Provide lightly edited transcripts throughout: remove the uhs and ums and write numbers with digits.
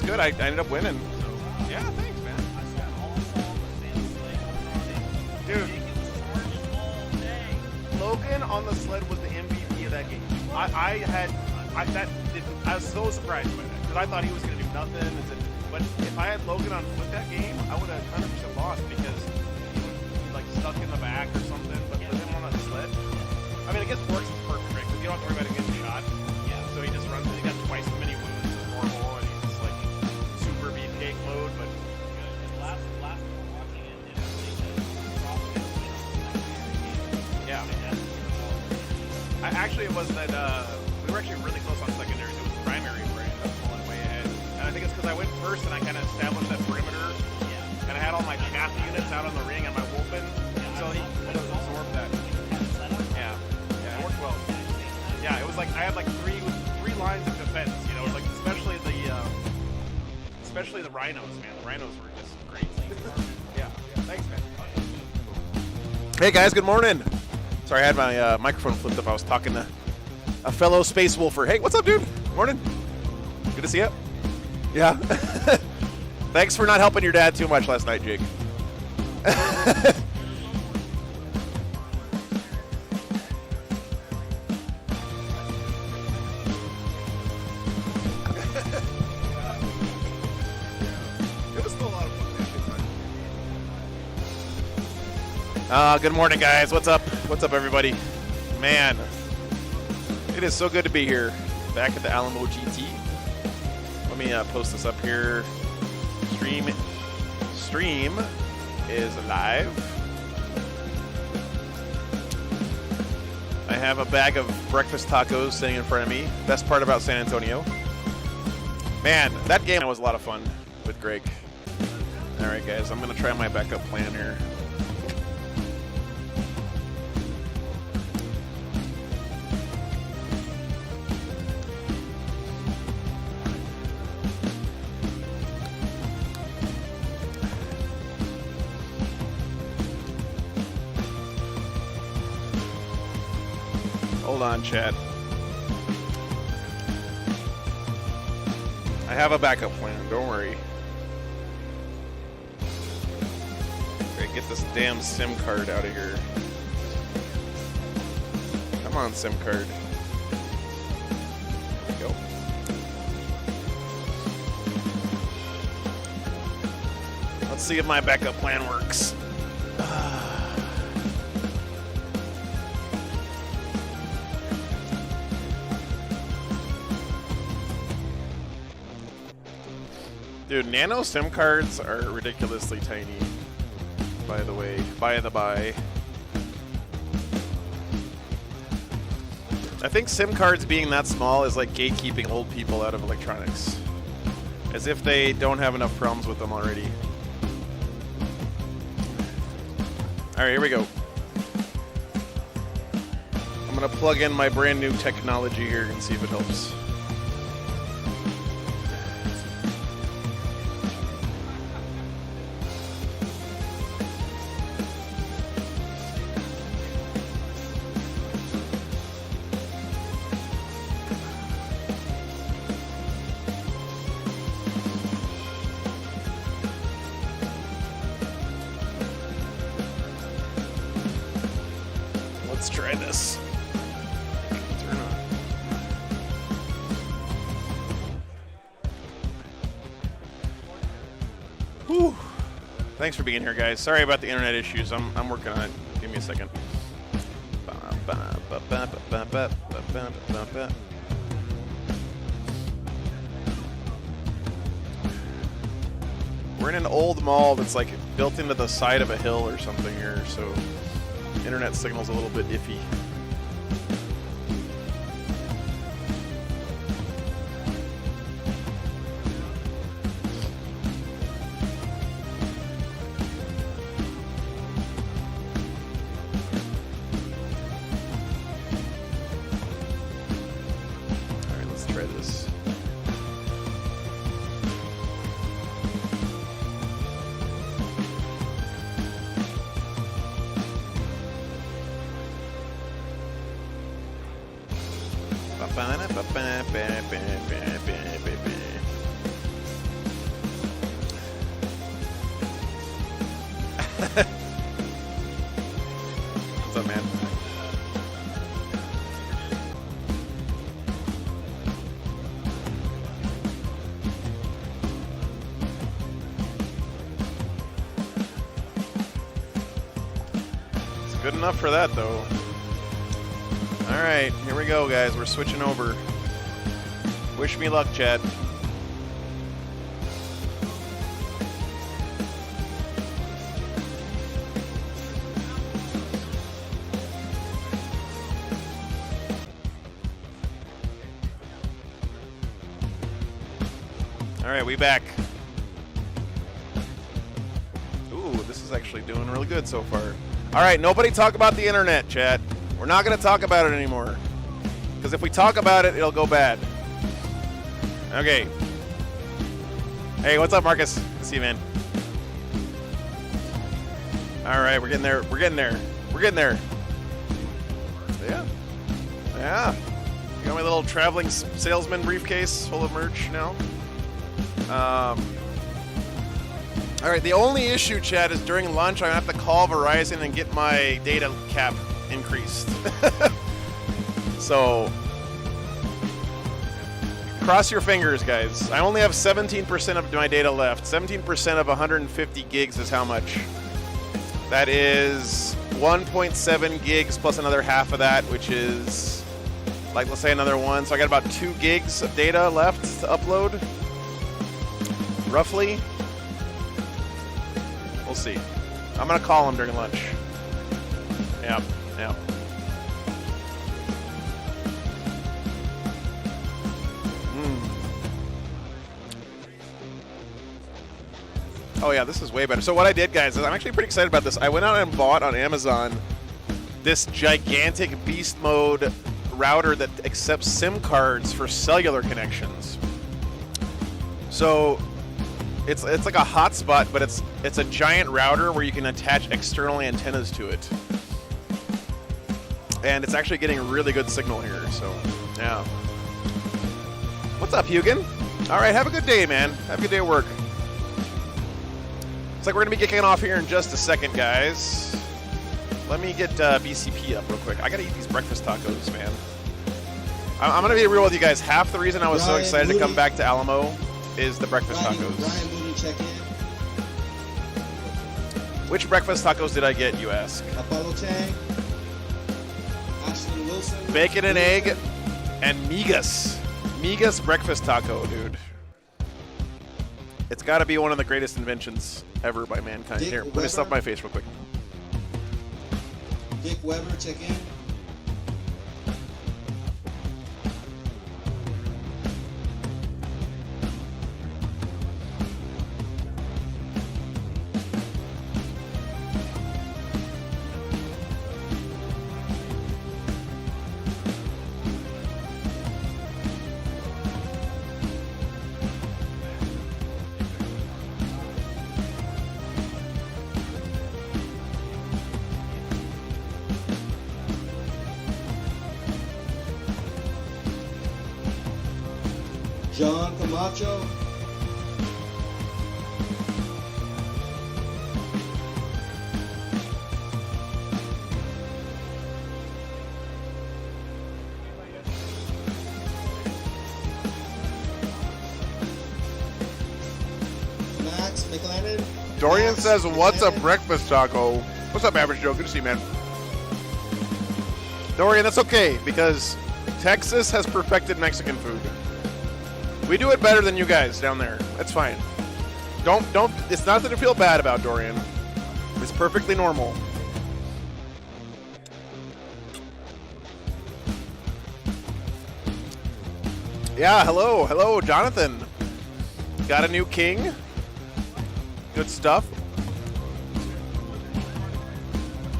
good. I ended up winning. So, Yeah, thanks, man. I spent all fall with Sam's sled on it. Dude. Jake, it was charging all day. Logan on the sled was the MVP of that game. I was so surprised by that because I thought he was going to do nothing. But if I had Logan on foot that game, I would have 100% lost because he would be like stuck in the back or something. But with him on that sled, I mean, I guess Bork's is perfect, right? Because you don't have to worry about him getting shot. Yeah. So he just runs. He got twice as many wounds as normal, and he's just like super beefcake mode. But And last time we were watching it, and everybody said probably going to win on the secondary game. yeah, And that's what actually it was that we were actually really close on secondary. It was primary where I ended up pulling way ahead, and I think it's because I went first and I kind of established that perimeter. yeah. And I had all my chaff units out on the ring and my wolfen, so he would have absorbed that. Yeah, it worked well. Yeah, it was like I had like three lines of defense. You know, like especially the rhinos, man. The rhinos were just great. Yeah, thanks, man. Hey guys, good morning. Sorry, I had my microphone flipped up. I was talking to a fellow space wolfer. Hey, what's up, dude? Morning. Good to see you. Yeah. Thanks for not helping your dad too much last night, Jake. It was still a lot of fun. Good morning, guys. What's up? What's up, everybody? Man, it is so good to be here, back at the Alamo GT. Let me post this up here. Stream is live. I have a bag of breakfast tacos sitting in front of me. Best part about San Antonio. Man, that game was a lot of fun with Greg. All right, guys, I'm going to try my backup plan here. Hold on, chat. I have a backup plan, don't worry. Okay, get this damn SIM card out of here. Come on, SIM card. There we go. Let's see if my backup plan works. Dude, nano SIM cards are ridiculously tiny, by the way. By the by. I think SIM cards being that small is like gatekeeping old people out of electronics. As if they don't have enough problems with them already. Alright, here we go. I'm gonna plug in my brand new technology here and see if it helps. Let's try this. Turn on. Whew. Thanks for being here, guys. Sorry about the internet issues. I'm working on it. Give me a second. We're in an old mall that's like built into the side of a hill or something here, so internet signal's a little bit iffy. All right, let's try this. Good enough for that, though. All right, here we go, guys. We're switching over. Wish me luck, chat. All right, we back. Ooh, this is actually doing really good so far. All right, nobody talk about the internet, chat. We're not going to talk about it anymore. Because if we talk about it, it'll go bad. Okay. Hey, what's up, Marcus? Good to see you, man. All right, we're getting there. We're getting there. We're getting there. Yeah. Yeah. Got my little traveling salesman briefcase full of merch now. All right, the only issue, chat, is during lunch I'm going to have to call Verizon and get my data cap increased. So, cross your fingers, guys. I only have 17% of my data left. 17% of 150 gigs is how much? That is 1.7 gigs plus another half of that, which is, like, let's say another one. So I got about 2 gigs of data left to upload. Roughly. We'll see. I'm going to call him during lunch. Yep, yep. Oh yeah, this is way better. So what I did, guys, is I'm actually pretty excited about this. I went out and bought on Amazon this gigantic beast mode router that accepts SIM cards for cellular connections. So it's like a hotspot, but it's a giant router where you can attach external antennas to it. And it's actually getting really good signal here, so yeah. What's up, Hugin? All right, have a good day, man. Have a good day at work. Looks like we're gonna be kicking off here in just a second, guys. Let me get BCP up real quick. I gotta eat these breakfast tacos, man. I'm gonna be real with you guys. Half the reason I was so excited to come back to Alamo is the breakfast tacos. Brian Mooney, check in. Which breakfast tacos did I get, you ask? Apollo Chang. Ashley Wilson. Bacon and egg and migas. Migas breakfast taco, dude. It's got to be one of the greatest inventions ever by mankind. Dick Here, let me Weber. stuff my face real quick. Dick Weber, check in. John Camacho. Max McLennan. Dorian Max says, what's a McLennan. breakfast taco? What's up, Average Joe? Good to see you, man. Dorian, that's okay, because Texas has perfected Mexican food. We do it better than you guys down there. That's fine. Don't, it's nothing to feel bad about, Dorian. It's perfectly normal. Yeah, hello, Jonathan. Got a new king. Good stuff.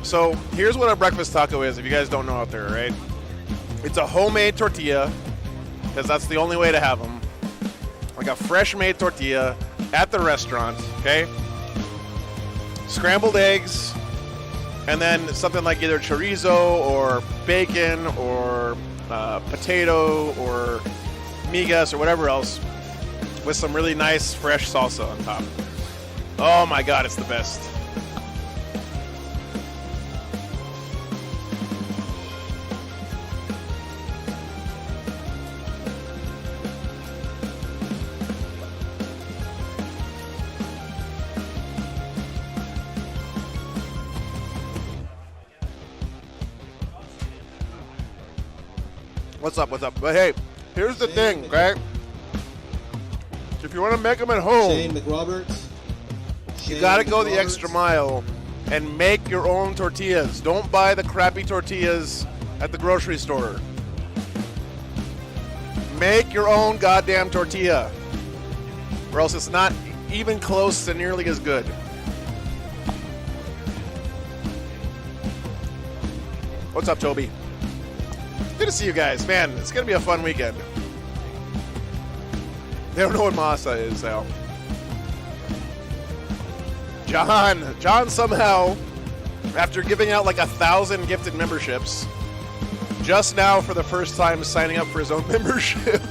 So here's what a breakfast taco is, if you guys don't know out there, right? It's a homemade tortilla, because that's the only way to have them. Like a fresh made tortilla at the restaurant, okay? Scrambled eggs, and then something like either chorizo or bacon or potato or migas or whatever else with some really nice fresh salsa on top. Oh my God, it's the best. What's up? What's up? But hey, here's the Shane thing, okay? If you want to make them at home, Shane McRoberts. you Shane got to go the McRoberts. extra mile and make your own tortillas. Don't buy the crappy tortillas at the grocery store. Make your own goddamn tortilla, or else it's not even close to nearly as good. What's up, Toby? Good to see you guys. Man, it's going to be a fun weekend. They don't know what masa is, Al. John somehow, after giving out like 1,000 gifted memberships, just now for the first time signing up for his own membership.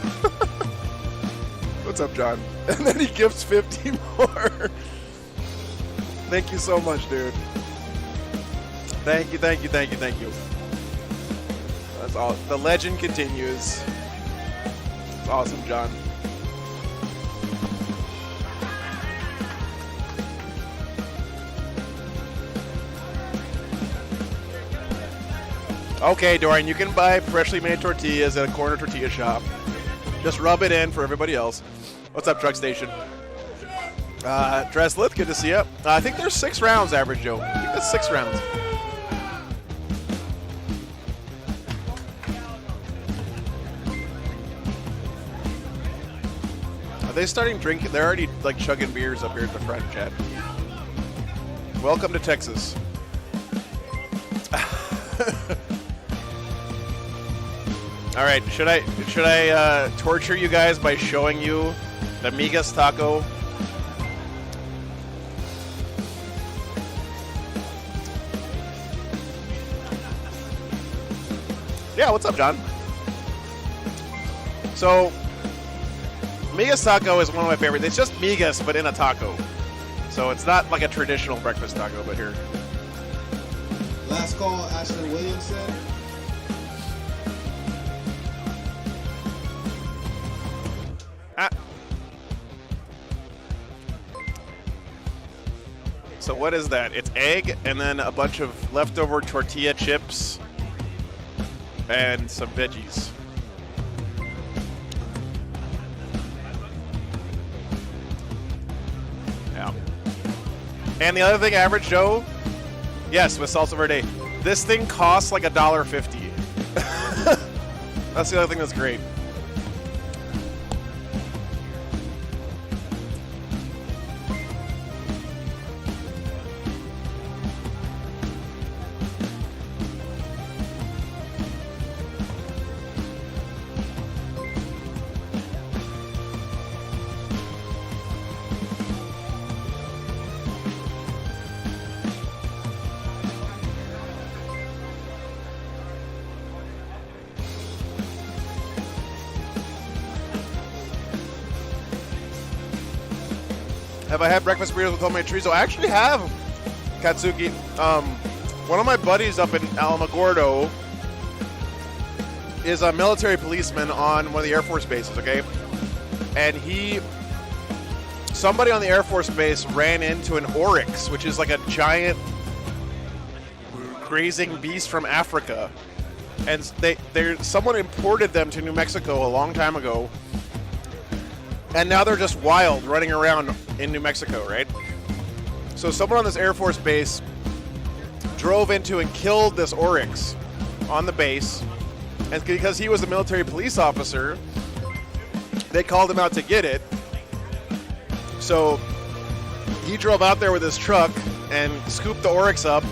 What's up, John? And then he gifts 50 more. Thank you so much, dude. Thank you. That's all. The legend continues. It's awesome, John. Okay, Dorian, you can buy freshly made tortillas at a corner tortilla shop. Just rub it in for everybody else. What's up, Truck Station? Dreslith, good to see you. I think there's 6 rounds average, Joe. I think that's 6 rounds. Are they starting drinking? They're already like chugging beers up here at the front, Chad. Welcome to Texas. All right, should I torture you guys by showing you the Migas taco? Yeah, what's up, John? So, Migas taco is one of my favorites. It's just migas, but in a taco. So it's not like a traditional breakfast taco, but here. Last call, Ashton Williamson. So what is that? It's egg and then a bunch of leftover tortilla chips and some veggies. Yeah. And the other thing, average Joe, yes, with salsa verde. This thing costs like $1.50. That's the other thing that's great. Have I had breakfast burritos with homemade chorizo? I actually have, Katsuki. One of my buddies up in Alamogordo is a military policeman on one of the Air Force bases, okay? And somebody on the Air Force base ran into an oryx, which is like a giant grazing beast from Africa. And someone imported them to New Mexico a long time ago. And now they're just wild, running around in New Mexico, right? So someone on this Air Force base drove into and killed this oryx on the base. And because he was a military police officer, they called him out to get it. So he drove out there with his truck and scooped the oryx up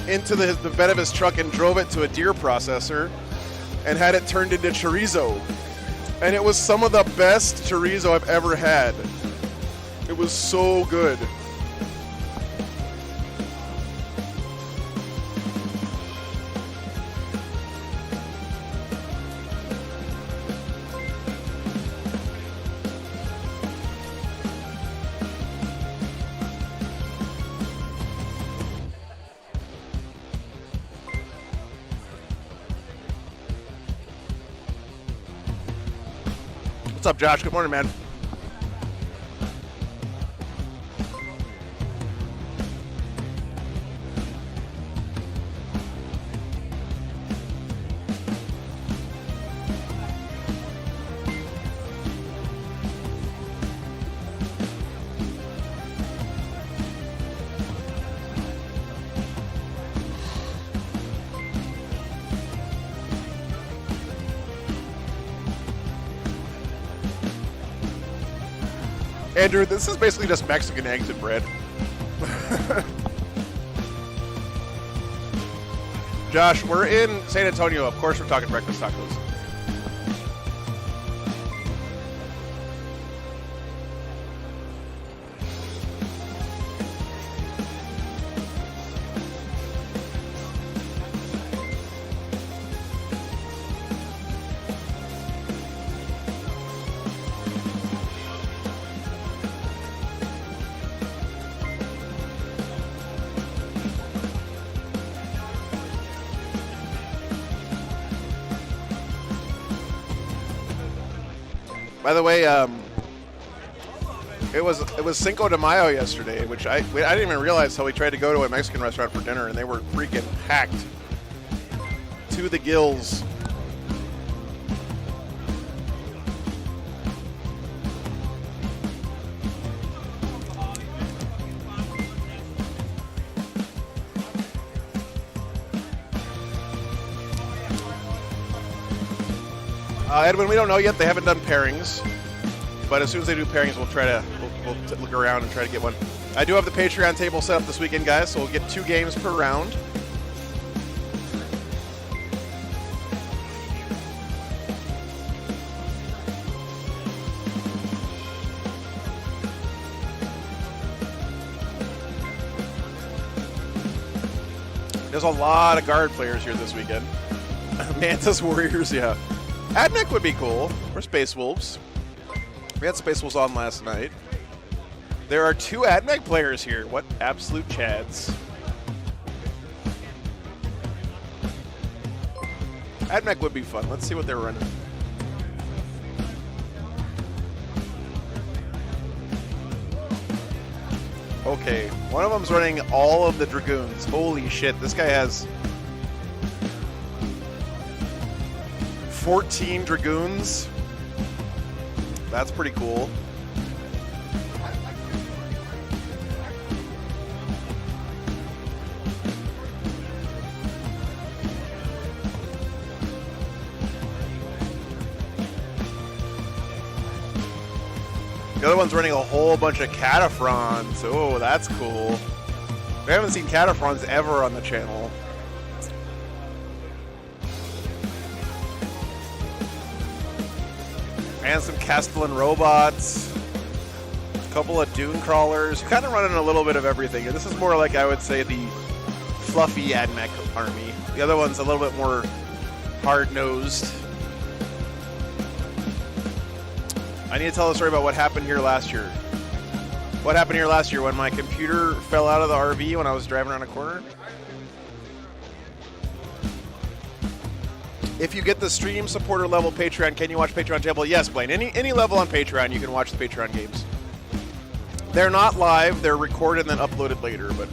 into the bed of his truck and drove it to a deer processor and had it turned into chorizo. And it was some of the best chorizo I've ever had. It was so good. What's up, Josh? Good morning, man. Andrew, this is basically just Mexican eggs and bread. Josh, we're in San Antonio. Of course, we're talking breakfast tacos. By the way, it was Cinco de Mayo yesterday, which I didn't even realize until we tried to go to a Mexican restaurant for dinner, and they were freaking packed to the gills. Edwin, we don't know yet. They haven't done pairings, but as soon as they do pairings, we'll look around and try to get one. I do have the Patreon table set up this weekend, guys, so we'll get 2 games per round. There's a lot of guard players here this weekend. Mantis Warriors, yeah. Admech would be cool. Or Space Wolves. We had Space Wolves on last night. There are 2 Admech players here. What absolute chads. Admech would be fun. Let's see what they're running. Okay, one of them's running all of the Dragoons. Holy shit, this guy has 14 Dragoons. That's pretty cool. The other one's running a whole bunch of Cataphrons. Oh, that's cool. We haven't seen Cataphrons ever on the channel. And some Castellan robots. A couple of Dune crawlers. Kind of running a little bit of everything. This is more like, I would say, the fluffy Admech army. The other one's a little bit more hard-nosed. I need to tell a story about what happened here last year. What happened here last year when my computer fell out of the RV when I was driving around a corner? If you get the stream supporter level Patreon, can you watch Patreon table? Yes, Blaine. Any level on Patreon, you can watch the Patreon games. They're not live. They're recorded and then uploaded later. But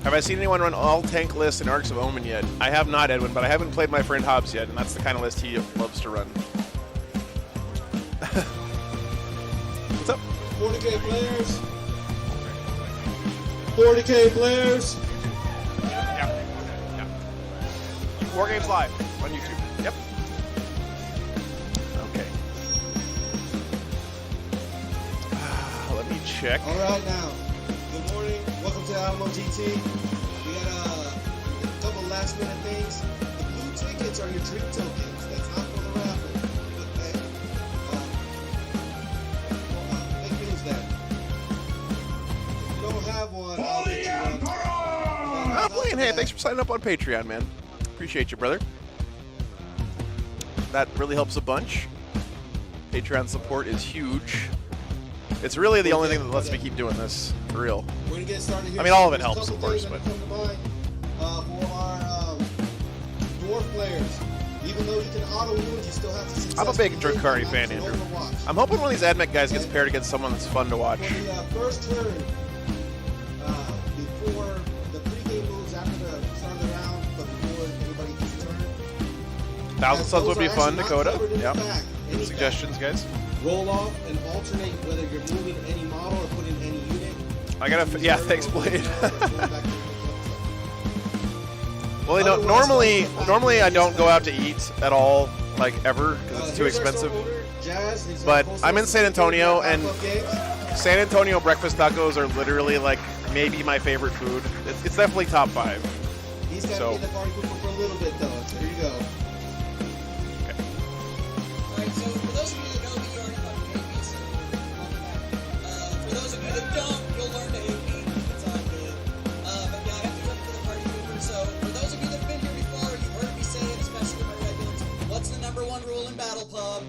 have I seen anyone run all tank lists in Arcs of Omen yet? I have not, Edwin, but I haven't played my friend Hobbs yet, and that's the kind of list he loves to run. What's up? 40K players. 40K players. Yeah. War Games Live on YouTube. Yep. Okay. Let me check. All right, now. Good morning. Welcome to Alamo GT. We got a couple last-minute things. The blue tickets are your dream tokens. That's not for the raffle. Okay. Fake news then. If you don't have one, I'll get you one. Blaine, hey, thanks for signing up on Patreon, man. Appreciate you, brother. That really helps a bunch. Patreon support is huge. It's really the only thing that lets me keep doing this, for real. We're gonna get started here. I mean, all of it There's a helps, of couple course, things but... that come to mind, for our dwarf players. Even though you can auto wound, you still have to successfully I'm a big hit Drukhari them fan, like Andrew. Overwatch. I'm hoping one of these Admech guys gets paired against someone that's fun to watch. For the first turn, before the pregame moves after the start of the round, but before anybody gets a turn. Thousand Suns would be fun, Dakota. Yep. Yep. Good suggestions, guys. Roll off and alternate whether you're moving any model or putting any unit. I gotta, yeah, thanks, Blade. Well, you know, normally I don't go out to eat at all, like ever, because it's too expensive. Jazz. He's But hosting I'm in San Antonio, pop-up and games. San Antonio breakfast tacos are literally like maybe my favorite food. It's definitely top 5. He's got to So- be in the party pooper for a little bit, though. So here you go. Alright, so for those of you that know me, you already fucking hate me, so welcome back. For those of you that don't, you'll learn to hate me. It's all good. But yeah, I have to work for the party pooper, so for those of you that have been here before, you've heard me say it, especially my regulars, what's the #1 rule in Battle Pub?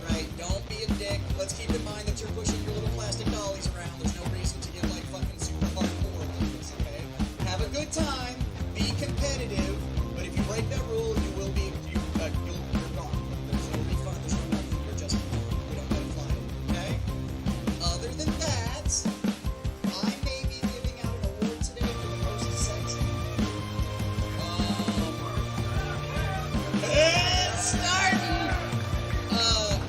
Right, don't be a dick. Let's keep in mind that you're pushing your little plastic dollies around. There's no reason to get like fucking super hardcore like this, okay? Have a good time, be competitive, but if you break that rule, you will be, you're gone. There's no refund, there's no nothing, you're just gone. We don't let it fly, okay? Other than that, I may be giving out an award today for the most sexy. It's starting!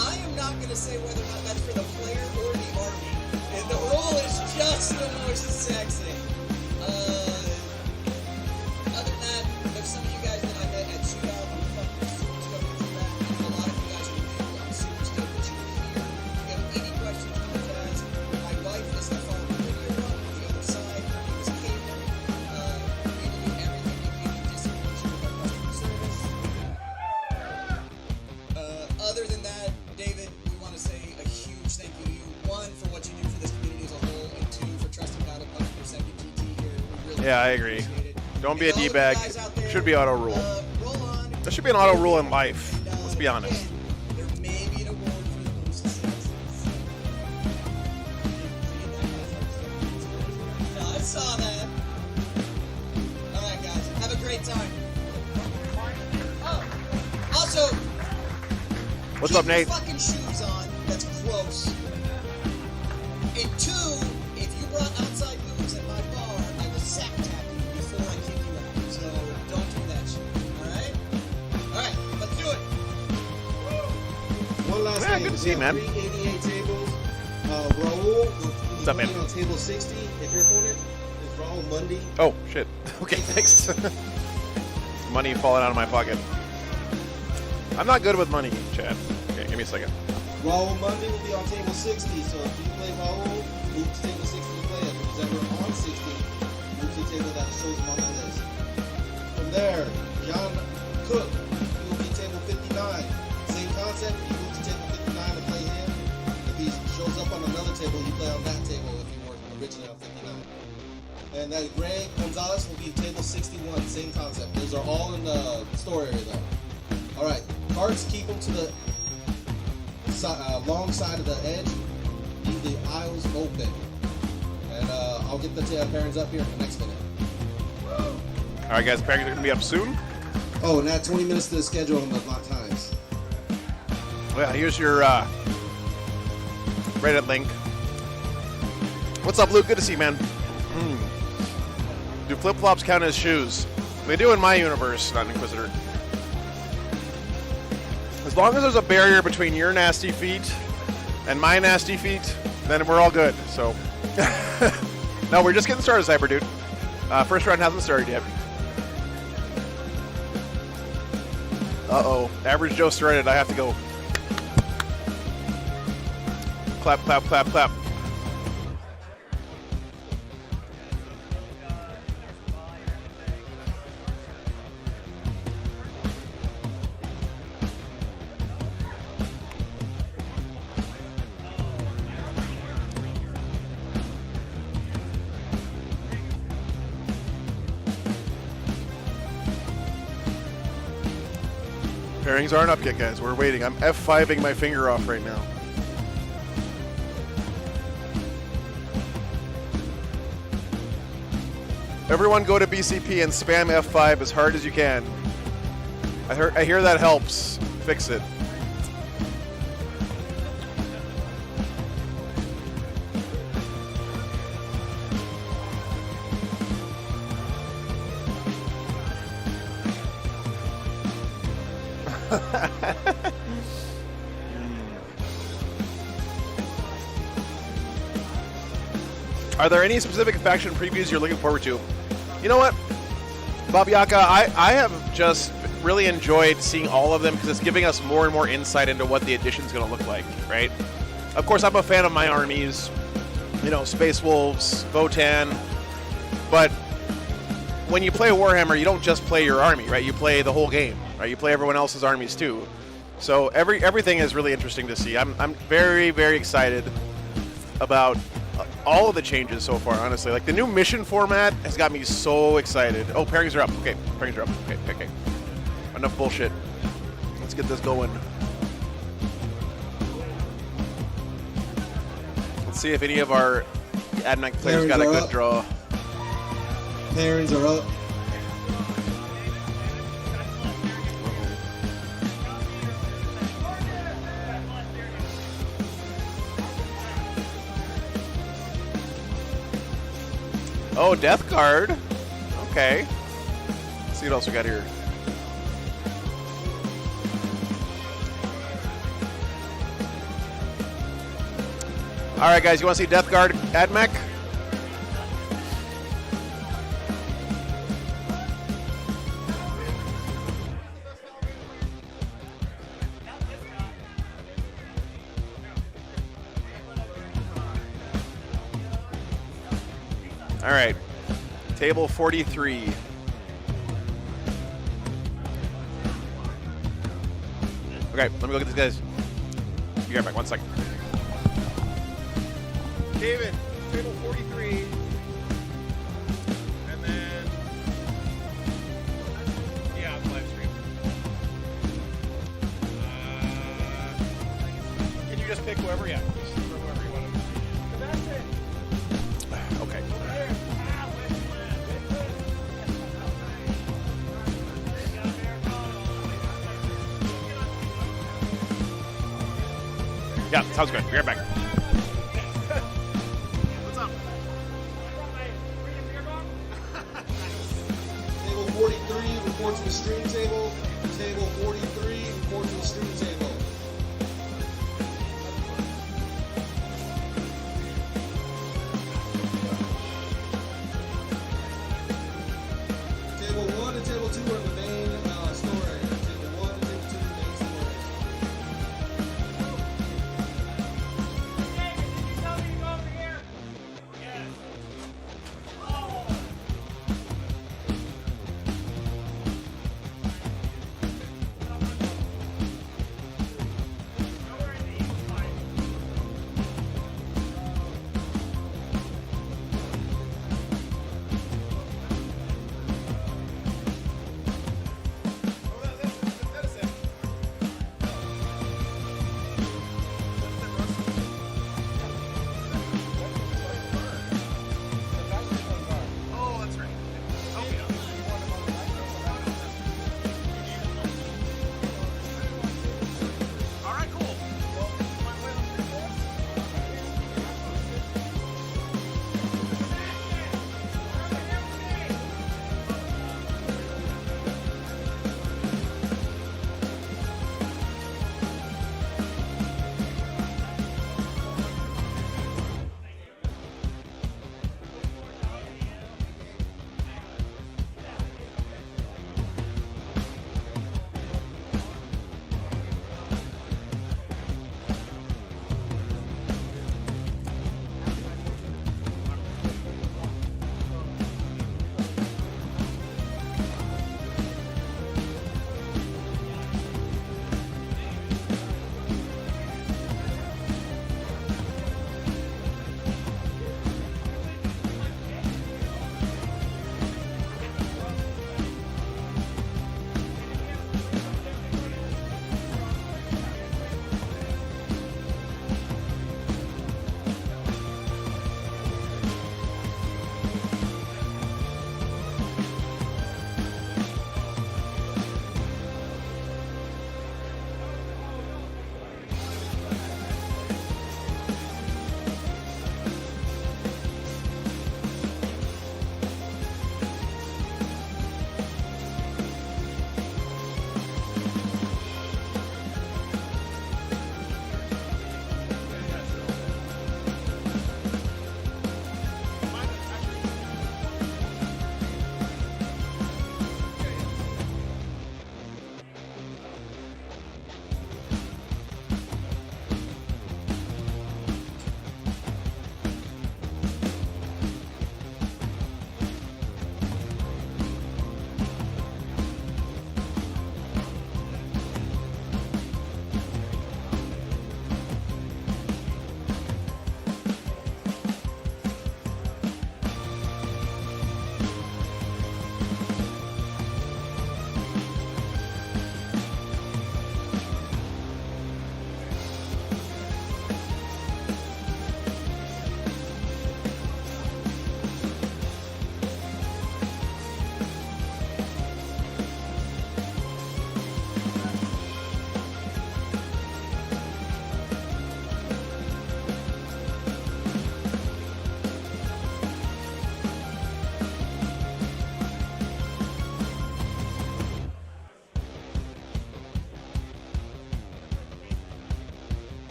I am not going to say whether or not that's for the player or the army. And the rule is just the most sexy. Other than that, there's some of you guys that I met at Shootout. I'm fucking super stoked that you're back. A lot of you guys are new. I'm super stoked that you're here. If you have any questions, please ask. My wife is the phone video on the other side. Her name is Caitlin. We will do everything we can to disengage you with our customer service. Other than that, David, we want to say a huge thank you to you. One, for what you do for this community as a whole, and two, for trusting Battle Pub for your second GT here. We really Yeah, I agree. appreciate it. Don't be And a all of you D-bag. guys out there, Should be auto rule. Roll on. There should be an auto rule in life. And, Let's be honest. again, there may be an award for the most successes. Yeah, I saw that. Alright, guys. Have a great time. Oh, also, What's keep up, Nate? your fucking shoes on. That's gross. And two, if you brought outside booze at my bar, I will sack tap you before I kick you out. So don't do that shit. Alright? Alright, let's do it. One last Yeah, thing. good to We see you, have man. 388 tables. Raul, What's up, man? on table 60. If your opponent is Raul Mundy, Oh, shit. Okay, thanks. Money falling out of my pocket. I'm not good with money, Chad. Okay, give me a second. Raul Mundy will be on table 60. So if you play Raul, move to table 60 to play it. If he's ever on 60, move to the table that shows him on the list. From there, John Cook, he will be table 59. Same concept, you move to table 59 to play him. If he shows up on another table, you play on that table if you were originally on 59. And then Greg Gonzalez will be table 61, same concept. Those are all in the store area though. Alright, cards keep them to the long side of the edge. Leave the aisles open. And I'll get the pairings up here in the next minute. All right, guys, pairings are going to be up soon. Oh, and add 20 minutes to the schedule on the block times. Well, here's your Reddit link. What's up, Luke? Good to see you, man. Do flip-flops count as shoes? They do in my universe, not Inquisitor. As long as there's a barrier between your nasty feet and my nasty feet, then we're all good. So, no, we're just getting started, Cyber Dude. First round hasn't started yet. Uh-oh. Average Joe started. I have to go. Clap, clap, clap, clap. Pairings aren't up yet, guys. We're waiting. I'm F5ing my finger off right now. Everyone go to BCP and spam F5 as hard as you can. I hear that helps fix it. Are there any specific faction previews you're looking forward to? You know what, Bob Yaka, I have just really enjoyed seeing all of them because it's giving us more and more insight into what the edition's going to look like, right? Of course, I'm a fan of my armies, you know, Space Wolves, Votan, but when you play Warhammer, you don't just play your army, right? You play the whole game, right? You play everyone else's armies too. So everything is really interesting to see. I'm very, very excited about all of the changes so far, honestly. Like the new mission format has got me so excited. Oh, pairings are up. Okay, pairings are up. Okay. Enough bullshit. Let's get this going. Let's see if any of our Admech players got a good draw. Pairings are up. Oh, Death Guard. Okay. Let's see what else we got here. All right, guys, you want to see Death Guard Admech? All right, table 43. Okay, let me go get these guys. Be right back, 1 second. David, table 43. And then, yeah, on the live stream. Can you just pick whoever? Yeah, just whoever you want to. That's it. Okay. Yeah, sounds good. Be right back. What's up? Table 43, report to the stream table. Table 43, report to the stream table. Table 1 and table 2 are the main store area. Table 1 and table 2 are the main store area.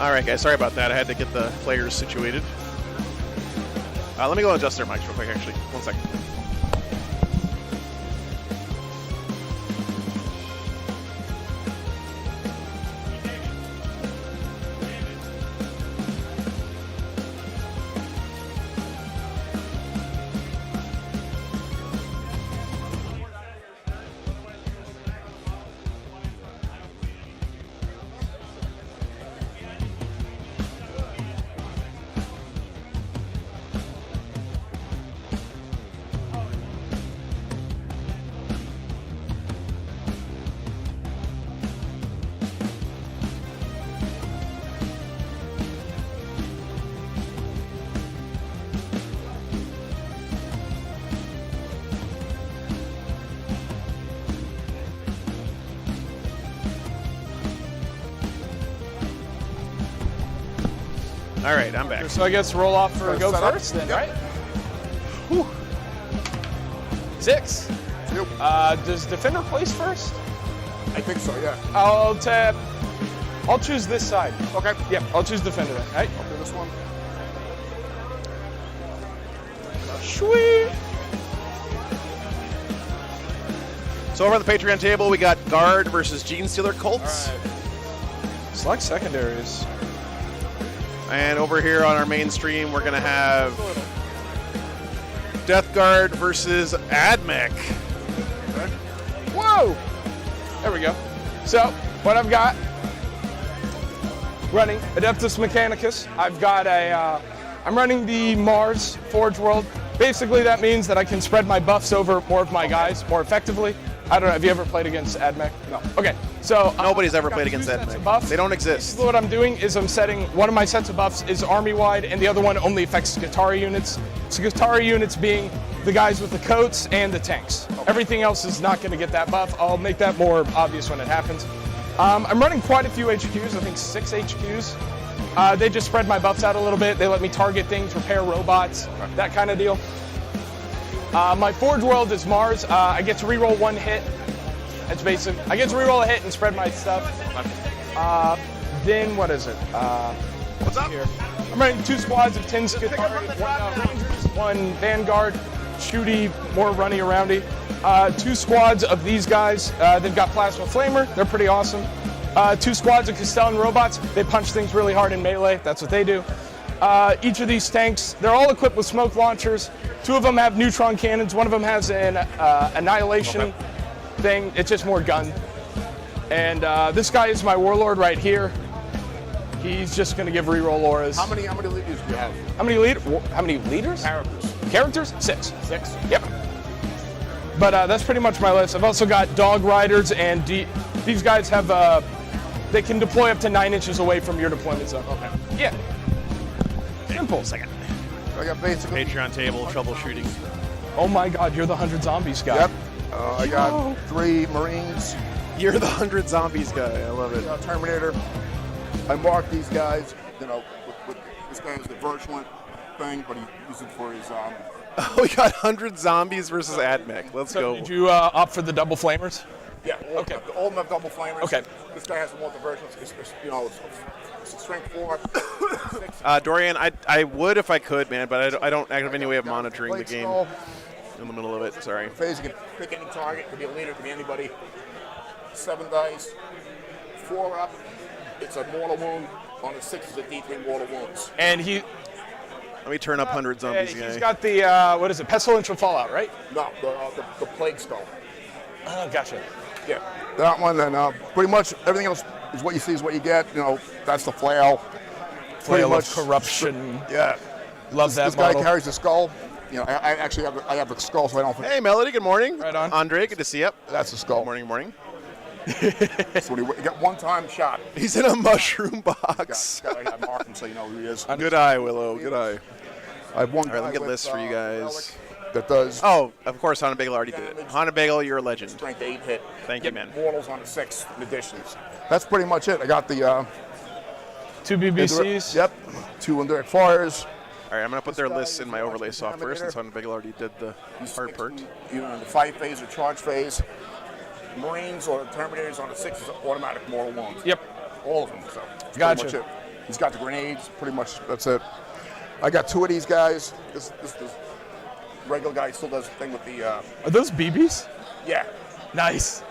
All right, guys. Sorry about that. I had to get the players situated. Let me go adjust their mics real quick, actually. 1 second. All right, I'm back. So I guess roll off for go first then, right? Whew. 6. Yep. Does defender place first? I think so, yeah. I'll tap. I'll choose this side. Okay. Yep, I'll choose defender then, right? I'll do this one. Sweet. So over on the Patreon table, we got Guard versus Gene Stealer Colts. All right. Select secondaries. And over here on our main stream, we're going to have Death Guard versus Admech. Whoa! There we go. So, what I've got, running Adeptus Mechanicus. I've got I'm running the Mars Forge World. Basically, that means that I can spread my buffs over more of my guys more effectively. I don't know, have you ever played against Admech? No. Okay, so Nobody's ever I've got played against two sets Admech. of buffs. They don't exist. So what I'm doing is I'm setting, one of my sets of buffs is army-wide, and the other one only affects Skitarii units. Skitarii units being the guys with the coats and the tanks. Everything else is not going to get that buff. I'll make that more obvious when it happens. I'm running quite a few HQs, I think 6 HQs. They just spread my buffs out a little bit. They let me target things, repair robots, that kind of deal. My Forge World is Mars. I get to reroll 1 hit. That's basic. I get to reroll a hit and spread my stuff. Then what is it? What's up? Here. I'm running 2 squads of 10 Skitarii, 1 Rangers, 1 Vanguard, shooty, more runny aroundy. 2 squads of these guys. They've got Plasma Flamer. They're pretty awesome. 2 squads of Castellan robots. They punch things really hard in melee. That's what they do. Each of these tanks, they're all equipped with smoke launchers. 2 of them have neutron cannons. 1 of them has an annihilation thing. It's just more gun. And this guy is my warlord right here. He's just going to give reroll auras. How many leaders do you have? How many leaders? Characters? 6. 6? Yep. But that's pretty much my list. I've also got dog riders, and these guys have they can deploy up to 9 inches away from your deployment zone. Okay. Yeah. Simple. Second. I got basically. Patreon table, troubleshooting. Oh my God, you're the 100 zombies guy. Yep. I got 3 Marines. You're the 100 zombies guy. I love it. Terminator. I marked these guys, with this guy has the virulent thing, but he used it for his We got 100 zombies versus Admech. Let's So go. did you opt for the double flamers? Yeah. Okay. All of them have double flamers. Okay. This guy has the more virulent. It's strength 4. 6. Dorian, I would if I could, man, but I don't have any way of monitoring the Blade game skull. in the middle of it. Sorry. Phase, you can pick any target. Could be a leader, could be anybody. 7 dice. 4 up. It's a mortal wound. On the 6 is a D3 mortal wounds. And he Let me turn up 100 zombies guy. he's got the what is it? Pestilential Fallout, right? No, the plague skull. Oh, gotcha. Yeah, that one, and pretty much everything else is what you see is what you get. You know, that's the flail. Flail of corruption. Yeah. Love that This guy model. carries the skull. You know, I actually have the skull, so I don't. Hey, Melody. Good morning. Right on. Andre, good to see you. That's the skull. Good morning. Morning. So he got one-time shot. He's in a mushroom box. Got to mark him so you know who he is. Good eye, Willow. Good eye. I have one. All right, let me guy get with, lists for you guys. relic That does Oh, of course, Hana Bagel already did it. Hana Bagel, you're a legend. strength 8 hit. Thank you, man. Mortals on the 6 in additions. That's pretty much it. I got the 2 BBCs. Yep. 2 indirect fires. All right, I'm going to put their lists in my overlay This software guy's since Hana Bagel already did the hard part. Either in the fight phase or charge phase. Marines or Terminators on the 6 is automatic mortal wounds. Yep. All of them. So that's Gotcha. pretty much it. He's got the grenades. Pretty much, that's it. I got 2 of these guys. This regular guy still does the thing with the. Are those BBs? Yeah. Nice.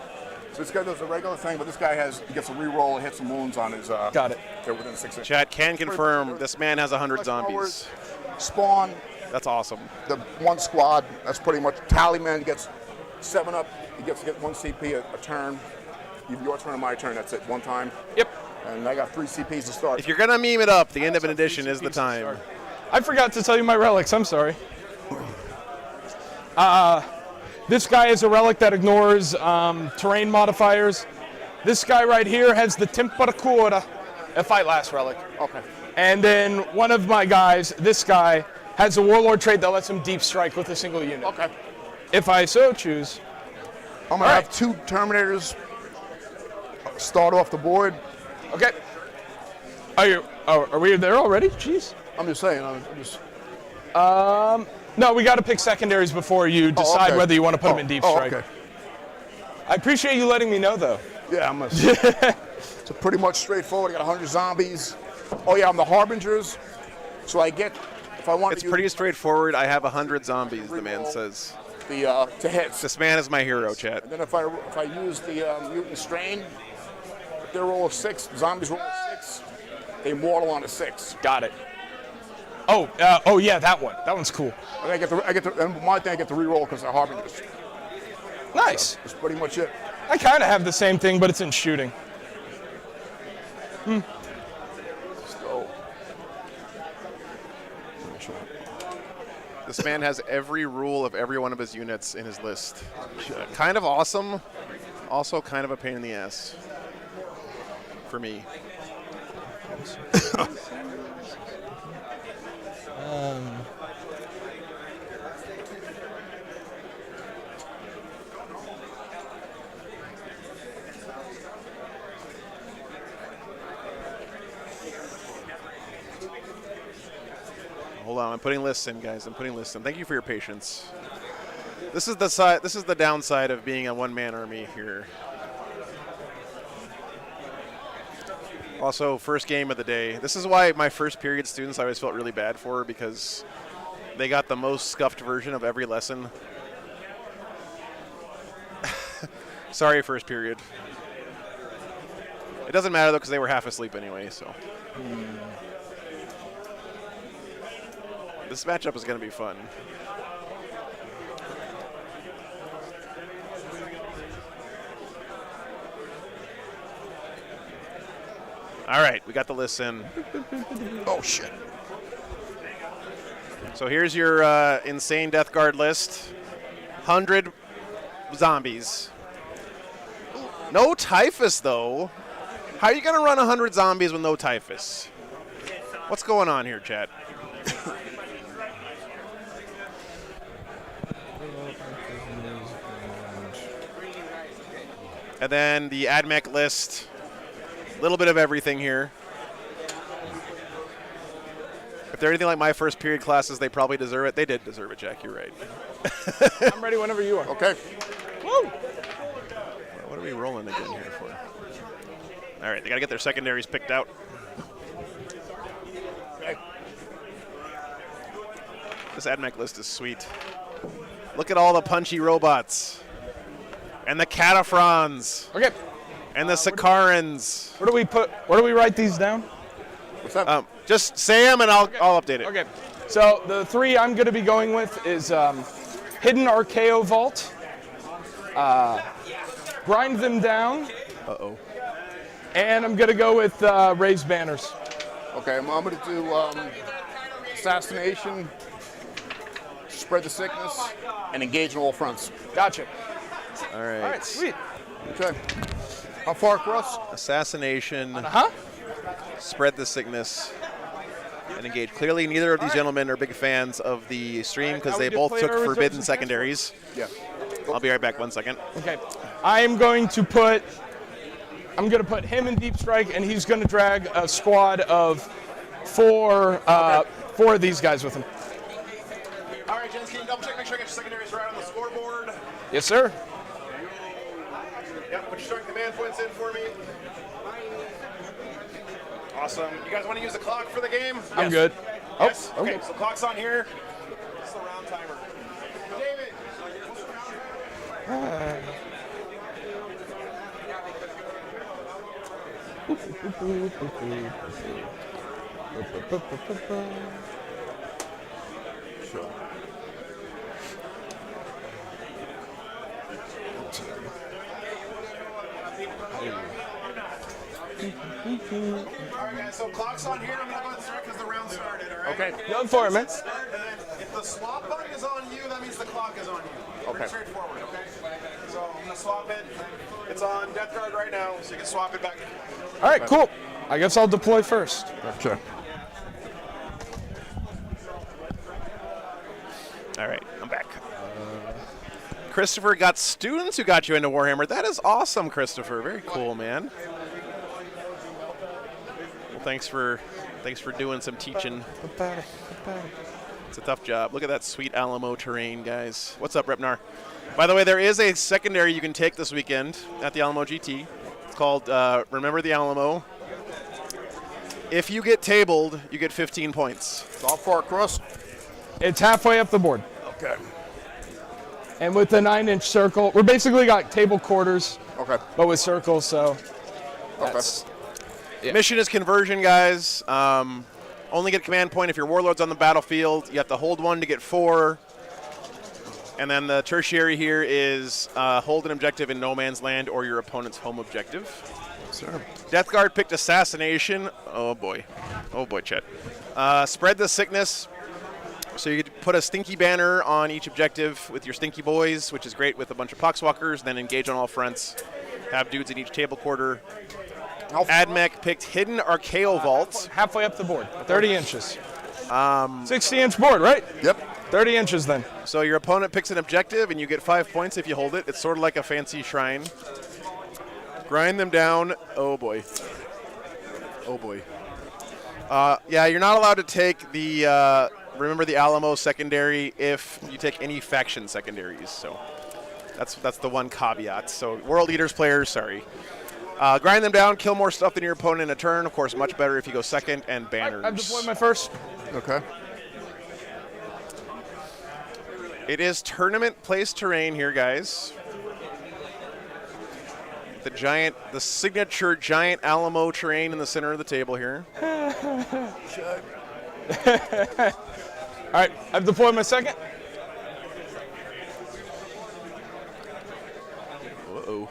So this guy does a regular thing, but this guy gets a reroll and hits some wounds on his. Got it. They're within 6 inches. Chat can confirm this man has 100 zombies. Spawn. That's awesome. The one squad. That's pretty much. Tallyman gets 7 up. He gets to get 1 CP a turn. Your turn or my turn. That's it. 1 time. Yep. And I got 3 CPs to start. If you're gonna meme it up, the end of an edition is the time. I forgot to tell you my relics. I'm sorry. This guy is a relic that ignores terrain modifiers. This guy right here has the Temperatura, a fight last relic. Okay. And then one of my guys, this guy, has a warlord trait that lets him deep strike with a single unit. Okay. If I so choose. I'm gonna have 2 Terminators start off the board. Okay. Are we there already? Jeez. I'm just saying. I'm just. No, we got to pick secondaries before you decide okay. whether you want to put them in deep strike. Okay. I appreciate you letting me know, though. Yeah, I'm it's pretty much straightforward. I got 100 zombies. Oh yeah, I'm the Harbingers. So I get, if I want It's to pretty straightforward. I have 100 zombies, the man says. the to hits. This man is my hero, chat. And then if I use the mutant strain, if they roll a 6, zombies roll a 6, they mortal on a 6. Got it. Oh yeah, that one. That one's cool. And and my thing I get to reroll because they're Harbingers. Nice. That's pretty much it. I kind of have the same thing, but it's in shooting. So, This man has every rule of every one of his units in his list. Kind of awesome, also kind of a pain in the ass for me. Hold on, I'm putting lists in, guys. I'm putting lists in. Thank you for your patience. This is the side. This is the downside of being a one-man army here. Also, first game of the day. This is why my first period students I always felt really bad for, because they got the most scuffed version of every lesson. Sorry, first period. It doesn't matter though, because they were half asleep anyway. So this matchup is going to be fun. All right, we got the list in. oh shit. So here's your insane Death Guard list. 100 zombies. No typhus, though. How are you going to run 100 zombies with no typhus? What's going on here, chat? And then the Admech list. A little bit of everything here. If they're anything like my first period classes, they probably deserve it. They did deserve it, Jack. You're right. I'm ready whenever you are. Okay. Woo! What are we rolling again here for? All right, they got to get their secondaries picked out. Okay. This Admech list is sweet. Look at all the punchy robots. And the Cataphrons. Okay. And the Sakarans. Where do we write these down? What's that? Just say them and I'll update it. Okay. So the 3 I'm going to be going with is Hidden Archaeo Vault, Grind Them Down, Uh-oh. and I'm going to go with Raised Banners. Okay, I'm going to do Assassination, Spread the Sickness, and Engage on all fronts. Gotcha. All right. All right, sweet. Okay. How far across? Assassination, Uh-huh. Spread the Sickness, and Engage. Clearly, neither of these gentlemen are big fans of the stream because they both took forbidden secondaries. Yeah. I'll be right back 1 second. Okay. I'm going to put him in deep strike, and he's going to drag a squad of 4 of these guys with him. All right, gents, can you double check, make sure I get your secondaries right on the scoreboard? Yes, sir. Yep, put your starting command points in for me. Awesome. You guys want to use the clock for the game? I'm good. Yes? Oh, Okay, so clock's on here. This is the round timer. David! Sure. All right, guys, so clock's on here. I'm going to go ahead and start because the round started, all right? Okay. Go for it, man. And then if the swap button is on you, that means the clock is on you. Okay. Pretty straightforward, okay? So I'm going to swap it. It's on Death Guard right now, so you can swap it back. All right, cool. I guess I'll deploy first. Sure. All right, I'm back. Christopher got students who got you into Warhammer. That is awesome, Christopher. Very cool, man. Well, thanks for doing some teaching. It's a tough job. Look at that sweet Alamo terrain, guys. What's up, Repnar? By the way, there is a secondary you can take this weekend at the Alamo GT. It's called Remember the Alamo. If you get tabled, you get 15 points. It's all far across. It's halfway up the board. Okay. And with the 9-inch circle, we're basically got table quarters, Okay. but with circles, so that's Yeah. Mission is conversion, guys. Only get command point if your warlord's on the battlefield. You have to hold 1 to get 4. And then the tertiary here is hold an objective in no man's land or your opponent's home objective. Sir. Death Guard picked assassination. Oh boy, Chet. Spread the sickness. So you could put a stinky banner on each objective with your stinky boys, which is great with a bunch of poxwalkers. Then engage on all fronts. Have dudes in each table quarter. Admech picked hidden Archaeo vault. halfway up the board, 30 inches. 60-inch board, right? Yep. 30 inches then. So your opponent picks an objective, and you get 5 points if you hold it. It's sort of like a fancy shrine. Grind them down. Oh boy. Oh boy. Yeah, you're not allowed to take the Remember the Alamo secondary if you take any faction secondaries. So that's the one caveat. So World Eaters players, sorry. Grind them down, kill more stuff than your opponent in a turn. Of course, much better if you go second, and banners. I've deployed my first. Okay. It is tournament place terrain here, guys. The signature giant Alamo terrain in the center of the table here. All right, I've deployed my second. Uh-oh.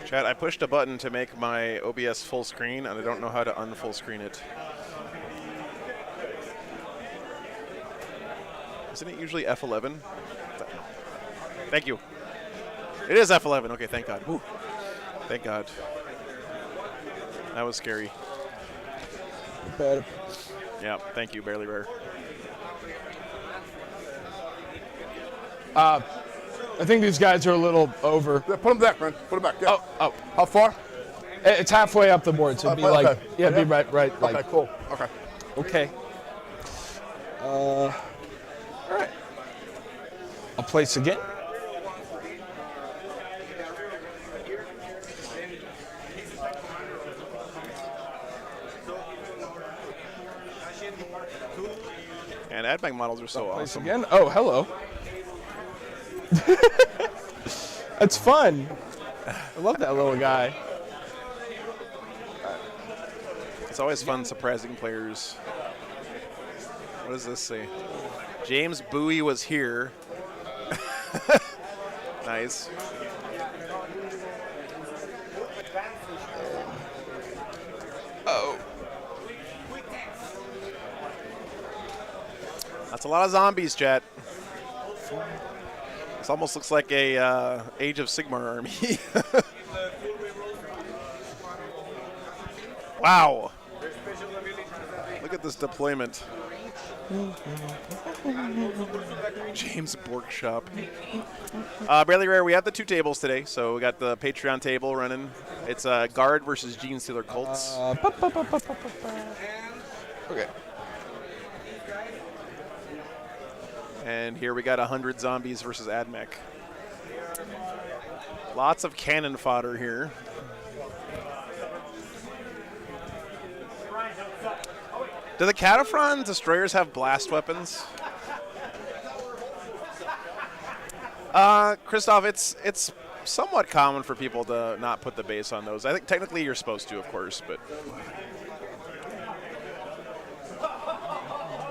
Chat, I pushed a button to make my OBS full screen, and I don't know how to unfull screen it. Isn't it usually F11? Thank you. It is F11. Okay, thank God. Whew. Thank God. That was scary. Yeah, thank you, Barely Rare. I think these guys are a little over. Yeah, put them back, man. Put them back. Yeah. Oh, How far? it's halfway up the board, so it'd be Okay. like, yeah, Yeah. be right, like, Okay, cool. Okay. okay. All right. I'll place again. And Admech models are so Place awesome. again. Oh, hello. That's fun. I love that little guy. It's always fun surprising players. What does this say? James Bowie was here. Nice. Oh. That's a lot of zombies, chat. This almost looks like a Age of Sigmar army. Wow. Look at this deployment. James Borkshop. Barely Rare, we have the 2 tables today. So we got the Patreon table running. It's Guard versus Gene Stealer Colts. Okay. And here we got 100 Zombies versus Admech. Lots of cannon fodder here. Do the Cataphren destroyers have blast weapons? Christoph, it's somewhat common for people to not put the base on those. I think technically you're supposed to, of course, but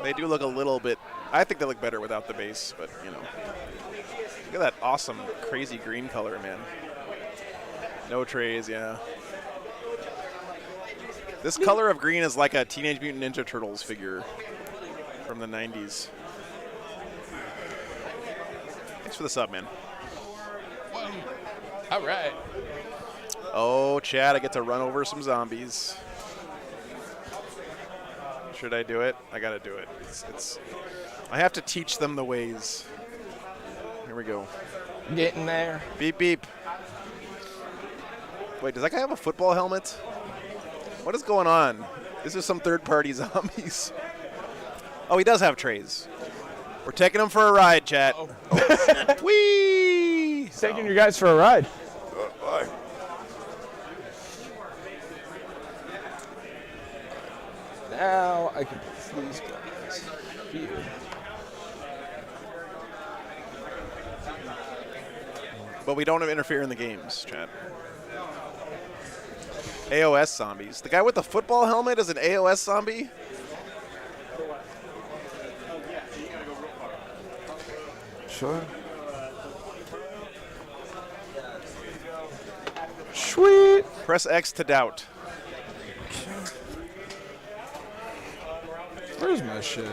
they do look a little bit. I think they look better without the base, but you know. Look at that awesome, crazy green color, man. No trays, yeah. This color of green is like a Teenage Mutant Ninja Turtles figure from the 90s. Thanks for the sub, man. All right. Oh, Chad, I get to run over some zombies. Should I do it? I gotta do it. I have to teach them the ways. Here we go. Getting there. Beep, beep. Wait, does that guy have a football helmet? What is going on? This is some third-party zombies. Oh, he does have trays. We're taking him for a ride, chat. Oh. Whee! Taking you guys for a ride. Bye. Now I can put these guys here. But we don't interfere in the games, chat. AOS zombies. The guy with the football helmet is an AOS zombie? Sure. Sweet. Press X to doubt. Where's my shit?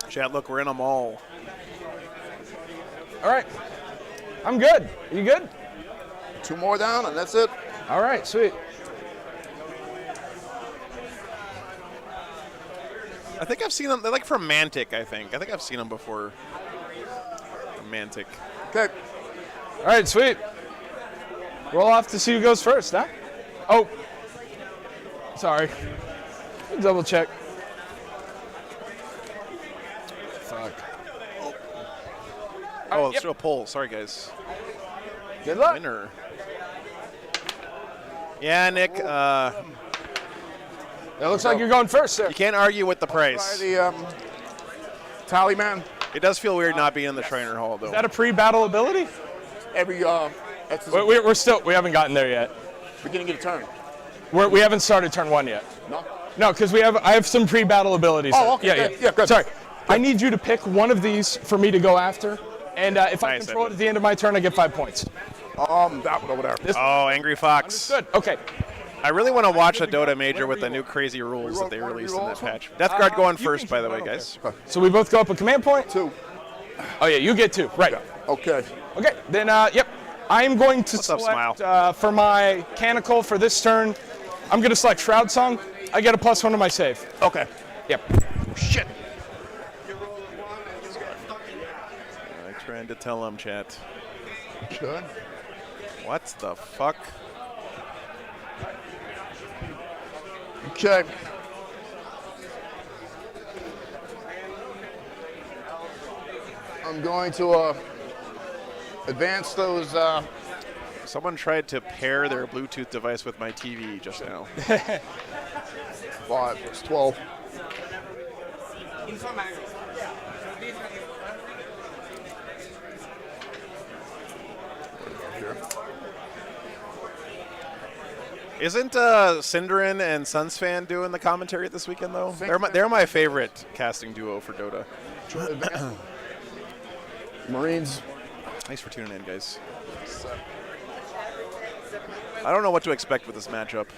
Chat, look, we're in a mall. All right. I'm good. You good? 2 more down, and that's it. All right, sweet. I think I've seen them. They're like from Mantic, I think. I think I've seen them before. From Mantic. Okay. All right, sweet. Roll off to see who goes first, huh? Oh. Sorry. Double check. Fuck. Oh, let's do a poll. Sorry, guys. Good luck. Winner. Yeah, Nick. It looks like you're going first, sir. You can't argue with the By price. the tally man. It does feel weird not being in the Shriner Hall, though. Is that a pre-battle ability? Every that's We haven't gotten there yet. beginning of the turn. We haven't started turn 1 yet. No. No, because I have some pre-battle abilities. Oh, okay. Yeah. Good. Sorry. I need you to pick one of these for me to go after, and if I Nice, control it Edwin. at the end of my turn, I get 5 points. That one over there. Oh, Angry Fox. Good. Okay. I really want to watch a Dota Major with the new crazy rules that they released in that patch. Death Guard going first, by the way, guys. So we both go up a command point? 2. Oh, yeah, you get 2. Right. Okay. Okay, then, yep. I'm going to What's up, select, for my Canicle for this turn, I'm going to select Shroud Song. I get a +1 to my save. Okay. Yep. Shit. I'm trying to tell him, chat. Good. What the fuck? Okay. I'm going to advance those. Someone tried to pair their Bluetooth device with my TV just now. 5 plus 12. Here. Isn't Cinderin and Sunsfan doing the commentary this weekend, though? They're my favorite casting duo for Dota. Marines. Thanks for tuning in, guys. I don't know what to expect with this matchup.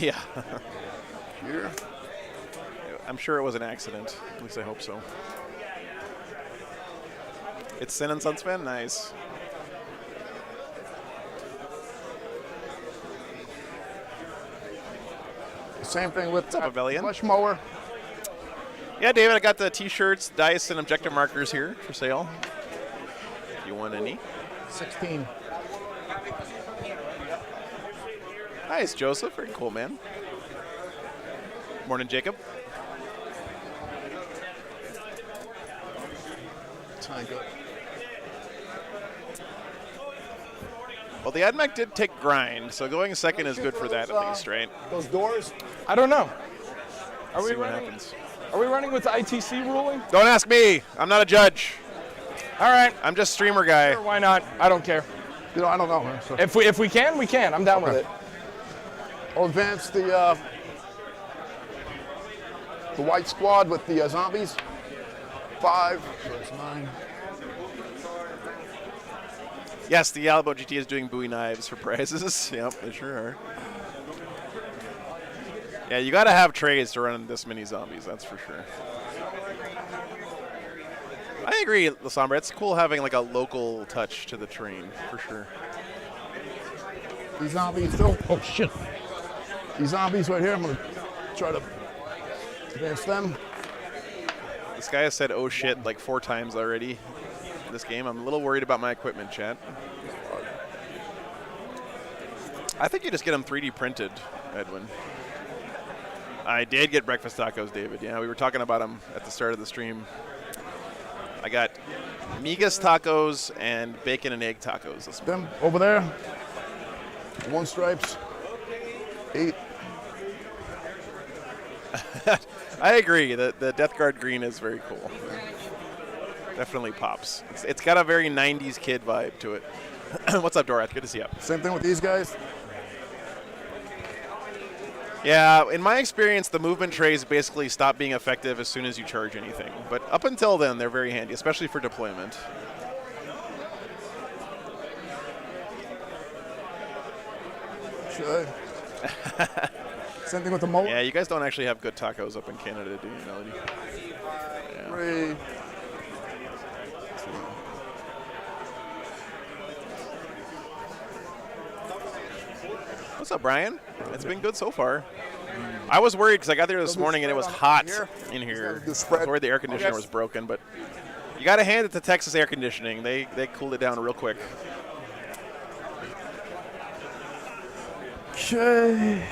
Yeah. Here. I'm sure it was an accident. At least I hope so. It's Sin and Sunsfan? Nice. Same thing with What's up, Avellian? Flesh Mower. Yeah, David, I got the T-shirts, dice, and objective markers here for sale. If you want any. 16. Nice, Joseph. Very cool, man. Morning, Jacob. Well, the Admech did take grind, so going second is good for that at least, right? Those doors? I don't know. Are See we what running? happens. Are we running with the ITC ruling? Don't ask me. I'm not a judge. All right. I'm just streamer guy. Sure, why not? I don't care. You know, I don't know, man. So If we can, we can. I'm down with it. I'll advance the white squad with the zombies. 5. So it's 9. Yes, the Alamo GT is doing Bowie knives for prizes. Yep, they sure are. Yeah, you got to have trays to run this many zombies, that's for sure. I agree, Lasombra. It's cool having like a local touch to the terrain, for sure. These zombies still. Oh, shit. These zombies right here, I'm going to try to advance them. This guy has said, oh shit, like 4 times already in this game. I'm a little worried about my equipment, chat. I think you just get them 3D printed, Edwin. I did get breakfast tacos, David. Yeah, we were talking about them at the start of the stream. I got migas tacos and bacon and egg tacos this morning. Them over there. 1 stripes. 8. I agree. The Death Guard green is very cool. Definitely pops. It's got a very 90s kid vibe to it. What's up, Dorath? Good to see you. Same thing with these guys. Yeah, in my experience, the movement trays basically stop being effective as soon as you charge anything. But up until then, they're very handy, especially for deployment. Sure. Same thing with the mold. Yeah, you guys don't actually have good tacos up in Canada, do you, Melody? Yeah. 3. What's up, Brian? It's been good so far. I was worried because I got there this morning and it was hot in here. I was worried the air conditioner was broken, but you got to hand it to Texas air conditioning. They cooled it down real quick. Okay.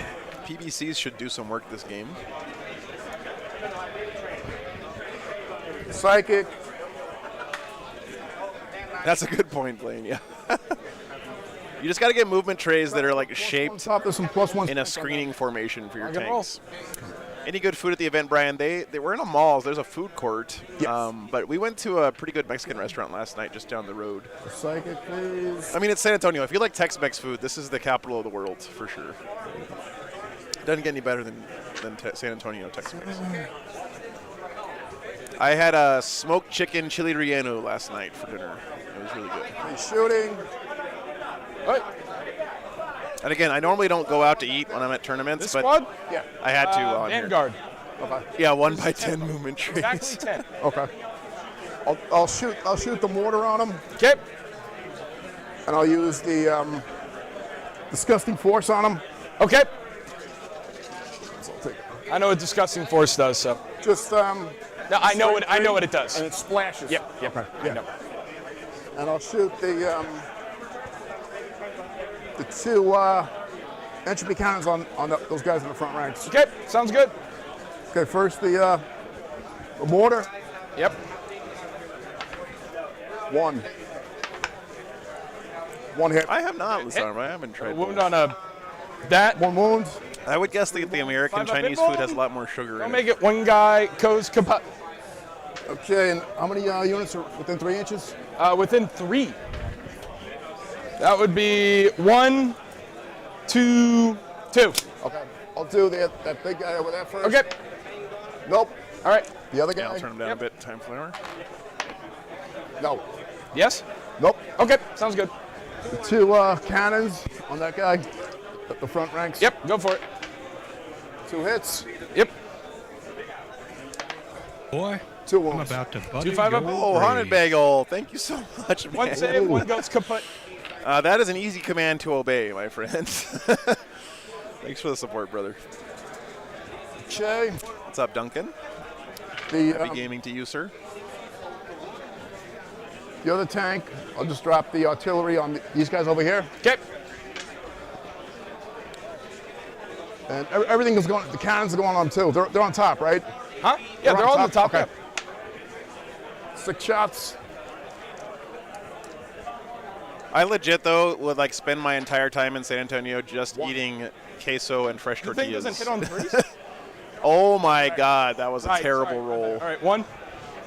PBCs should do some work this game. Psychic. That's a good point, Blaine. Yeah. You just got to get movement trays that are like shaped Top, there's some +1s. in a screening formation for your Rock and roll. tanks. Any good food at the event, Brian? They were in a mall. There's a food court. Yes. But we went to a pretty good Mexican restaurant last night just down the road. Psychic, please. I mean, it's San Antonio. If you like Tex-Mex food, this is the capital of the world for sure. Doesn't get any better than San Antonio Tex-Mex. I had a smoked chicken chili relleno last night for dinner. It was really good. He's shooting. Right. And again, I normally don't go out to eat when I'm at tournaments, This but squad? Yeah. I had to on here. Vanguard. Okay. Yeah, 1x10 movement trays. Exactly 10. Okay. I'll shoot the mortar on them, Okay. and I'll use the disgusting force on them. Okay. So I'll take it. I know what Disgusting Force does, so. Just No, I know what it does. and it splashes. Yep. Okay. I know. And I'll shoot the 2 entropy cannons on those guys in the front ranks. Okay. Sounds good. Okay, first the mortar. Yep. 1. 1 hit. I have not, Lazarm. I haven't tried Wound both. on a that. 1 wound. I would guess that the American 5 up Chinese involved. food has a lot more sugar Don't in make it. it one guy goes kaput. Okay, and how many units are within 3 inches? Within 3. That would be 1, 2, 2. Okay. I'll do that big guy over there first. Okay. Nope. All right. The other Yeah, guy? I'll turn them down a bit. Time flower. No. Yes. Nope. Okay. Sounds good. The 2 cannons on that guy at the front ranks. Yep. Go for it. 2 hits. Yep. Boy, 2 I'm wounds. about to butter 2-5 up. your Oh, Haunted brain. Bagel. Thank you so much, man. One save, one goes kaput. That is an easy command to obey, my friends. Thanks for the support, brother. Okay. What's up, Duncan? Happy gaming to you, sir. the other tank. I'll just drop the artillery on these guys over here. Okay. And everything is going, the cannons are going on too. They're on top, right? Huh? Yeah, they're on the top. Okay. Yeah. 6 shots. I legit though would like spend my entire time in San Antonio just eating queso and fresh The thing tortillas. doesn't hit on threes? Oh my God, that was a Right, terrible sorry. roll. All right, 1.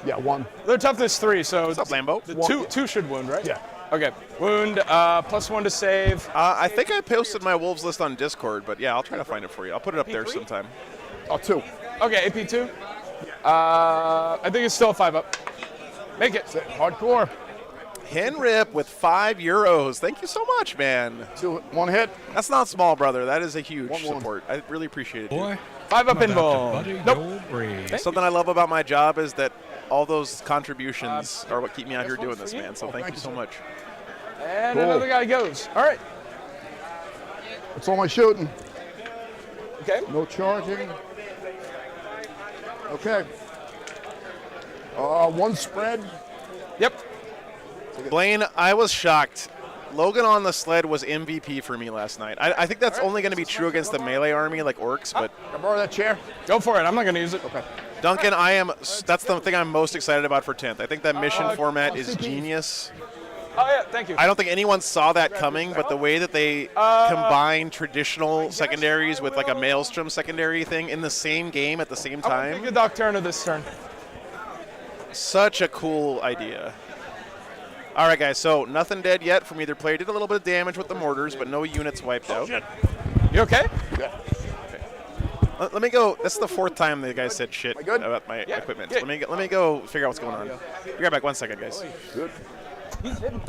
Yeah, 1. They're toughness 3, so What's up, Lambo? the two should wound, right? Yeah. Okay. Wound, +1 to save. I think I posted my wolves list on Discord, but yeah, I'll try to find it for you. I'll put it up there P3? sometime. Oh, 2. Okay, AP2. I think it's still a 5 up. Make it. Hardcore. Henrip with €5. Thank you so much, man. 1 hit. That's not small, brother. That is a huge One wound. support. I really appreciate it. Boy, 5 up I'm about invul. to buddy Nope. your brain. Something I love about my job is that all those contributions are what keep me out here doing this, man. So thank you so much. And Cool. another guy goes. All right. That's all my shooting. Okay. No charging. Okay. 1 spread. Yep. Blaine, I was shocked. Logan on the sled was MVP for me last night. I think that's only going to be true against the melee army like orcs, but Can I borrow that chair? Go for it. I'm not going to use it. Okay. Duncan, that's the thing I'm most excited about for 10th. I think that mission format is genius. Oh, yeah. Thank you. I don't think anyone saw that coming, but the way that they combine traditional secondaries with like a Maelstrom secondary thing in the same game at the same I'm going to time, take a Nocturna this turn. such a cool idea. All right, guys, so nothing dead yet from either player. Did a little bit of damage with the mortars, but no units wiped out. You okay? Yeah. Let me go. That's the 4th time the guy said shit I good? about my Yeah, equipment. yeah. So let me go figure out what's going on. Be right back 1 second, guys. Good. He's hidden.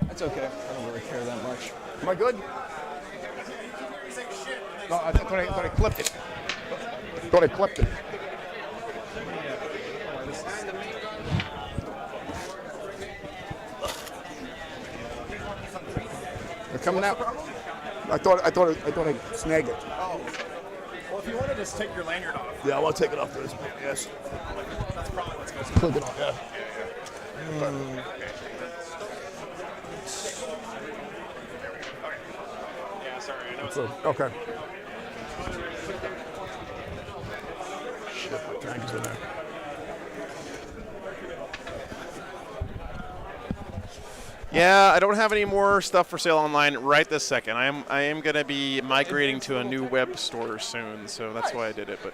That's okay. I don't really care that much. Am I good? No, I thought I clipped it. Thought I clipped it. They're coming out. I thought I snagged it. Well, if you want to just take your lanyard off, Yeah, I'll take it off this. Yes. that's probably what's going Clip it off. Yeah. Yeah, sorry. I know it's Okay. Shit, the tank is in there. Yeah, I don't have any more stuff for sale online right this second. I am going to be migrating to a new web store soon, so that's why I did it. But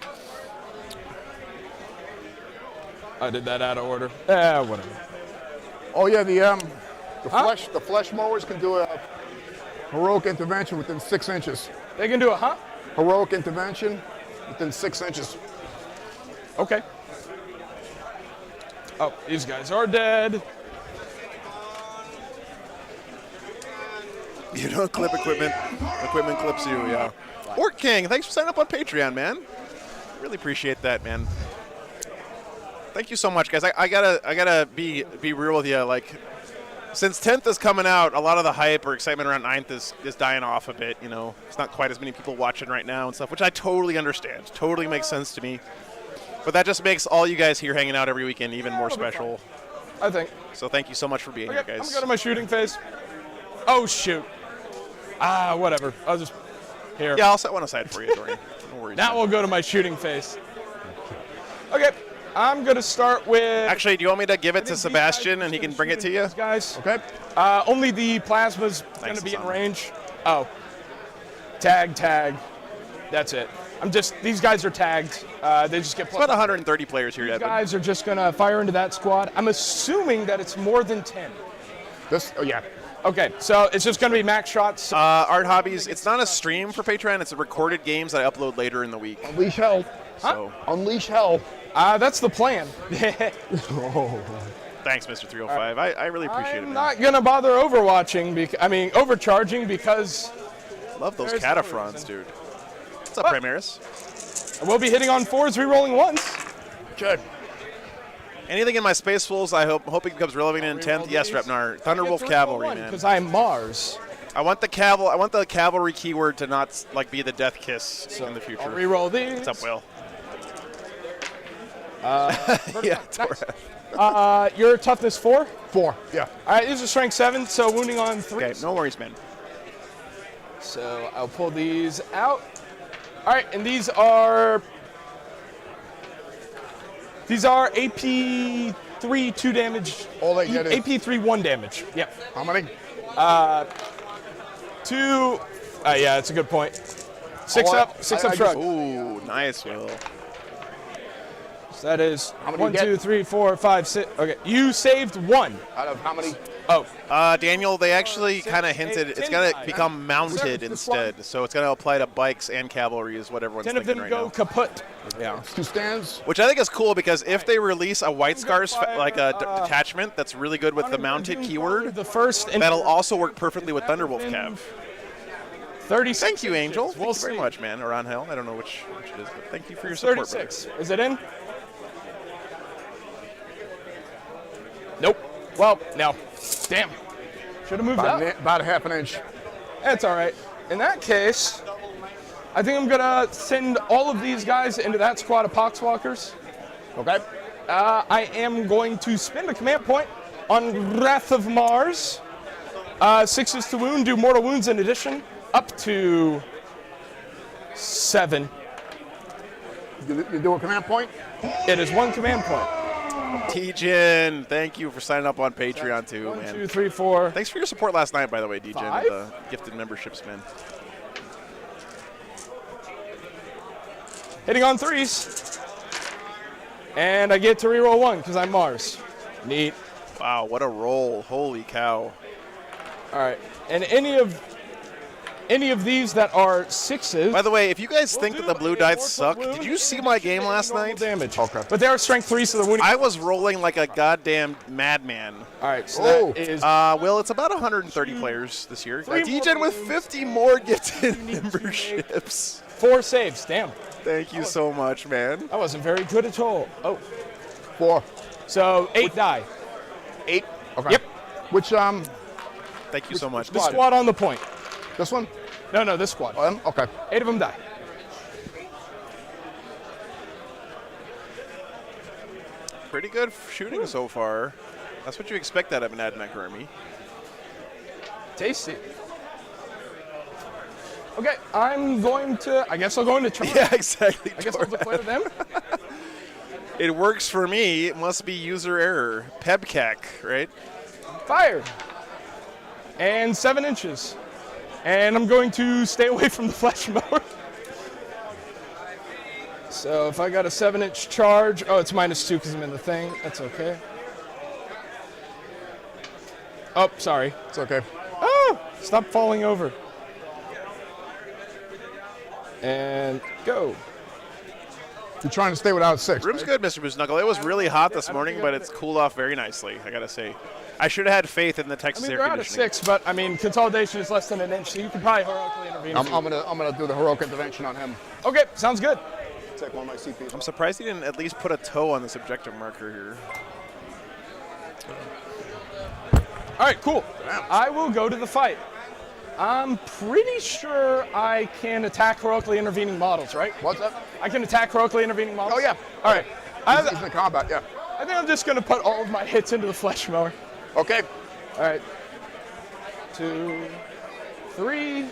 I did that out of order. Yeah, whatever. Oh yeah, the flesh mowers can do a heroic intervention within 6 inches. They can do it, huh? Heroic intervention within 6 inches. Okay. Oh, these guys are dead. you don't clip equipment. Equipment clips you, yeah. Orc King, thanks for signing up on Patreon, man. Really appreciate that, man. Thank you so much, guys. I gotta be real with you. Like, since 10th is coming out, a lot of the hype or excitement around 9th is dying off a bit. You know, it's not quite as many people watching right now and stuff, which I totally understand. Totally makes sense to me. But that just makes all you guys here hanging out every weekend even more special. I think. So thank you so much for being Okay, here, I'm guys. gonna go to my shooting phase. Oh, shoot. Ah, whatever. I'll just... Here. Yeah, I'll set one aside for you, Dorian. No worries. Now we'll go to my shooting phase. Okay. I'm going to start with... Actually, do you want me to give it to Sebastian and he can bring it to you? These guys. Okay. Only the plasma's going to be in Hassan. range. Oh. Tag. That's it. These guys are tagged. They just get It's about 130 players here, These Evan. guys are just going to fire into that squad. I'm assuming that it's more than 10. Oh yeah. Okay, so it's just going to be max shots. Art Hobbies, it's not a stream for Patreon. It's a recorded games that I upload later in the week. Unleash hell. So Unleash hell. That's the plan. Oh. thanks, Mr. 305. I really appreciate it, I'm man. not going to bother overcharging because Love those There's cataphrons, dude. What's up, Primaris? we'll be hitting on 4s, re-rolling 1s. Okay. Anything in my Space Fools, I hope it becomes relevant in 10th. Yes, Repnar. Thunderwolf Cavalry, man. Because I'm Mars. I want the cavalry keyword to not like be the death kiss in the future. I'll re-roll these. What's up, Will? Yeah, Nice. Your toughness 4? 4. Yeah. All right, these are strength 7, so wounding on 3. Okay, no worries, man. So I'll pull these out. All right, and these are AP 3 2 damage. All they get is AP 3 1 damage. Yep. how many? 2. Yeah, that's a good point. 6 Oh, up. 6 up I shrug. Ooh, nice, Will. So that is How many 1, you get? 2, 3, 4, 5, 6. Okay, you saved 1. Out of how many? Oh, Daniel, they actually kind of 6, 8, hinted it's 10 going died. to become mounted This instead. So it's going to apply to bikes and cavalry is what everyone's 10 of thinking them right go now. kaput. Yeah. 2 stands. Which I think is cool because if they release a White Scars like a detachment that's really good with the mounted keyword, The first and that'll also work perfectly with Thunderwolf Cav. 36. Thank you, Angel. We'll Thank you very see. much, man. Or on Hell. I don't know which it is, but thank you for your support. 36. Is it in? Nope. Well, no. Damn. Should have moved About, up. about a half an inch. That's all right. In that case, I think I'm going to send all of these guys into that squad of Poxwalkers. Okay. I am going to spend a command point on Wrath of Mars. 6s to wound, do mortal wounds in addition, up to 7. You do a command point? It is 1 command point. Dejin, thank you for signing up on Patreon too, 1, man. 2, 3, 4. Thanks for your support last night, by the way, Dejin, 5? with the gifted memberships, man. Hitting on 3s. And I get to reroll 1 because I'm Mars. Neat. Wow, what a roll. Holy cow. All right. And any of these that are 6s. By the way, if you guys will think do that the blue a dice 4-foot suck, wound did you see and my game normal last night? Damage. Okay. But they are strength 3, so they're wounding. I was rolling like a goddamn madman. All right, so Oh. that is Will, it's about 130 players this year. Three Dejin more with wounds. 50 more gifted You need to memberships. 4 saves. Damn. Thank you so much, man. That wasn't very good at all. Oh, 4. so 8 die. 8. Okay. Yep. Which Thank you so much. The squad on the point. this one? No, this squad. Okay. 8 of them die. Pretty good shooting so far. That's what you expect out of an Admech army. Tasty. Okay, I guess I'll go into charge. Yeah, exactly. I guess I'll deploy to them. It works for me. It must be user error. Pebcac, right? Fire. And 7 inches. And I'm going to stay away from the flash mower. So if I got a 7-inch charge, oh, it's -2 because I'm in the thing. That's okay. Oh, sorry. It's okay. Oh, stop falling over. And go. You're trying to stay without 6. Room's good, Mr. Boostknuckle. It was really hot this morning, but it's cooled off very nicely, I gotta say. I should have had faith in the I Texas mean, air they're out of conditioning. 6, but I mean, consolidation is less than an inch, so you can probably heroically intervene. I'm gonna do the heroic intervention on him. Okay, sounds good. Take one of my CPs. I'm surprised he didn't at least put a toe on this objective marker here. All right, cool. I will go to the fight. I'm pretty sure I can attack heroically intervening models, right? What's that? I can attack heroically intervening models? Oh, yeah. All right. He's in combat, yeah. I think I'm just going to put all of my hits into the flesh mower. Okay. All right. 2, 3,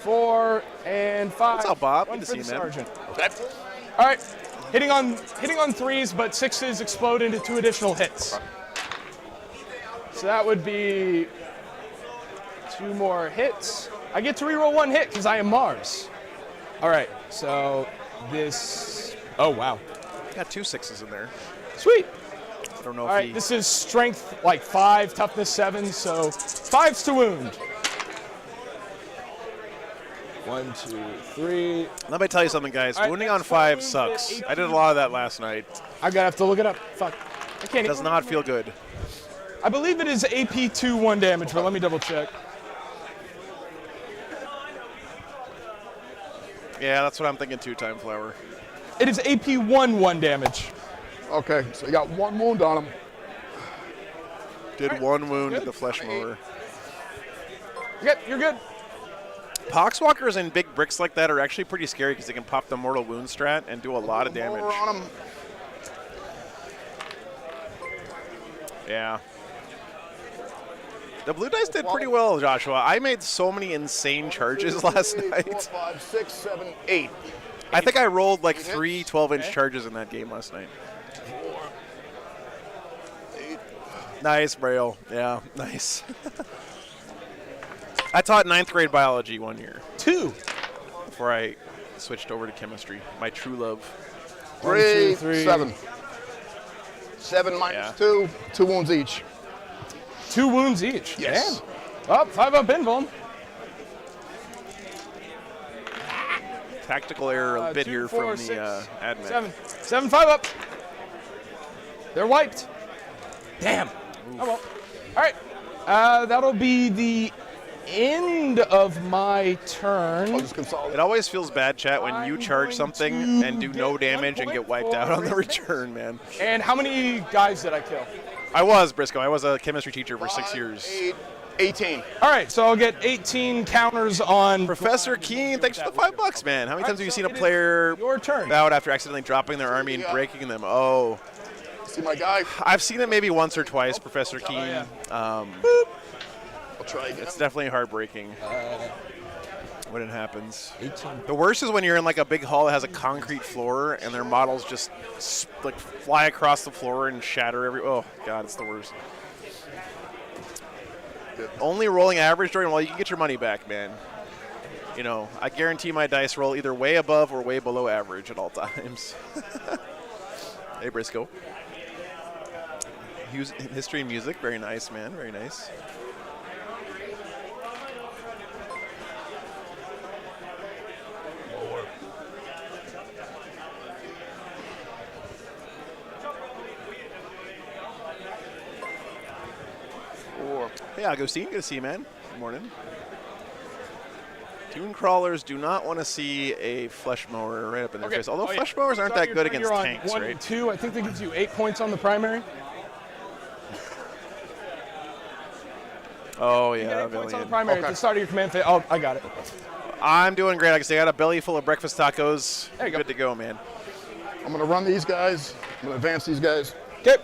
4, and 5. What's up, Bob? One Good to for see the you, man. sergeant. Okay. All right. Hitting on 3s, but 6s explode into 2 additional hits. So that would be 2 more hits. I get to reroll 1 hit because I am Mars. All right. So this. Oh wow. Got 2 6s in there. Sweet. I don't know All if right. he... This is strength like 5, toughness 7, so 5s to wound. 1, 2, 3. Let me tell you something, guys. All right, Wounding next on 5 wound sucks. at I did a lot of that last night. I'm gonna have to look it up. Fuck. I can't. It does even not remember. feel good. I believe it is AP 2 1 damage, but let me double check. Yeah, that's what I'm thinking too, Time Flower. It is AP 1 1 damage. Okay, so you got 1 wound on him. Did 1 wound Good. in the flesh mower. Yep, you're good. Poxwalkers and big bricks like that are actually pretty scary because they can pop the mortal wound strat and do a lot of damage. Mower on him. Yeah. The blue dice did pretty well, Joshua. I made so many insane charges last 4, night. 5, 6, 7, 8. I think I rolled like 3 12-inch charges in that game last night. 4, 8. Nice, Braille. Yeah, nice. I taught 9th grade biology one year 2. before I switched over to chemistry. My true love. 3, 3. 7. 7 minus Yeah. 2, 2 wounds each. 2 wounds each. Yes. Damn. Up, 5 up invuln. Tactical error a bit 2, here 4, from 6, the admin. 7. 7, 5 up. They're wiped. Damn. Oh well. All right. That'll be the end of my turn. I'll just consolidate. It always feels bad, chat, when you I'm charge going something to and do no get damage 1 and get point wiped out on the for- return, man. And how many guys did I kill? I was, Briscoe. I was a chemistry teacher for 6 5, years. 8, 18. All right, so I'll get 18 counters on Professor Keen, thanks for the $5, man. How many times have you seen a it is player your turn. out after accidentally dropping their army and breaking them? Oh, See my guy? I've seen it maybe once or twice, Professor Keen. yeah. I'll try again. It's definitely heartbreaking when it happens. The worst is when you're in like a big hall that has a concrete floor and their models just like fly across the floor and shatter every. Oh God, it's the worst. Only rolling average, Jordan. Well, you can get your money back, man. You know, I guarantee my dice roll either way above or way below average at all times. Hey, Briscoe. History and music, very nice, man, very nice. Hey, Agustin, good to see you, man. Good morning. Dune crawlers do not want to see a flesh mower right up in their face. Although flesh mowers aren't that good against tanks, One right? and 2, I think that gives you 8 points on the primary. Oh You get yeah, 8 points on the Villian. primary at the start of your command phase. Oh, I got it. I'm doing great. Like I say, I got a belly full of breakfast tacos. There you go. Good to go, man. I'm going to run these guys. I'm going to advance these guys. Okay.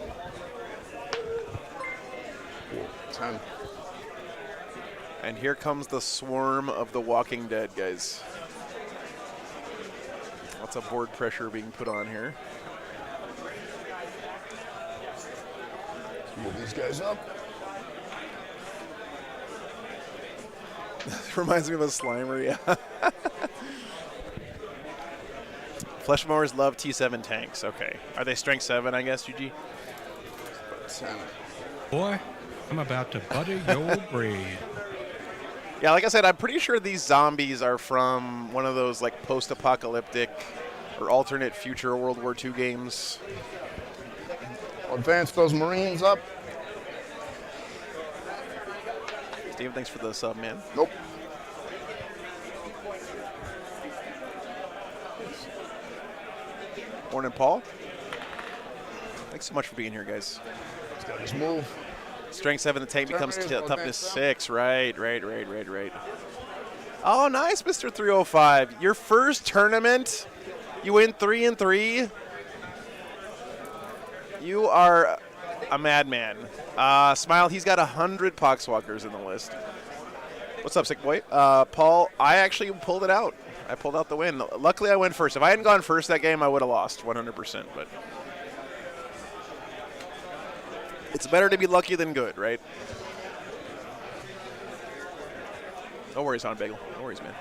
10. And here comes the swarm of the Walking Dead, guys. Lots of board pressure being put on here. Move these guys up. Reminds me of a Slimer, yeah. Flesh mowers love T7 tanks. Okay. Are they strength 7, I guess, UG? 10. Boy, I'm about to butter your bread. Yeah, like I said, I'm pretty sure these zombies are from one of those like post-apocalyptic or alternate future World War II games. I'll advance those Marines up. Steve, thanks for the sub, man. Nope. Morning, Paul. Thanks so much for being here, guys. These guys move. Strength 7, the tank becomes Terminators, toughness advance 6. Right. Oh, nice, Mr. 305. Your first tournament, you win 3-3. You are a madman. Smile, he's got 100 Poxwalkers in the list. What's up, sick boy? Paul, I actually pulled it out. I pulled out the win. Luckily, I went first. If I hadn't gone first that game, I would have lost 100%. But it's better to be lucky than good, right? No worries, Hon Bagel. No worries, man.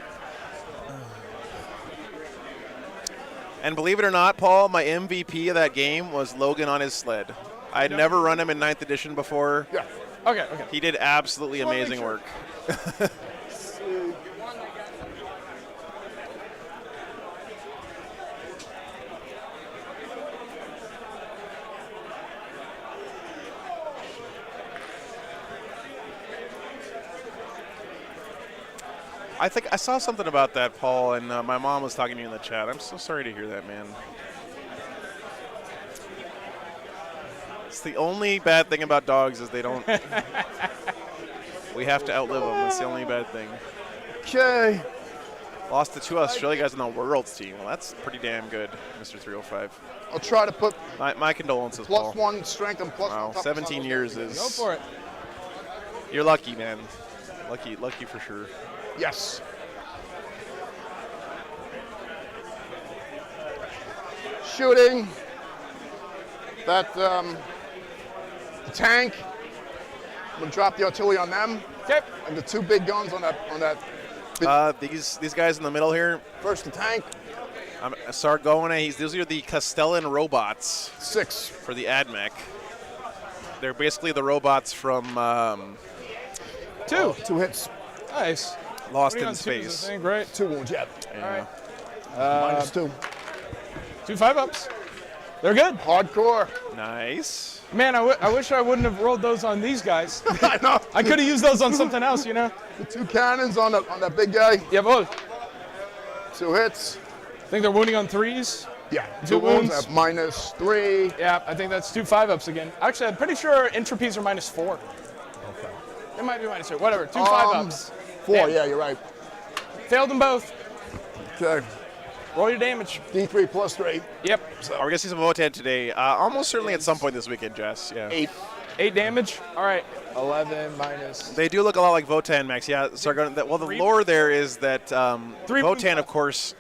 And believe it or not, Paul, my MVP of that game was Logan on his sled. I had never run him in 9th edition before. Yeah. Okay. He did absolutely amazing work. I think I saw something about that, Paul, and my mom was talking to you in the chat. I'm so sorry to hear that, man. It's the only bad thing about dogs is they don't. We have to outlive them. That's the only bad thing. Okay. Lost to 2 Australia guys on the Worlds team. Well, that's pretty damn good, Mr. 305. I'll try to put My condolences, Paul. +1 strength and +1 Wow, toughness 17 on those years guys. is... Go for it. You're lucky, man. Lucky for sure. Yes. Shooting. That the tank. I'm gonna drop the artillery on them. Okay. And the 2 big guns on that. These guys in the middle here, First the tank. Sargona, these are the Castellan robots 6. for the Admech. They're basically the robots from 2. 2 hits. Nice. Lost Putting in on twos, Space. I think, right? 2 wounds, yeah. Yeah. -2. 2 5-ups. They're good. Hardcore. Nice. Man, I wish I wouldn't have rolled those on these guys. I know. I could have used those on something else, you know? The 2 cannons on that big guy. Yeah, both. 2 hits. I think they're wounding on 3s. Yeah. 2 2 wounds wounds. at -3. Yeah, I think that's 2 5-ups again. Actually, I'm pretty sure entropies are -4. Okay. It might be -2. Whatever. 2 5-ups. 4. Damn. Yeah, you're right. Failed them both. Okay. Roll your damage. D3 +3. Yep. Are we gonna see some Votan today? Almost certainly at some point this weekend, Jess. Yeah. 8. 8 damage. All right. 11 minus. They do look a lot like Votan mechs. Yeah. Sargona. Well, the lore there is that Votan, of course,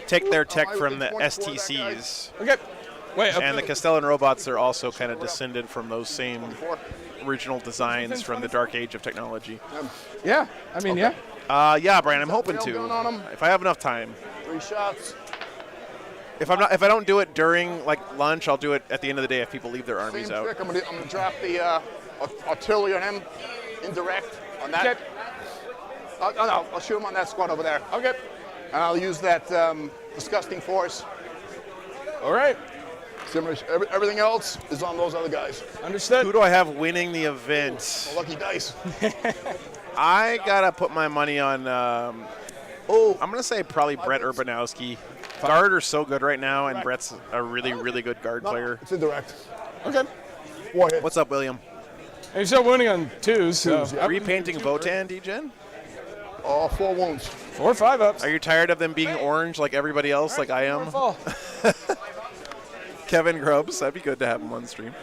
take their tech from the STCs, Okay. Wait. Okay. and the Castellan robots are also kind of descended from those same original designs from the Dark Age of technology. Yeah. I mean, yeah. Yeah, Brian. I'm hoping Rail gun to, on 'em. if I have enough time. 3 shots. If I don't do it during like lunch, I'll do it at the end of the day if people leave their armies Same out. trick. I'm gonna drop the artillery on him, indirect on that. Okay. No, I'll shoot him on that squad over there. Okay. And I'll use that disgusting force. All right. Similar. Everything else is on those other guys. Understood. Who do I have winning the event? Lucky dice. I gotta put my money on. I'm gonna say probably Brett Urbanowski. Guard are so good right now, and Brett's a really, really good guard player. It's indirect. Okay. 4 hits. What's up, William? And you're still wounding on 2s. So. Twos, yeah. Repainting Votan, DGen? 4 wounds. 4 5-ups. Are you tired of them being orange like everybody else, like I am? Fall. Kevin Grubbs, that'd be good to have him on stream.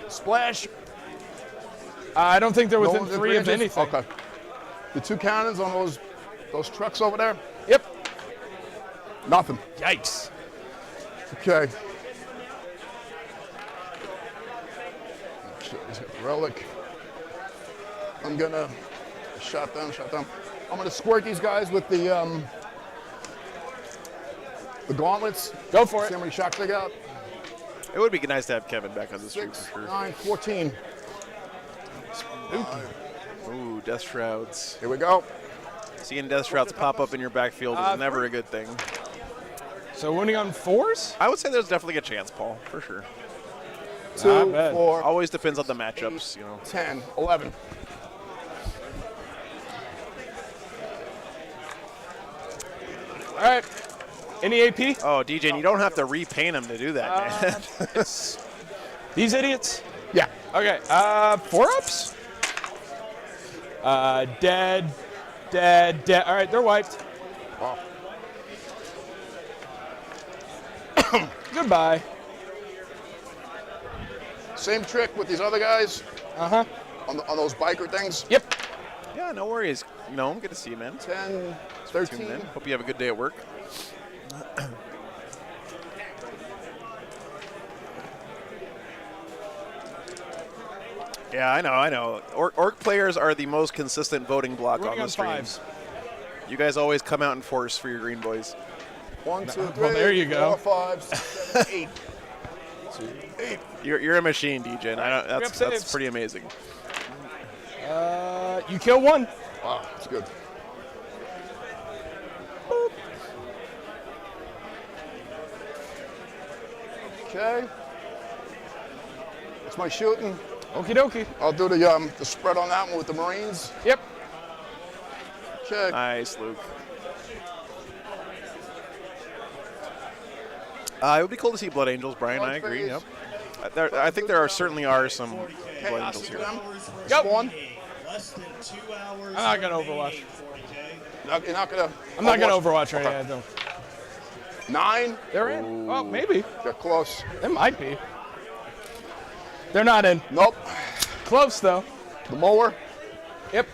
Splash. I don't think they're No within one's in 3 of inches? anything. Okay. The 2 cannons on those trucks over there. Yep. Nothing. Yikes. Okay. Relic. I'm gonna shot down. I'm gonna squirt these guys with the gauntlets. Go for See how it. many shots they got. It would be nice to have Kevin back on the stream 6, for sure. 9, 14. Ooh, Death Shrouds. Here we go. Seeing Death Shrouds pop up in your backfield is never a good thing. So wounding on 4s? I would say there's definitely a chance, Paul, for sure. 2, bad. 4, Always depends on the matchups, you know. 10, 11. All right. Any AP? Oh, DJ, and you don't have to repaint them to do that, man. These idiots? Yeah. Okay. 4-ups? Dead. All right, they're wiped. Wow. Goodbye. Same trick with these other guys Uh-huh. on those biker things. Yep. Yeah, no worries. No, good to see you, man. 10, Tuned 13. in. Hope you have a good day at work. Yeah, I know. Orc players are the most consistent voting block Wounding on the on streams. 5s. You guys always come out in force for your green boys. 1, 2, 3, Well, there you go. 4, 5, 6, 7, 8. 8. You're a machine, DJ. And that's saves. pretty amazing. You kill 1. Wow, that's good. Okay. That's my shooting. Okie dokie. I'll do the spread on that one with the Marines. Yep. Okay. Nice, Luke. It would be cool to see Blood Angels, Brian. I agree. Yep. I think there certainly are some Blood Angels here. Go. Spawn. Less than 2 hours. I'm not gonna remaining, Overwatch. 40K. You're not gonna. I'm not gonna Overwatch right now. Don't. 9. They're in. Well, maybe. They're close. They might be. They're not in. Nope. Close though. The mower. Yep.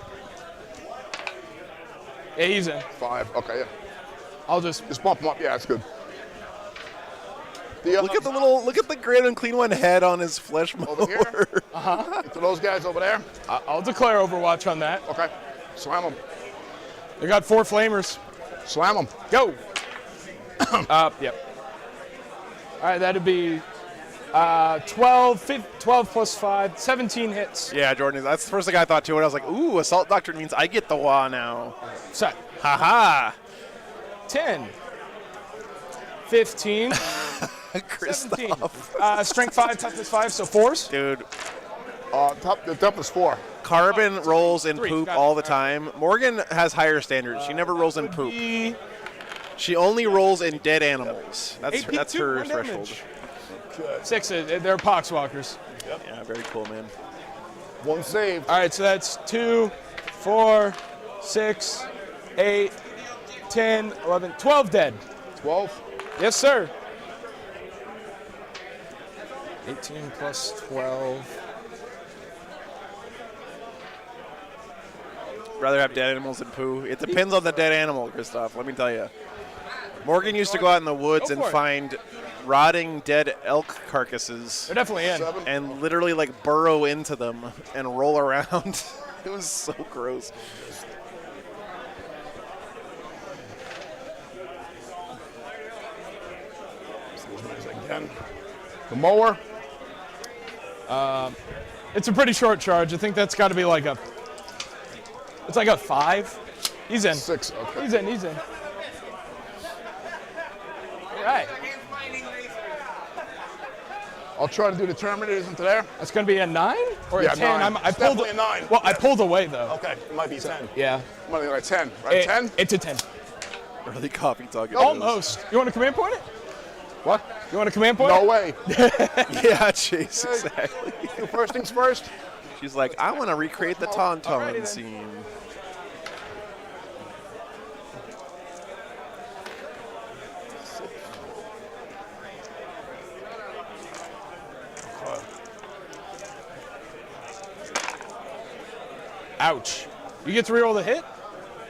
Yeah, he's in. 5. Okay, yeah. I'll just. Just bump them up. Yeah, that's good. Look at the great and clean one head on his flesh mower. Over here. To those guys over there. I'll declare Overwatch on that. Okay. Slam them. They got 4 flamers. Slam them. Go. Yep. All right, that'd be 12 plus 5, 17 hits. Yeah, Jordan, that's the first thing I thought too. And I was like, ooh, Assault Doctrine means I get the wah now. Set. Haha. 10. 15. 17. Strength 5, toughness 5, so 4s. Dude, The top is 4. Carbon rolls in 3, poop got it. all the time. Morgan has higher standards. She never rolls in poop. E, She only rolls in dead animals. That's AP2, her 1 threshold. damage. 6, they're poxwalkers. Yeah, very cool, man. 1 saved. All right, so that's 2, 4, 6, 8, 10, 11, 12 dead. 12. Yes, sir. 18 plus 12. Rather have dead animals than poo. It depends on the dead animal, Christoph. Let me tell you. Morgan used to go out in the woods Go and for it. find rotting dead elk carcasses They're definitely in. 7. and literally like burrow into them and roll around. It was so gross. Again. The mower. It's a pretty short charge. I think that's got to be like a. It's like a 5. He's in. 6. Okay. He's in. He's in. All right. I'll try to do the Terminators into there. That's going to be a 9 or Yeah, a 10. 9. I It's pulled definitely a 9. Well, I pulled away though. Okay. It might be 10. Yeah. It might be like 10. Right? 10? It's a 10. Early coffee talk. Almost. You want to command point it? What? You want to command point No it? way. Yeah, Chase, exactly. Do first things first. She's like, I want to recreate the Alrighty tauntaun then. scene. Ouch. You get to reroll the hit?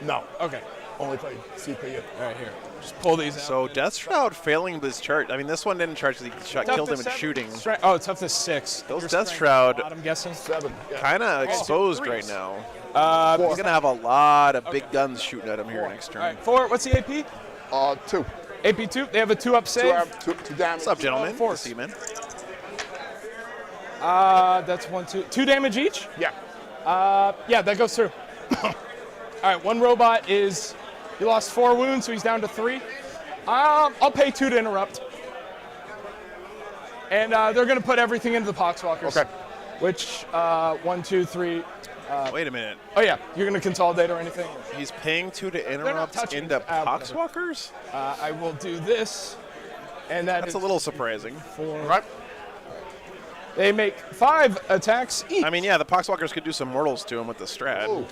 No. Okay. Only play CPU. All right, here. Just pull these out. So Death Shroud failing this chart. I mean, this one didn't charge because he killed him in shooting. Oh, toughness 6. Those Your Death strength Shroud a lot, I'm guessing. 7. Yeah. kind of exposed 3s. right now. 4. He's going to have a lot of big guns shooting at him here next All turn. right, 4. What's the AP? 2. AP 2. They have a 2-up save. 2 damage. What's up, gentlemen? Four. Good to see you, man. That's 1, 2. 2 damage each? Yeah. Yeah, that goes through. All right, one robot is. He lost 4 wounds, so he's down to 3. I'll pay 2 to interrupt. And they're going to put everything into the Poxwalkers. Okay. Which, 1, 2, 3. Wait a minute. Oh, yeah. You're going to consolidate or anything? He's paying 2 to interrupt touching into whatever. Poxwalkers? I will do this. And That's is a little surprising. 4. Right. They make 5 attacks each. I mean, yeah, the Poxwalkers could do some mortals to him with the strat. Ooh.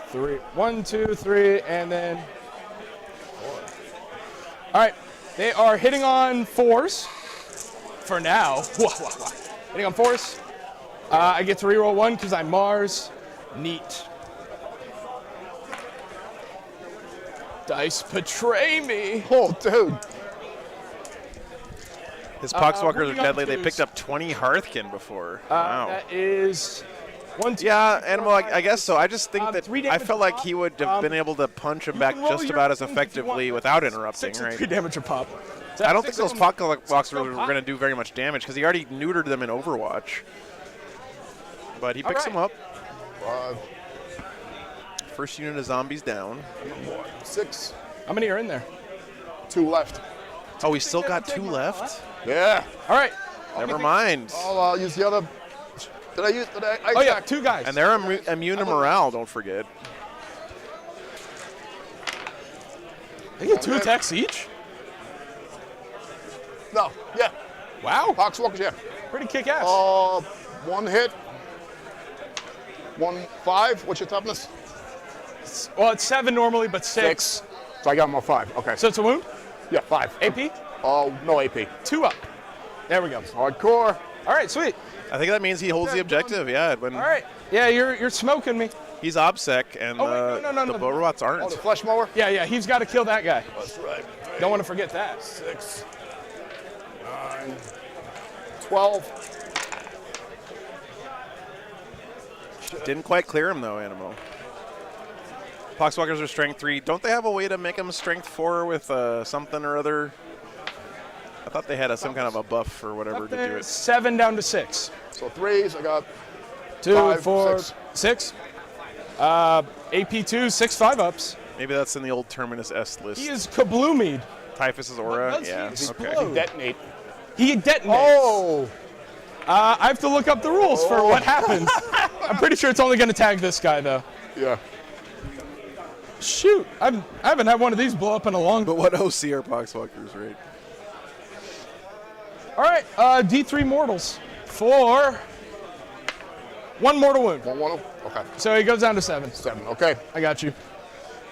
3. 1, 2, 3, and then 4. All right. They are hitting on 4s for now. Hitting on 4s. I get to reroll 1 because I'm Mars. Neat. Dice betray me. Oh, dude. His Poxwalkers are working on deadly. They 2s. picked up 20 Hearthkin before. Wow. That is 1, 2. Yeah, Animal, I guess so. I just think that 3 I damage felt like pop. he would have been able to punch him back can roll just your about as things if you effectively want. without interrupting, 6 and right? 3 damage a pop. I don't think 6 those of them- Poxwalkers go were pop. going to do very much damage because he already neutered them in Overwatch. But he picks right. them up. 5. First unit of zombies down. 6. How many are in there? 2 left. Oh, we still got 2 left? Yeah. All right. Never mind. I'll use the other. Did I use? Did I? Oh, yeah, 2 guys. And they're immune to morale, don't forget. They get 2 attacks each? No. Yeah. Wow. Poxwalkers. Yeah. Pretty kick-ass. 1 hit. 5. What's your toughness? Well, it's 7 normally, but 6. So I got him on 5. Okay. So it's a wound? Yeah, 5. AP? Oh, no AP. 2 up. There we go. Hardcore. All right, sweet. I think that means he holds the objective. Yeah. All right. Yeah, you're smoking me. He's OBSEC, and Oh, wait, no. the bow robots aren't. Oh, the flesh mower? Yeah, he's got to kill that guy. That's right. Don't want to forget that. 6, 9, 12. Didn't quite clear him, though, Animo. Poxwalkers are strength 3. Don't they have a way to make them strength 4 with something or other? I thought they had some kind of a buff or whatever to do it. 7 down to 6. So 3s, I got 2, 5, 4, 6. 6. AP2, 6 5-ups. Maybe that's in the old Terminus S list. He is kabloomied. Typhus's aura? What does he Yeah. explode? Okay. Detonate. He detonates. Oh! I have to look up the rules for what happens. I'm pretty sure it's only going to tag this guy, though. Yeah. Shoot. I haven't had one of these blow up in a long time. But what OC are Poxwalkers, right? All right, D3 mortals for 1 mortal wound. 1, 1, okay. So he goes down to 7. 7, okay. I got you.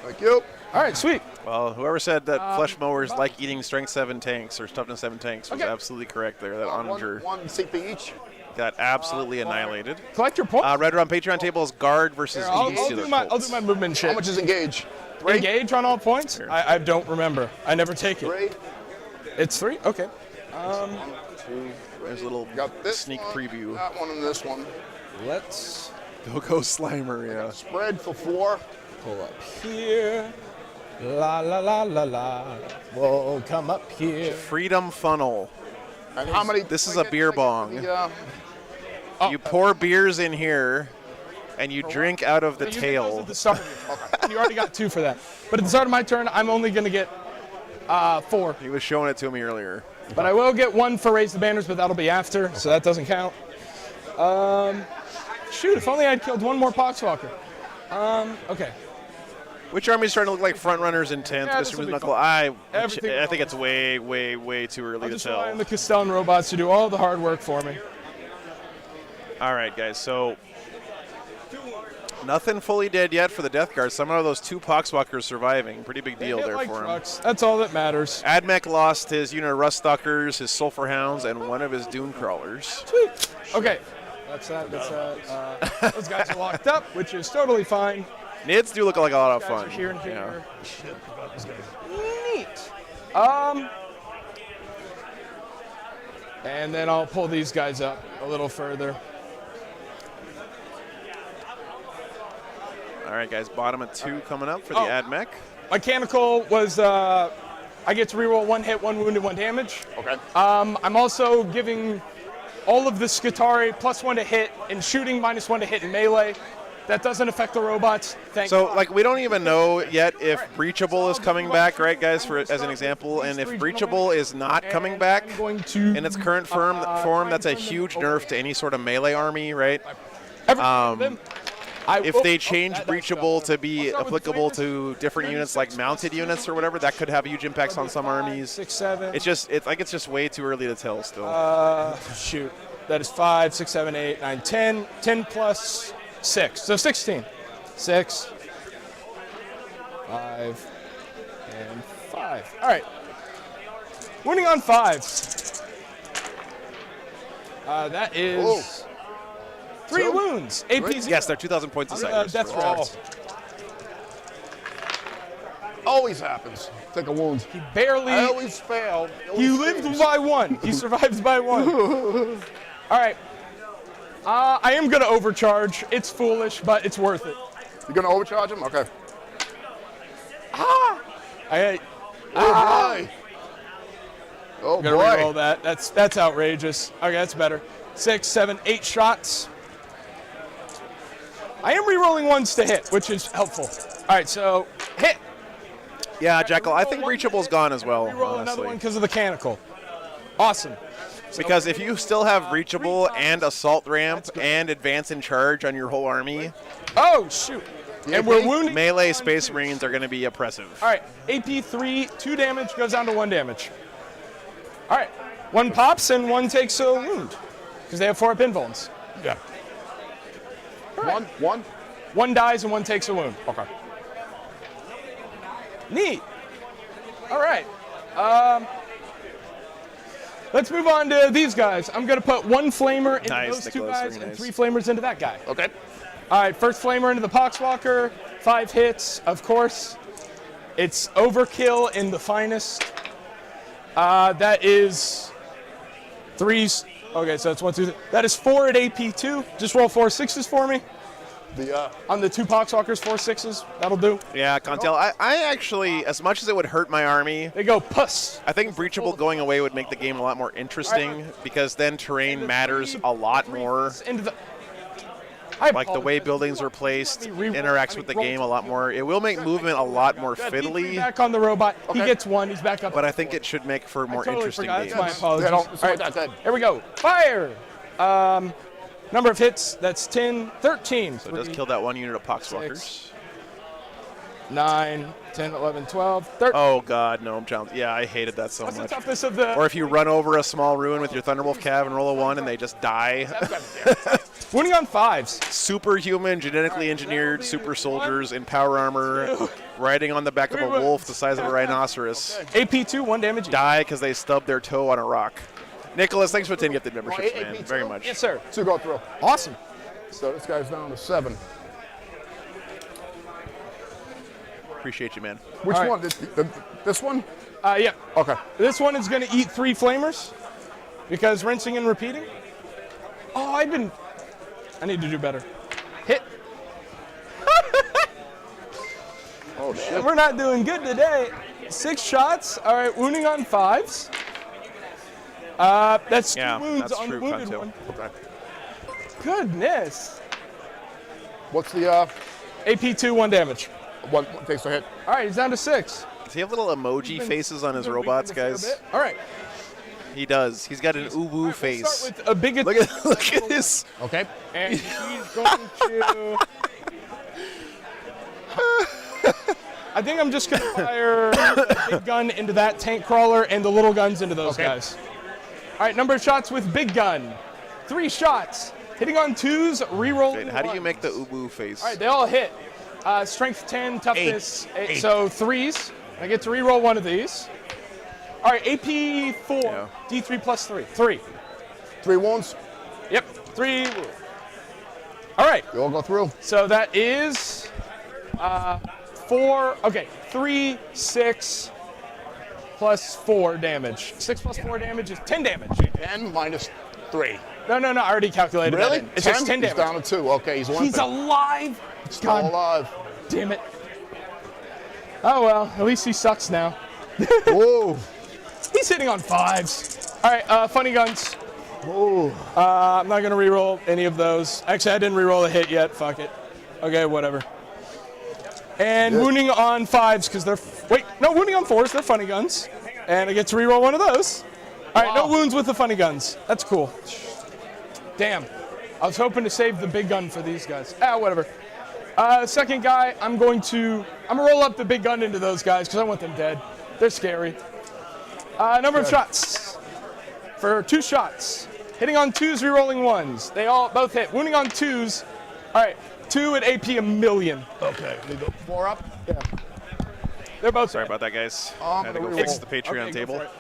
Thank you. All right, sweet. Well, whoever said that flesh mowers like eating strength 7 tanks or toughness 7 tanks was Okay. absolutely correct there. That onager One CP each. got absolutely annihilated. Collect your points. Red on Patreon table is guard versus I'll East do my movement shit. How much is engage? 3? Engage on all points? I don't remember. I never take it. 3. It's 3? Okay. There's a little Got this sneak one, preview. That one and this one. Let's Go Slimer, yeah. Spread for 4. pull up here. La la la la la. Whoa, come up here. Freedom funnel. And how many? This is a beer bong. Yeah. You pour beers in here, and you drink out of the You get those tail. at the start. You already got 2 for that. But at the start of my turn, I'm only going to get 4. He was showing it to me earlier. But I will get 1 for raise the banners, but that'll be after, so that doesn't count. Shoot, if only I'd killed 1 more Poxwalker. Okay. Which army's starting to look like front runners in 10th? Yeah, Mr. this'll be Knuckle. fun. I Everything think it's way, way, way too early I'm to just tell. relying on the Castellan robots to do all the hard work for me. All right, guys. So nothing fully dead yet for the Death Guard. Somehow those 2 Poxwalkers surviving. Pretty big deal They hit there like for him. trucks. That's all that matters. Admech lost his unit of Ruststalkers, his Sulfur Hounds, and 1 of his Dune Crawlers. Sweet. Okay. That's that. Those guys are locked up, which is totally fine. Nids do look like a lot of Guys fun. are here and Yeah. here. Neat. And then I'll pull these guys up a little further. All right, guys. Bottom of 2 coming up for the Oh. Admech. Mechanical was I get to reroll 1 hit, 1 wound, and 1 damage. Okay. I'm also giving all of the Skitarii +1 to hit and shooting -1 to hit in melee. That doesn't affect the robots. Thank So, God. like, we don't even know yet if Breachable is coming back, right, guys, for as an example. And if Breachable is not coming back I'm going to, in its current form, that's a huge nerf to any sort of melee army, right? If they change Breachable to be applicable to different units like mounted units or whatever, that could have huge impacts on some armies. 6, 7. It's just way too early to tell still. Shoot. That is 5, 6, 7, 8, 9, 10. 10 plus 6. So 16. 6, 5, and 5. All right. Winning on 5s. That is 3 wounds. AP's Yes, they're 2,000 points a second. death roll. Always happens. Take a wound. He barely. I always fail. He lived by 1. He survives by 1. All right. I am going to overcharge. It's foolish, but it's worth it. You're going to overcharge him? Okay. I Oh, boy. Oh, gotta boy. reroll that. That's outrageous. Okay, that's better. 6, 7, 8 shots. I am rerolling 1s to hit, which is helpful. All right, so hit. Yeah, Jackal, I think Breachable's gone as well, Reroll another honestly. one because of the mechanical. Awesome. Because if you still have Breachable and Assault Ramp and Advance in Charge on your whole army, Oh, shoot. And we're wounding. melee Space Marines are going to be oppressive. All right, AP 3, 2 damage goes down to 1 damage. All right, 1 pops and 1 takes a wound because they have 4 up invulns. Yeah. right. One? One dies and one takes a wound. Okay. Neat. All right. Let's move on to these guys. I'm going to put one flamer into Nice, those two Nicholas, guys very and nice. 3 flamers into that guy. Okay. All right, first flamer into the Poxwalker. 5 hits, of course. It's overkill in the finest. That is 3s. Okay, so that's 1, 2, 3. That is 4 at AP2. Just roll 4 6s for me. On the 2 Poxwalkers, 4 6s. That'll do. Yeah, Contel. I actually, as much as it would hurt my army, They go puss. I think Breachable going away would make the game a lot more interesting because then terrain matters a lot more. Into the, Like the way buildings are placed interacts with the game a lot more. It will make movement a lot more fiddly, Back on the robot. He gets 1. He's back up. but I think it should make for more Totally interesting forgot. games. That's my apologies. Yeah, it's not that good. Here we go. Fire. Number of hits, that's 10, 13. So it does kill that one unit of Poxwalkers. 9, 10, 11, 12, 13. Oh god, no, I'm challenged. Yeah, I hated that so What's the much. toughness of the... Or if you run over a small ruin with your Thunderwolf Cav and roll a 1 and they just die. Winning on 5s. Superhuman, genetically engineered super soldiers in power armor, riding on the back of a wolf the size of a rhinoceros. AP2, 1 damage. Die because they stubbed their toe on a rock. Nicholas, thanks for 10 gifted memberships, Oh, man. AP2? Very much. Yes, sir. 2 go through. Awesome. So this guy's down to 7. Appreciate you, man. Which All right. one? This one? Yeah. Okay. This one is going to eat 3 flamers because rinsing and repeating. Oh, I need to do better. Hit. Oh, shit. We're not doing good today. 6 shots. All right, wounding on 5s. That's 2 Yeah, wounds that's on true, the wounded Contil. one. Okay. Goodness. What's the, AP2, 1 damage. one takes a hit? All right, he's down to 6. Does he have little emoji faces on his robots, guys? All right. He does. He's got an uwu face. Start with a big Look at this. Okay. And he's going to... I think I'm just going to fire a big gun into that tank crawler and the little guns into those guys. All right, number of shots with big gun. 3 shots. Hitting on 2s, re-rolling. How do you 1s. make the uwu face? All right, they all hit. Strength 10, toughness 8. So 3s. I get to re-roll 1 of these. All right, AP 4, Yeah. D3 plus 3. 3. 3 wounds. Yep, 3. All right, They all go through. so that is 4, okay, 3, 6, plus 4 damage. 6 plus 4 damage is 10 damage. 10 minus 3. No, I already calculated Really? that in. It's just 10 He's damage. down to 2. Okay, he's He's limping. alive! Still God alive. damn it. Oh well, at least he sucks now. Whoa. He's hitting on 5s. All right, funny guns. Whoa. I'm not gonna re-roll any of those. Actually, I didn't re-roll a hit yet. Fuck it. Okay, whatever. And wounding on 5s because they're wounding on 4s. They're funny guns, and I get to re-roll 1 of those. All right, no wounds with the funny guns. That's cool. Damn, I was hoping to save the big gun for these guys. Whatever. Second guy, I'm gonna roll up the big gun into those guys because I want them dead. They're scary. Number of shots for 2 shots. Hitting on 2s, re-rolling 1s. They all both hit. Wounding on 2s. All right, 2 at AP 1,000,000. Okay, we go 4 up. Yeah. They're both Sorry dead. about that, guys. I'm I had to go gonna fix re-roll. the Patreon Okay, go table. for it.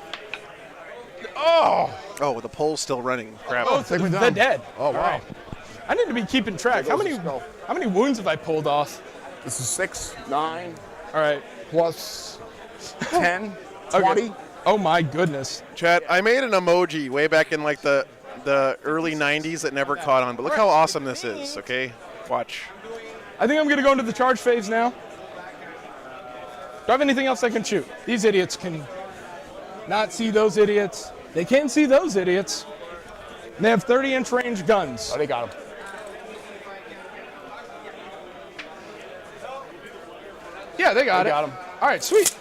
Oh, the poll's still running. Crap. Both take me they're down. dead. Oh, wow. All right. I need to be keeping track. There How goes many the skull. how many wounds have I pulled off? This is 6, 9, All right. plus 10, 20. Oh my goodness. Chat, I made an emoji way back in like the early 90s that never caught on, but look how awesome this is, okay? Watch. I think I'm going to go into the charge phase now. Do I have anything else I can shoot? These idiots can not see those idiots. They can see those idiots. And they have 30-inch range guns. Oh, they got him. Yeah, they got They it. got 'em. All right, sweet.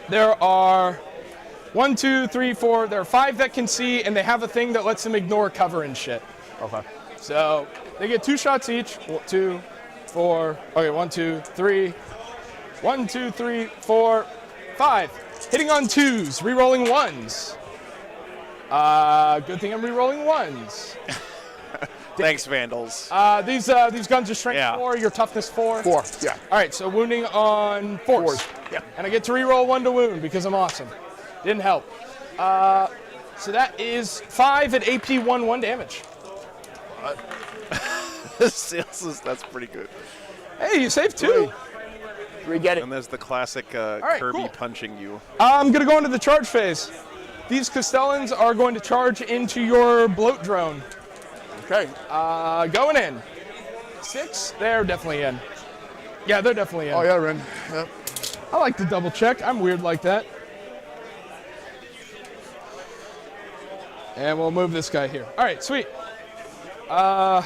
There are 1, 2, 3, 4. There are 5 that can see, and they have a thing that lets them ignore cover and shit. Okay. So they get 2 shots each. 1, 2, 4. Okay, 1, 2, 3. 1, 2, 3, 4, 5. Hitting on 2s, re-rolling 1s. Good thing I'm re-rolling 1s. Thanks, Vandals. These guns are strength Yeah. 4, your toughness 4. 4, yeah. All right, so wounding on 4s. Yeah. And I get to reroll 1 to wound because I'm awesome. Didn't help. So that is 5 at AP 1 damage. That's pretty good. Hey, you saved 2. We get it. And there's the classic right, Kirby cool. punching you. I'm going to go into the charge phase. These Castellans are going to charge into your bloat drone. Okay. Going in. 6? They're definitely in. Yeah, they're definitely in. Oh, yeah, Ren. Yeah. I like to double check. I'm weird like that. And we'll move this guy here. All right, sweet. I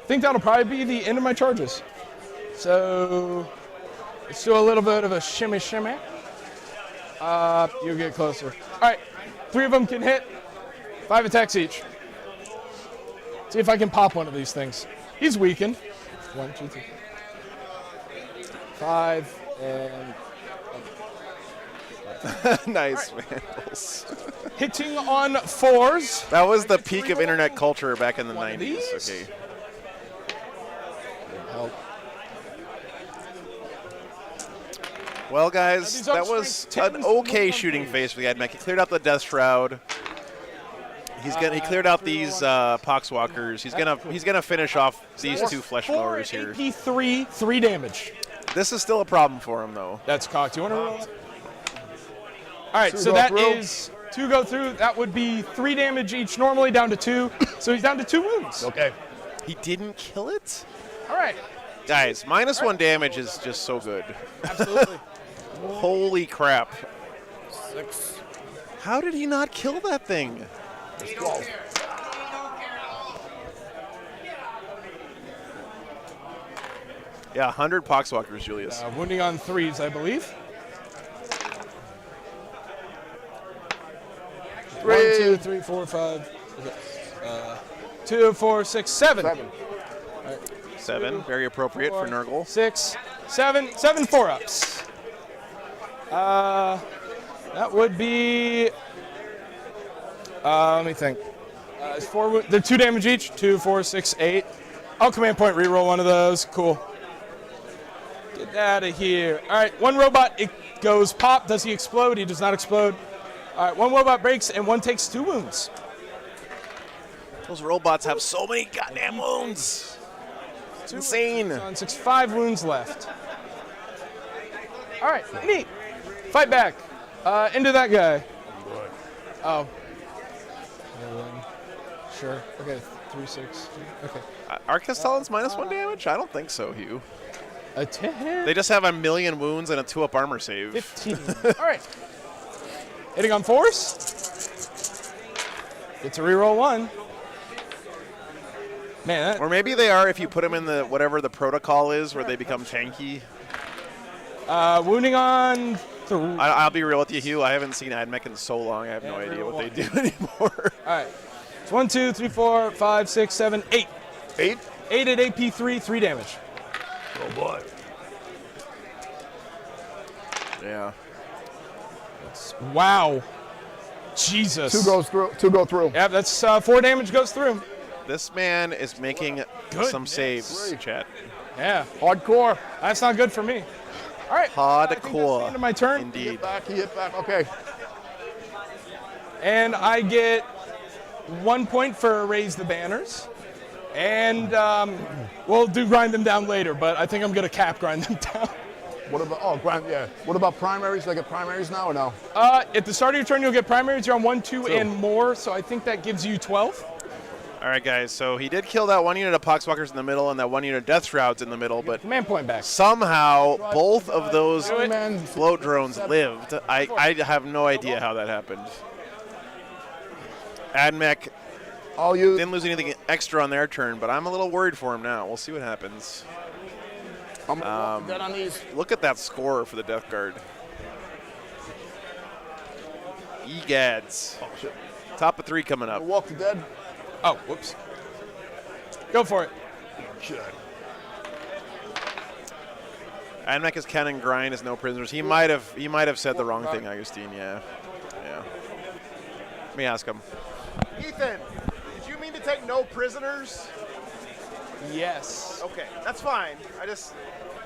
think that'll probably be the end of my charges. So let's do a little bit of a shimmy. You get closer. All right, 3 of them can hit. 5 attacks each. See if I can pop one of these things. He's weakened. 1, 2, 3, 5, and Nice, Vandals. hitting on 4s. That was the peak of internet culture back in the One of 90s. these? Okay. Help. Well, guys, These are that was strength an 10s, okay one shooting on phase for the Admech. He cleared out the Death Shroud. He cleared out these Poxwalkers. He's gonna finish off these 2 flesh 4 blowers at here. AP 3 damage. This is still a problem for him, though. That's cocked. You want to roll it? All right, 2 so go that through. is 2 go through. That would be 3 damage each normally, down to 2. So he's down to 2 wounds. Okay. He didn't kill it? All right. Guys, -1 damage is just so good. Absolutely. Holy crap. 6. How did he not kill that thing? It's 12. Yeah, 100 Poxwalkers, Julius. Wounding on 3s, I believe. 1, 2, 3, 4, 5. 2, 4, 6, 7. 7. 7, very appropriate for Nurgle. 6, 7 4-ups. That would be. Let me think. It's 4. They're 2 damage each. 2, 4, 6, 8. I'll command point reroll one of those. Cool. Get out of here. All right, 1 robot. It goes pop. Does he explode? He does not explode. All right, 1 robot breaks and 1 takes 2 wounds. Those robots have so many goddamn wounds. It's insane. On 6, 5 wounds left. All right, neat. Fight back. Into that guy. Oh. Sure. Okay, 3, 6. Okay. Are Castellans -1 damage? I don't think so, Hugh. A 10. They just have 1,000,000 wounds and a 2-up armor save. 15. All right. Hitting on 4s. Get to reroll 1. Man, that, Or maybe they are if you put them in the whatever the protocol is where they become tanky. wounding on 3. I'll be real with you, Hugh. I haven't seen Admech in so long. I have no Yeah, idea what they reroll do anymore. All right. It's 1, 2, 3, 4, 5, 6, 7, 8. 8. 8 at AP 3 damage. Oh, boy. Yeah. Wow. Jesus. 2 goes through. 2 go through. Yeah, that's 4 damage goes through. This man is making some saves, chat. Yeah. Hardcore. That's not good for me. All right. I think that's the Hardcore. end of my turn. Indeed. Hit back. He hit back. Okay. And I get 1 point for raise the banners. And we'll do grind them down later, but I think I'm going to cap grind them down. What about, oh, Grant, yeah. What about primaries? Do I get primaries now or no? At the start of your turn, you'll get primaries. You're on 1, 2, and more, so I think that gives you 12. All right, guys. So he did kill that 1 unit of Poxwalkers in the middle and that 1 unit of Death Shrouds in the middle, but Command point back. somehow both of those Man, float drones lived. I have no idea how that happened. Admech I'll use. didn't lose anything extra on their turn, but I'm a little worried for him now. We'll see what happens. I'm gonna walk dead on these. Look at that score for the Death Guard. Egads. Oh, shit. Top of 3 coming up. Walk the dead. Oh, whoops. Go for it. Shit. Admech is cannon grind is no prisoners. He might have said the wrong thing, Augustine. Yeah. Let me ask him. Ethan, did you mean to take no prisoners? Yes. Okay, that's fine.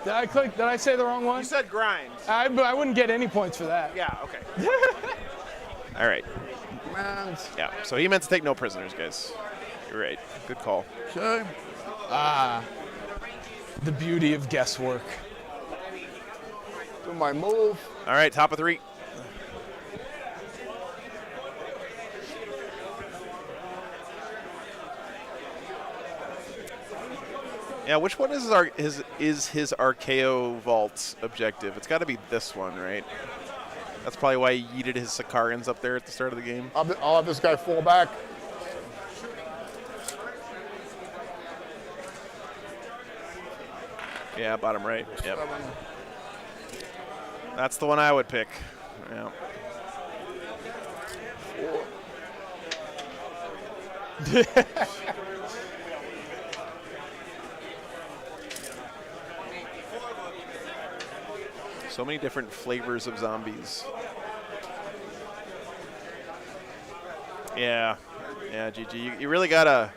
Did I say the wrong one? You said grind. I wouldn't get any points for that. Yeah, okay. All right. Man. Yeah. So he meant to take no prisoners, guys. You're right. Good call. Okay. The beauty of guesswork. Do my move. All right. Top of 3. Yeah, which one is his Archaeo Vault objective? It's got to be this one, right? That's probably why he yeeted his Sicarans up there at the start of the game. I'll have this guy fall back. Yeah, bottom right. Yep. 7. That's the one I would pick. Yeah. 4. So many different flavors of zombies. Yeah, GG. You really gotta,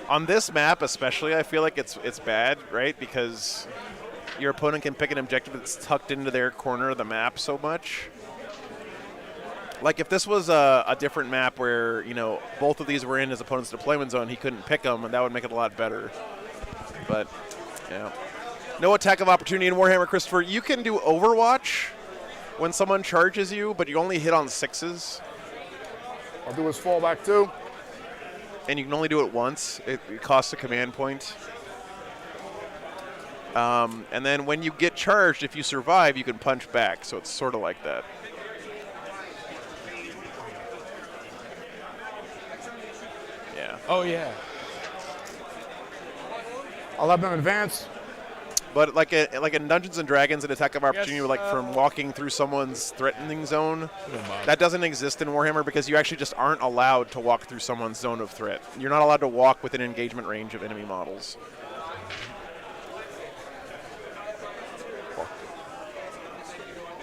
on this map especially, I feel like it's bad, right? Because your opponent can pick an objective that's tucked into their corner of the map so much. Like if this was a different map where, you know, both of these were in his opponent's deployment zone, he couldn't pick them, and that would make it a lot better. But, yeah. No attack of opportunity in Warhammer, Christopher. You can do Overwatch when someone charges you, but you only hit on 6s. I'll do his fallback too. And you can only do it once. It costs a command point. And then when you get charged, if you survive, you can punch back. So it's sort of like that. Yeah. Oh, yeah. I'll have them advance. But like in Dungeons and Dragons, an attack of opportunity, like from walking through someone's threatening zone, that doesn't exist in Warhammer because you actually just aren't allowed to walk through someone's zone of threat. You're not allowed to walk within engagement range of enemy models.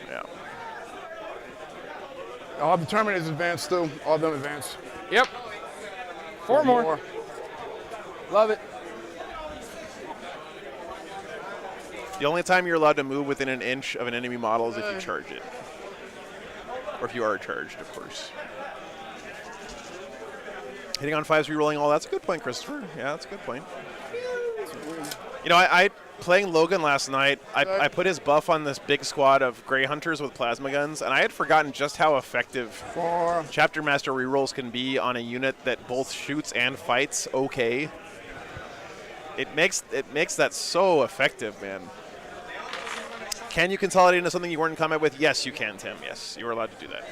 Yeah. I'll have the Terminators advance too. I'll have them advance. Yep. 4 more. Love it. The only time you're allowed to move within an inch of an enemy model is if you charge it. Or if you are charged, of course. Hitting on 5s, re-rolling all, that's a good point, Christopher. Yeah, that's a good point. You know, I playing Logan last night, I put his buff on this big squad of Grey Hunters with plasma guns, and I had forgotten just how effective 4. Chapter Master rerolls can be on a unit that both shoots and fights okay. It makes that so effective, man. Can you consolidate into something you weren't in combat with? Yes, you can, Tim. Yes, you are allowed to do that.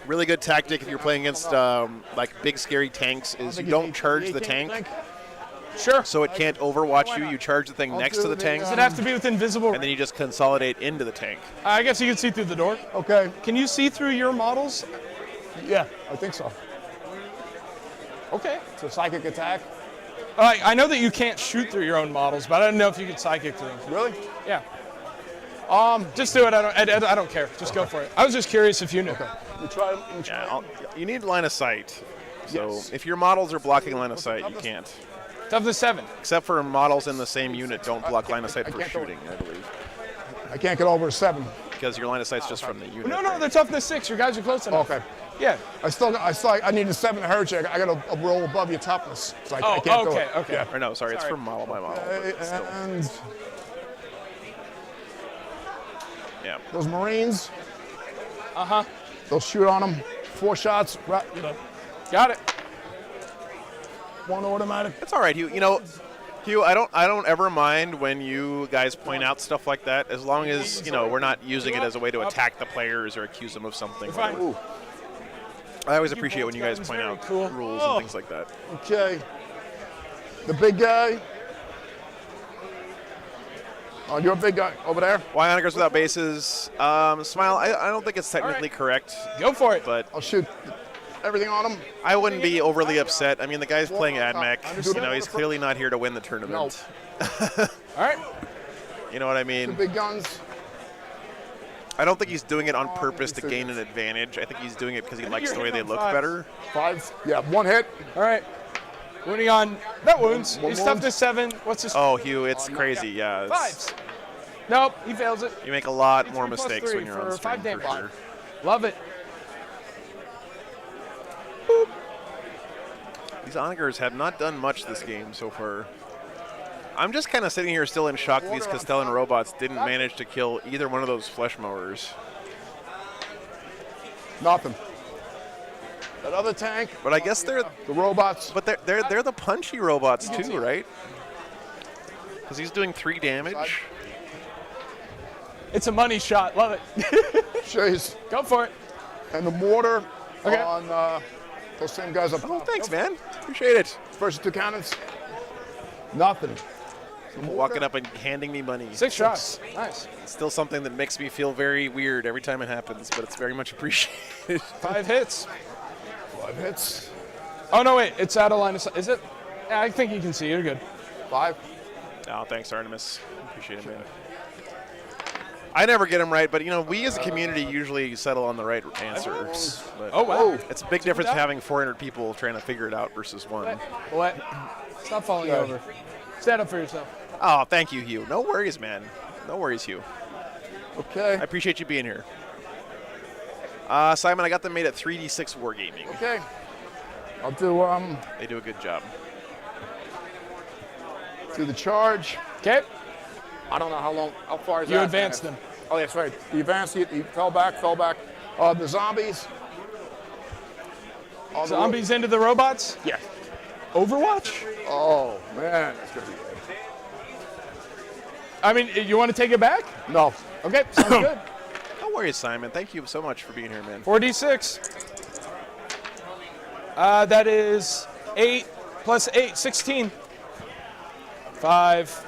Really good tactic if you're playing against like big scary tanks is you don't charge the tank. Sure. So it can't overwatch you. You charge the thing next to the tank. Does it have to be within visible? And then you just consolidate into the tank. I guess you can see through the door. Okay. Can you see through your models? Yeah, I think so. Okay. It's a psychic attack. I know that you can't shoot through your own models, but I don't know if you could psychic through them. Really? Yeah. Just do it. I don't care. Just go for it. I was just curious if you knew. Okay. You try. Yeah, you need line of sight. So Yes. if your models are blocking line of sight, you can't. Toughness 7. Except for models in the same unit don't block line of sight for can't do it. shooting, I believe. I can't get over a 7. Because your line of sight's just from the unit. No, they're toughness 6. Your guys are close enough. Okay. Yeah. I need a 7 to hurt you. I got to roll above your toughness. So I can't do it. Okay. Yeah. Or no, sorry, it's from model by model. But still. And Yeah. those Marines, Uh-huh. they'll shoot on them. 4 shots. Right, Got it. 1 automatic. It's all right, Hugh. You know, Hugh, I don't ever mind when you guys point out stuff like that, as long as, you know, we're not using it as a way to attack the players or accuse them of something. Fine. Ooh. I always appreciate when you guys That was point very out cool. rules Oh. and things like that. Okay. The big guy. Oh, you're a big guy over there. Why Onagers without bases? Smile, I don't think it's technically correct, Go for it. but I'll shoot everything on him. I wouldn't be overly upset. I mean, the guy's playing Admech. Understood. You know, he's clearly not here to win the tournament. All right. You know what I The mean? big guns. I don't think he's doing it on purpose to gain an advantage. I think he's doing it because he likes the way they look better. 5. Yeah, 1 hit. All right. Wounding on. That wounds. One He's wound. tough to 7. What's his? Oh, Hugh, it's crazy. Yeah. it's- 5s. Nope, he fails it. You make a lot more 3 plus mistakes 3 when you're on for stream, 5 damage. for sure. Love it. These Onagers have not done much this game so far. I'm just kind of sitting here still in shock that these Castellan robots didn't manage to kill either one of those flesh mowers. Nothing. That other tank, But I guess they're the robots. but they're the punchy robots too, right? Because he's doing 3 damage. It's a money shot. Love it. Chase. Go for it. And the mortar Okay. on those same guys up Oh, top. thanks, man. Appreciate it. First 2 cannons. Nothing. Walking up and handing me money. 6 shots. Nice. It's still something that makes me feel very weird every time it happens, but it's very much appreciated. 5 hits. 5 hits. Oh, no, wait. It's out of line of sight. Is it? Yeah, I think you can see. You're good. 5. Oh, thanks, Artemis. Appreciate it, man. I never get them right, but we as a community usually settle on the right answers. But Oh, wow. it's a big difference having 400 people trying to figure it out versus one. What? Stop falling over. Stand up for yourself. Oh, thank you, Hugh. No worries, man. No worries, Hugh. Okay. I appreciate you being here. Simon, I got them made at 3D6 Wargaming. Okay. I'll do They do a good job. the charge. Okay. I don't know how far is You that? advanced them. Oh, that's right. He advanced, he fell back. The zombies. On the Zombies into the robots. Yeah. Overwatch? Oh, man. That's going to be good. I mean, you want to take it back? No. Okay, sounds good. No worries, Simon. Thank you so much for being here, man. 4d6. That is 8 plus 8, 16. 5,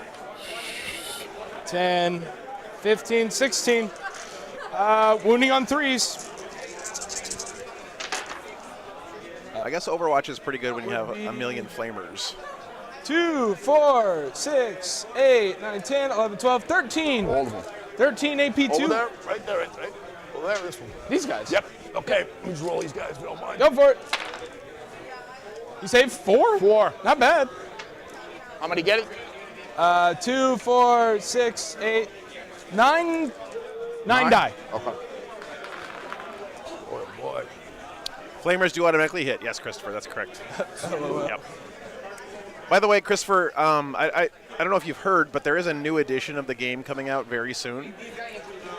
10, 15, 16. Wounding on 3s. I guess Overwatch is pretty good when you have a million flamers. 2, 4, 6, 8, 9, 10, 11, 12, 13. All of them. 13 AP2. Over there, right there, right. Over there, this one. These guys. Yep. Okay. Let me just roll these guys if you don't mind. Go for it. You saved 4? 4. Not bad. How many get it? 2, 4, 6, 8, 9. 9 die. Okay. Oh, boy. Flamers do automatically hit. Yes, Christopher, that's correct. Yep. By the way, Christopher, I don't know if you've heard, but there is a new edition of the game coming out very soon.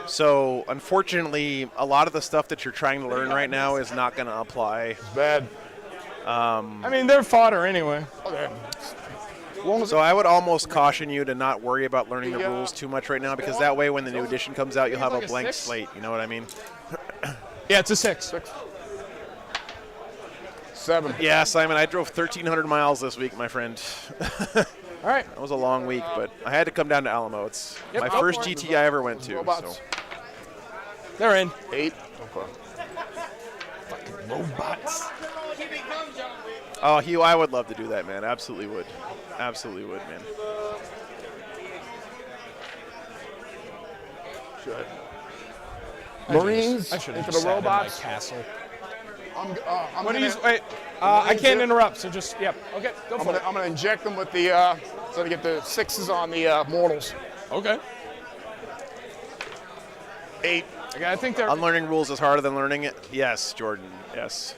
So, unfortunately, a lot of the stuff that you're trying to learn right now is not going to apply. It's bad. I mean, they're fodder anyway. Okay. So I would almost caution you to not worry about learning the rules too much right now, because that way when the new edition comes out, you'll have a blank slate. You know what I mean? Yeah, it's a 6. 7. Yeah, Simon, I drove 1,300 miles this week, my friend. All right. That was a long week, but I had to come down to Alamo. It's my first GT I ever went to. Robots. So. They're in. 8. Okay. Robots. Oh, Hugh, I would love to do that, man. Absolutely would. Absolutely would, man. Should. Marines I should have into just the sat in my robots. castle. I'm What do gonna, you? Wait. I can't interrupt. So just yep. Okay. Go I'm for it. gonna inject them with the so to get the 6s on the mortals. Okay. 8. Okay, I think they're. Unlearning rules is harder than learning it. Yes, Jordan. Yes.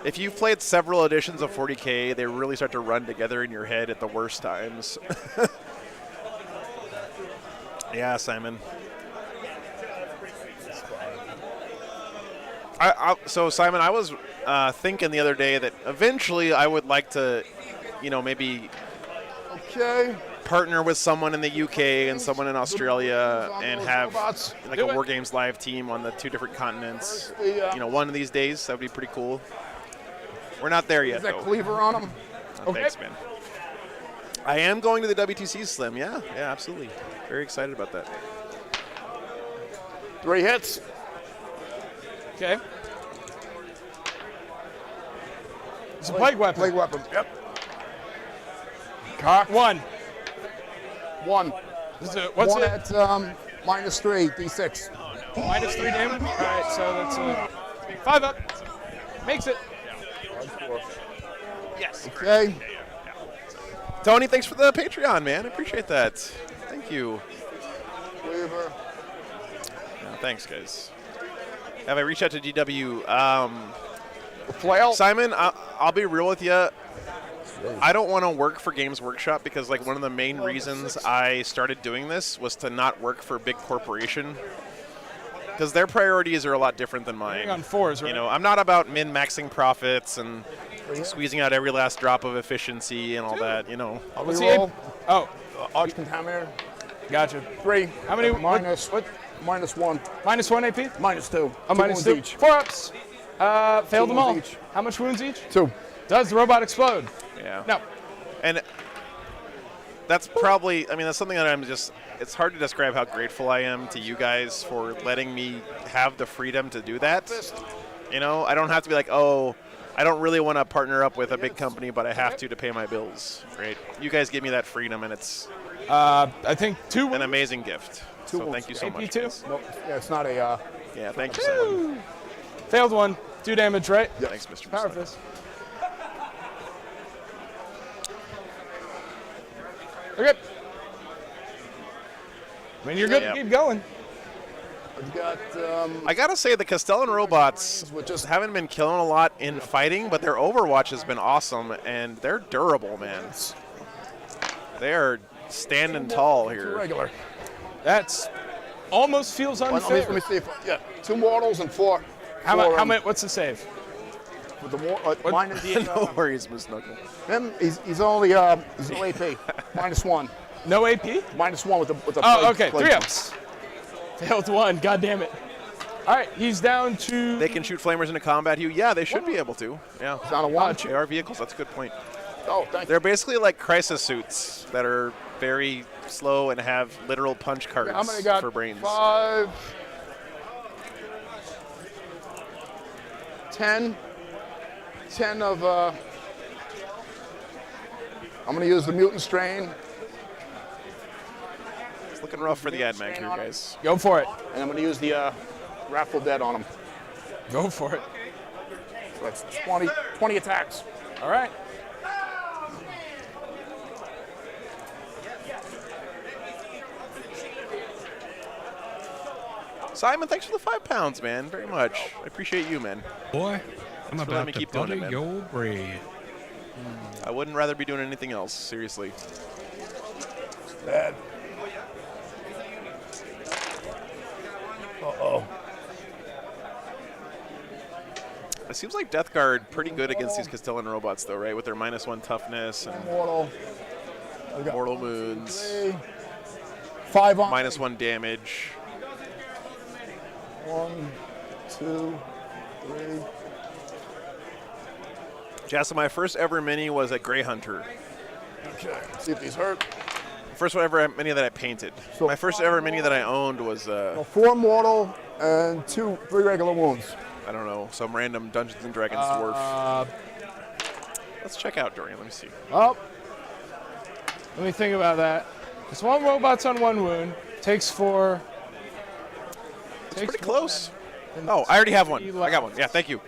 If you've played several editions of 40K, they really start to run together in your head at the worst times. Yeah, Simon. So, Simon, I was thinking the other day that eventually I would like to, maybe Okay. partner with someone in the UK and someone in Australia and have robots. like a War Games live team on the 2 different continents. One of these days, that would be pretty cool. We're not there yet, Is that though. cleaver on them? Thanks, man. I am going to the WTC Slim. Yeah, absolutely. Very excited about that. 3 hits. Okay. It's a plague weapon. Plague weapon. Yep. Cock. 1. 1. What's 1 it? at -3, D6. Minus 3 damage. All right, so that's 5 up. Makes it. Yes. Okay. Tony, thanks for the Patreon, man. I appreciate that. Thank you. Weaver. Yeah, thanks, guys. Have I reached out to GW? Flail. Simon, I'll be real with you. I don't want to work for Games Workshop because, like, one of the main reasons I started doing this was to not work for a big corporation. Because their priorities are a lot different than mine. On 4s, right? You know, I'm not about min-maxing profits and squeezing out every last drop of efficiency and all that, you know. What's the Reroll. Oh, Arch Contaminator. gotcha. 3. How many? Minus. What? Minus 1. Minus 1 AP? Minus 2. Oh, Two minus wounds 2. each. 4 ups. Failed them all. wounds each. How much wounds each? 2. Does the robot explode? Yeah. No. And that's probably, I mean, that's something that I'm just, it's hard to describe how grateful I am to you guys for letting me have the freedom to do that. You know, I don't have to be like, oh, I don't really want to partner up with a big company, but I have to pay my bills, right? You guys give me that freedom, and it's I think 2 an amazing gift. So wounds. thank you so AP much. 2? guys. Nope. Yeah, it's not a. Yeah, thank you so much. Failed 1. 2 damage, right? Thanks, Mr. Power Musaka. fist. Okay. I mean, you're good Yeah. to keep going. I've got. I gotta say, the Castellan robots just haven't been killing a lot in fighting, but their Overwatch has been awesome, and they're durable, man. They are standing tall here. Regular. That's almost feels unfair. Let me see if. Yeah. 2 mortals and 4. How four, much? What's the save? With the minus. No worries, Miss Knuckle. Him, he's only he's no AP. Minus 1. No AP? Minus 1 with the. Oh, plague- okay. plague 3 ups. Failed 1. God damn it. All right, he's down to. They can shoot flamers into combat, Hugh. Yeah, they should be able to. Yeah. It's on a 1. They are vehicles. That's a good point. Oh, thank They're basically like crisis suits that are very slow and have literal punch cards How many got? for brains. 5. 10. 10 of. I'm gonna use the mutant strain, It's looking rough for the Admech here, guys. Go for it. and I'm gonna use the Wrathful Dead on him. Go for it. So that's 20 attacks. All right. Simon, thanks for the 5 pounds, man. Very much. I appreciate you, man. Boy, I'm for letting about me to keep doing butter it, man. your bread. I wouldn't rather be doing anything else, seriously. Bad. Uh-oh. It seems like Death Guard pretty good against these Castellan robots, though, right? With their -1 toughness and Mortal. mortal wounds, 3. 5 on. -1 damage. 1, 2, 3. Jassa, my first ever mini was a Grey Hunter. Okay. See if these hurt. First one ever mini that I painted. So My first ever mini that I owned was, So 4 mortal and 3 regular wounds. I don't know, some random Dungeons and Dragons dwarf. Let's check out Dorian. Let me see. Oh. Let me think about that. This 1 robot's on 1 wound. Takes 4. It's pretty close. Oh, I already have one. I got one. Yeah, thank you.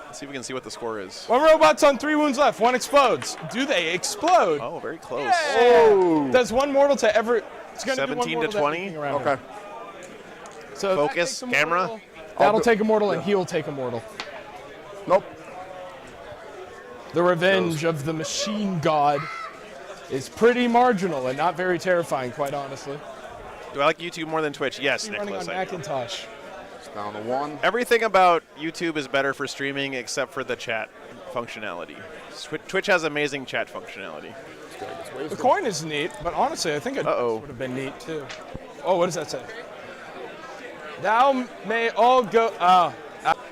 Let's see if we can see what the score is. 1 robot's on 3 wounds left. 1 explodes. Do they explode? Oh, very close. Yeah. Does 1 mortal to every? It's gonna do 17 1 to mortal 20? everything around Okay. her. So that Focus, takes a camera. mortal. That'll take a mortal, and he'll take a mortal. Nope. The revenge of the machine god is pretty marginal and not very terrifying, quite honestly. Do I like YouTube more than Twitch? Yes, Running on Nicholas. I do. Macintosh. It's down to 1. Everything about YouTube is better for streaming except for the chat functionality. Twitch has amazing chat functionality. The coin is neat, but honestly, I think it Uh-oh. would have been neat too. Oh, what does that say? Thou may all go.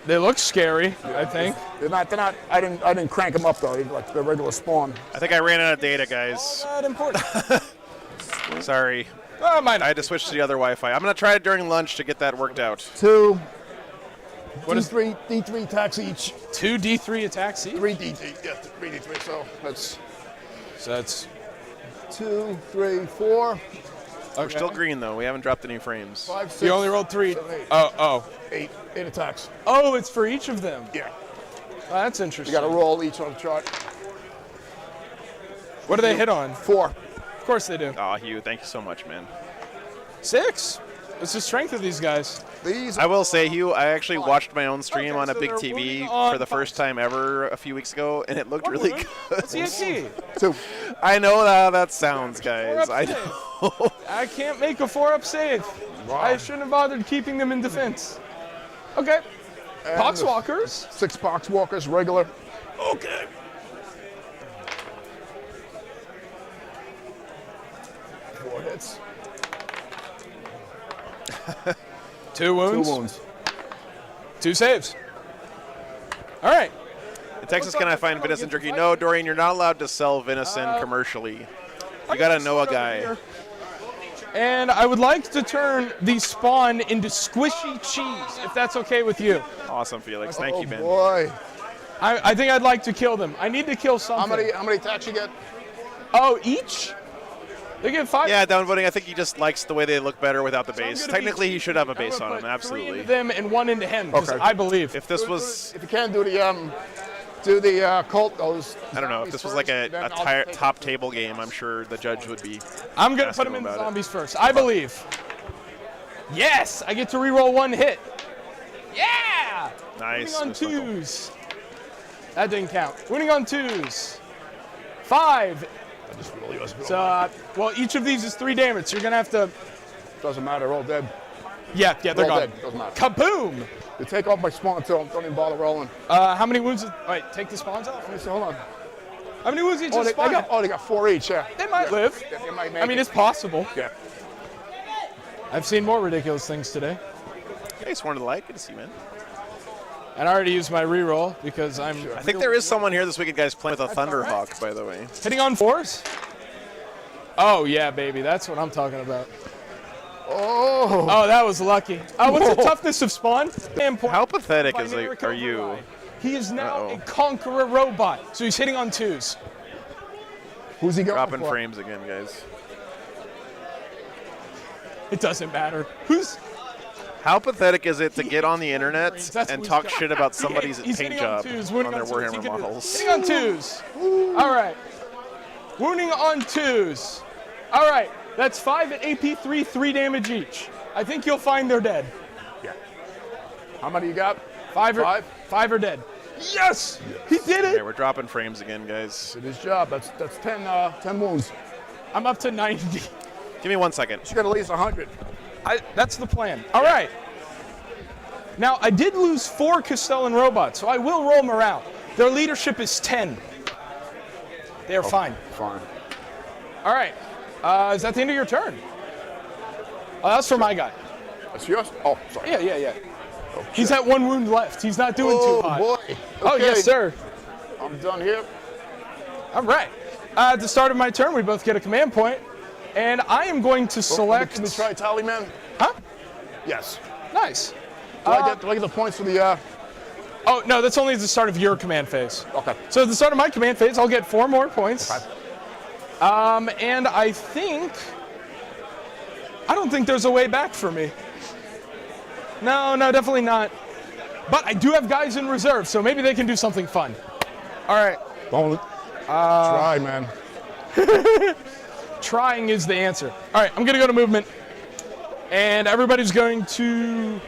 They look scary. I think. They're not. I didn't crank them up though. They're like the regular spawn. I think I ran out of data, guys. Not important. Sorry. Oh, mine. I had to switch to the other Wi-Fi. I'm going to try it during lunch to get that worked out. 2. What is D3 attacks each. 2 D3 attacks each? 3 D3. Yeah, 3 D3. So that's So that's 2, 3, 4. We're still green, though. We haven't dropped any frames. 5, 6. You only rolled 3. 7, 8. Oh. 8 attacks. Oh, it's for each of them. Yeah. Oh, that's You interesting. got to roll each on the chart. What do they hit on? 4. Of course they do. Aw, Hugh, thank you so much, man. 6. It's the strength of these guys. These. I will say, Hugh, I actually watched my own stream Okay, on a so big they're TV moving on for the first time ever a few weeks ago, and it looked really good. What's the AC? 2. I know how that sounds, guys. I save. know. I can't make a 4-up save. Wow. I shouldn't have bothered keeping them in defense. Okay. And Poxwalkers. 6 Poxwalkers, regular. Okay. 4 hits. 2 wounds. 2 wounds. 2 saves. All right. In Texas, can I find venison jerky? No, Dorian, you're not allowed to sell venison commercially. You gotta know a guy. And I would like to turn the spawn into squishy cheese, if that's okay with you. Awesome, Felix. Thank you, man. Boy. I think I'd like to kill them. I need to kill something. How many attacks you get? Oh, each? They get 5. Yeah, downvoting. I think he just likes the way they look better without the So I'm base. gonna Technically, be- he should have a I'm base gonna on him. put 3 Absolutely. into them and 1 into him, because Okay. I believe. If this was, If you can't do the cult, those. I don't know, if this was like a top table game, I'm sure the judge would be. I'm going to ask put him him in the about it. zombies first. I believe. Yes! I get to reroll 1 hit. Yeah! Nice. Winning on Miss Knuckle. 2s. That didn't count. Winning on 2s. 5. I just really was good. So, well, each of these is 3 damage. So you're going to have to. Doesn't matter, all dead. Yeah, they're Roll gone. dead, doesn't matter. Kaboom! You take off my spawn too. Don't even bother rolling. How many wounds? Wait, take the spawns off. Let me see, hold on. How many wounds each Oh, is they spawn? got 4 each, yeah. They might Yeah. live. They might make I mean, it. it's possible. Yeah. I've seen more ridiculous things today. Hey, sworn to the light. Good to see you, man. And I already used my reroll because I'm I think there is someone here this weekend, guys, playing with a Thunderhawk, by the way. hitting on 4s. Oh, yeah, baby. That's what I'm talking about. Oh. Oh, that was lucky. What's the toughness of spawn? How pathetic is Binaric are you? override. He is now a Uh-oh. conqueror robot. So he's hitting on 2s. Who's he going Dropping for? frames again, guys. It doesn't matter. Who's. How pathetic is it to get on the internet That's and what talk he's got. shit about somebody's He's paint hitting on job 2s, on wounding their on 2s. He Warhammer can do it. models? Hitting on 2s. All right. Wounding on 2s. All right. That's 5 at AP3, 3 damage each. I think you'll find they're dead. Yeah. How many you got? 5 are dead. Yes! He did Okay, it! we're dropping frames again, guys. Did his job. That's 10 wounds. I'm up to 90. Give me 1 second. You got at least 100. That's the plan. All right. Now, I did lose 4 Castellan robots, so I will roll morale. Their leadership is 10. They're fine. Fine. All right. Is that the end of your turn? Oh, that's for my guy. That's yours? Oh, sorry. Yeah. He's at 1 wound left. He's not doing too hot. boy. Oh, Okay. yes, sir. I'm done here. All right. At the start of my turn, we both get a command point, and I am going to select. Can we try Tally Man? Huh? Yes. Nice. Do I get the points for the? Oh no, that's only at the start of your command phase. Okay. So at the start of my command phase, I'll get 4 more points. Okay. And I don't think there's a way back for me. No, definitely not. But I do have guys in reserve, so maybe they can do something fun. All right. Don't try, man. Trying is the answer. All right, I'm going to go to movement. And everybody's going to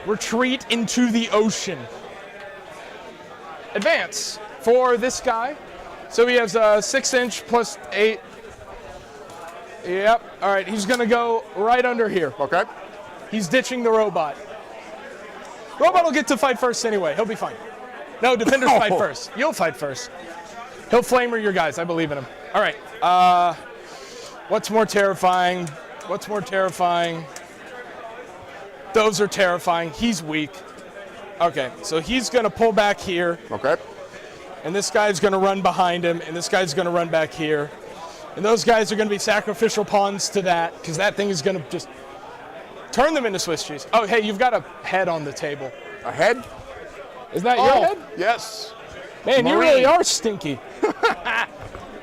retreat into the ocean. Advance for this guy. So he has a 6-inch plus 8. Yep. All right, he's going to go right under here. Okay. He's ditching the robot. Robot will get to fight first anyway. He'll be fine. No, defenders fight first. You'll fight first. He'll flamer your guys. I believe in him. All right. What's more terrifying? What's more terrifying? Those are terrifying. He's weak. Okay, so he's going to pull back here, Okay. and this guy's going to run behind him, and this guy's going to run back here. And those guys are going to be sacrificial pawns to that, because that thing is going to just turn them into Swiss cheese. Oh, hey, you've got a head on the table. A head? Isn't that your head? Yes. Man, you Marine. really are stinky.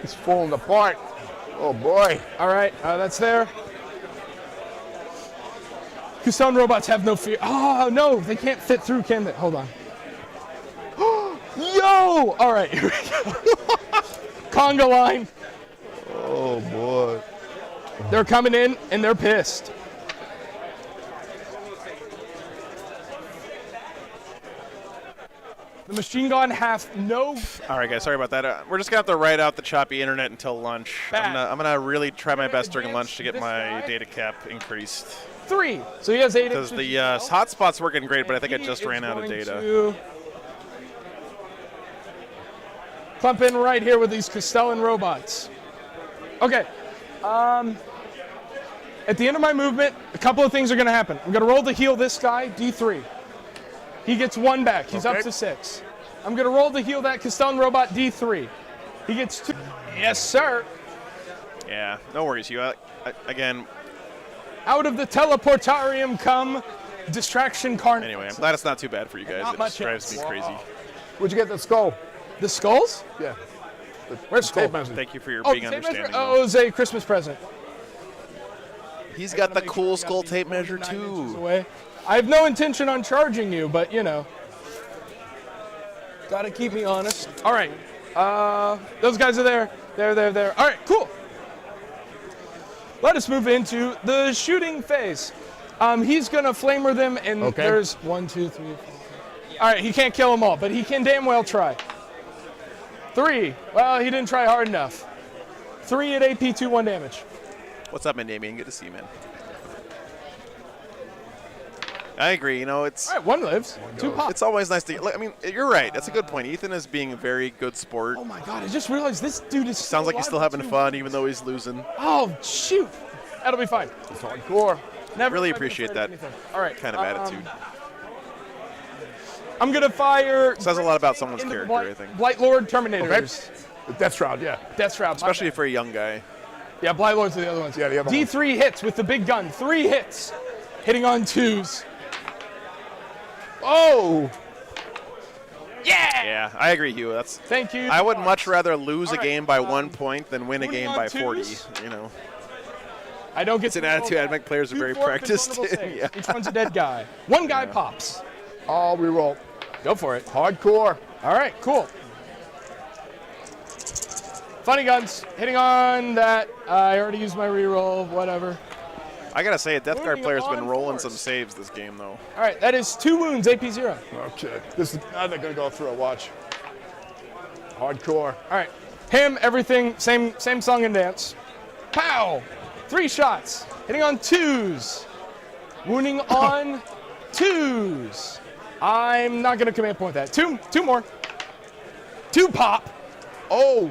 It's falling apart. Oh boy. All right, that's there. Kusan robots have no fear. Oh, no, they can't fit through, can they? Hold on. Yo! All right, here we go. Conga line. Oh boy. They're coming in, and they're pissed. The machine gun have no... All right, guys, sorry about that. We're just going to have to ride out the choppy internet until lunch. I'm gonna really try my best during lunch to get my data cap increased. 3. So he has 8 Because inches. the hotspot's working great, but I think I just ran out of data. To clump in right here with these Castellan robots. Okay. At the end of my movement, a couple of things are going to happen. I'm going to roll to heal this guy, D3. He gets 1 back. He's up to 6. I'm going to roll to heal that Castellan robot, D3. He gets 2. Yes, sir. Yeah, no worries, you. Again, Out of the teleportarium come distraction carnage. anyway, I'm glad it's not too bad for you guys. Not It much just drives me else. crazy. Where'd you get the skull? The skulls? Yeah. Where's Tape skull? measure. Thank you for your Oh, being the tape understanding. measure? Oh, it was a Christmas present. He's got the cool skull tape measure, 9 inches too. away. I have no intention on charging you, but, you know. Gotta keep me honest. All right. Those guys are there. There. All right, cool. Let us move into the shooting phase. He's going to flamer them, and there's 1, 2, 3, 4. All right, he can't kill them all, but he can damn well try. 3. Well, he didn't try hard enough. 3 at AP, 2, 1 damage. What's up, man, Damien? Good to see you, man. I agree. You know, it's All right, 1 lives. 2 pop. it's always nice to. I mean, you're right. That's a good point. Ethan is being a very good sport. Oh my god, I just realized this dude is Sounds like he's still having fun, even though he's losing. Oh, shoot. That'll be fine. It's hardcore. Never Really tried to appreciate defend that anything. All right. kind of attitude. I'm going to fire... Says a lot about someone's into the character, I think. Blight Lord Terminators. The Death Shroud, yeah. Death Shroud. Especially for a young guy. Yeah, Blight Lords are the other ones. Yeah, the other ones. D3 hits with the big gun. 3 hits. Hitting on 2s. Oh! Yeah! Yeah, I agree, Hugh. That's. Thank you. I would much rather lose a All right, game by 1 point than win a moving game on by twos. 40. You know, I don't get it's an to roll attitude that. Admech players are 2 very forfeit practiced vulnerable in. saves. Yeah. Each one's a dead guy. 1 guy pops. All we roll. Go for it. Hardcore. All right, cool. Funny guns. Hitting on that. I already used my reroll. Whatever. I gotta say, a Death Guard Moving player's been on rolling force. some saves this game, though. All right, that is 2 wounds, AP 0. Okay. This is now they're gonna go through a watch. Hardcore. All right, him, everything, same song and dance. Pow! 3 shots. Hitting on 2s. Wounding on 2s. I'm not gonna command point that. 2 more. 2 pop. Oh!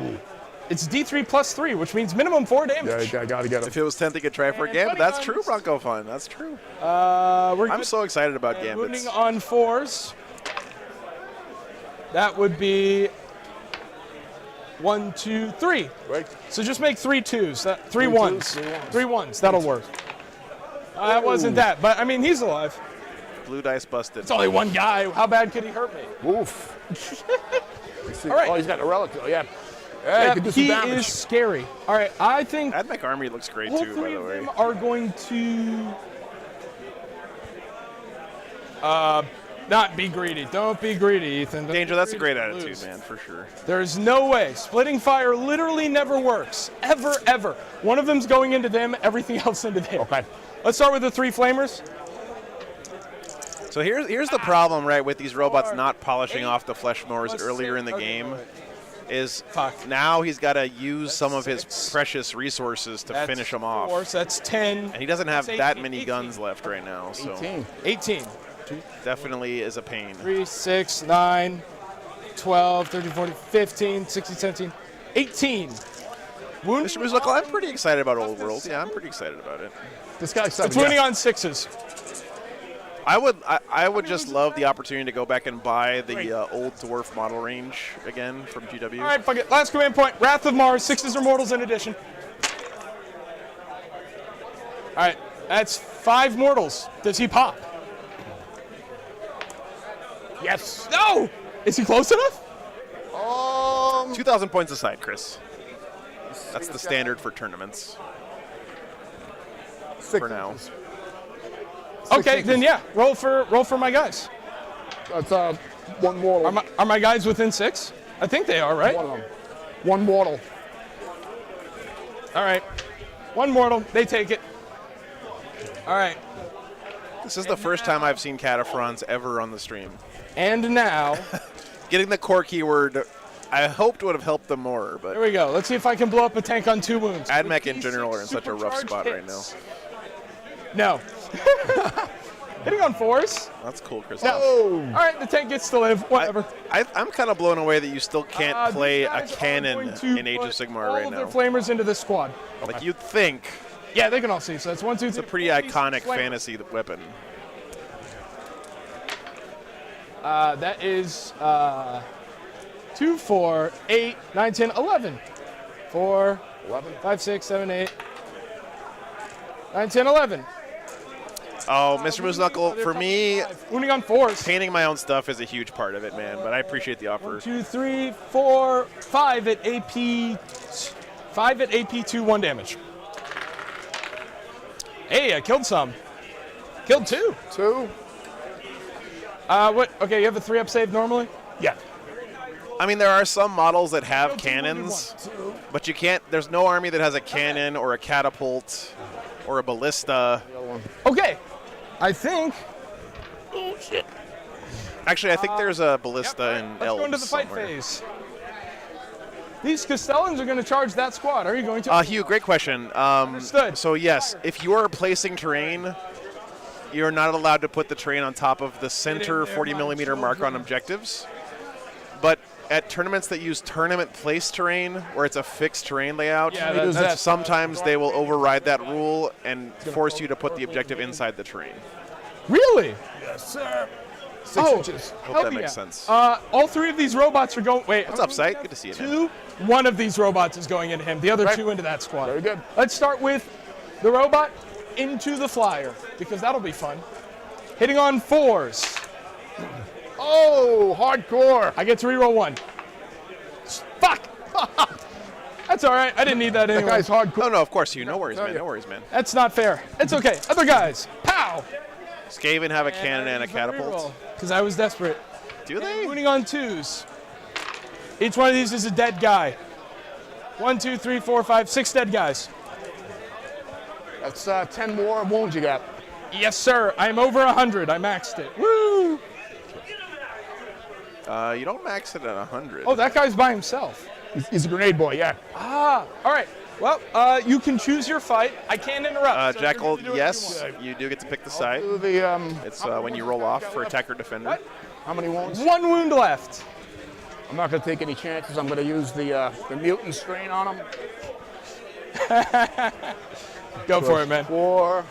It's D3 plus 3, which means minimum 4 damage. Yeah, I gotta get If him. it was 10th, he could try for a And Gambit. funny That's true, guns. Bronco Fun. That's true. We're I'm good. so excited about And wounding Gambits. on 4s. That would be 1, 2, 3. Wait. So just make 3 2s. 3 Three 1s. twos, 3 ones. 3 1s. That'll work. That wasn't that, but I mean, he's alive. Blue dice busted. It's only 1 guy. How bad could he hurt me? Woof. Let's see. All right. Oh, he's got a relic though, yeah. Yeah, he can do some He damage. is scary. All right, I think Admech Army looks great, all too, by 3 the of way. them are going to not be greedy. Don't be greedy, Ethan. Don't Danger, be that's a greedy great to attitude, lose. man, for sure. There's no way. Splitting fire literally never works. Ever. One of them's going into them, everything else into them. Okay. Let's start with the 3 flamers. So here's the problem, right, with these robots not polishing off the flesh mores plus earlier in the 6. game, Okay, is Fuck. now he's got to use some of his precious resources to That's finish them off. 4, so that's 10. And he doesn't have That's that 18, many 18. guns left right now, so 18. 18. definitely is a pain. 3, 6, 9, 12, 13, 14, 15, 16, 17, 18. Wound. Mr. Musical, I'm pretty excited about Old World. Yeah, I'm pretty excited about it. This guy's It's 7. winning on 6s. I would just love the opportunity to go back and buy the old dwarf model range again from GW. All right, fuck it. Last command point. Wrath of Mars. 6s are mortals in addition. All right, that's 5 mortals. Does he pop? Yes. No! Is he close enough? 2,000 points aside, Chris. That's the standard for tournaments. 6 for now. inches. Okay, inches. then yeah, roll for my guys. That's one mortal. Are my guys within 6? I think they are, right? One of them. One mortal. All right. One mortal. They take it. All right. This is the first time I've seen Cataphrons ever on the stream. And now, Getting the core keyword, I hoped would have helped them more, but here we go. Let's see if I can blow up a tank on 2 wounds. Admech in general are in such a rough spot right now. No. Hitting on 4s. That's cool, Chris. All right, the tank gets to live. Whatever. I'm kind of blown away that you still can't play These a guys are cannon going to in Age of put Sigmar all right of now. their flamers into this squad. Like you'd think Yeah, they can all see. So that's 1, 2, 3. it's a pretty iconic fantasy weapon. That is 2, 4, 8, 9, 10, 11. 4, 11. 5, 6, 7, 8, 9, 10, 11. Oh, Mr. Moose Knuckle, for me, Wounding on 4s. painting my own stuff is a huge part of it, man. But I appreciate the 1, offer. 2, 3, 4, 5 at AP. 5 at AP 2, 1 damage. Hey, I killed some. Killed 2. 2. What? Okay, you have a 3-up save normally? Yeah. I mean, there are some models that have Go 2, 1, cannons, 1. but you can't. There's no army that has a cannon or a catapult or a ballista. Okay, I think. Actually, I think there's a ballista in Let's Elves go into the fight somewhere. phase. These Castellans are going to charge that squad. Are you going to? Hugh, great question. Understood. So yes, if you are placing terrain, you're not allowed to put the terrain on top of the center 40 millimeter mark on objectives. But at tournaments that use tournament place terrain, where it's a fixed terrain layout, Yeah, that's sometimes they will override that rule and force you to put the objective inside the terrain. Really? Yes, sir. 6 Oh, inches. Hope hell that yeah. makes sense. All 3 of these robots are going. Wait, What's up, Sight? Good to see you, man. 2. 1 of these robots is going into him. The other 2 into that squad. Very good. Let's start with the robot into the flyer because that'll be fun. Hitting on 4s. Oh, hardcore. I get to reroll 1. Fuck. That's all right. I didn't need that That anyway. guy's hardcore. No, of course, Hugh. No worries, man. No worries, man. That's not fair. It's okay. Other guys. Pow. Skaven have a cannon and a catapult. Because I was desperate. Do they? Wounding on 2s. Each one of these is a dead guy. 1, 2, 3, 4, 5, 6 dead guys. That's 10 more wounds you got. Yes, sir. I'm over 100. I maxed it. Woo! You don't max it at 100. Oh, that guy's by himself. He's a grenade boy, yeah. Ah, all right. Well, you can choose your fight. I can't interrupt. so Jackal, you're free to do what yes, you want. you do get to pick the side. Do the, It's when you roll off for attacker defender. What? how many wounds? 1 wound left. I'm not going to take any chances. I'm going to use the mutant strain on him. Go for it, man. 4,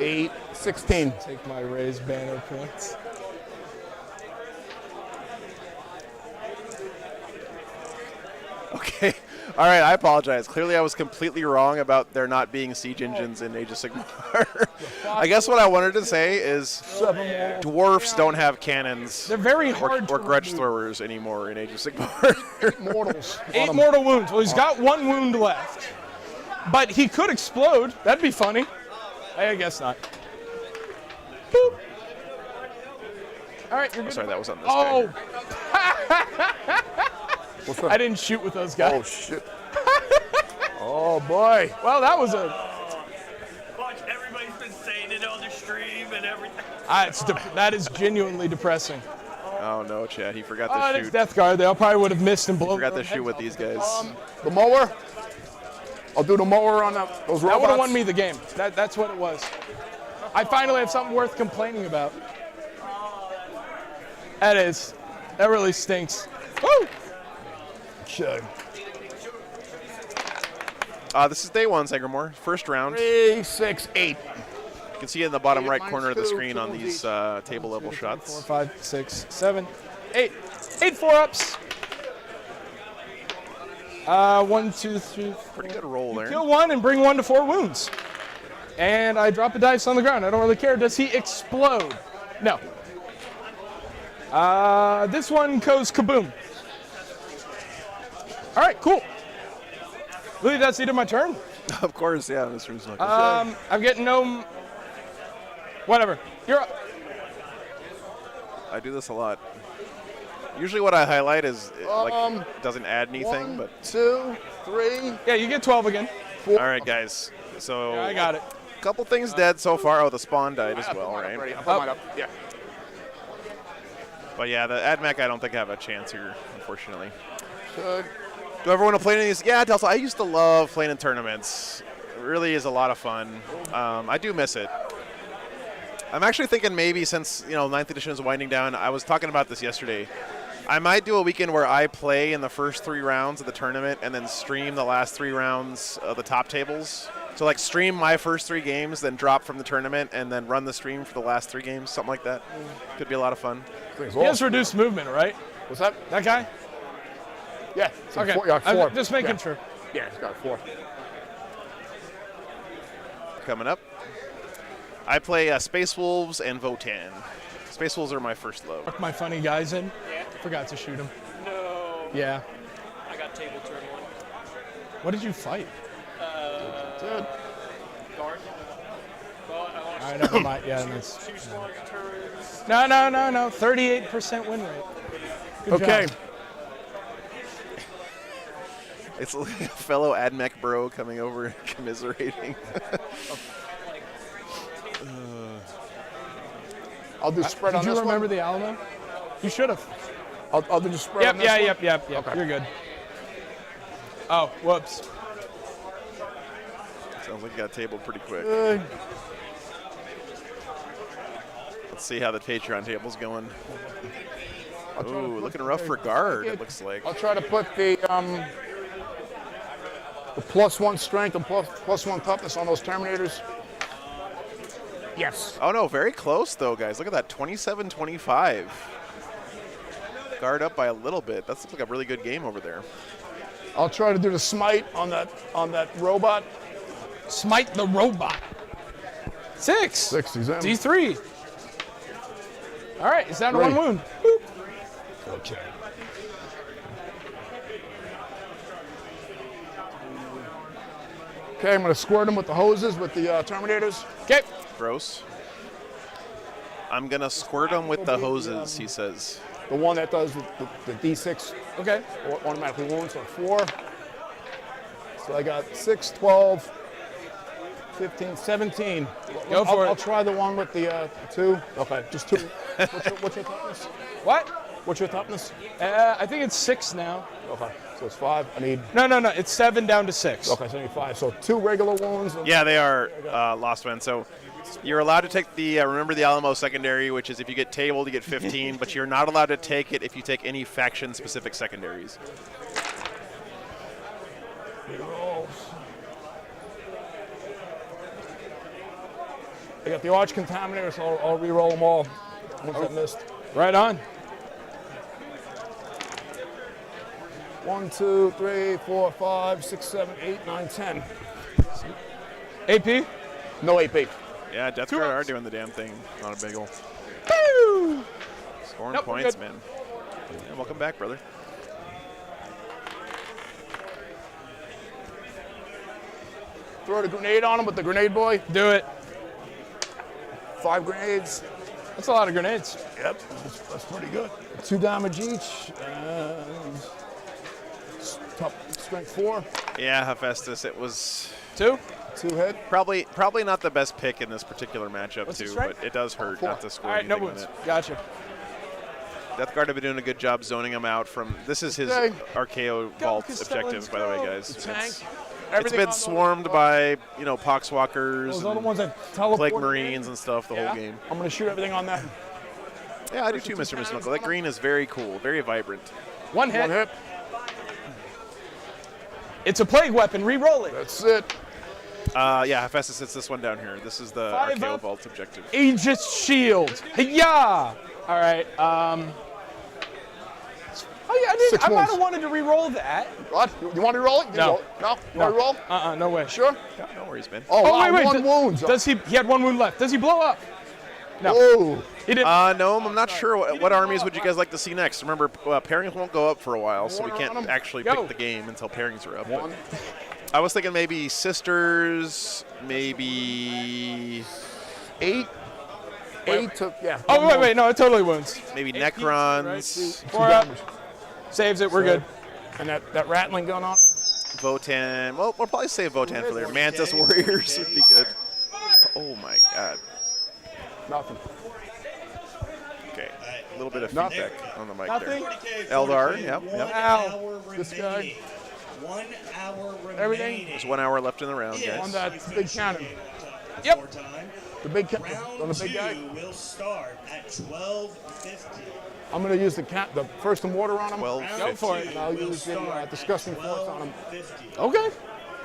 8, 16. Take my raised banner points. Okay. All right, I apologize. Clearly, I was completely wrong about there not being siege engines in Age of Sigmar. I guess what I wanted to say is dwarfs don't have cannons They're very or, hard or to grudge remove. throwers anymore in Age of Sigmar. Mortals. 8 mortal wounds. Well, he's got 1 wound left. But he could explode. That'd be funny. I guess not. Boop. All right, you're good. Sorry, that was on this Oh, guy. What's that? I didn't shoot with those guys. Oh, shit. Oh, boy. Well, that was a. Watch, everybody's been saying it on the stream and everything. That is genuinely depressing. Oh, no, Chad. He forgot Oh, to it's shoot. Death Guard. They all probably would have missed and blown. Forgot their to shoot heads with off. these guys. The mower. I'll do the mower on those robots. That would have won me the game. That's what it was. I finally have something worth complaining about. That is. That really stinks. Woo! Okay. This is day 1, Sagramore. First round. 3, 6, 8. You can see it in the bottom right corner of the -2, screen on 2 these table level 4, shots. 5, 6, 7, 8. 8 4-ups. 1, 2, 3. Pretty good roll there. Kill 1 and bring 1 to 4 wounds. And I drop a dice on the ground. I don't really care. Does he explode? No. This one goes kaboom. All right, cool. I believe that's the end of my turn. Of course, yeah, Mr. Zuck. I'm getting no. Whatever. You're up. I do this a lot. Usually what I highlight is like doesn't add anything, 1, but 2, 3. Yeah, you get 12 again. 4. all right, guys. So Yeah, I got it. a couple things dead so far. Oh, the spawn died as well, Ready. right? I'll put mine up. Yeah. But yeah, the Admech I don't think I have a chance here, unfortunately. Should. Do I ever want to play any of these? Yeah, Delta, I used to love playing in tournaments. It really is a lot of fun. I do miss it. I'm actually thinking maybe since 9th edition is winding down, I was talking about this yesterday. I might do a weekend where I play in the first 3 rounds of the tournament and then stream the last 3 rounds of the top tables. So like stream my first 3 games, then drop from the tournament, and then run the stream for the last 3 games, something like that. Could be a lot of fun. He has reduced movement, right? What's that? That guy? Yeah. It's like Okay. 4. Yeah, 4. I'm just making sure. Yeah, it's got 4. Coming up, I play Space Wolves and Votan. Space Wolves are my first love. Fuck my funny guys in. Yeah. Forgot to shoot him. No. Yeah. I got table turn 1. What did you fight? Dude. Guard. Well, I lost All right, never mind. Yeah, that's. 2 squads turns. No. 38% win rate. Good Okay. job. It's a fellow Admech bro coming over and commiserating. I'll do spread on Did this you remember one. the Alamo? You should have. I'll do the spread on Yep, this one. yep. Okay. You're good. Oh, whoops. Sounds like you got tabled pretty quick. Good. Let's see how the Patreon table's going. I'll try to Ooh, put looking the- rough for guard, it looks like. I'll try to put the +1 strength and +1 toughness on those Terminators. Yes. Oh, no, very close, though, guys. Look at that, 27-25. Guard up by a little bit. That looks like a really good game over there. I'll try to do the smite on that robot. Smite the robot. 6. 6, he's in. D3. All right, is that 3. 1 wound? Boop. Okay. Okay, I'm going to squirt him with the hoses with the Terminators. Okay. Gross. I'm going to squirt him with the hoses, he says. The one that does the D6 Okay. automatically wounds, so 4. So I got 6, 12, 15, 17. Go for it. I'll try the one with the 2. Okay, just 2. What's your toughness? What? What's your toughness? I think it's 6 now. Okay, so it's 5. I need. No. It's 7 down to 6. Okay, so I need 5. So 2 regular wounds. And Yeah, they are lost men. So you're allowed to take the, remember the Alamo secondary, which is if you get tabled, you get 15, but you're not allowed to take it if you take any faction-specific secondaries. I got the Arch Contaminator, so I'll re-roll them all. Ones I missed. Right on. 1, 2, 3, 4, 5, 6, 7, 8, 9, 10. AP? No AP. Yeah, Death Guard are doing the damn thing. Not a big ol'. Woo! Scoring Nope, we're points, good. man. Yeah, welcome back, brother. Throw the grenade on him with the grenade boy. Do it. 5 grenades. That's a lot of grenades. Yep, that's pretty good. 2 damage each. And top strength 4. Yeah, Hephaestus, it was 2? 2 hit. probably not the best pick in this particular matchup, What's the too, strength? but it does hurt 4. not to score All right, no anything wounds. with it. Gotcha. Death Guard have been doing a good job zoning him out from. This is his Okay. Archeo Vault objective, by the way, guys. The tank. It's Everything been on swarmed by Poxwalkers, those other and ones that teleport. Plague Marines and stuff the whole game. I'm going to shoot everything on that. Yeah, I do too, Mr. Mr. Knuckle. That green is very cool, very vibrant. 1 hit. 1 hit. It's a plague weapon. Re-roll it. That's it. Yeah, Hephaestus, it's this one down here. This is the 5 Archeo up. Vault objective. Aegis Shield. Yeah. All right. Oh yeah, 6 I might wounds. have wanted to re-roll that. What? You want to roll it? No. No? You want to roll? No way. Sure? No worries, man. Oh, wow, wait. 1 wound. Does he had 1 wound left? Does he blow up? No. Oh. He didn't. No, I'm not sure. What armies would you guys like to see next? Remember, pairings won't go up for a while, so we One can't on 'em. actually Go. pick the game until pairings are up. but 1. I was thinking maybe Sisters, maybe 8. 8 to, yeah. Oh, wait, no, it totally wounds. Maybe Necrons. 4 up. Saves it, we're good. And that rattling gun on. Votan. Well, we'll probably save Votan for there. Mantis Warriors would be good. Oh my god. Nothing. Okay. A little bit of Nothing. feedback on the mic Nothing. there. Eldar. Yep. Ow. This guy. 1 hour remaining. Everything. There's 1 hour left in the round, On guys. that big cannon. Yep. The big cannon. On Round the big guy. 2 will start at 12:50. I'm going to use the first and water on him. 12. Go for it. And I'll use the disgusting force on him. 12:50. Okay.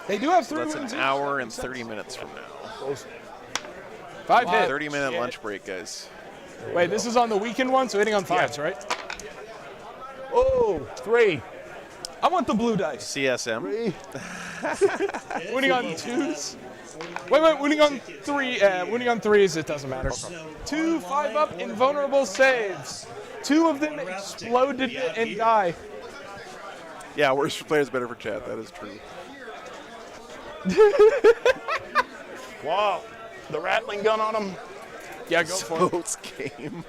They do have 3 That's wounds. an hour and 30 minutes from now. Those 5 hit. 30-minute lunch break, guys. Wait, this is on the weekend one, so hitting on 5s, right? Oh, 3. I want the blue dice. CSM. 3. Winning on 2s. Wait, winning on 3. Winning on 3s, it doesn't matter. 2 5-up invulnerable saves. 2 of them exploded and die. Yeah, worse for players, better for chat. That is true. Wow. The rattling gun on him. Yeah, go for it. Votes game.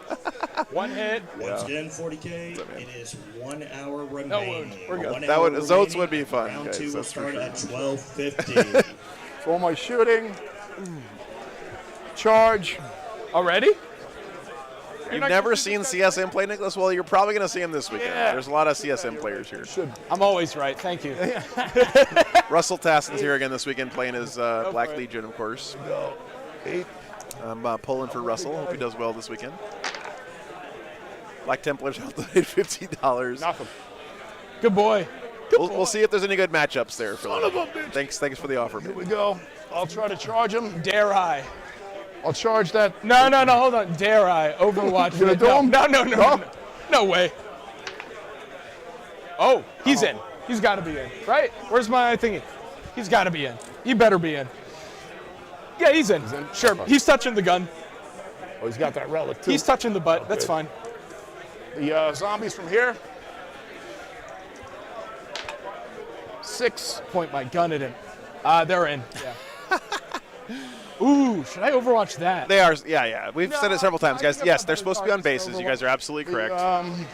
1 hit. Once again, 40K, it is 1 hour remaining. No wound. We're good. That would Zotes would be fun, Round guys. 2 will That's for start sure. at 12:50. For all my shooting. Charge. Already? You've never seen CSM play, Nicholas? Well, you're probably going to see him this weekend. Yeah. There's a lot of CSM players here. I'm always right. Thank you. Russell Tassin's here again this weekend playing his Black for it. Legion, of course. 8. I'm pulling for Russell. Hope he does well this weekend. Black Templars will donate $50. Nothing. Good boy. We'll see if there's any good matchups there, Phil. Son of a bitch. Thanks for the offer, Here man. we go. I'll try to charge him. Dare I? I'll charge that. No, hold on. Dare I? Overwatch. You gonna do him? No. No way. Oh, he's in. He's got to be in, right? Where's my thingy? He's got to be in. He better be in. Yeah, he's in. Sure. He's touching the gun. Oh, he's got that relic too. He's touching the butt. That's fine. The zombies from here. 6. Point my gun at him. They're in. Yeah. Ooh, should I Overwatch that? They are, yeah. We've said it several times, guys. Yes, they're supposed to be on bases. You guys are absolutely correct. I'm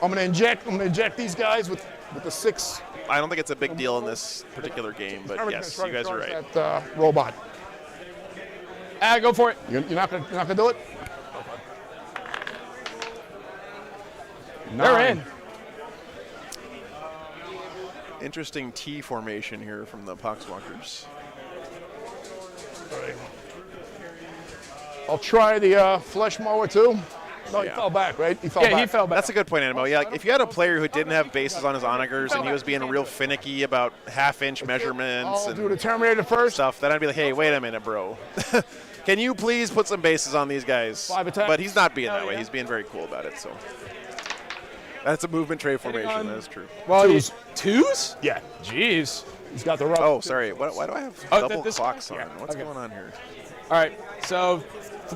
gonna inject these guys with the 6. I don't think it's a big deal in this particular game, but yes, you guys are right. That robot. Go for it. You're not gonna do it. They're 9. in. Interesting T formation here from the Poxwalkers. I'll try the flesh mower too. No, he Yeah. fell back, right? He fell Yeah, back. he fell back. That's a good point, Animo. Yeah, like, if you had a player who didn't have bases on his onagers and he was being real finicky about half-inch measurements I'll do the and Terminator first. stuff, then I'd be like, hey, wait a minute, bro. Can you please put some bases on these guys? 5 attacks. But he's not being that way. yeah. He's being very cool about it, so. That's a movement tray formation. on. That is true. Well, 2s. 2s? Yeah, Jeez. he's got the rough. Oh, sorry. Why do I have Oh, double this clocks one? on? Yeah. What's Okay. going on here? All right. So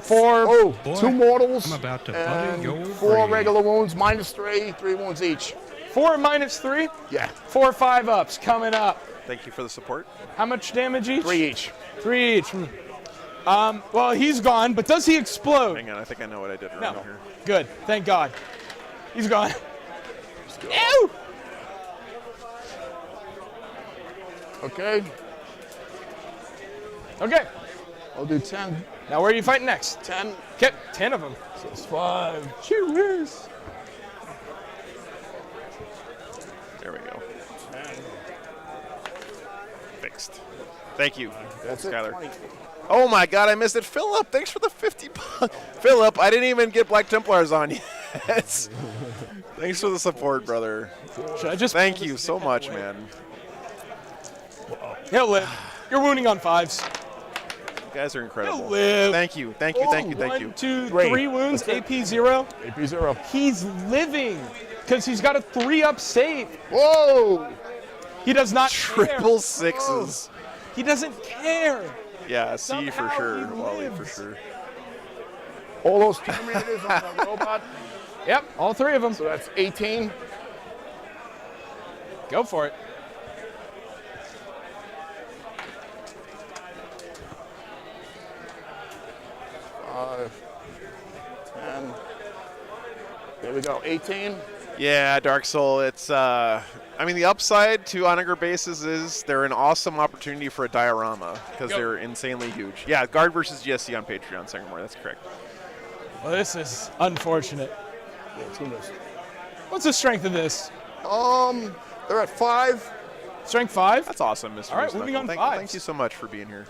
4. Oh, Boy, 2 mortals. I'm about to butter and your 4 brain. regular wounds, -3, 3 wounds each. 4 minus 3. Yeah, 4 5-ups coming up. Thank you for the support. How much damage each? 3 each. 3 each. Well, he's gone, but does he explode? Hang on, I think I know what I did wrong No. here. Good. Thank God. He's gone. Ew! Okay, Okay. I'll do 10. Now where are you fighting next? 10. Get 10 of them. So it's 5. Cheers. There we go. Fixed. Thank you, That's it. Skylar. 20. Oh my God, I missed it. Philip, thanks for the 50 bucks. Philip, I didn't even get Black Templars on yet. Thanks for the support, brother. Should I just? Thank you so much, man. He'll live. You're wounding on 5s. You guys are incredible. He'll live. Thank you. 1, 2, 3. 3 wounds. AP 0. AP 0. He's living because he's got a 3-up save. Whoa! He does not Triple care. 6s. He doesn't care. Yeah, C for Somehow sure. he Wally for lives. sure. All those Terminators on the robot. Yep, all 3 of them. So that's 18. Go for it. 5, 10. There we go. 18. Yeah, Dark Soul. It's I mean, the upside to Onager bases is they're an awesome opportunity for a diorama because they're insanely huge. Yeah, Guard versus GSC on Patreon, Sangamore. That's correct. Well, this is unfortunate. What's the strength of this? They're at 5. Strength 5? That's awesome, Mr. All right, Rusnakle. moving on Thank 5s. you so much for being here.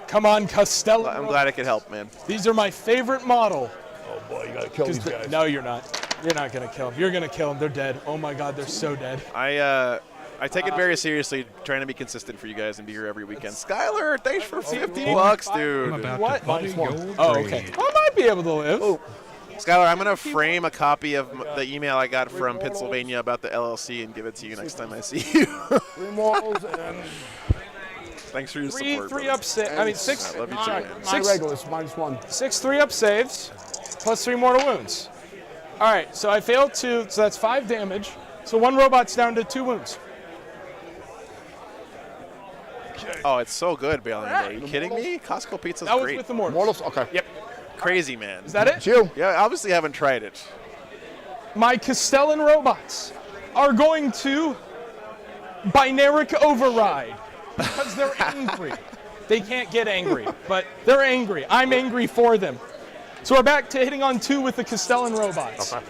Come on, Costello. I'm glad I could help, man. These are my favorite model. Oh boy, you gotta kill these guys. No, you're not. You're not gonna kill them. You're gonna kill them. They're dead. Oh my God, they're so dead. I take it very seriously, trying to be consistent for you guys and be here every weekend. Skylar, thanks for 50 bucks, dude. I'm about What? to buddy your Oh, brain. okay. I might be able to live. Oh. Skylar, I'm going to frame a copy of the email I got from Pennsylvania about the LLC and give it to you next time I see you. 3 mortals and Thanks for your support. Three brother. up save. I mean, 6. I love you too, man. my regulars, -1. 6 3-up saves, plus 3 mortal wounds. All right, so I failed 2, so that's 5 damage. So 1 robot's down to 2 wounds. Oh, it's so good, Bailing. Are you kidding me? Costco pizza's That was great. with the mortals. Mortals? Okay. Yep. Crazy, man. Is that it? It's you. Yeah, I obviously haven't tried it. My Castellan robots are going to binaric override because they're angry. They can't get angry, but they're angry. I'm angry for them. So we're back to hitting on 2 with the Castellan robots. Okay.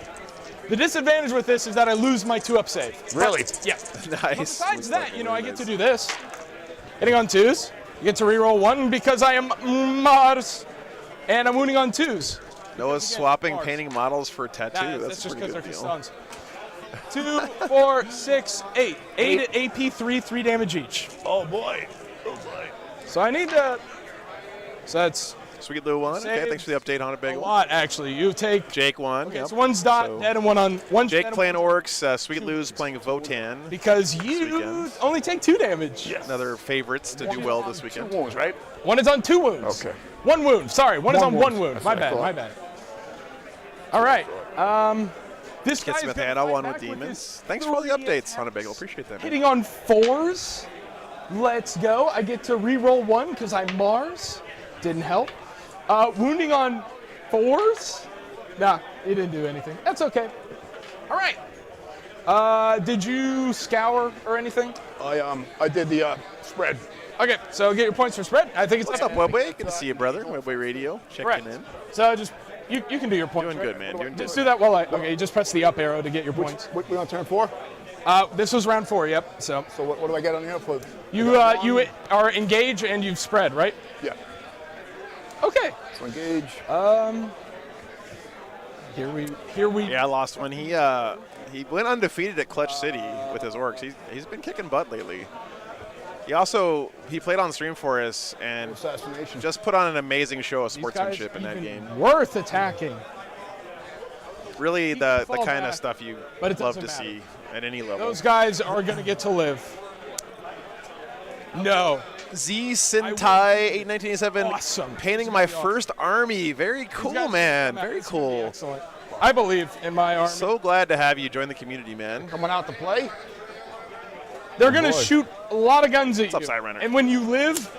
The disadvantage with this is that I lose my 2-up save. Really? Yeah. Nice. But besides that, you know, I get to do this. Hitting on 2s. You get to reroll 1 because I am Mars. And I'm wounding on 2s. Noah's swapping painting models for tattoo. Nah, That's just a pretty because good they're deal. Castellans. 2, 4, 6, 8. 8 at AP3, 3 damage each. Oh boy. Oh boy. So I need to. So that's Sweet Lou won. Okay, Saves. thanks for the update on it, a Bagel. lot, actually. You take. Jake won. Okay, yep. so one's dot So dead and one on. One's Jake dead and playing one's Orcs. Sweet Lou's playing Votan. because you weekend. only take 2 damage. Another favorites to do well this 2 weekend. wounds, right? One is on 2 wounds. Okay. 1 wound. Sorry, one is One on 1 wound. wound. That's My what I bad. thought. My bad. All right. This Kit guy's Smith gonna had all fight one back with his demons. Thanks for all the 3 updates on a Bagel. Appreciate that, man. Hitting on 4s. Let's go. I get to re-roll 1 because I'm Mars. Didn't help. Wounding on 4s. Nah, he didn't do anything. That's okay. All right. Did you scour or anything? I did the spread. Okay, so get your points for spread. I think it's What's up, Webway? Good to see you, brother. Webway Radio. Checking Correct. in. So just you can do your points. Doing right? good, man. Doing Just good. do that while I. Okay, you just press the up arrow to get your points. We on turn 4? This was round 4. Yep. So So what do I get on here for? you you are engaged and you've spread, right? Yeah. Okay. So engage. Here we. Yeah, I lost one. He went undefeated at Clutch City with his Orcs. He's been kicking butt lately. He played on stream for us and Assassination. just put on an amazing show of These guys sportsmanship in that even game. Worth attacking. Really the fall kind back, of stuff you but it love doesn't to matter. see at any level. Those guys are gonna get to live. No. Z Sentai 81987 Awesome. painting This my is really first army. Very These cool, guys man. come out. Very It's gonna be cool. Excellent. I believe in my army. So glad to have you join the community, man. Coming out to play. They're gonna boy. shoot a lot of guns at What's up, you. Siderunners? And when you live,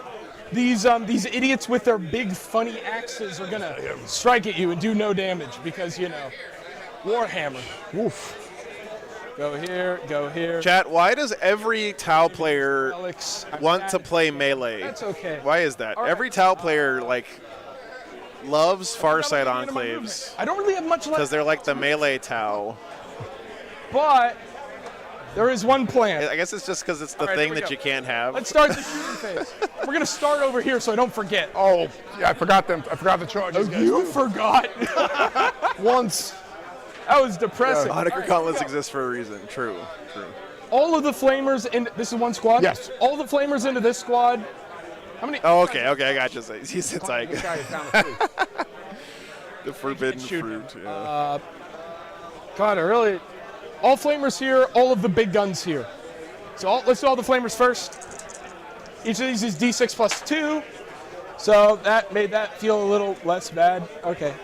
these idiots with their big funny axes are gonna strike at you and do no damage because Warhammer. Woof. Go here, go here. Chat, why does every Tau player Alex, I'm want mad to at play you. melee? That's okay. Why is that? All right. Every Tau player loves Farsight I'm into my enclaves movement. I don't really have much because left, they're like the melee Tau. but there is one plan. I guess it's just because it's the All right, thing here we that go. you can't have. Let's start the shooting phase. We're gonna start over here so I don't forget. Oh, yeah, I forgot them. I forgot the charges. guys, You too. forgot. Once. That was depressing. Honecker Gauntlets exists for a reason. True. All of the flamers in this is one squad. Yes. All the flamers into this squad. How many? Oh, okay, I got you. It's like This guy is down to 3. the forbidden shoot fruit. Yeah. God, I really. All flamers here. All of the big guns here. So let's do all the flamers first. Each of these is D6 plus 2. So that made that feel a little less bad. Okay.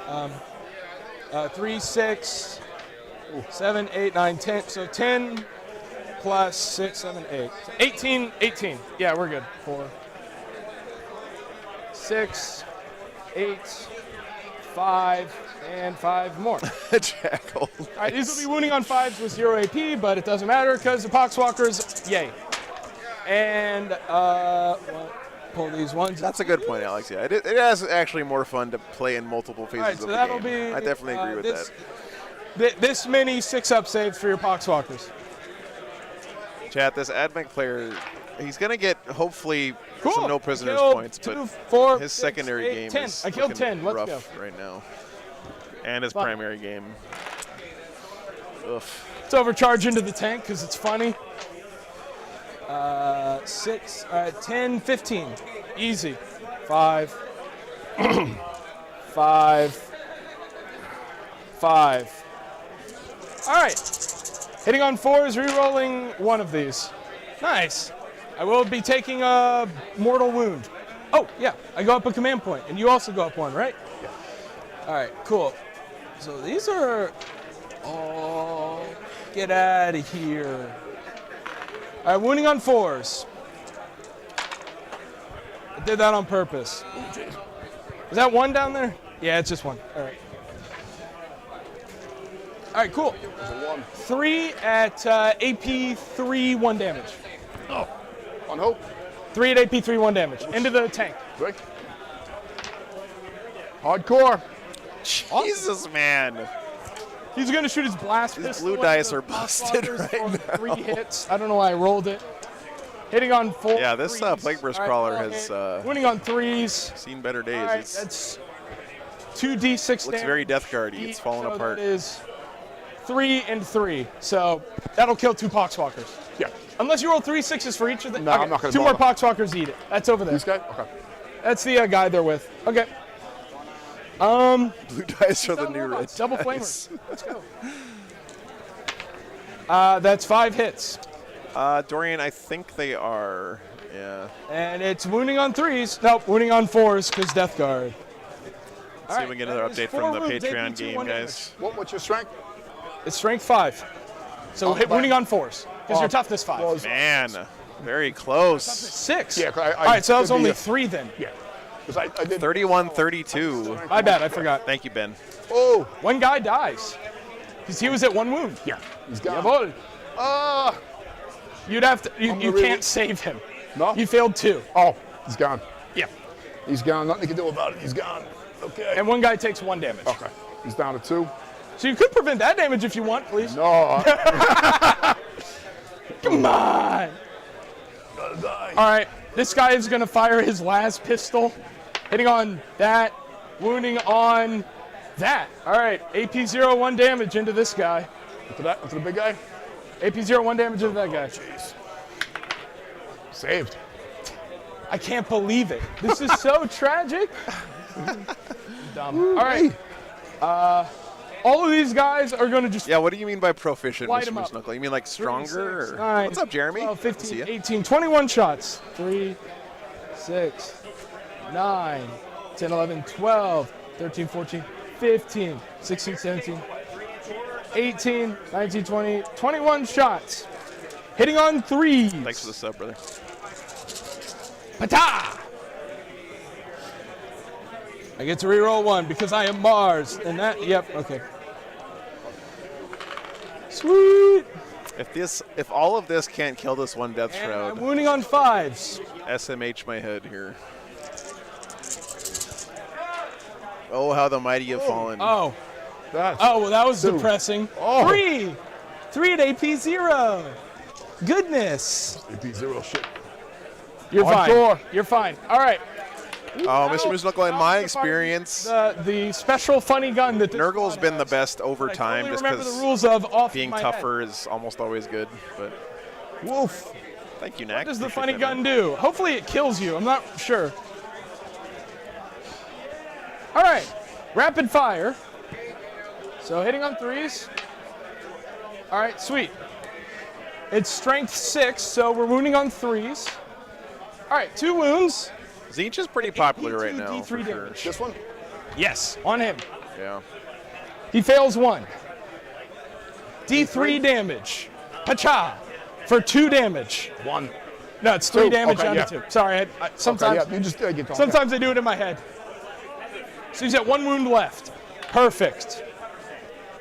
3, 6, 7, 8, 9, 10. So 10 plus 6, 7, 8. So 18. Yeah, we're good. 4, 6, 8, 5, and 5 more. Jackal. All right, these will be wounding on 5s with 0 AP, but it doesn't matter because the Poxwalkers, yay. And pull these ones. That's a good point, Alex. Yeah, it is actually more fun to play in multiple phases All right, of so the that'll game. be. I definitely agree with that. This many 6-up saves for your Poxwalkers. Chat, this Admech player, he's going to get, hopefully, Cool. some no prisoners Killed points, but 2, 4, his 6, secondary 8, game 10. is I killed looking 10. Let's rough go. right now. And his Fun. primary game. Oof. Let's overcharge into the tank because it's funny. 6, 10, 15. Easy. 5. 5. 5. All right. Hitting on 4s, re-rolling one of these. Nice. I will be taking a mortal wound. Oh, yeah. I go up a command point, and you also go up one, right? Yeah. All right, cool. So these are... Oh, get out of here. All right, wounding on 4s. I did that on purpose. Is that one down there? Yeah, it's just one. All right. All right, cool. 3 at AP 3, 1 damage. Oh, on hope. 3 at AP 3, 1 damage. Into the tank. Quick. Hardcore. Jesus, man. He's going to shoot his blast These pistol. blue dice at are the busted Poxwalkers right on now. 3 hits. I don't know why I rolled it. Hitting on 4. Yeah, this Plague Burst Crawler has winning on 3s. seen better days. All right, It's that's 2d6 looks damage. very Death Guard-y. It's falling So apart. That is 3 and 3. So that'll kill 2 Poxwalkers. Yeah. Unless you roll 3 6s for each of them. No, I'm not gonna 2 more bother. Poxwalkers eat it. That's over there. This guy? Okay. That's the guy they're with. Okay. Blue dice are the new red robots, double dice. flamers. Let's go. That's 5 hits. Dorian, I think they are. Yeah. And it's wounding on 3s. Nope, wounding on 4s because Death Guard. Let's see if we can get another update from the Patreon game, guys. What's your strength? It's strength 5. So hit wounding on 4s because your toughness 5. Well, Man, very close. 6. Yeah, All right, so that was did the, only 3 then. Yeah. Because I did. 31-32. My bad, I forgot. Thank you, Ben. Oh. One guy dies because he was at 1 wound. Yeah. He's gone. Jawohl. You'd have to. You really- can't save him. No? You failed 2. Oh, he's gone. Yeah. He's gone. Nothing you can do about it. He's gone. Okay. And one guy takes 1 damage. Okay. He's down to 2. So you could prevent that damage if you want, please. No. Come on. Gotta die. All right. This guy is going to fire his last pistol, hitting on that, wounding on that. All right. AP 0, 1 damage into this guy. Into the big guy? AP 0, 1 damage into that guy. Jeez. Saved. I can't believe it. This is so tragic. Dumb. All right. All of these guys are going to just Yeah, what do you mean by proficient, Light Mr. 'em up. Moose Knuckle? You mean like 3, stronger? 6, Or? 9, What's up, Jeremy? 12, See 15, ya. 18, 21 shots. 3, 6, 9, 10, 11, 12, 13, 14, 15, 16, 17, 18, 19, 20, 21 shots. Hitting on 3s. Thanks for the sub, brother. Pata! I get to reroll 1 because I am Mars. And that, yep, okay. Sweet. If all of this can't kill this one Death And Shroud, I'm wounding on 5s. SMH my head here. Oh, how the mighty have fallen. Oh. That's Oh, well, that was 2. depressing. Oh. 3. 3 at AP 0. Goodness. AP0 shit. You're Hardcore. fine. You're fine. All right. Oh, Mr. Moose Knuckle, in my experience, The special funny gun that this Nurgle's squad been the has. best over I time totally just remember the because rules of off being my tougher is almost always good. But Woof. thank you, Head. Knack. What does the Appreciate funny that, gun man. do? Hopefully it kills you. I'm not sure. All right. Rapid fire. So hitting on 3s. All right, sweet. It's strength 6, so we're wounding on 3s. All right, 2 wounds. Zinch is pretty popular right D2, now, D3 for sure. damage. This one? Yes, on him. Yeah. He fails 1. D3 damage. Pacha for 2 damage. 1. No, it's 3 2. damage Okay, down yeah. to 2. Sorry, sometimes Okay, yeah, you just get going. sometimes I do it in my head. So he's at 1 wound left. Perfect.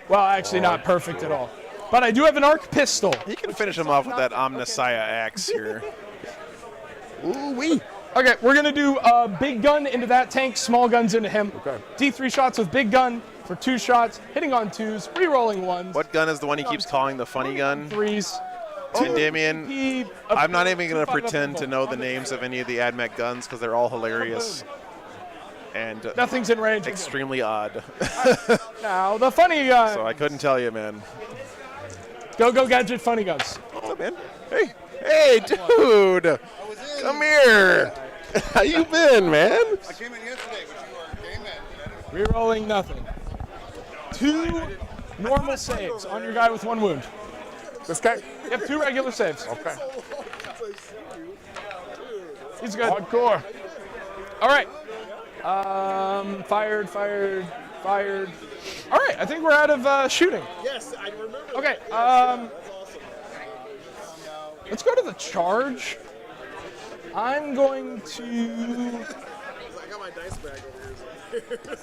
Well, actually not perfect at all. But I do have an arc pistol. You can finish him off with that Omnissiah axe here. Ooh-wee. Okay, we're going to do big gun into that tank, small guns into him. Okay. D3 shots with big gun for 2 shots, hitting on 2s, re-rolling 1s. What gun is the one he keeps calling the funny gun? 3s. And Damien, I'm not even going to pretend to know the names of any of the Admech guns because they're all hilarious and Nothing's in range. extremely odd. Now, the funny gun. So I couldn't tell you, man. Go Gadget funny guns. What's up, man? Hey, dude. Come here. How you been, man? I came in yesterday, but you were game in. Re-rolling nothing. 2 normal saves on your guy with 1 wound. This guy? You have 2 regular saves. Okay. He's good. Hardcore. All right. Fired. All right, I think we're out of shooting. Yes, I remember. Okay, let's go to the charge. I'm going to... I got my dice bag over here.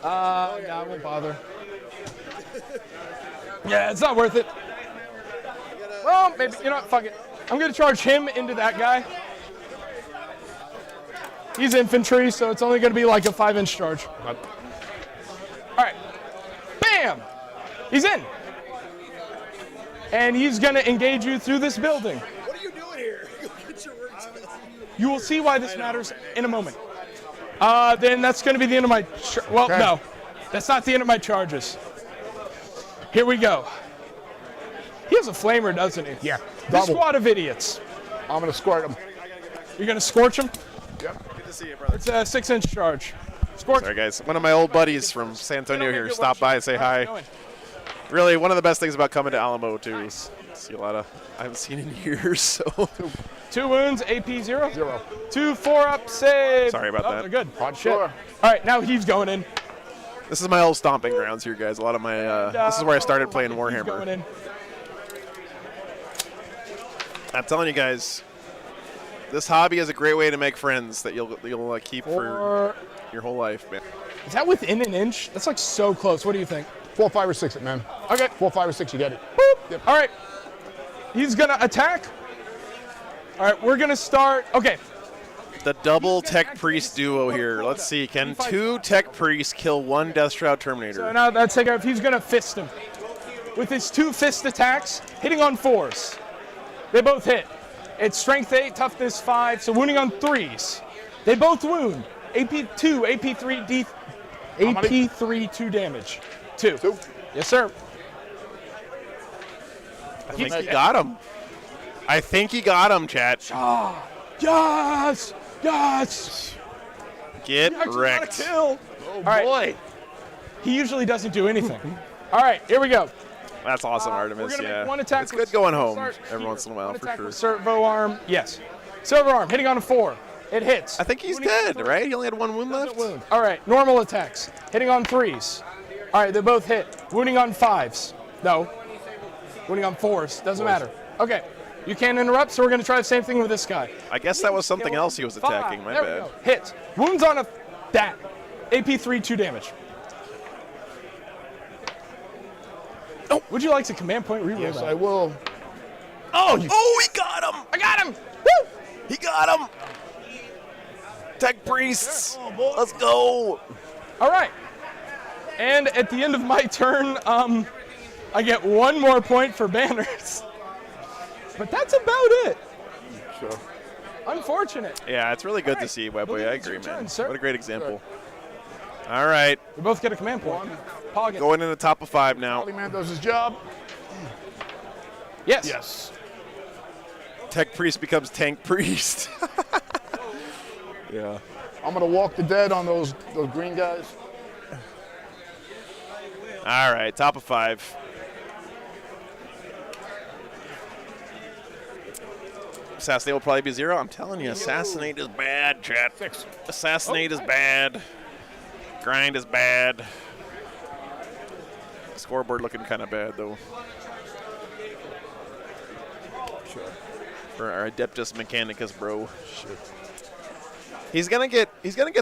I won't bother. Yeah, it's not worth it. Well, maybe, you know what, fuck it. I'm going to charge him into that guy. He's infantry, so it's only going to be like a 5-inch charge. All right. Bam! He's in. And he's going to engage you through this building. What are you doing here? Go get your work done. You will see why this matters in a moment. Then that's going to be the end of my... no. That's not the end of my charges. Here we go. He has a flamer, doesn't he? Yeah. This Double. squad of idiots. I'm going to squirt him. You're going to scorch him? Yep. Good to see you, brother. It's a 6-inch charge. Scorch. Sorry, guys. One of my old buddies from San Antonio here stopped by and say hi. Really, one of the best things about coming to Alamo, too. Is see a lot of I haven't seen in years, so... 2 wounds, AP 0. 0. 2 4-up save. Sorry about that. They're good. Shit. Hardcore. All right, now he's going in. This is my old stomping grounds here, guys. A lot of my... this is where I started playing He's going Warhammer. in. I'm telling you guys, this hobby is a great way to make friends that you'll keep for your whole life, man. Is that within an inch? That's like so close. What do you think? 4, 5, or 6 it, man. Okay. 4, 5, or 6, you get it. Boop. Yep. All right. He's going to attack. All right, we're going to start. Okay. The double tech priest duo here. Let's see. Can 2 tech priests kill 1 Death Shroud Terminator? So now that's take out. He's going to fist him. With his 2 fist attacks, hitting on 4s. They both hit. It's strength 8, toughness 5, so wounding on 3s. They both wound. AP 2, AP 3, D. AP 3, 2 damage. 2. 2. Yes, sir. I think he got him. I think he got him, chat. Yes! Yes! Get Actually got a wrecked. kill. Oh, All right. boy. He usually doesn't do anything. All right, here we go. That's awesome, We're Artemis. gonna Yeah. make 1 attack. It's with- good going home start every here. once in a while, One for attack sure. with servo arm. Yes. Servo arm hitting on a 4. It hits. I think he's Wounding on dead, 3. right? He only had 1 wound left. Wound. All right, normal attacks. Hitting on 3s. All right, they both hit. Wounding on 5s. No. Wounding on 4s. Doesn't matter. Okay. You can't interrupt, so we're going to try the same thing with this guy. I guess that was something else he was attacking. My There we bad. go. Hits. Wounds on a that. AP 3, 2 damage. Oh, would you like to command point reroll Yes, that? I will. Oh, he got him! I got him! Woo! He got him! Tech priests! Let's go! All right. And at the end of my turn, I get 1 more point for banners. But that's about it. Sure. Unfortunate. Yeah, it's really good to Alright, see, Webboy. believe I it's your agree, man. turn, sir. What a great example. All right, We both get a command point. Paul gets going in the top of 5 now. Holy man does his job. Yes. Yes. Tech priest becomes tank priest. Yeah. I'm going to walk the dead on those green guys. All right, top of 5. Assassinate will probably be 0. I'm telling you, assassinate is bad, chat. 6. Assassinate is bad. Grind is bad. Scoreboard looking kind of bad, though. Sure. For our Adeptus Mechanicus, bro. Shit. He's gonna get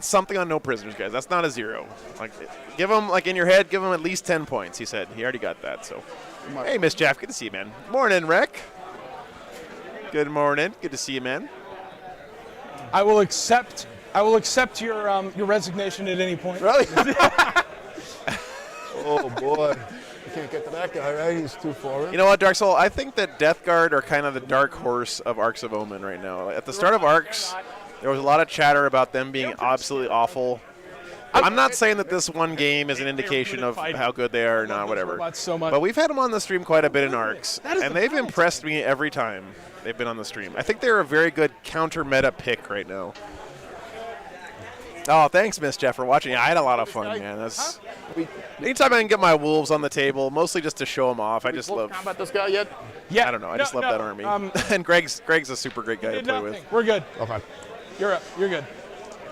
something on no prisoners, guys. That's not a 0. Like, give him, like, in your head, give him at least 10 points. He said he already got that. So, hey, Miss Jeff, good to see you, man. Morning, Rick. Good morning. Good to see you, man. I will accept your resignation at any point. Really? Oh boy, you can't get to that guy, right? He's too far in. You know what, Dark Soul? I think that Death Guard are kind of the dark horse of Arcs of Omen right now. At the start of Arcs, there was a lot of chatter about them being absolutely awful. I'm not saying that this one game is an indication of how good they are or not, whatever. But we've had them on the stream quite a bit in Arcs, and they've impressed me every time they've been on the stream. I think they're a very good counter-meta pick right now. Oh, thanks, Miss Jeff, for watching. I had a lot of fun, man. That's anytime I can get my wolves on the table, mostly just to show them off. I just love. Combat this guy yet? Yeah. I don't know. I just love that army. And Greg's a super great guy to play with. We're good. Okay. You're up. You're good.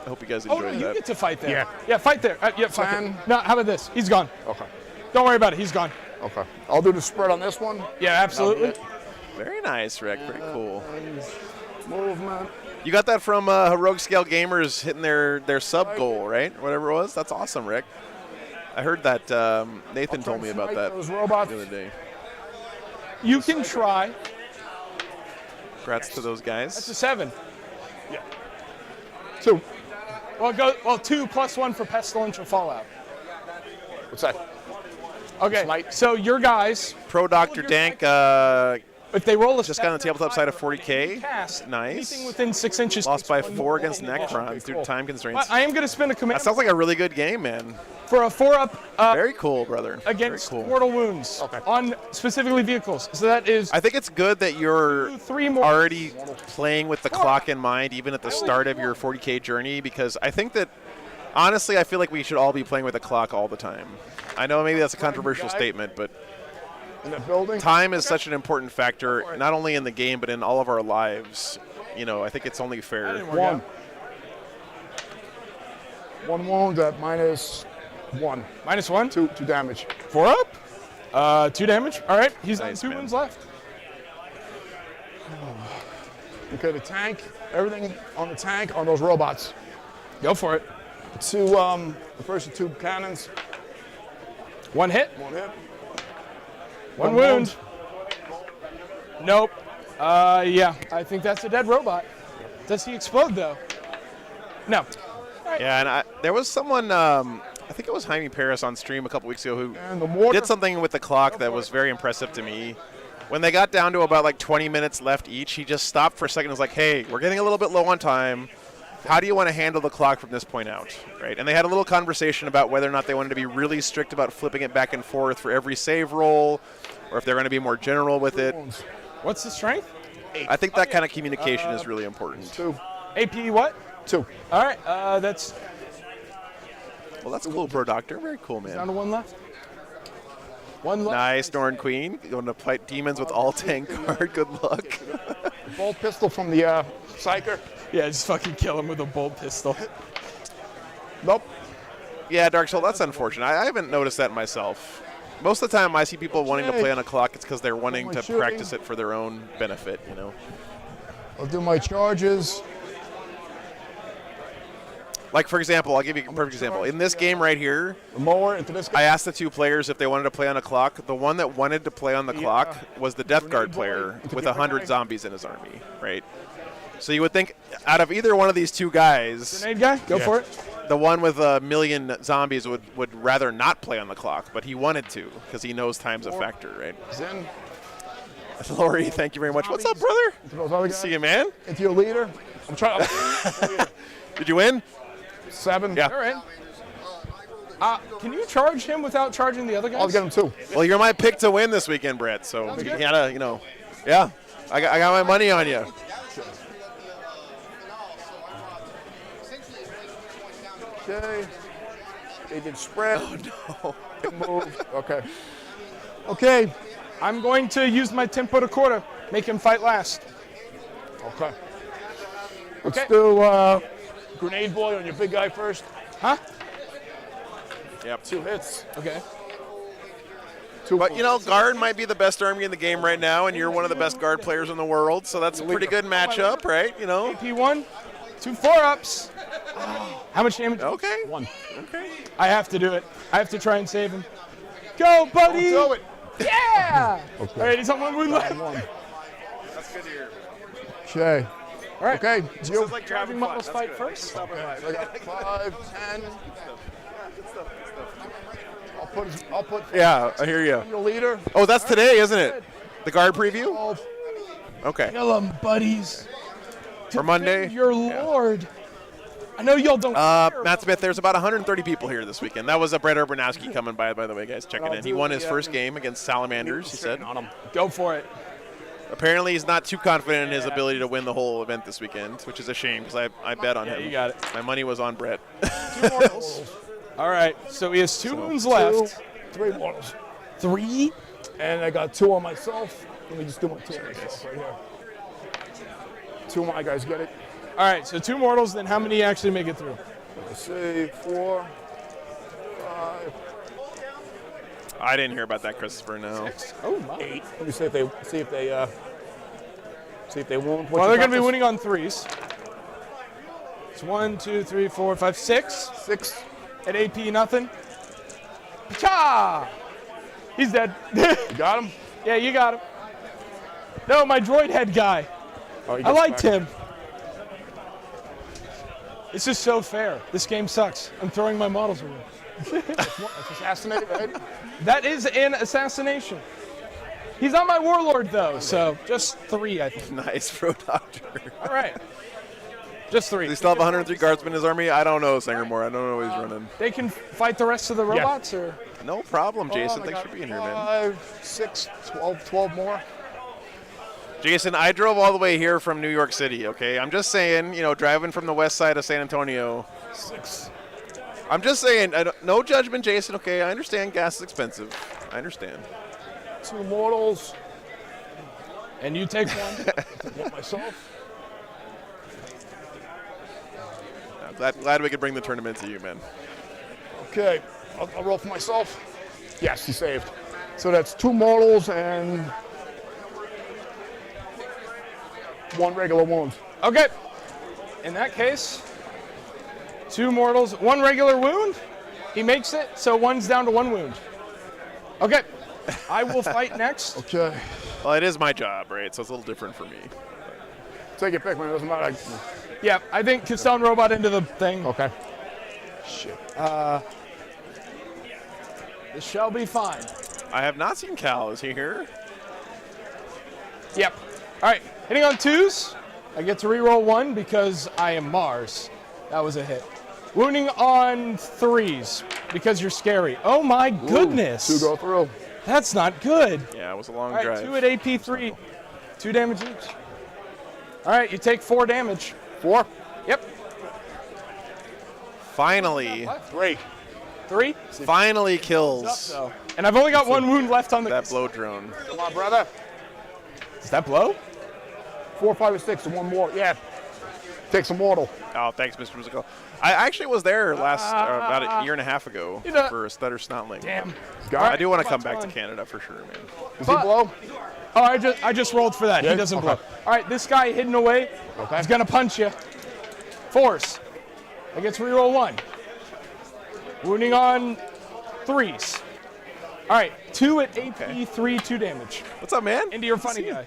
I hope you guys Oh, enjoyed no, you that. get to fight there. Yeah. Yeah, fight there. Yeah, fuck it. No, how about this? He's gone. Okay. Don't worry about it. He's gone. Okay. I'll do the spread on this one. Yeah, absolutely. Very nice, Rick. Very cool. Movement. You got that from Heroic Scale Gamers hitting their sub goal, right? Whatever it was. That's awesome, Rick. I heard that Nathan told me about that Those robots. the other day. You can try. Congrats to those guys. That's a 7. 2. Well, 2 plus 1 for Pestilential Fallout. What's that? Okay, so your guys, Pro Dr. Dank if they roll a just got on the tabletop side of 40K. cast Nice. anything within 6 inches. Lost by takes 4 1 against Necrons due to time constraints. I am going to spend a command That sounds like a really good game, man. for a 4-up Very cool, brother. against Very cool. mortal wounds on specifically vehicles. So that is I think it's good that you're 3 more. already playing with the clock in mind, even at the start of your 40K journey, because I think that, honestly, I feel like we should all be playing with the clock all the time. I know maybe that's a controversial statement, but In that building. time is such an important factor, not only in the game, but in all of our lives. You know, I think it's only fair. 1. 1 wound at -1. -1? 2 damage. 4 up? 2 damage. All right, he's Nice, on 2 man. wounds left. Okay, the tank. Everything on the tank on those robots. Go for it. 2. The first 2 cannons. 1 hit. 1 hit. 1 wound. Nope. Yeah, I think that's a dead robot. Does he explode though? No. Yeah, and there was someone, I think it was Jaime Paris on stream a couple weeks ago who And the mortar. did something with the clock that was very impressive to me. When they got down to about like 20 minutes left each, he just stopped for a second and was like, hey, we're getting a little bit low on time. How do you want to handle the clock from this point out, right? And they had a little conversation about whether or not they wanted to be really strict about flipping it back and forth for every save roll, or if they're going to be more general with it. What's the strength? I think that kind of communication is really important. 2. AP what? 2. All right, that's Well, that's cool, Pro Doctor. Very cool, down man. to 1 left. 1 left. Nice, Norn Queen. Going to fight demons with all tank guard. Good luck. Bolt pistol from the Psyker. Yeah, just fucking kill him with a bolt pistol. Nope. Yeah, Dark Soul, that's unfortunate. I haven't noticed that myself. Most of the time I see people wanting to play on a clock, it's because they're wanting to practice it for their own benefit, you know. I'll do my charges. Like, for example, I'll give you a perfect example. In this game right here, The mower into this I guy. asked the 2 players if they wanted to play on a clock. The one that wanted to play on the clock was the Death Guard player with 100 zombies in his army, right? So you would think out of either one of these 2 guys, Grenade guy, go for it. the one with 1,000,000 zombies would rather not play on the clock, but he wanted to because he knows time's a factor, right? Zen. Lori, thank you very much. What's up, brother? Into those other guys. See you, man. Into your leader. I'm trying. Did you win? 7. Yeah. All right. Can you charge him without charging the other guys? I'll get him 2. Well, you're my pick to win this weekend, Brett. So you gotta, you know, yeah. I got my money on you. Okay. They did spread. Oh no. Move. Okay. Okay. I'm going to use my tempo to quarter. Make him fight last. Okay. Let's Okay. do grenade boy on your big guy first. Huh? Yep. 2 hits. Okay. But, you know, guard might be the best army in the game right now, and you're one of the best guard players in the world, so that's a pretty good matchup, right? You know? AP1, 2 4-ups. How much damage? Okay. 1. Okay. I have to do it. I have to try and save him. Go, buddy! Do it. Yeah! Okay. All right, he's on 1 wound left. 1. That's good to hear. Okay. All right. Okay. This You. is like Driving driving models fun. fight That's first. Stop at 5. I got 5, 10. Good stuff. I'll put Yeah, I hear you. your leader. Oh, that's today, isn't it? The guard preview? 12. Okay. Kill him, buddies. For Monday? Your lord. I know y'all don't care. Matt Smith, there's about 130 people here this weekend. That was Brett Urbanowski coming by the way, guys. Checking in. He won his first game against Salamanders, he said. On him. Go for it. Apparently, he's not too confident in his ability to win the whole event this weekend, which is a shame because I bet on him. You got it. My money was on Brett. 2 mortals. All right, so he has 2 wounds left. 3 mortals. 3? And I got 2 on myself. Let me just do my 2 on myself right here. 2 of my guys get it. All right, so 2 mortals, then how many actually make it through? Let's see, 4, 5, I didn't hear about that, Christopher, no. Oh, my. 8. Let me see if they wound. Well, they're going to be winning on 3s. It's 1, 2, 3, 4, 5, 6. 6. At AP, nothing. Cha! He's dead. You got him? Yeah, you got him. No, my droid head guy. Oh, he I gets liked back. him. This is so fair. This game sucks. I'm throwing my models away. That's assassinated, right? That is an assassination. He's not my warlord, though, so just 3, I think. Nice, Pro Doctor. All right. Just 3. Does he still have 103 guardsmen in his army? I don't know, Sangermore. I don't know what he's running. They can fight the rest of the robots, or? No problem, Jason. I Thanks got for being here, man. 5, 6, 12 more. Jason, I drove all the way here from New York City, okay? I'm just saying, you know, driving from the west side of San Antonio. 6. I'm just saying, no judgment, Jason, okay? I understand gas is expensive. I understand. 2 mortals. And you take 1. Take 1 myself. I'm glad we could bring the tournament to you, man. Okay, I'll roll for myself. Yes, he saved. So that's 2 mortals and 1 regular wound. Okay. In that case, 2 mortals, 1 regular wound. He makes it, so 1's down to 1 wound. Okay. I will fight next. Okay. Well, it is my job, right? So it's a little different for me. Take your pick, man. It doesn't matter. Yeah, I think Keystone Robot into the thing. Okay. Shit. This shall be fine. I have not seen Cal. Is he here? Yep. All right, hitting on 2s. I get to reroll 1 because I am Mars. That was a hit. Wounding on 3s because you're scary. Oh my goodness. 2 go through. That's not good. Yeah, it was a long All right, drive. 2 at AP3. 2 damage each. All right, you take 4 damage. 4. Yep. Finally. 3. 3. Finally kills And I've only got 1 wound left on the. that blow drone. Come on, brother. Does that blow? 4, 5, or 6, and 1 more. Yeah. Take some mortal. Oh, thanks, Mr. Musical. I actually was there last about a year and a half ago You know- for a Stutter Snotling. Damn. I do want to come Come back to on. Canada for sure, man. Does he blow? Oh, I just rolled for that. Yeah? He doesn't Okay. blow. All right, this guy hidden away. Okay. He's gonna punch you. Force. I get to reroll 1. Wounding on 3s. All right, 2 at AP3, 2 damage. What's up, man? Into your funny guy.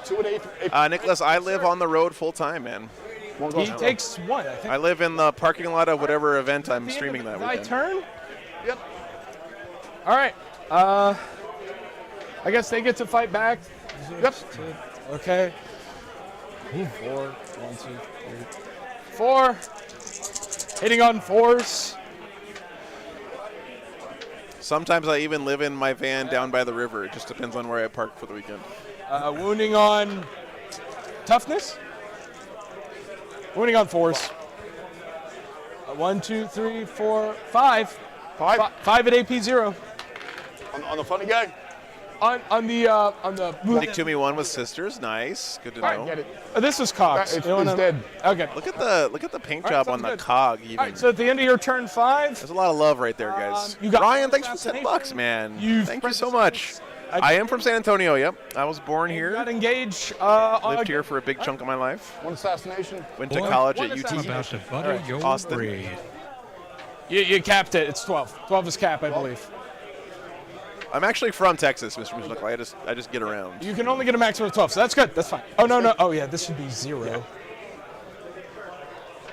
2 at 8. Nicholas, I live on the road full time, man. 1 He goes. takes 1, I think. I live in the parking lot of whatever event I'm At the end streaming of that my weekend. turn? Yep. All right. I guess they get to fight back. Yep. Okay. 4. 1, 2, 3. 4. Hitting on 4s. Sometimes I even live in my van down by the river. It just depends on where I park for the weekend. Wounding on toughness. Wounding on 4s. 1, 2, 3, 4, 5. 5. 5 at AP0. On the funny guy. On the. Nick Toomey won with sisters. Nice. Good to All right, know. get it. This is Cox. It's You wanna- dead. Okay. Look at the paint All right, job on sounds the good. cog. Even. All right, so at the end of your turn 5, There's a lot of love right there, guys. you got Ryan, thanks for assassination. $10, man. You've Thank you so practiced- much. I am from San Antonio. Yep, I was born you got here. engage. Lived here for a big chunk of my life. One assassination. Went to Boy, college one at I'm UT. about to butter your Austin. brain. You capped it. It's 12. 12 is cap, I believe. I'm actually from Texas, Mr. Musical. I just get around. You can only get a maximum of 12, so that's good. That's fine. Oh, no. Oh, yeah, this should be 0.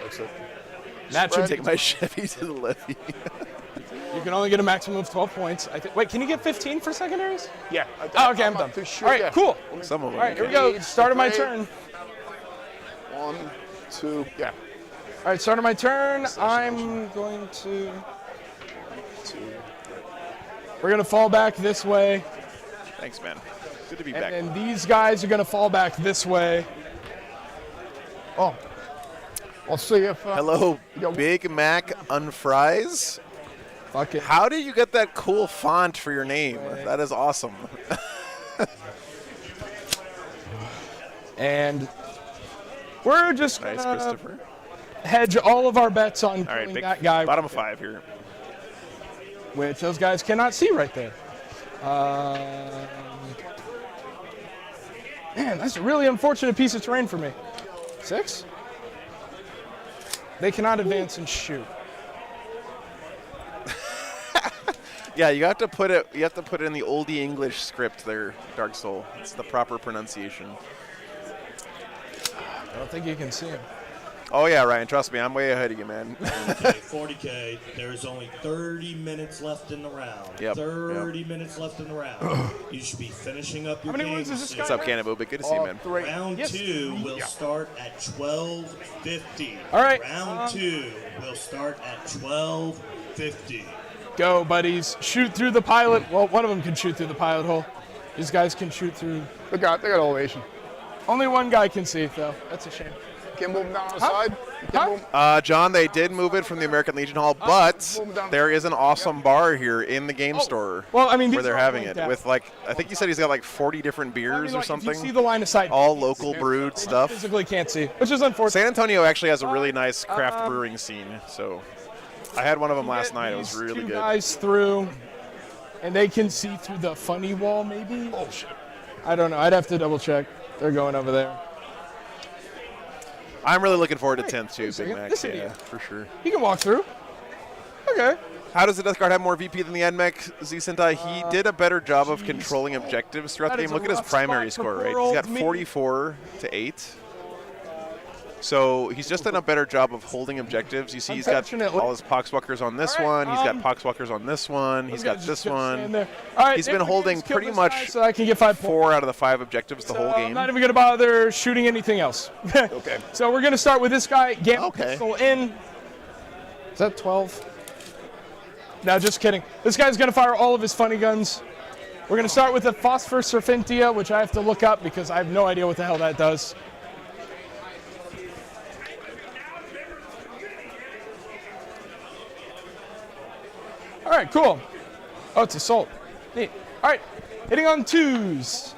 That's it. That should Take my Chevy to the levee. You can only get a maximum of 12 points. Wait, can you get 15 for secondaries? Yeah. Oh, okay, I'm not done. too sure. All right, Yeah. cool. Some of them. All right, here we okay. go. Start of my Okay. turn. 1, 2, yeah. All right, start of my turn. I'm going to. We're going to fall back this way. Thanks, man. Good to be And back. then these guys are going to fall back this way. Oh. I'll see if. Hello, Big Mac Unfries. Fuck it. How do you get that cool font for your name? That is awesome. And we're just going Nice, to Christopher. hedge all of our bets on All right, killing big that guy, bottom of 5 here. which those guys cannot see right there. Man, that's a really unfortunate piece of terrain for me. 6? They cannot advance and shoot. Yeah, you have to put it. You have to put it in the oldie English script there, Dark Soul. It's the proper pronunciation. I don't think you can see him. Oh yeah, Ryan. Trust me, I'm way ahead of you, man. 40K. There's only 30 minutes left in the round. Yep, 30 minutes left in the round. You should be finishing up your How many game wounds is this soon. guy? What's up, Cannibal? Good to see you, man. 3. Round Yes. 2 will start at 12:50. All right, Round 2 will start at 12:50. go, buddies. Shoot through the pilot. Well, one of them can shoot through the pilot hole. These guys can shoot through. They got elevation. Only one guy can see, though. That's a shame. Can move down the Huh? side. Huh? Move. John, they did move it from the American Legion Hall, but move down. there is an awesome bar here in the game store Well, I mean, where these they're are having linked it out. with like I think you said he's got like 40 different I mean, beers or like, if you see something, the line of sight, all local brewed stuff. physically can't see, which is unfortunate. San Antonio actually has a really nice craft brewing scene, so I had one of them last Get night. It was these really two good. guys through, and they can see through the funny wall, maybe. Oh shit! I don't know. I'd have to double check. They're going over there. I'm really looking forward to 10th wait a too, second. Big Mac. This Yeah, idiot. for sure. He can walk through. Okay. How does the Death Guard have more VP than the Admech Z Sentai? He did a better job of controlling objectives throughout That the is game. a Look at his rough primary spot for score, right? poor He's got old me. 44 to 8. So he's just done a better job of holding objectives. You see, he's got Unfortunately. all his Poxwalkers on this All right, one. He's got Poxwalkers on this one. He's got this one. All right, He's been holding pretty much so I can get 5 points. 4 out of the 5 objectives the whole I'm game. not even going to bother shooting anything else. Okay. So we're going to start with this guy. Gamma Okay. pistol in. Is that 12? No, just kidding. This guy's going to fire all of his funny guns. We're going to start with the Phosphor Serpentia, which I have to look up because I have no idea what the hell that does. All right, cool. Oh, it's assault. Neat. All right, hitting on 2s.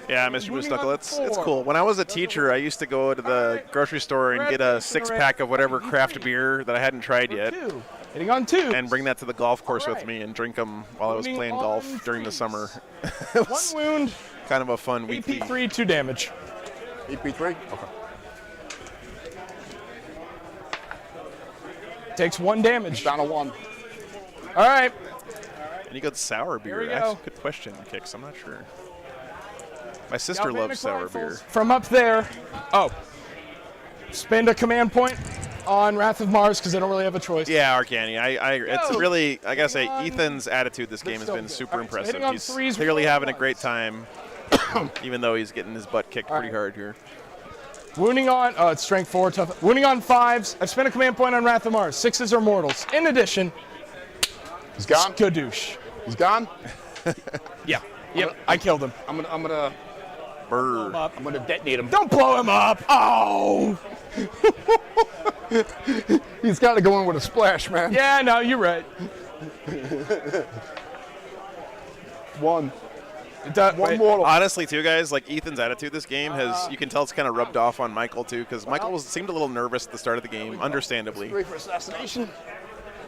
Yeah, Mr. Moving Moose on it's to 4. cool. When I was a teacher, I used to go to the grocery store and get a 6-pack of whatever craft beer that I hadn't tried yet, 2. Hitting on 2. and bring that to the golf course All with right. me and drink them while I was Moving playing on golf during the threes. summer. It One was wound, kind of a fun weekly. AP3, 2 damage. EP3. Okay. Takes 1 damage. Down to 1. All right. Any good sour beer? we go. That's a good question, Kix. I'm not sure. My sister Galvanic loves sour rifles beer. From up there. Oh. Spend a command point on Wrath of Mars because they don't really have a choice. Yeah, Arcani. It's Go. really, I gotta say, Hitting on- Ethan's attitude this game has still been good. super All right, so impressive. hitting on He's threes, clearly roll having a ones. great time, even though he's getting his butt kicked pretty hard here. Wounding on, oh, it's strength 4, tough. Wounding on 5s. I've spent a command point on Wrath of Mars. 6s are mortals. In addition, He's gone. Skadoosh. He's gone. Yeah. Yep, I killed him. I'm gonna Brr. I'm gonna detonate him. Don't blow him up. Oh. He's got to go in with a splash, man. Yeah, no, you're right. 1. One more. Honestly, too, guys, like Ethan's attitude this game has, you can tell it's kind of rubbed off on Michael, too, because Michael seemed a little nervous at the start of the game, understandably. Ready for assassination?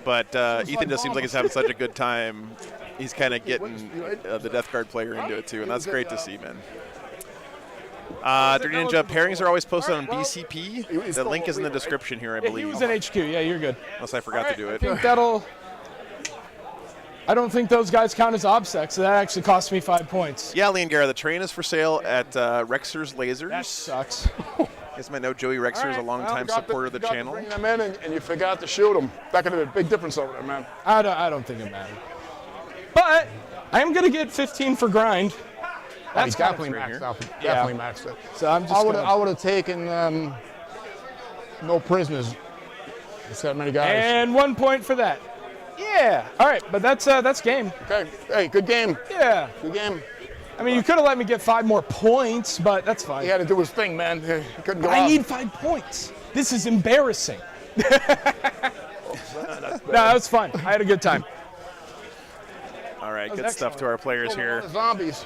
But Ethan just seems like he's having such a good time. He's kind of getting the Death Guard player into it, too, and that's great to see, man. Dirty Ninja, pairings are always posted on BCP. The link is in the description here, I He believe. was in HQ. Yeah, you're good. Unless I forgot to do I it. think that'll. I don't think those guys count as OBSEC, so that actually cost me 5 points. Yeah, Leon Guerra, the train is for sale at Rexer's Lasers. That sucks. You guys might know Joey Rexer is a longtime supporter of the channel. Bring them in and you forgot to shoot them. That could have been a big difference over there, man. I don't think it mattered. But I am going to get 15 for grind. That's definitely right maxed here. out. Definitely maxed it. So I'm just I would have taken no prisoners. It's that many guys. And 1 point for that. Yeah. All right, but that's game. Okay. Hey, good game. Yeah. Good game. I mean, you could have let me get 5 more points, but that's fine. He had to do his thing, man. He couldn't go I out. need 5 points. This is embarrassing. No, that was fun. I had a good time. All right, That was good stuff to our players here. Zombies.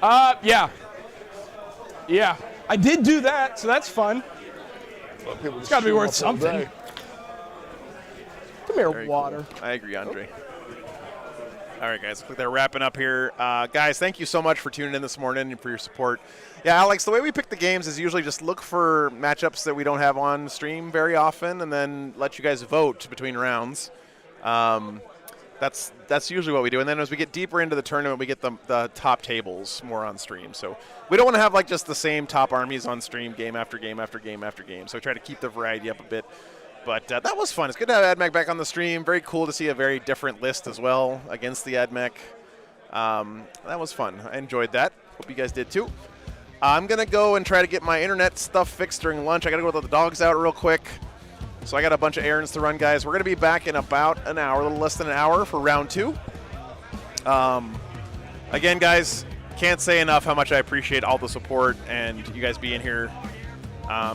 Yeah. Yeah. I did do that, so that's fun. It's got to be worth something. Come here, Very water. cool. I agree, Andre. All right, guys, looks like they're wrapping up here. Guys, thank you so much for tuning in this morning and for your support. Yeah, Alex, the way we pick the games is usually just look for matchups that we don't have on stream very often and then let you guys vote between rounds. That's usually what we do. And then as we get deeper into the tournament, we get the top tables more on stream. So we don't want to have like just the same top armies on stream game after game after game after game. So we try to keep the variety up a bit. But that was fun. It's good to have Admech back on the stream. Very cool to see a very different list as well against the Admech. That was fun. I enjoyed that. Hope you guys did too. I'm going to go and try to get my internet stuff fixed during lunch. I got to go let the dogs out real quick. So I got a bunch of errands to run, guys. We're going to be back in about an hour, a little less than an hour for round 2. Again, guys, can't say enough how much I appreciate all the support and you guys being here.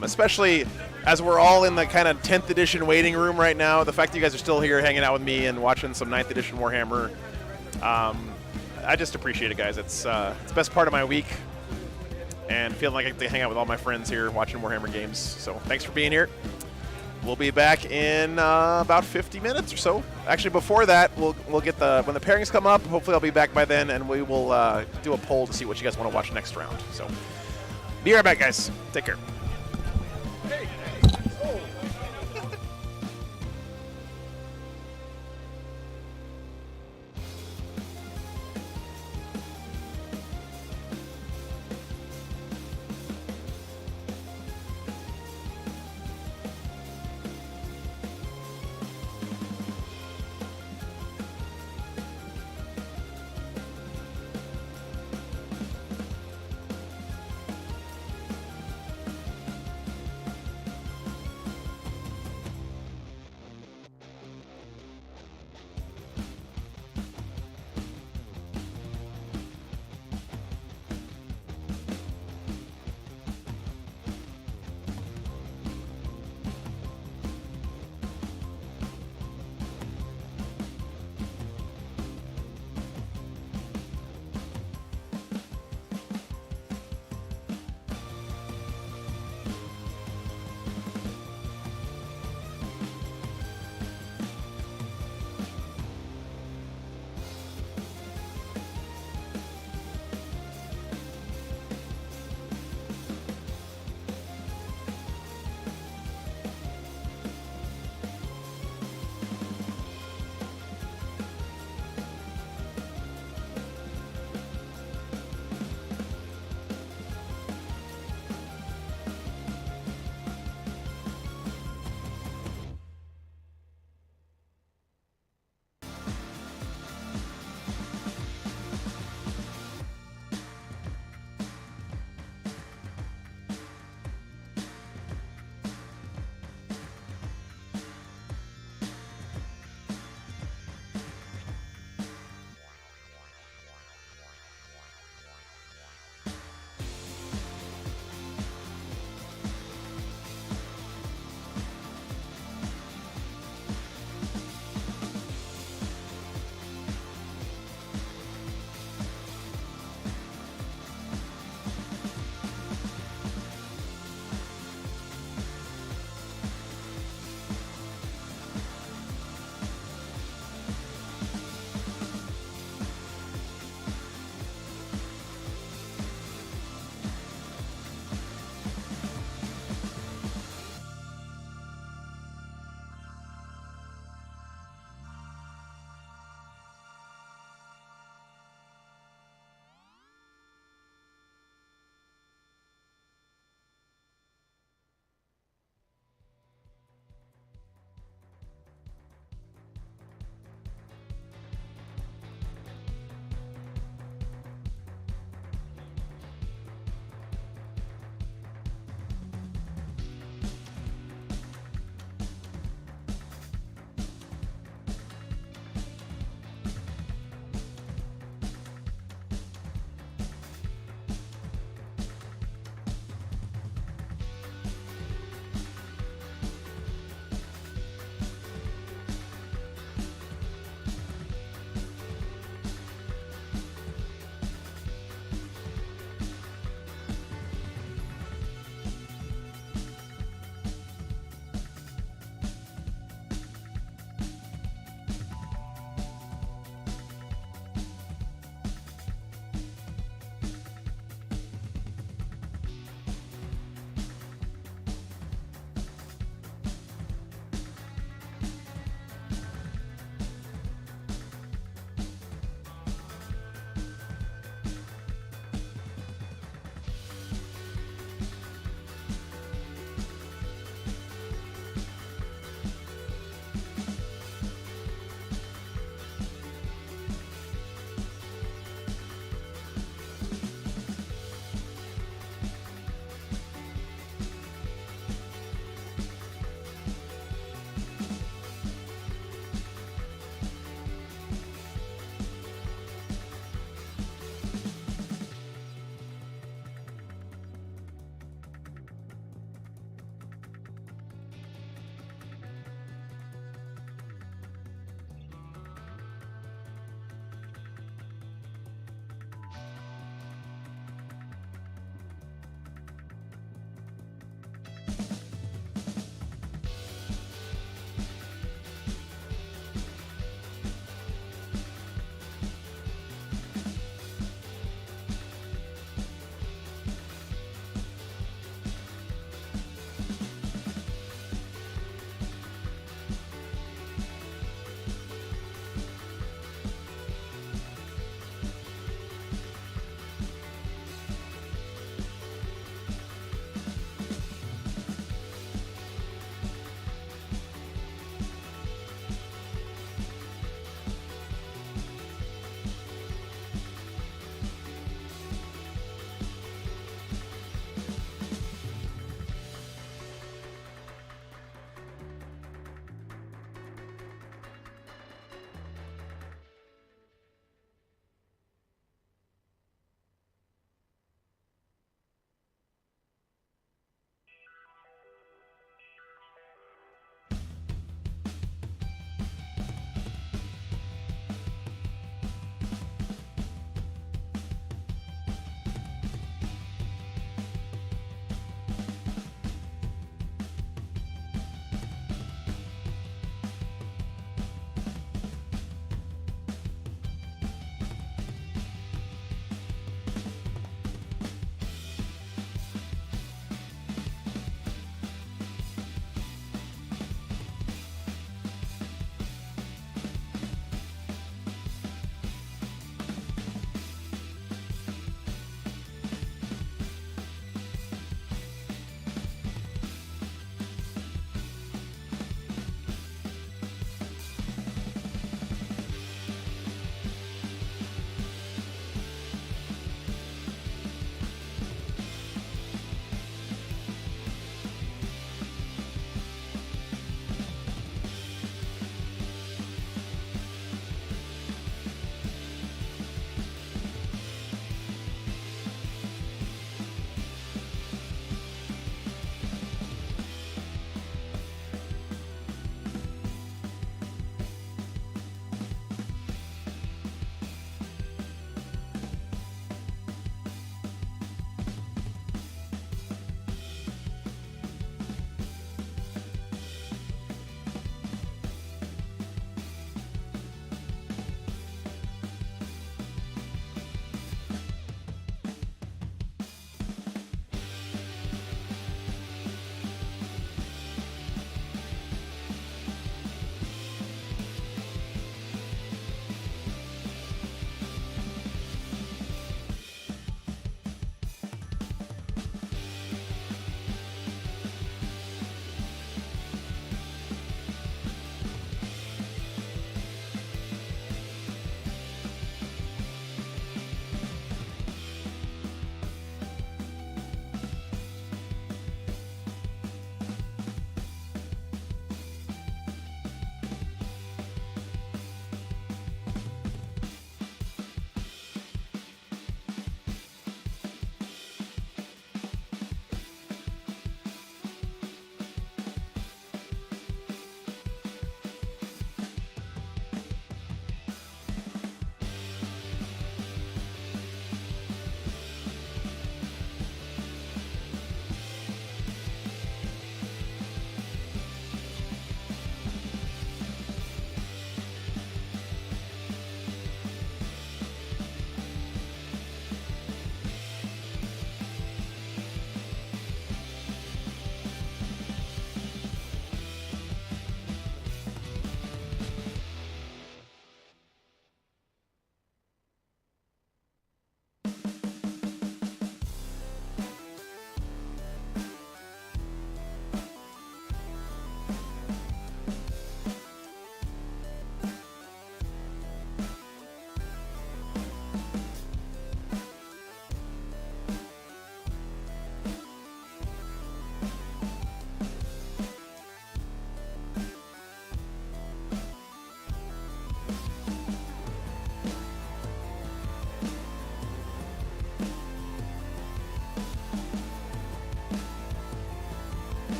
Especially as we're all in the kind of 10th edition waiting room right now. The fact that you guys are still here hanging out with me and watching some 9th edition Warhammer. I just appreciate it, guys. It's the best part of my week. And feeling like I get to hang out with all my friends here watching Warhammer games. So thanks for being here. We'll be back in about 50 minutes or so. Actually, before that, we'll get when the pairings come up. Hopefully, I'll be back by then, and we will do a poll to see what you guys want to watch next round. So, be right back, guys. Take care.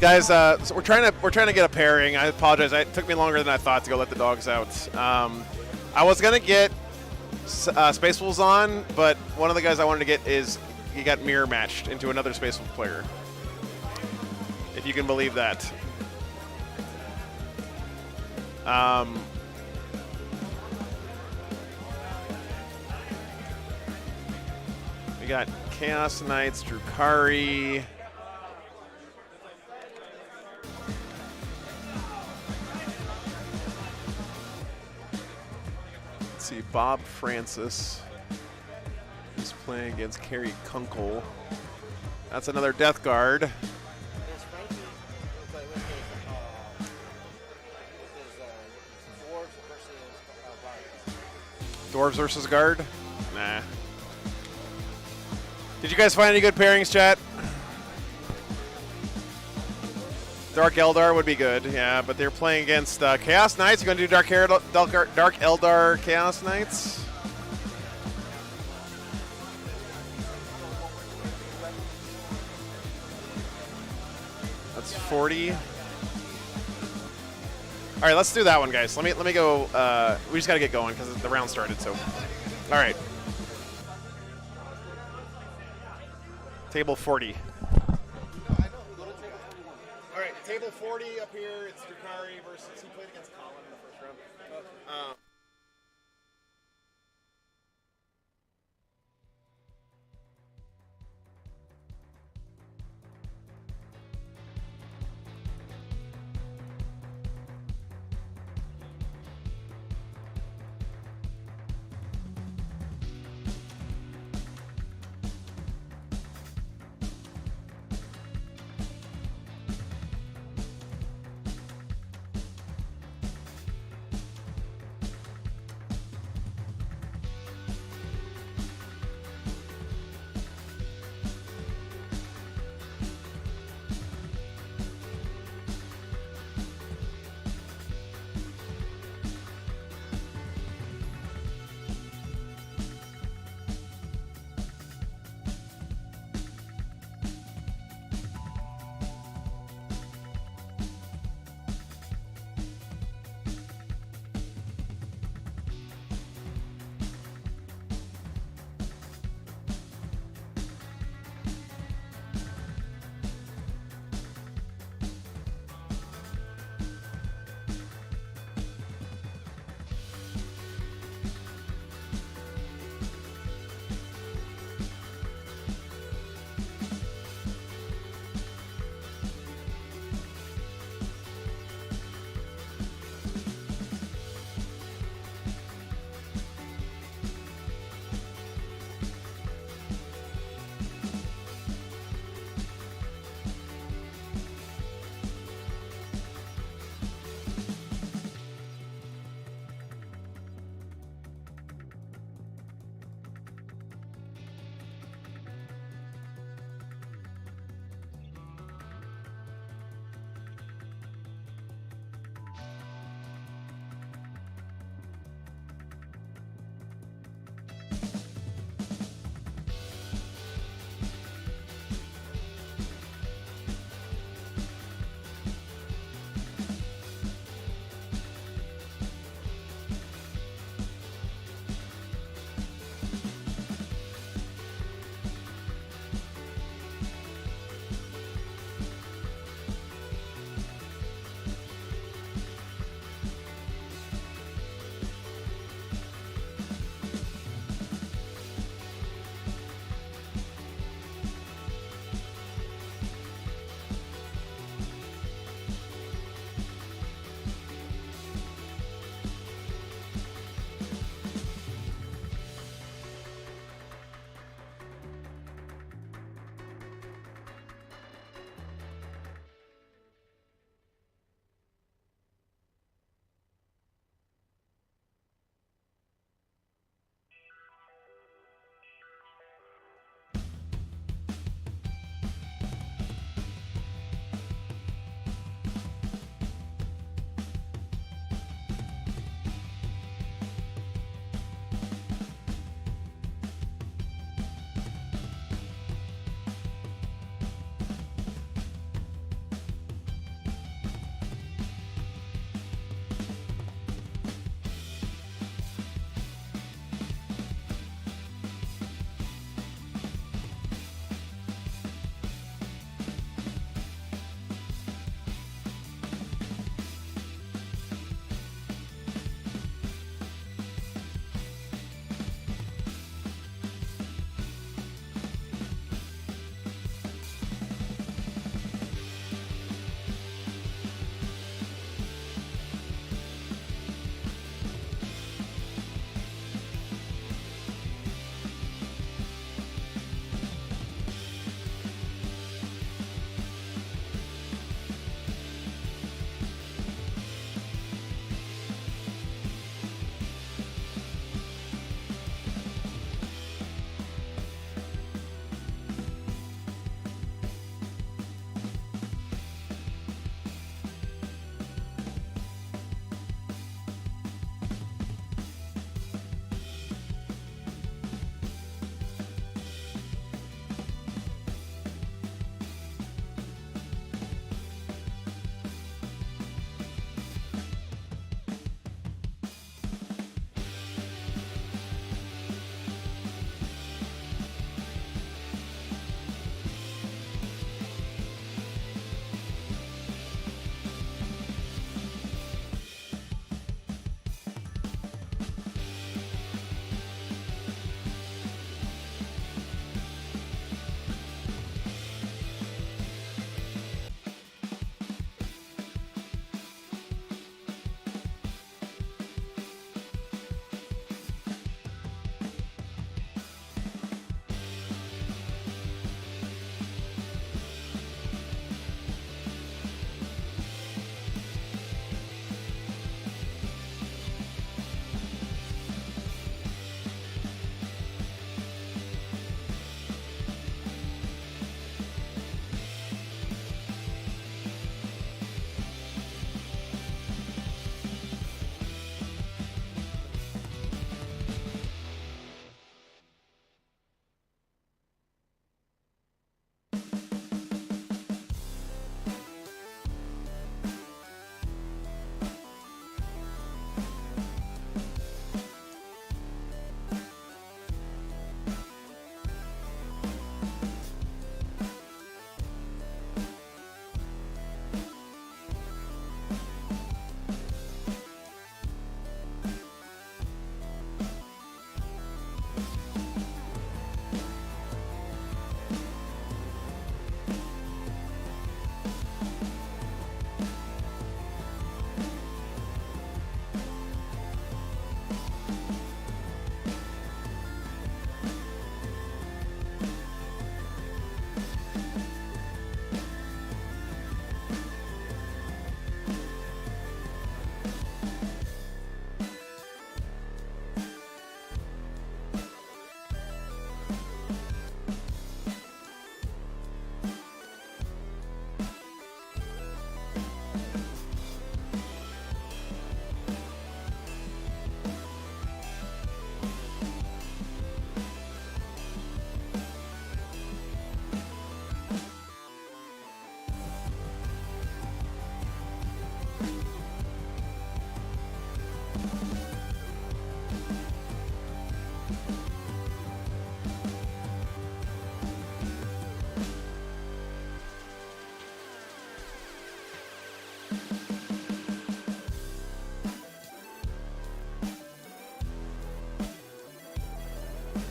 Guys, so we're trying to get a pairing. I apologize. It took me longer than I thought to go let the dogs out. I was gonna get Space Wolves on, but one of the guys I wanted to get he got mirror matched into another Space Wolf player. If you can believe that. We got Chaos Knights, Drukhari. Let's see, Bob Francis is playing against Kerry Kunkel. That's another Death Guard. There's Frankie who played with his Dwarves versus Dwarves versus Guard? Nah. Did you guys find any good pairings, chat? Dark Eldar would be good, yeah, but they're playing against Chaos Knights. You gonna do Dark Eldar Chaos Knights? That's 40. All right, let's do that one, guys. Let me go. We just gotta get going because the round started. So, all right. Table 40. All right, table 40 up here. It's Drukhari versus. He played against Colin in the first round.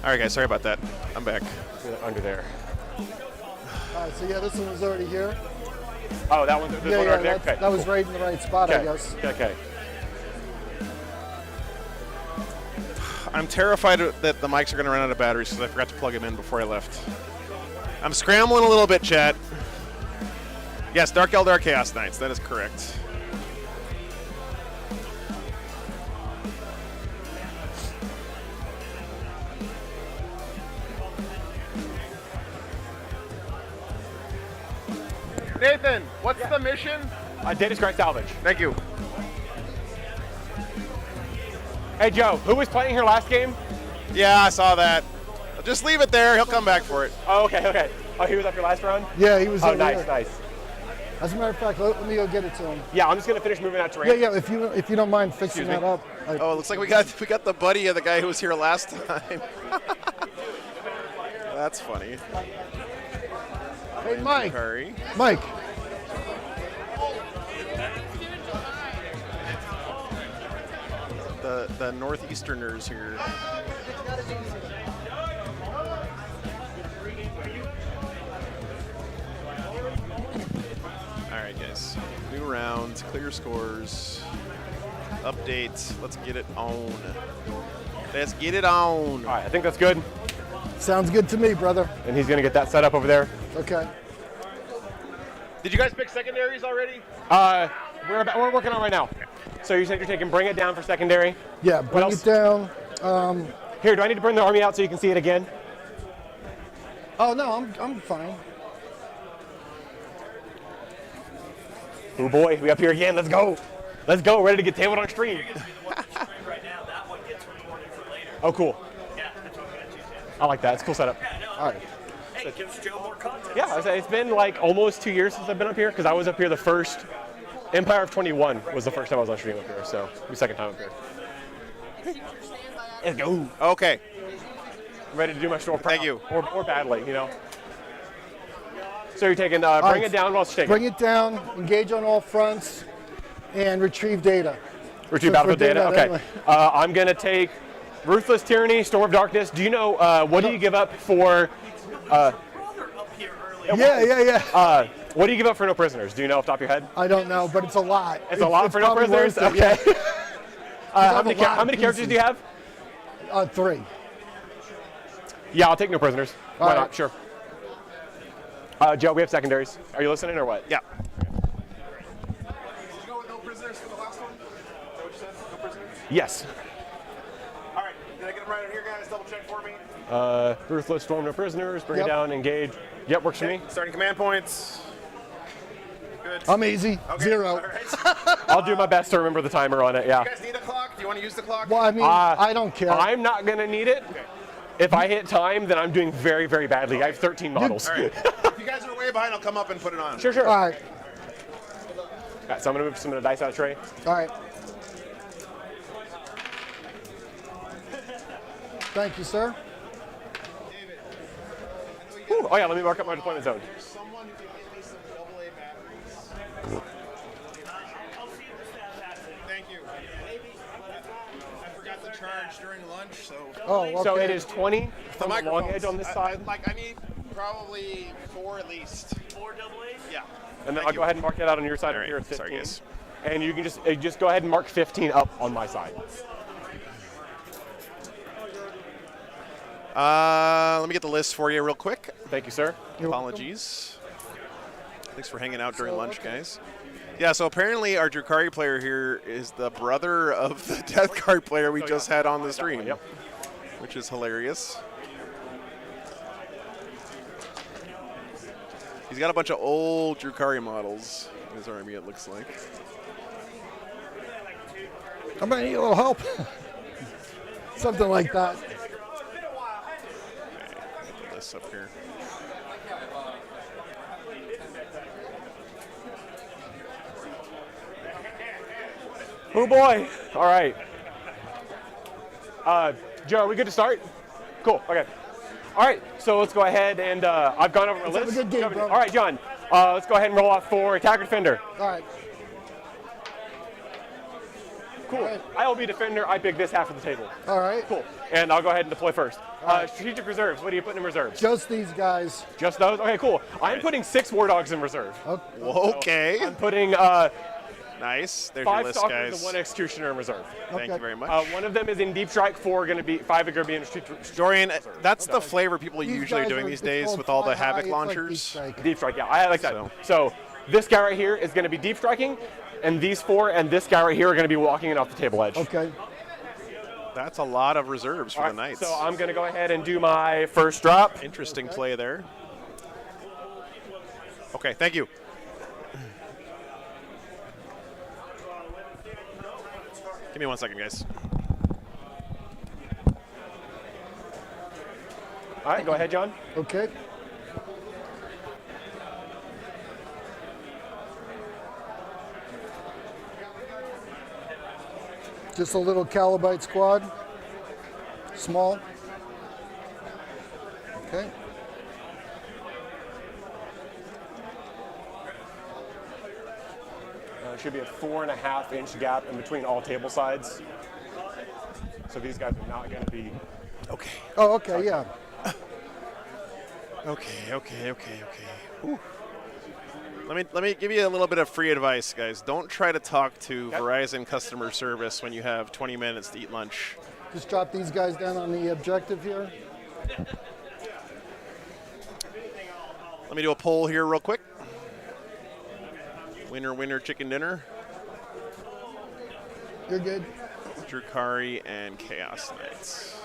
All right, guys. Sorry about that. I'm back. Under there. All right, so yeah, this one was already here. Oh, that one. This one right there. Okay. That was right in the right spot, I guess. Okay. I'm terrified that the mics are going to run out of batteries because I forgot to plug them in before I left. I'm scrambling a little bit, chat. Yes, Dark Eldar Chaos Knights. That is correct. Nathan, what's the mission? Data scratch salvage. Thank you. Hey, Joe, who was playing here last game? Yeah, I saw that. Just leave it there. He'll come back for it. Oh, okay. Oh, he was up your last round? Yeah, he was. Oh, over nice, here. nice. As a matter of fact, let me go get it to him. Yeah, I'm just gonna finish moving that terrain. Yeah. If you don't mind fixing that up. Oh, it looks like we got the buddy of the guy who was here last time. That's funny. Hey, Mike. Drukhari. Mike. The Northeasterners here. All right, guys. New round, clear scores, updates. Let's get it on. Let's get it on. All right, I think that's good. Sounds good to me, brother. And he's gonna get that set up over there. Okay. Did you guys pick secondaries already? We're working on it right now. So you said you're taking Bring It Down for secondary? Yeah, bring it down. Here, do I need to bring the army out so you can see it again? Oh no, I'm fine. Oh boy, we up here again. Let's go. Let's go. Ready to get tabled on stream. Oh, cool. I like that. It's a cool setup. All right. Hey, it gives Joe more content. Yeah, it's been like almost 2 years since I've been up here because I was up here the first. Empire of 21 was the first time I was on stream up here, so the second time up here. Let's go. Okay. I'm ready to do my storm. Thank you. Or badly, you know. So you're taking Bring It Down. What else you taking? Bring it down. Engage on all fronts, and retrieve data. Retrieve So battlefield data. Okay. Anyway. I'm gonna take Ruthless Tyranny, Storm of Darkness. Do you know what do you give up for? Yeah. What do you give up for no prisoners? Do you know off the top of your head? I don't know, but it's a lot. It's a lot for no probably prisoners? worth it, Okay. yeah. How many characters do you have? 3. Yeah, I'll take no prisoners. Why All not? right. Sure. Joe, we have secondaries. Are you listening or what? Yeah. Did you go with no prisoners for the last one? Is that what you said? No prisoners? Yes. All right. Did I get them right in here, guys? Double check for me. Ruthless, Storm, no prisoners. Bring Yep. it down, engage. Yep, works for me. Starting command points. Good. I'm easy. Okay. 0. All right. I'll do my best to remember the timer on it, yeah. You guys need a clock? Do you want to use the clock? Well, I mean, I don't care. I'm not going to need it. Okay. If I hit time, then I'm doing very, very badly. I have 13 models. All right. If you guys are way behind, I'll come up and put it on. Sure. All right. All right, so I'm going to move some of the dice out of the tray. All right. Thank you, sir. Ooh, oh yeah, let me mark up my deployment zone. Someone who can get me some AA batteries. Thank you. I forgot to charge during lunch, so. Oh, okay. So it is 20 from the long microphones. edge on this side. I need probably 4 at least. 4 AAs? Yeah. And then I'll go ahead and mark that out on your side All here at right. 15. Sorry, guys. And you can just go ahead and mark 15 up on my side. Let me get the list for you real quick. Thank you, sir. Apologies. Thanks for hanging out during lunch, guys. Yeah, so apparently our Drukhari player here is the brother of the Death Guard player we just had on the stream, Yep. which is hilarious. He's got a bunch of old Drukhari models in his army, it looks like. I might need a little help. Something like that. Put this up here. Oh boy. All right. Joe, are we good to start? Cool. Okay. All right. So let's go ahead and I've gone over my Let's list. have a good game, bro. All right, John. Let's go ahead and roll off for attacker defender. All right. Cool. Right. I will be defender. I pick this half of the table. All right. Cool. And I'll go ahead and deploy first. Strategic reserves. What are you putting in reserves? Just these guys. Just those? Okay, cool. I'm putting 6 war dogs in reserve. Okay. I'm putting Nice. There's your 5 list, stalkers guys. and 1 executioner in reserve. Thank you very much. One of them is in deep strike. 5 are going to be in Dorian, that's the flavor people are These usually guys doing are- these it's days called with all the fly high, Havoc it's like launchers. deep strike. deep strike. Yeah, I like that. So this guy right here is going to be deep striking, and these 4 and this guy right here are going to be walking in off the table edge. Okay. That's a lot of reserves for All the right, Knights. so I'm going to go ahead and do my first drop. Interesting play there. Okay, thank you. Give me 1 second, guys. All right, go ahead, John. Okay. Just a little Calibite squad. Small. Okay. There should be a 4.5-inch gap in between all table sides. So these guys are not going to be. Okay. Oh, okay, yeah. Okay. Ooh. Let me give you a little bit of free advice, guys. Don't try to talk to Verizon customer service when you have 20 minutes to eat lunch. Just drop these guys down on the objective here. Let me do a poll here real quick. Winner, chicken dinner. You're good. Drukhari and Chaos Knights.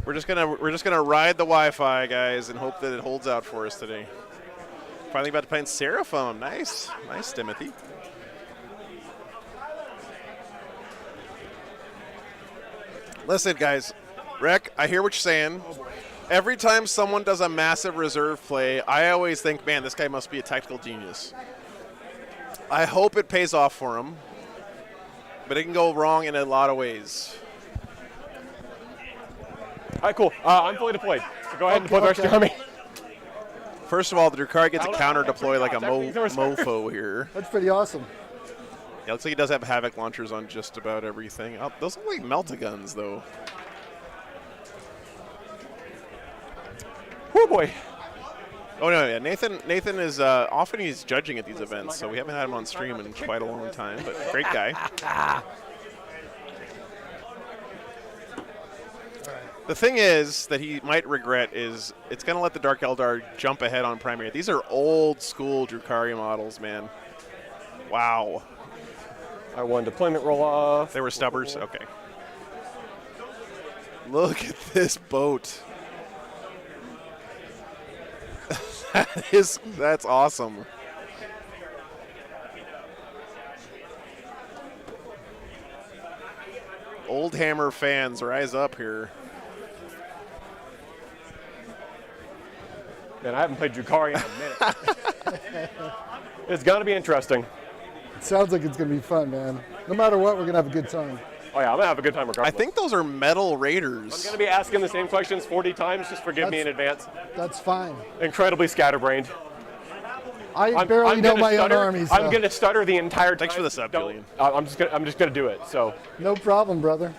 We're just gonna ride the Wi-Fi, guys, and hope that it holds out for us today. Finally about to play in Seraphim. Nice, Timothy. Listen, guys, Rec, I hear what you're saying. Every time someone does a massive reserve play, I always think, man, this guy must be a tactical genius. I hope it pays off for him, but it can go wrong in a lot of ways. All right, cool. I'm fully deployed. So go ahead and deploy the rest of your army. First of all, the Drukhari gets a counter deploy like a mofo here. That's pretty awesome. Yeah, looks like he does have Havoc launchers on just about everything. Oh, those look like Melta-Guns, though. Oh boy. Oh no, yeah. Nathan is often he's judging at these events, so we haven't had him on stream in quite a long time. But great guy. The thing is that he might regret is it's going to let the Dark Eldar jump ahead on primary. These are old school Drukhari models, man. Wow. I won deployment roll off. They were stubbers? Okay. Look at this boat. That's awesome. Old Hammer fans, rise up here. Man, I haven't played Drukhari in a minute. It's going to be interesting. It sounds like it's going to be fun, man. No matter what, we're going to have a good time. Oh, yeah, I'm going to have a good time regardless. I think those are metal raiders. I'm going to be asking the same questions 40 times. Just forgive me in advance. That's fine. Incredibly scatterbrained. I barely know my own army. So. I'm going to stutter the entire time. Thanks for the sub, Julian. I'm just going to do it. So. No problem, brother.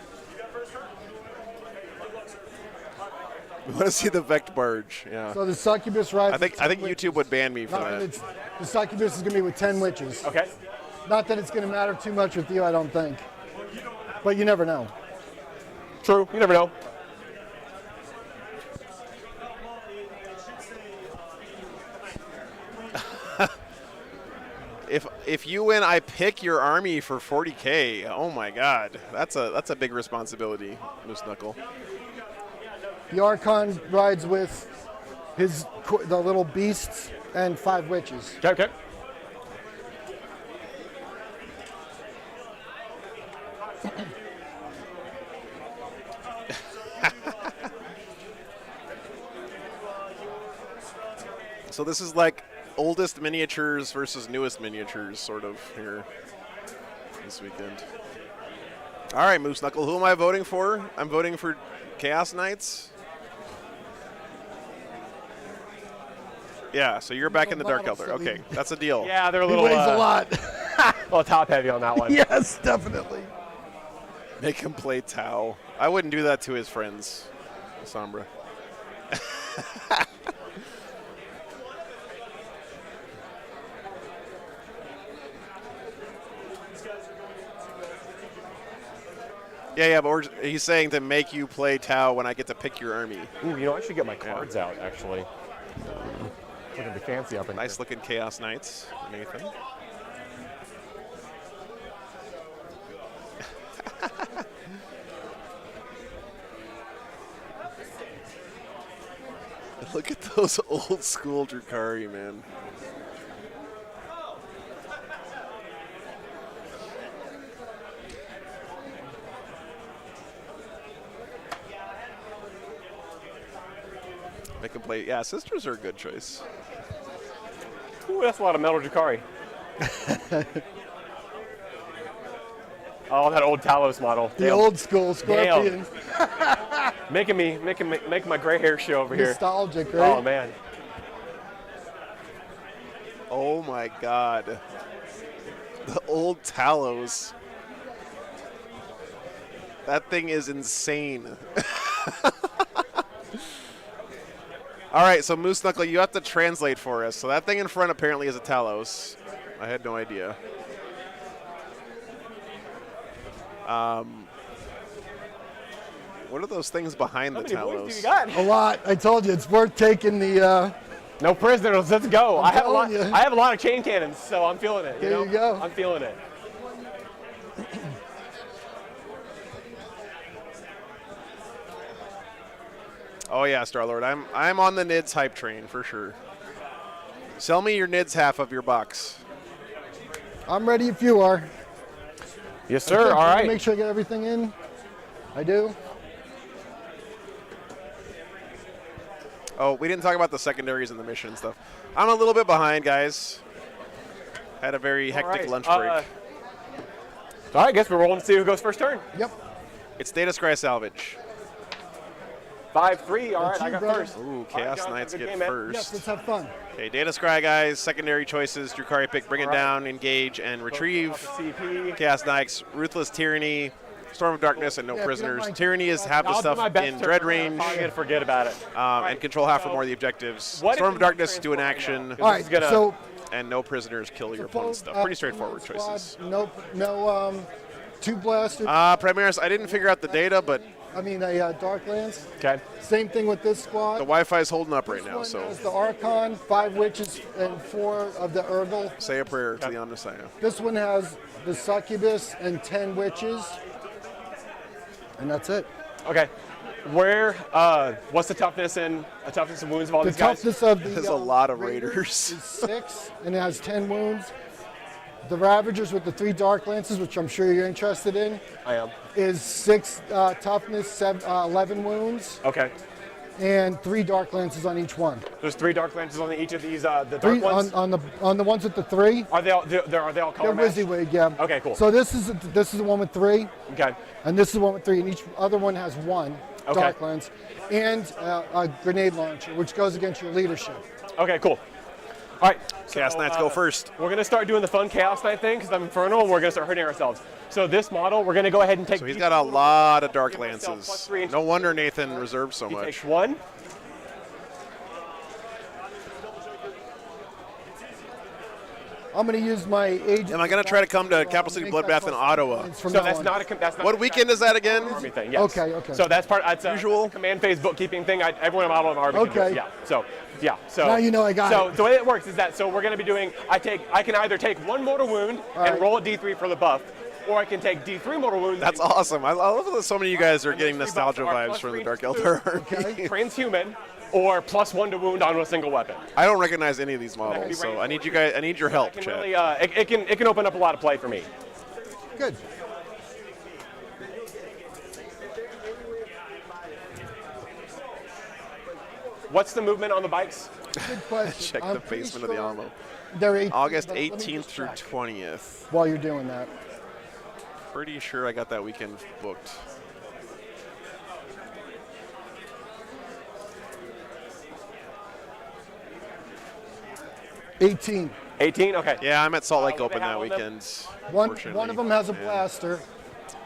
We want to see the Vect Barge. Yeah. So the Succubus rides. I think YouTube would ban me for that. The Succubus is going to be with 10 witches. Okay. Not that it's going to matter too much with you, I don't think. But you never know. True. You never know. If you win, I pick your army for 40K. Oh my God, that's a big responsibility, Moose Knuckle. The Archon rides with the little beasts and 5 witches. Okay. So this is like oldest miniatures versus newest miniatures, sort of, here this weekend. All right, Moose Knuckle, who am I voting for? I'm voting for Chaos Knights. Yeah, so you're back in the Dark model, Elder. so Okay, that's a deal. Yeah, they're a He little, weighs a lot. little top heavy on that one. Yes, definitely. Make him play Tau. I wouldn't do that to his friends, Sombra. Yeah, but he's saying to make you play Tau when I get to pick your army. Ooh, you know, I should get my cards out, actually. We're going to be fancy up in Nice looking Chaos Knights, Nathan. Look at those old school Drukhari, man. Make him play. Yeah, Sisters are a good choice. Ooh, that's a lot of metal Drukhari. Oh, that old Talos model. The old school Scorpions. making my gray hair show over here. Nostalgic, right? Oh man. Oh my God. The old Talos. That thing is insane. All right, so Moose Knuckle, you have to translate for us. So that thing in front apparently is a Talos. I had no idea. What are those things behind the How many Talos? boys do you got? A lot. I told you, it's worth taking the... No prisoners. Let's go. I have a lot. telling you. I have a lot of chain cannons, so I'm feeling it. There you go. I'm feeling it. Oh yeah, Starlord. I'm on the Nids hype train for sure. Sell me your Nids half of your box. I'm ready if you are. Yes, sir. Okay, All right. Make sure I get everything in. I do. Oh, we didn't talk about the secondaries and the mission stuff. I'm a little bit behind, guys. Had a very hectic right. lunch break. All right, I guess we're rolling to see who goes first turn. Yep. It's Data Scry Salvage. 5-3. All right, you, I got brother. first. Ooh, Chaos John, Knights have a get good game, man. first. Yes, let's have fun. Okay, Data Scry, guys. Secondary choices. Drukhari pick, bring it down, engage, and retrieve. CP. Chaos Knights, Ruthless Tyranny, Storm of Darkness, and no Yeah, if you don't prisoners. mind. Tyranny is half the I'll do stuff my best in to Dread range, I'm gonna forget about it. and control half or more of the objectives. What Storm if of Darkness, you do an transform action, right now? All right, gonna- so... and no prisoners kill your opponent's stuff. Pretty straightforward choices. No, two blasters. Primaris, I didn't figure out the data, but Darklands. Okay. Same thing with this squad. the Wi-Fi is holding up right This now, one so has the Archon, 5 witches, and 4 of the Urgle. say a prayer to the Omnissiah. This one has the Succubus and 10 witches. And that's it. Okay. Where? What's the toughness and wounds of all The these guys? toughness of the There's a lot of Raiders Raiders. is 6, and it has 10 wounds. The Ravagers with the 3 Dark Lances, which I'm sure you're interested in, I am. is 6 toughness, 11 wounds, Okay. and 3 Dark Lances on each one. There's 3 dark lances on each of these. The dark 3 ones. on the ones with the 3. Are they all? Are they all color They're matched? WYSIWYG, yeah. Okay, cool. So this is the one with 3, Okay. and this is the one with 3, and each other one has 1 Okay. Dark Lance, and a grenade launcher, which goes against your leadership. Okay. Cool. All right. Chaos Knights go first. We're gonna start doing the fun Chaos Knight thing because I'm Infernal, and we're gonna start hurting ourselves. So this model, we're gonna go ahead and take. So he's got a lot of Dark Give myself plus Lances. 3 inches. No wonder Nathan reserved so He much. takes 1. I'm going to use my agent. Am I going to try to come to Capital City Bloodbath in Ottawa? So that's not a that's not What a weekend is that again? army thing. Yes. Okay, okay. So that's part. It's a Usual? command phase bookkeeping thing. Everyone in model and army can do it. Okay. Yeah. So yeah. So Now you know I got so it. the way it works is that we're going to be doing. I can either take 1 mortal wound All and right. roll a D3 for the buff, or I can take D3 mortal wounds. That's awesome. I love that so many of you guys are getting those 3 nostalgia buffs are vibes plus from 3 the Dark inches Elder blue. Army. Transhuman, or +1 to wound on a single weapon. I don't recognize any of these be models, so range I need you guys. I need your help, It can chat. really, it can open up a lot of play for me. Good. What's the movement on the bikes? Good question. Check I'm the pretty basement of the sure Alamo. They're 18, August but let me 18th just through check 20th. while you're doing that. Pretty sure I got that weekend booked. 18. 18? Okay. Yeah, I'm at Salt Lake what do Open they have that on them? weekend. One of them has a blaster.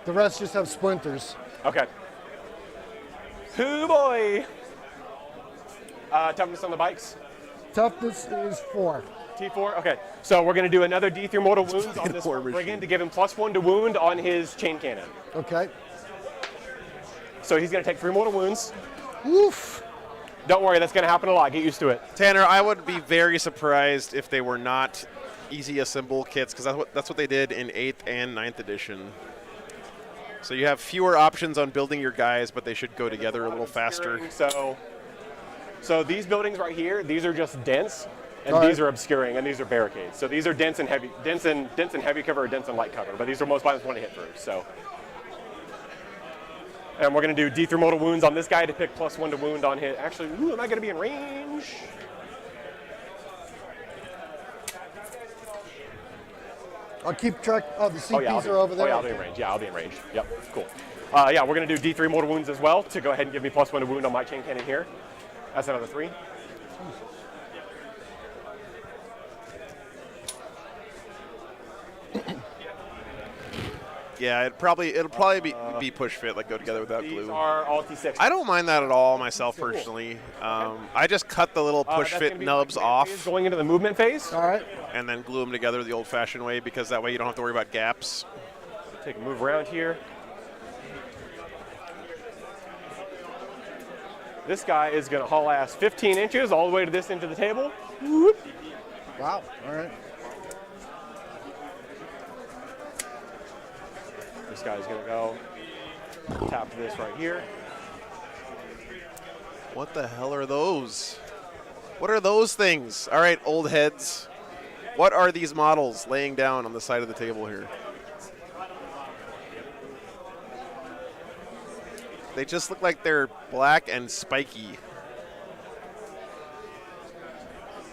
The rest just have splinters. Okay. Hoo boy. Toughness on the bikes? Toughness is 4. T4? Okay. So we're going to do another D3 mortal wounds on this brigand to give him +1 to wound on his chain cannon. Okay. So he's going to take 3 mortal wounds. Oof. Don't worry, that's going to happen a lot. Get used to it. Tanner, I would be very surprised if they were not easy assemble kits, because that's what they did in 8th and 9th edition. So you have fewer options on building your guys, but they should go together a little faster. So these buildings right here, these are just dense, and All these right. are obscuring, and these are barricades. So these are dense and heavy cover or dense and light cover, but these are most violence one to hit through. So, and we're going to do D3 mortal wounds on this guy to pick +1 to wound on his. Actually, ooh, am I going to be in range? I'll keep track. Oh, the CPs are over there. Oh, yeah, I'll be in range. Yeah, I'll be in range. Yep, cool. Yeah, we're going to do D3 mortal wounds as well to go ahead and give me +1 to wound on my chain cannon here. That's another 3. Yeah, it'll probably be push fit, like go together without glue. These are all T6. I don't mind that at all myself personally. I just cut the little push fit nubs off. Going into the movement phase. All right. And then glue them together the old-fashioned way, because that way you don't have to worry about gaps. Take a move around here. This guy is going to haul ass 15 inches all the way to this end of the table. Whoop. Wow. All right. This guy's going to go tap this right here. What the hell are those? What are those things? All right, old heads. What are these models laying down on the side of the table here? They just look like they're black and spiky.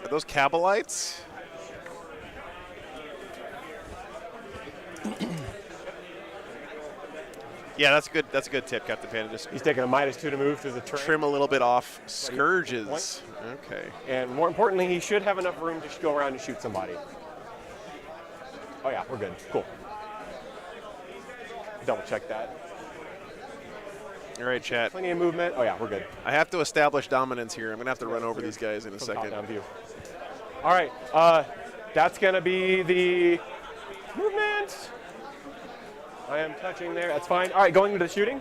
Are those Kabalites? Yeah, that's good. That's a good tip, Captain Panda. Just He's taking a -2 to move through the turn. trim a little bit off. Scourges. Okay. And more importantly, he should have enough room to go around and shoot somebody. Oh yeah, we're good. Cool. Double check that. All right, chat. Plenty of movement. Oh yeah, we're good. I have to establish dominance here. I'm going to have to run over these guys in a second. Top-down view. All right, that's going to be the movement. I am touching there. That's fine. All right, going into the shooting.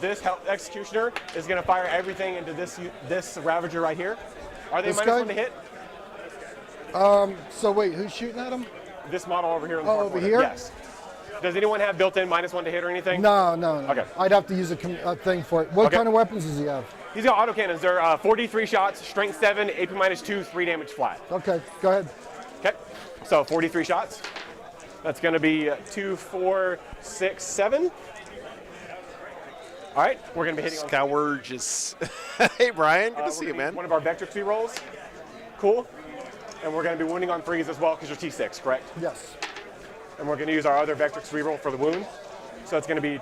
This executioner is going to fire everything into this Ravager right here. Are they This -1 to hit? So wait, who's shooting at him? This model over here. In the Oh, far over corner. here? Yes. Does anyone have built-in -1 to hit or anything? No. Okay. I'd have to use a thing for it. What Okay. kind of weapons does he have? He's got autocannons. They're 43 shots, strength 7, AP -2, 3 damage flat. Okay, go ahead. Okay, so 43 shots. That's going to be 2, 4, 6, 7. All right, we're going to be hitting on Scourges. Hey, Brian. Good to see you, man. one of our Vector 3 rolls. Cool. And we're going to be wounding on 3s as well because you're T6, correct? Yes. And we're going to use our other Vector 3 roll for the wound. So it's going to be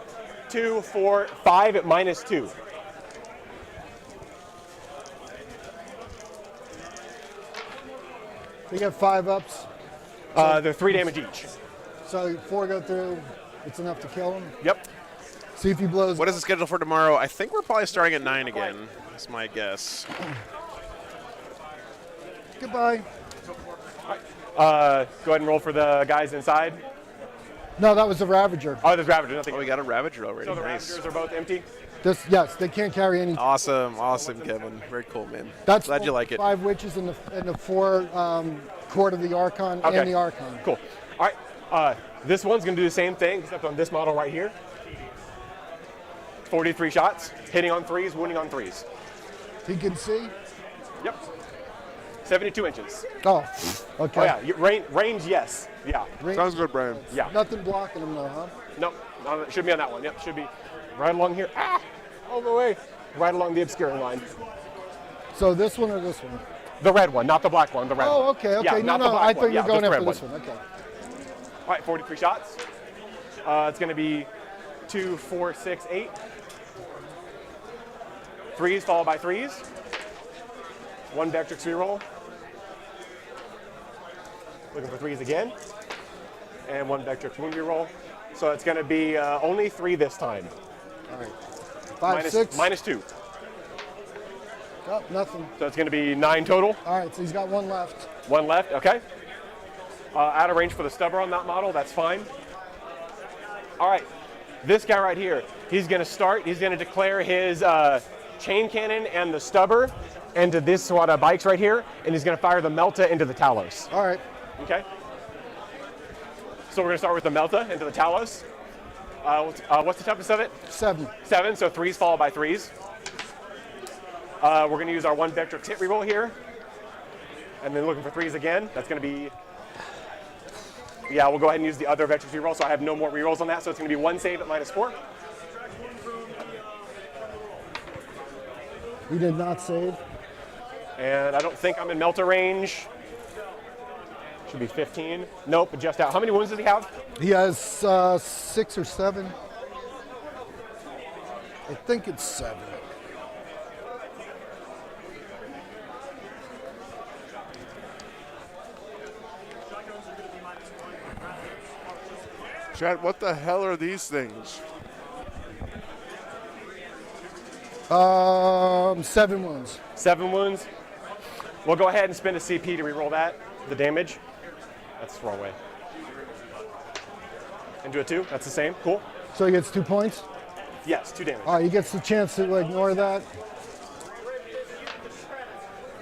2, 4, 5 at -2. We got 5 ups. They're 3 damage each. So 4 go through. It's enough to kill him. Yep. See if he blows. What is the schedule for tomorrow? I think we're probably starting at 9 again. That's my guess. Goodbye. Go ahead and roll for the guys inside. No, that was the Ravager. Oh, there's Ravager. Nothing. Oh, we got a Ravager already. So the Nice. Ravagers are both empty. Yes, they can't carry any. Awesome, Kevin. Very cool, man. That's Glad you like it. 5 witches in the 4 Court of the Archon Okay. and the Archon. Cool. All right. This one's going to do the same thing, except on this model right here. 43 shots, hitting on 3s, wounding on 3s. He can see? Yep. 72 inches. Oh, okay. Oh, yeah. Range, yes. Yeah. Sounds good, Brian. Yeah. Nothing blocking him though, huh? Nope. No, it should be on that one. Yep. Should be right along here. Ah! All the way. Right along the obscuring line. So this one or this one? The red one, not the black one. The red one. Oh, okay. Yeah, No, not the black I one. thought you Yeah, were going just the after red this one. Okay. All right, 43 shots. It's going to be 2, 4, 6, 8. 3s followed by 3s. One Vectrix reroll. Looking for 3s again. And one Vectrix wound reroll. So it's going to be only 3 this time. All right. 5, 6. Minus 2. Oh, nothing. So it's going to be 9 total. All right, so he's got 1 left. 1 left, okay. Out of range for the stubber on that model, that's fine. All right, this guy right here, he's going to start, he's going to declare his chain cannon and the stubber into this squad of bikes right here, and he's going to fire the Melta into the Talos. All right. Okay. So we're going to start with the Melta into the Talos. What's the toughness of it? 7. 7, so 3s followed by 3s. We're going to use our 1 Vectrix hit reroll here. And then looking for 3s again. That's going to be, yeah, we'll go ahead and use the other Vectrix reroll, so I have no more rerolls on that, so it's going to be 1 save at -4. He did not save. And I don't think I'm in Melta range. Should be 15. Nope, just out. How many wounds does he have? He has 6 or 7. I think it's 7. Chad, what the hell are these things? 7 wounds. 7 wounds. We'll go ahead and spend a CP to reroll that, the damage. That's the wrong way. And do a 2. That's the same. Cool. So he gets 2 points? Yes, 2 damage. All right, he gets the chance to ignore that.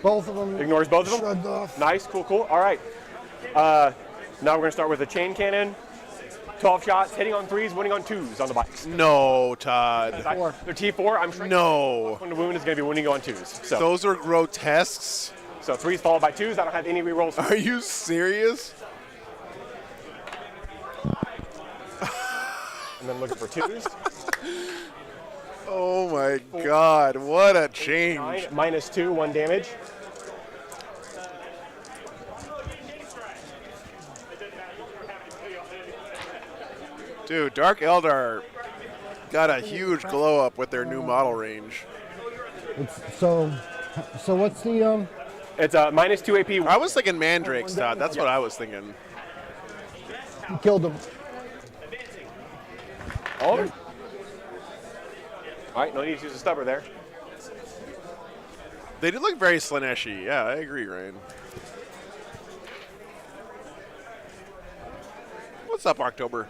Both of them. Ignores both of them? Shrugged off. Nice, cool, cool. All right. Now we're going to start with a chain cannon. 12 shots, hitting on 3s, winning on 2s on the bikes. No, Todd. They're T4. I'm sure. No. When the wound is going to be winning you on 2s. So. Those are grotesques. So 3s followed by 2s. I don't have any rerolls. Are you serious? And then looking for 2s. Oh my God, what a change. 9, -2, 1 damage. Dude, Dark Eldar got a huge glow up with their new model range. So what's the It's a -2 AP. I was thinking Mandrakes, Todd. That's what I was thinking. He killed him. Oh. All right, no need to use a stubber there. They did look very Slaneshi. Yeah, I agree, Ryan. What's up, October?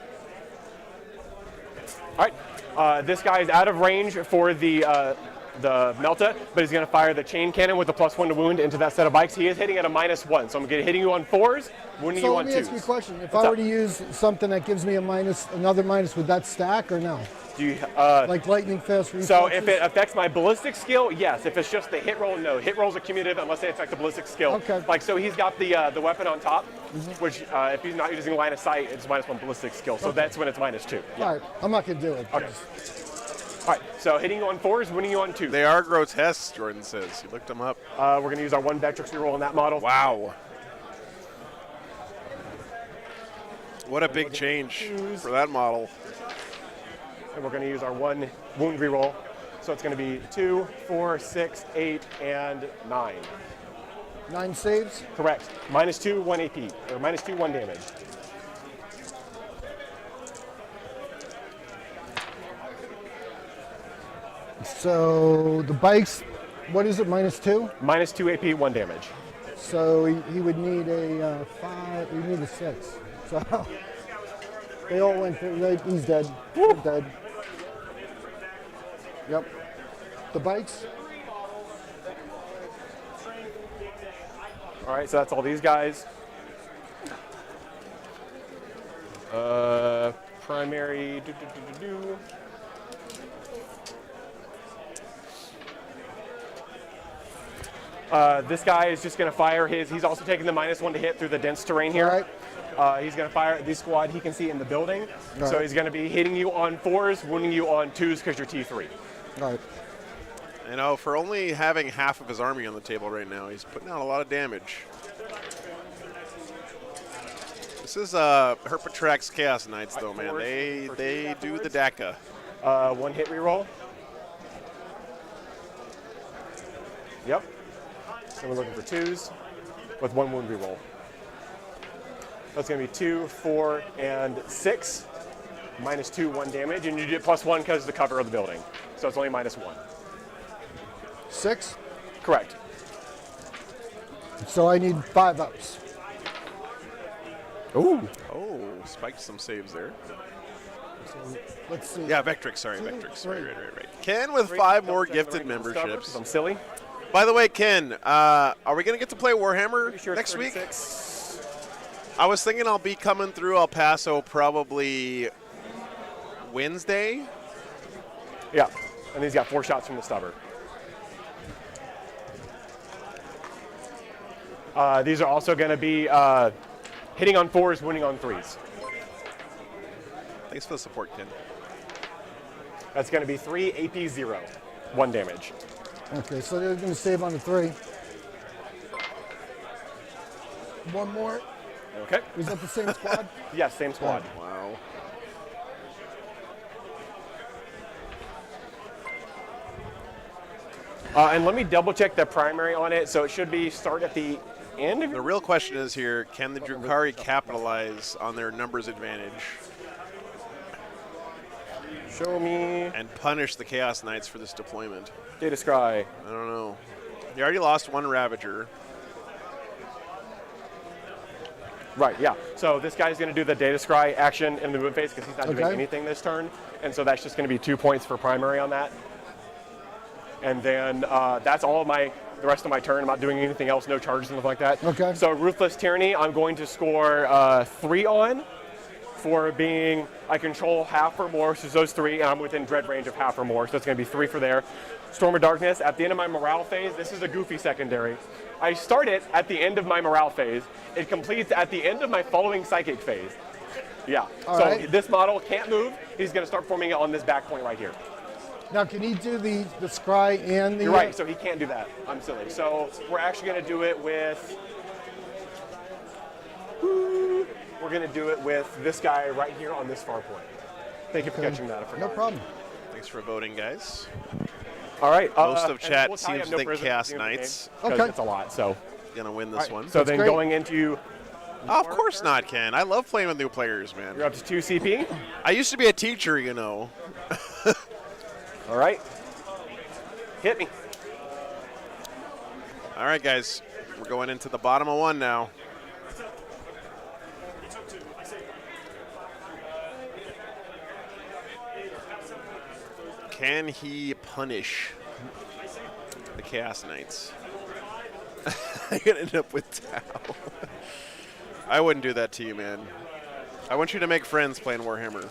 All right, this guy is out of range for the Melta, but he's going to fire the chain cannon with a +1 to wound into that set of bikes. He is hitting at a -1, so I'm going to hitting you on 4s, wounding you on 2s. So let me ask you a question. If I were to use something that gives me another minus, would that stack or no? Do you, like lightning fast reflexes? So if it affects my ballistic skill, yes. If it's just the hit roll, no. Hit rolls are cumulative unless they affect the ballistic skill. Okay. Like, so he's got the weapon on top, which if he's not using line of sight, it's -1 ballistic skill. So that's when it's -2. Yeah. All right, I'm not going to do it. Okay. All right, so hitting you on 4s, winning you on 2s. They are grotesque, Jordan says. He looked them up. We're going to use our 1 Vectrix reroll on that model. Wow. What a big change for that model. And we're going to use our 1 wound reroll. So it's going to be 2, 4, 6, 8, and 9. 9 saves? Correct. -2, 1 AP, or -2, 1 damage. So the bikes, what is it, -2? -2 AP, 1 damage. So he would need a 5, he would need a 6. So they all went through, he's dead. They're dead. Yep. The bikes? All right, so that's all these guys. Primary, this guy is just going to fire his, he's also taking the -1 to hit through the dense terrain here. Right. He's going to fire the squad he can see in the building. Right. So he's going to be hitting you on 4s, wounding you on 2s because you're T3. Right. You know, for only having half of his army on the table right now, he's putting out a lot of damage. This is Herpatrax Chaos Knights, though, man. They do the DACA. 1 hit reroll. Yep. And we're looking for 2s with 1 wound reroll. That's going to be 2, 4, and 6. -2, 1 damage, and you get +1 because of the cover of the building. So it's only -1. 6? Correct. So I need 5 ups. Ooh. Oh, spiked some saves there. So let's see. Yeah, Vectrix, sorry, 2, Vectrix. 3. Right. Ken with 5 more gifted memberships. I'm silly. By the way, Ken, are we going to get to play Warhammer Sure next week? 36. I was thinking I'll be coming through El Paso probably Wednesday. Yeah, and he's got 4 shots from the stubber. These are also going to be hitting on 4s, winning on 3s. Thanks for the support, Ken. That's going to be 3 AP 0, 1 damage. Okay, so they're going to save on the 3. 1 more. Okay. Is that the same squad? Yes, same squad. Wow. And let me double check the primary on it. So it should be start at the end of The real question is here, can the Drukhari capitalize on their numbers advantage Show me. and punish the Chaos Knights for this deployment? Data Scry. I don't know. You already lost 1 Ravager. Right, yeah. So this guy's going to do the Data Scry action in the movement phase because he's not doing anything this turn. And so that's just going to be 2 points for primary on that. And then that's all of the rest of my turn. I'm not doing anything else, no charges, anything like that. Okay. So Ruthless Tyranny, I'm going to score 3 on for being, I control half or more, so those 3, and I'm within dread range of half or more, so it's going to be 3 for there. Storm of Darkness, at the end of my morale phase, this is a goofy secondary. I start it at the end of my morale phase. It completes at the end of my following psychic phase. Yeah, All so right. this model can't move. He's going to start forming it on this back point right here. Now, can he do the scry and the... You're right, so he can't do that. I'm silly. So we're actually going to do it with... We're going to do it with this guy right here on this far point. Thank you for catching that. I forgot. No problem. Thanks for voting, guys. All right. Most of and chat we'll tie seems up to think prisoners Chaos at the end of the Knights. game, 'cause Okay. It's a lot, so. Gonna win this All right, one. So That's then great. going into... Oh, of course not, Ken. I love playing with new players, man. You're up to 2 CP. I used to be a teacher, you know. All right. Hit me. All right, guys. We're going into the bottom of 1 now. Can he punish the Chaos Knights? I'm going to end up with Tau. I wouldn't do that to you, man. I want you to make friends playing Warhammer.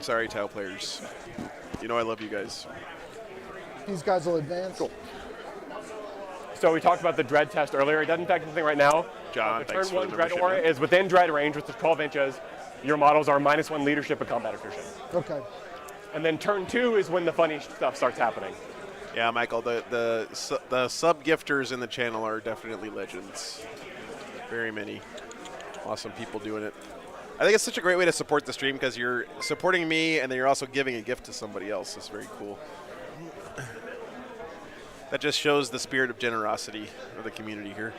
Sorry, Tau players. You know I love you guys. These guys will advance. Cool. So we talked about the Dread test earlier. It doesn't affect anything right now. John, The thanks turn for 1 the Dread membership, Aura man. is within Dread range, which is 12 inches. Your models are -1 leadership and combat attrition. Okay. And then turn 2 is when the funny stuff starts happening. Yeah, Michael, the sub-gifters in the channel are definitely legends. Very many awesome people doing it. I think it's such a great way to support the stream because you're supporting me and then you're also giving a gift to somebody else. It's very cool. That just shows the spirit of generosity of the community here.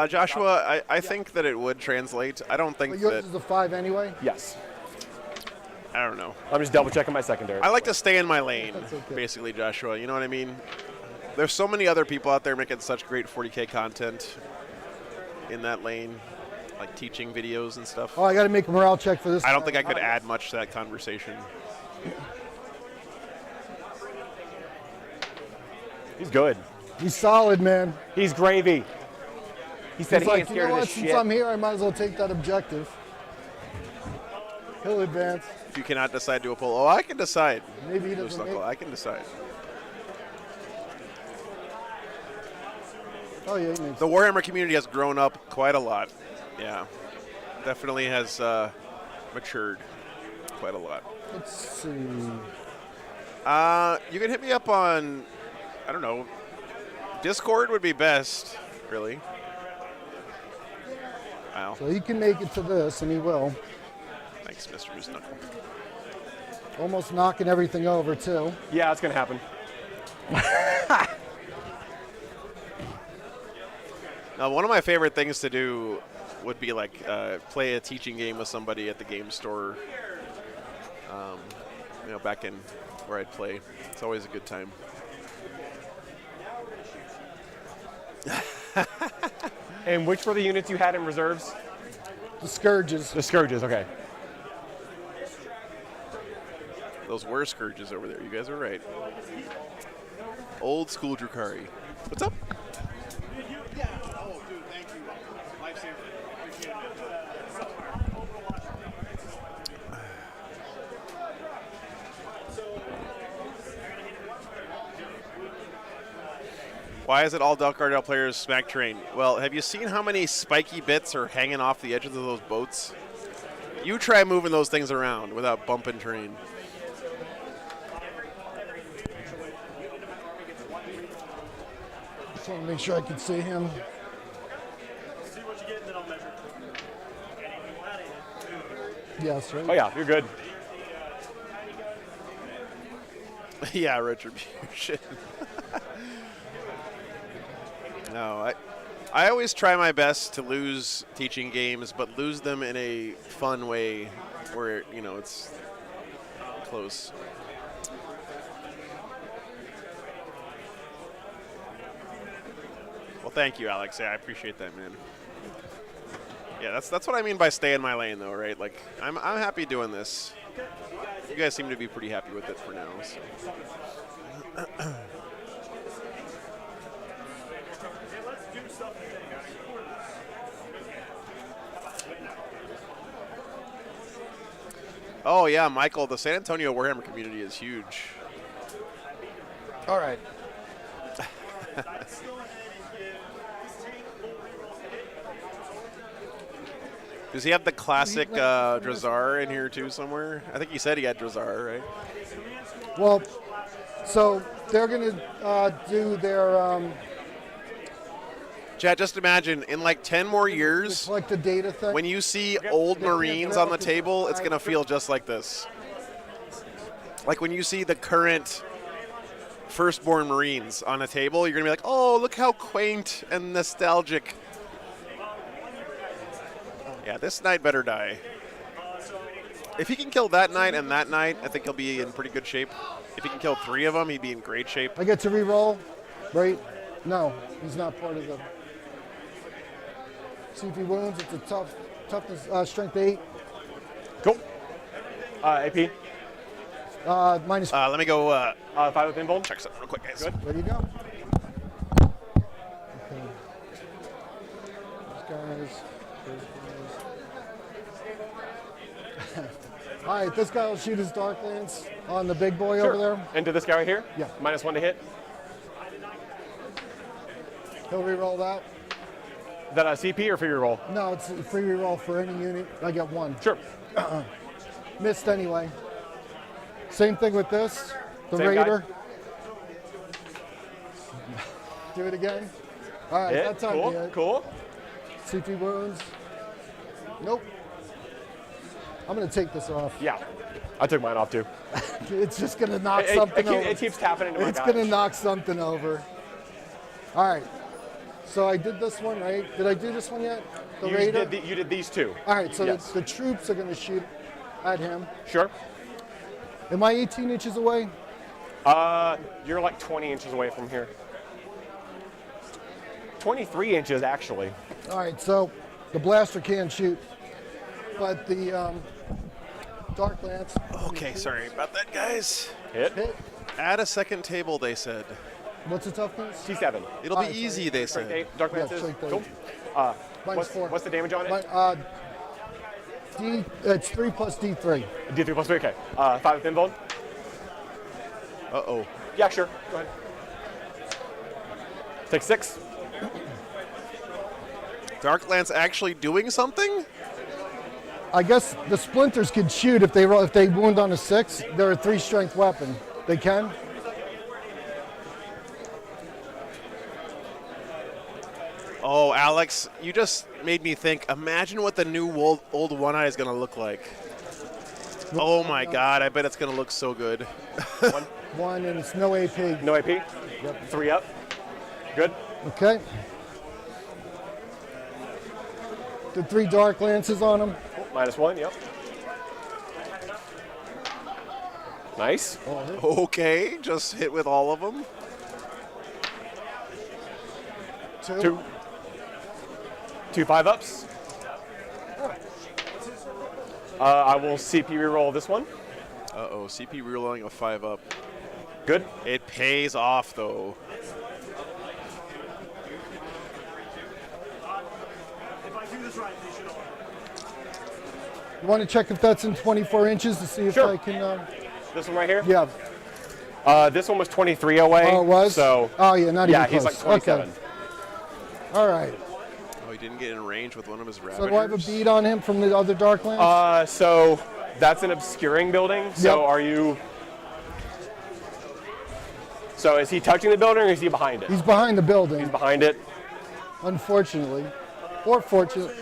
Joshua, I think that it would translate. I don't think But yours that... is a 5 anyway? Yes. I don't know. I'm just double checking my secondary. I like to stay in my lane, That's okay. basically, Joshua. You know what I mean? There's so many other people out there making such great 40K content in that lane, like teaching videos and stuff. Oh, I got to make a morale check for this. I don't think I could add much to that conversation. He's good. He's solid, man. He's gravy. He said He's he like, ain't you scared know of what? this Since shit. I'm here, I might as well take that objective. He'll advance. If you cannot decide to pull, oh, I can decide. Maybe he Moose doesn't Knuckle, make. I can decide. Oh yeah, he makes. The Warhammer community has grown up quite a lot. Yeah, definitely has matured quite a lot. Let's see. You can hit me up on, I don't know, Discord would be best, really. Wow. So he can make it to this, and he will. Thanks, Mr. Moose Knuckle. Almost knocking everything over, too. Yeah, it's going to happen. Now, one of my favorite things to do would be like play a teaching game with somebody at the game store. Back in where I'd play. It's always a good time. And which were the units you had in reserves? The Scourges. The Scourges, okay. Those were Scourges over there. You guys are right. Old school Drukhari. What's up? Yeah. Oh, dude, thank you. Lifesaver. Appreciate it. Why is it all Delcardell players smack terrain? Well, have you seen how many spiky bits are hanging off the edges of those boats? You try moving those things around without bumping terrain. Just want to make sure I can see him. See what you get, and then I'll measure. Yes, right? Oh, yeah, you're good. Yeah, retribution. No, I always try my best to lose teaching games, but lose them in a fun way where, it's close. Well, thank you, Alex. Yeah, I appreciate that, man. Yeah, that's what I mean by stay in my lane, though, right? Like, I'm happy doing this. You guys seem to be pretty happy with it for now. So. Oh, yeah, Michael, the San Antonio Warhammer community is huge. All right. Does he have the classic Drazar in here, too, somewhere? I think he said he had Drazar, right? Well, so they're going to do their... Chad, just imagine, in like 10 more years, it's like the data thing. when you see old Marines on the table, it's going to feel just like this. Like when you see the current firstborn Marines on a table, you're going to be like, oh, look how quaint and nostalgic. Yeah, this knight better die. If he can kill that knight and that knight, I think he'll be in pretty good shape. If he can kill 3 of them, he'd be in great shape. I get to re-roll, right? No, he's not part of the... CP wounds, it's a toughness, strength 8. Cool. AP? Minus... let me go... 5 with pinball. Check something real quick, guys. Good. There you go. Okay. Those guys. All right, this guy will shoot his Dark Lance on the big boy over there. And to this guy right here? Yeah. -1 to hit. He'll re-roll that. Is that a CP or free roll? No, it's a free re-roll for any unit. I get 1. Sure. Missed anyway. Same thing with this. The Same Raider. Do it again. All right, that time cool. to hit. Cool. CP wounds. Nope. I'm going to take this off. Yeah. I took mine off too. It's just going to knock something over. It keeps tapping into my It's guys. going to knock something over. All right. So I did this one, right? Did I do this one yet? The Raider? You did these 2. All right, so yes. the troops are going to shoot at him. Sure. Am I 18 inches away? You're like 20 inches away from here. 23 inches, actually. All right, so the blaster can shoot, but the Dark Lance. Okay, sorry about that, guys. Hit. Add a second table, they said. What's the toughness? T7. It'll be easy, they Strength said. 8. Dark Yeah, Lances. strength 8. Cool. -4. What's the damage on it? It's 3 plus D3. D3 plus 3, okay. 5 with pinball. Uh-oh. Yeah, sure. Go ahead. Take 6. Dark Lance actually doing something? I guess the splinters can shoot if they wound on a 6. They're a 3 strength weapon. They can. Oh, Alex, you just made me think. Imagine what the new old One Eye is going to look like. Oh my God, I bet it's going to look so good. One, and it's no AP. No AP? Yep. 3 up. Good. Okay. The 3 dark lances on him. -1, yep. Nice. Okay, just hit with all of them. 2. 2 5-ups. I will CP reroll this one. Uh-oh, CP rerolling a 5-up. Good. It pays off, though. You want to check if that's in 24 inches to see if I can... This one right here? Yeah. This one was 23 away. Oh, it was? So, oh, yeah, not even close. he's like 27. Okay. All right. Oh, he didn't get in range with one of his Ravagers? So do I have a bead on him from the other dark lance? So that's an obscuring building. So are you... So is he touching the building or is he behind it? He's behind the building. He's behind it. Unfortunately. Or fortunately.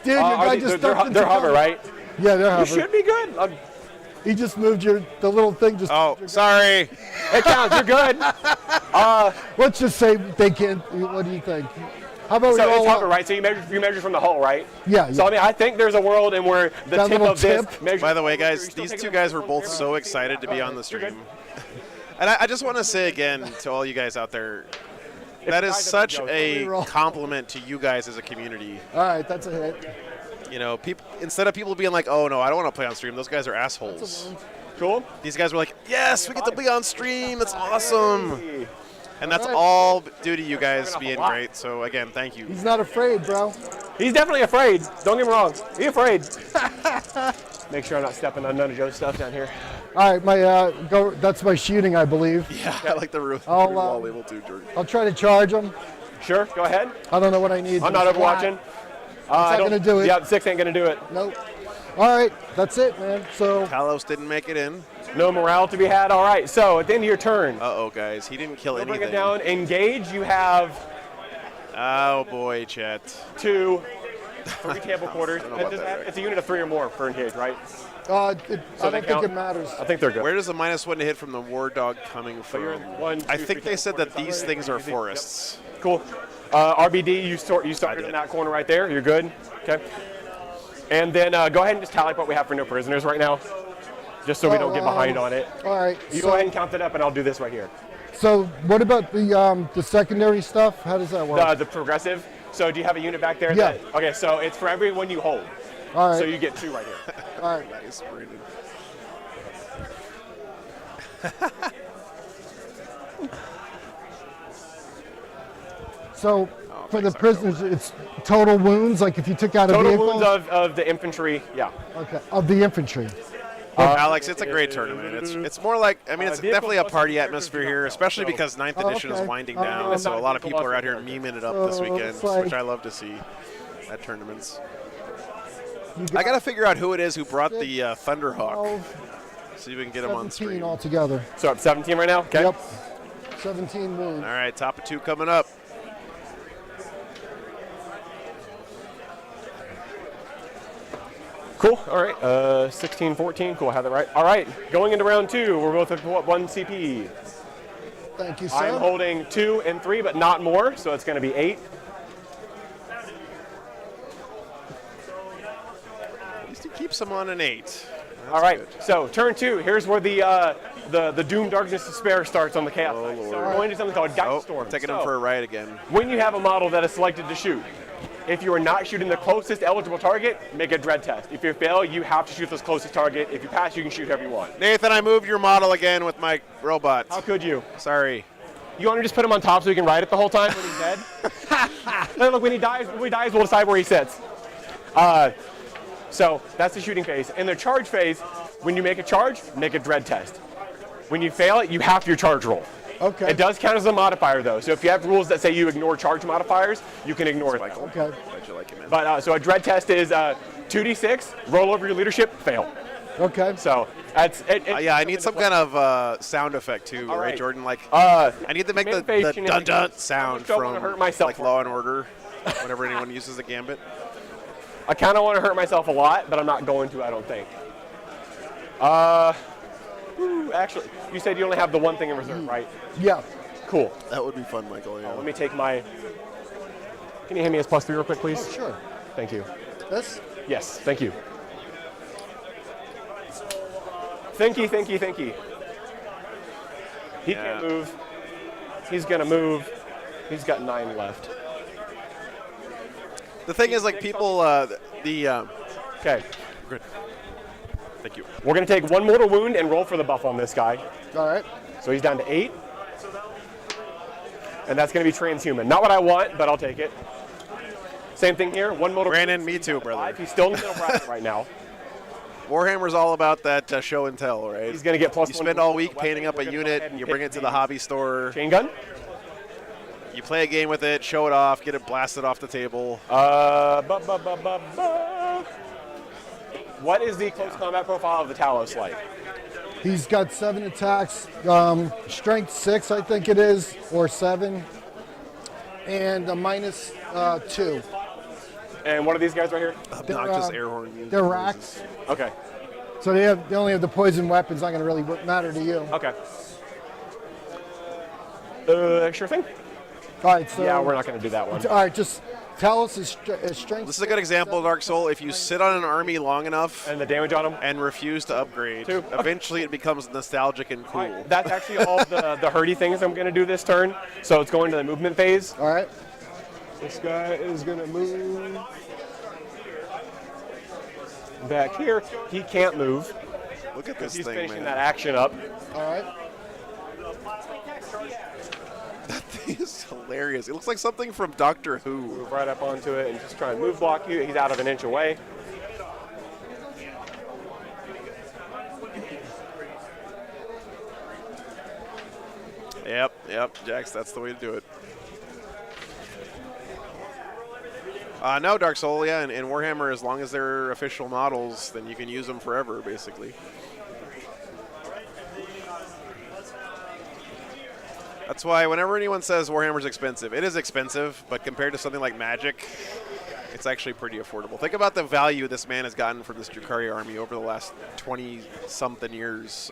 Dude, your guy just they're hover, right? Yeah, they're hover. You should be good. He just moved the little thing just... Oh, sorry. It counts, you're good. Let's just say they can't... What do you think? How about so it's hover, right? So you measure from the hull, right? Yeah. So I mean, I think there's a world in where the that tip of this tip? measures... By the way, guys, these two guys were both so excited to be on the stream. And I just want to say again to all you guys out there, that is such a compliment to you guys as a community. All right, that's a hit. You know, people instead of people being like, "Oh no, I don't want to play on stream," those guys are assholes. Cool. These guys were like, "Yes, we get to be on stream. That's awesome." And that's all due to you guys being great. So again, thank you. He's not afraid, bro. He's definitely afraid. Don't get me wrong. He's afraid. Make sure I'm not stepping on none of Joe's stuff down here. All right, that's my shooting, I believe. Yeah, I like the roof. I'll label too, Jordan. I'll try to charge him. Sure, go ahead. I don't know what I need. I'm not overwatching. Not going to do it. Yeah, 6 ain't going to do it. Nope. All right, that's it, man. So Talos didn't make it in. No morale to be had. All right, so at the end of your turn. Uh-oh, guys. He didn't kill anything. Bring it down. Engage. You have... Oh, boy, chat. 2 for table quarters. It's a unit of 3 or more for engage, right? I don't think it matters. I think they're good. Where does the -1 to hit from the War Dog coming from? I think they said that these things are forests. Cool. RBD, you started in that corner right there. You're good. Okay. And then go ahead and just tally up what we have for no prisoners right now, just so we don't get behind on it. All right. You go ahead and count it up, and I'll do this right here. So what about the secondary stuff? How does that work? The progressive. So do you have a unit back there? Yeah. Okay, so it's for every one you hold. All right. So you get 2 right here. All right. Nice, Brandon. So for the prisoners, it's total wounds, like if you took out a vehicle? Total wounds of the infantry, yeah. Okay, of the infantry. Alex, it's a great tournament. It's more like, I mean, it's definitely a party atmosphere here, especially because 9th edition is winding down, so a lot of people are out here memeing it up this weekend, which I love to see at tournaments. I got to figure out who it is who brought the Thunderhawk. See if we can get him on screen. 17 altogether. So up 17 right now? Okay. Yep. 17 wounds. All right, top of 2 coming up. Cool. All right. 16, 14. Cool. I have that right. All right. Going into round 2, we're both at 1 CP. Thank you, sir. I'm holding 2 and 3, but not more, so it's going to be 8. At least he keeps him on an 8. That's all right. Good. So turn 2. Here's where the Doom, Darkness, Despair starts on the Chaos. Oh, Knight. So Lord. we're going to something called Guide Storm. Taking him for a ride again. When you have a model that is selected to shoot, if you are not shooting the closest eligible target, make a dread test. If you fail, you have to shoot this closest target. If you pass, you can shoot whoever you want. Nathan, I moved your model again with my robot. How could you? Sorry. You want to just put him on top so he can ride it the whole time when he's dead? Then look, when he dies, we'll decide where he sits. So that's the shooting phase. In the charge phase, when you make a charge, make a dread test. When you fail it, you have your charge roll. Okay. It does count as a modifier, though. So if you have rules that say you ignore charge modifiers, you can ignore it. Okay. Glad you like it, man. But so a dread test is 2d6, roll over your leadership, fail. Okay. So that's it. Yeah, I need some kind of sound effect too, All right, right. Jordan? Like, I I need to make the Invasion dun dun is- sound don't wanna from hurt myself like for Law and Order whenever anyone uses a gambit. I kind of want to hurt myself a lot, but I'm not going to, I don't think. Actually, you said you only have the one thing in reserve, right? Yeah. Cool. That would be fun, Michael. Yeah. Let me take my... Can you hand me his +3 real quick, please? Oh, sure. Thank you. This? Yes, thank you. Thank you, thank you, thank you. He can't move. He's going to move. He's got 9 left. The thing is, like, people, Okay. Good. Thank you. We're going to take 1 mortal wound and roll for the buff on this guy. All right. So he's down to 8. And that's going to be transhuman. Not what I want, but I'll take it. Same thing here. 1 mortal Brandon, me too, brother. 5. He's still in the middle bracket right now. Warhammer's all about that show and tell, right? He's going to get +1. You spend all week painting up a unit, you bring it to the hobby store. Chain gun? You play a game with it, show it off, get it blasted off the table. What is the close combat profile of the Talos like? He's got 7 attacks, strength 6, I think it is, or 7, and a -2. And what are these guys right here? Obnoxious air horn. They're racks. Okay. So they only have the poison weapons. Not going to really matter to you. Okay. Sure thing. All right. So yeah, we're not going to do that one. All right. Just tell us his strength. This is a good example of Dark Soul. If you sit on an army long enough and the damage on them and refuse to upgrade, eventually it becomes nostalgic and cool. Right. That's actually all the hurdy things I'm going to do this turn. So it's going to the movement phase. All right. This guy is going to move back here. He can't move. Look at this He's thing, finishing man. that action up. All right. That thing is hilarious. It looks like something from Doctor Who. Move right up onto it and just try and move block you. He's out of an inch away. Yep, Jax, that's the way to do it. No, Dark Soul, yeah, and Warhammer, as long as they're official models, then you can use them forever, basically. That's why whenever anyone says Warhammer's expensive, it is expensive, but compared to something like Magic, it's actually pretty affordable. Think about the value this man has gotten from this Drukhari army over the last 20-something years.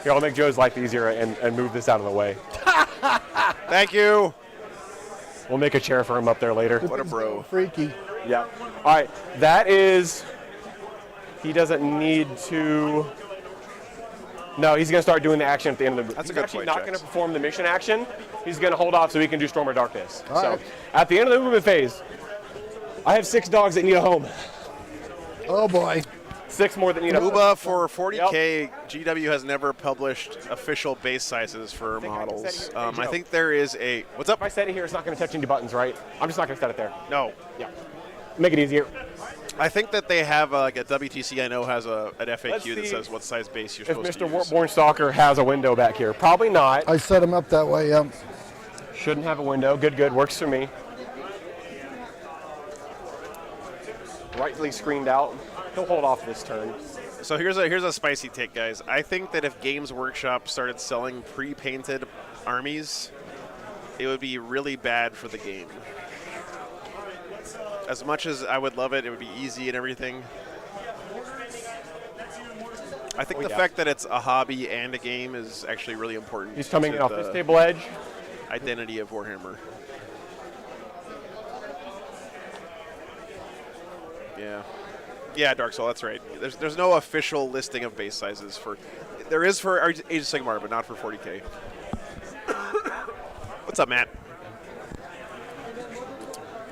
Here, I'll make Joe's life easier and move this out of the way. Thank you. We'll make a chair for him up there later. What a bro. Freaky. Yeah. All right. That is. He doesn't need to. No, he's going to start doing the action at the end of the. That's a he's good actually point, not Jax. going to perform the mission action. He's going to hold off so he can do Storm of Darkness. All so right. at the end of the movement phase, I have 6 dogs that need a home. Oh boy. 6 more that need a home. Uba, for 40K, GW has never published official base sizes for models. I think there is a. What's up? If I set it here, it's not going to touch any buttons, right? I'm just not going to set it there. No. Yeah. Make it easier. I think that they have like a WTC. I know has an Let's FAQ that see says what size base you're If supposed Mr. to use. Born Stalker has a window back here, probably not. I set him up that way. Yeah. Shouldn't have a window. Good. Works for me. Rightly screened out. He'll hold off this turn. So here's a spicy take, guys. I think that if Games Workshop started selling pre-painted armies, it would be really bad for the game. As much as I would love it, it would be easy and everything. I think the fact that it's a hobby and a game is actually really important. He's coming to in off the this table edge. identity of Warhammer. Yeah, Dark Soul, that's right. There's no official listing of base sizes for. There is for Age of Sigmar, but not for 40K. What's up, Matt?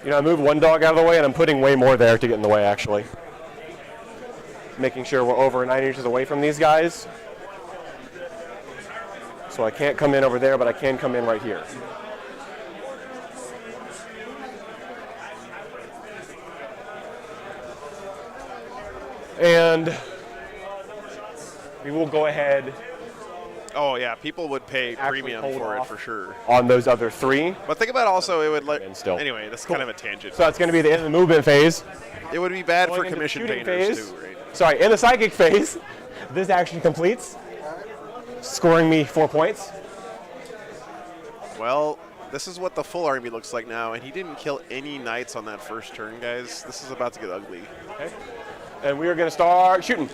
You know, I moved 1 dog out of the way, and I'm putting way more there to get in the way, actually. Making sure we're over 9 inches away from these guys. So I can't come in over there, but I can come in right here. And we will go ahead Oh yeah, people would pay Actually premium hold for it off. for sure. on those other 3. But think about also it would like. Still. Anyway, that's kind of a tangent. So that's going to be the end of the movement phase. It would be bad Going for into the commission shooting painters phase. too, right? Sorry, in the psychic phase, this action completes, scoring me 4 points. Well, this is what the full army looks like now, and he didn't kill any knights on that first turn, guys. This is about to get ugly. Okay. And we are going to start shooting.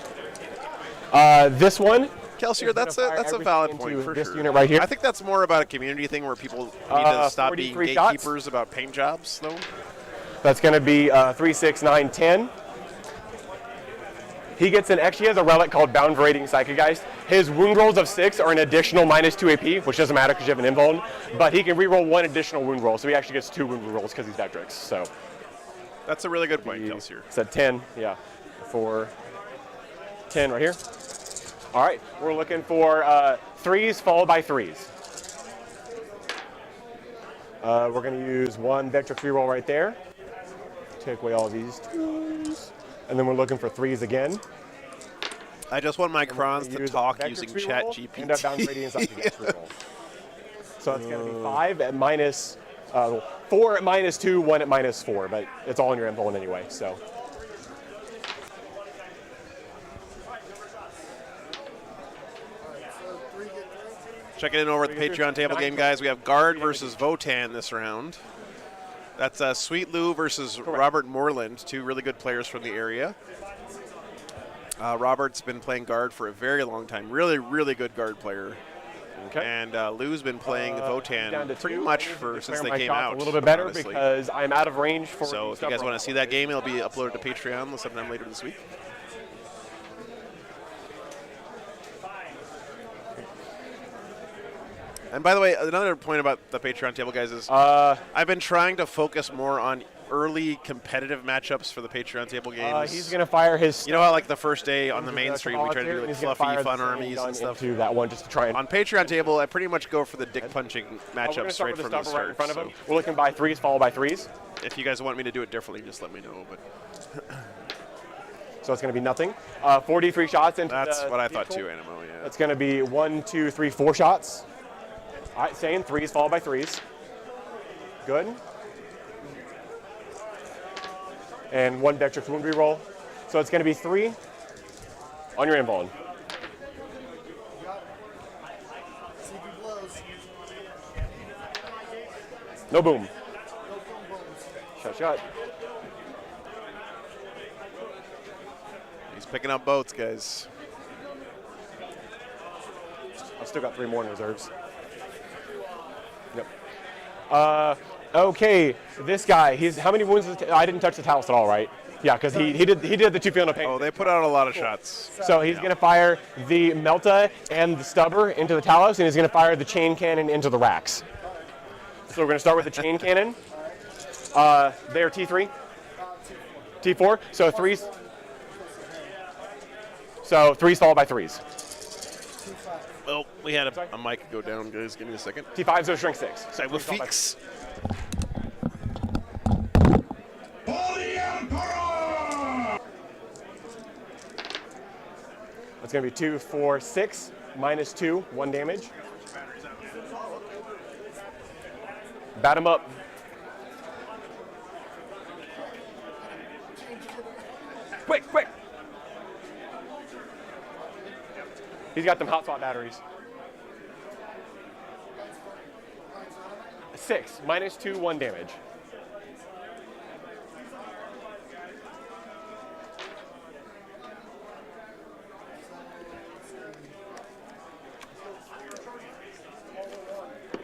This one. Kelsier, that's a valid point for this sure. unit right here. I think that's more about a community thing where people need to stop being 43 gatekeepers shots. about paint jobs, though. That's going to be 3, 6, 9, 10. He gets an extra. He has a relic called Bound Rating Psychogeist. His wound rolls of 6 are an additional -2 AP, which doesn't matter because you have an invuln. But he can reroll 1 additional wound roll, so he actually gets 2 wound rolls because he's Vectrix. So that's a really good point, Kelsier. It's at 10, yeah, for 10 right here. All right, we're looking for 3s followed by 3s. We're going to use 1 Vectrix reroll right there. Take away all these 2s. And then we're looking for 3s again. I just want my crons to talk using Chat GPT. End up downgrading inside the reroll. So it's going to be 5 at minus, 4 at -2, 1 at -4, but it's all in your invuln anyway, so. Checking in over at the Patreon table game, guys. We have Guard versus Votan this round. That's Sweet Lou versus Robert Moreland, 2 really good players from the area. Robert's been playing Guard for a very long time. Really, really good Guard player. Okay. And Lou's been playing Votan pretty much since they came out. A little bit better honestly. because I'm out of range for. So if you guys want to see that game, it'll be uploaded to Patreon sometime later this week. And by the way, another point about the Patreon table, guys, is I've been trying to focus more on early competitive matchups for the Patreon table games. He's going to fire his. You know how, like, the first day on the main stream, we try to do like fluffy, fun armies and stuff? Into that one just to try and. On Patreon table, I pretty much go for the dick-punching matchups right from the start. Right in front of him. We're looking by 3s, followed by 3s. If you guys want me to do it differently, just let me know. But so it's going to be nothing. 43 shots into That's the what I vehicle. thought too, Animo, yeah. It's going to be 1, 2, 3, 4 shots. All right, same 3s followed by 3s. Good. And 1 Vectrix wound reroll. So it's going to be 3 on your invuln. No boom. Shot. He's picking up boats, guys. I've still got 3 more in reserves. Yep. Okay, this guy. How many wounds? I didn't touch the Talus at all, right? Yeah, because he did the 2 feeling of pain. Oh, they put out a lot of shots. So he's going to fire the Melta and the Stubber into the Talos, and he's going to fire the chain cannon into the racks. So we're going to start with the chain cannon. They're T3, T4. So 3s. So 3s followed by 3s. Well, we had a mic go down, guys. Give me a second. T5, so shrink 6. So with Feeks. It's going to be 2, 4, 6, -2, 1 damage. Bat him up. Quick! He's got them hot swap batteries. 6, -2, 1 damage.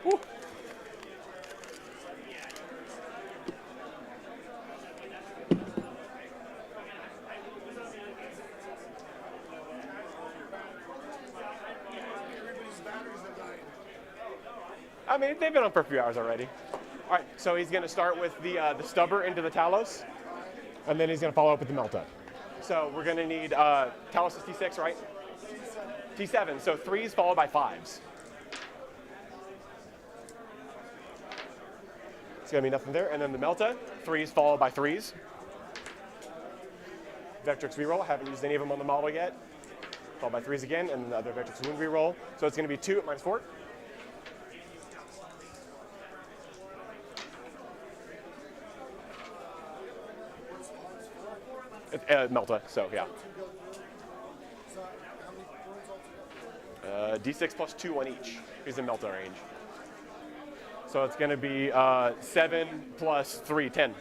Woo. I mean, they've been on for a few hours already. All right, so he's going to start with the Stubber into the Talos, and then he's going to follow up with the Melta. So we're going to need Talos is T6, right? T7, so 3s followed by 5s. It's going to be nothing there. And then the Melta, 3s followed by 3s. Vectrix reroll, haven't used any of them on the model yet. followed by 3s again, and then the other Vectrex wound reroll. So it's going to be 2 at -4. Melta, so yeah. D6 plus 2 on each. He's in Melta range. So it's going to be 7 plus 3, 10.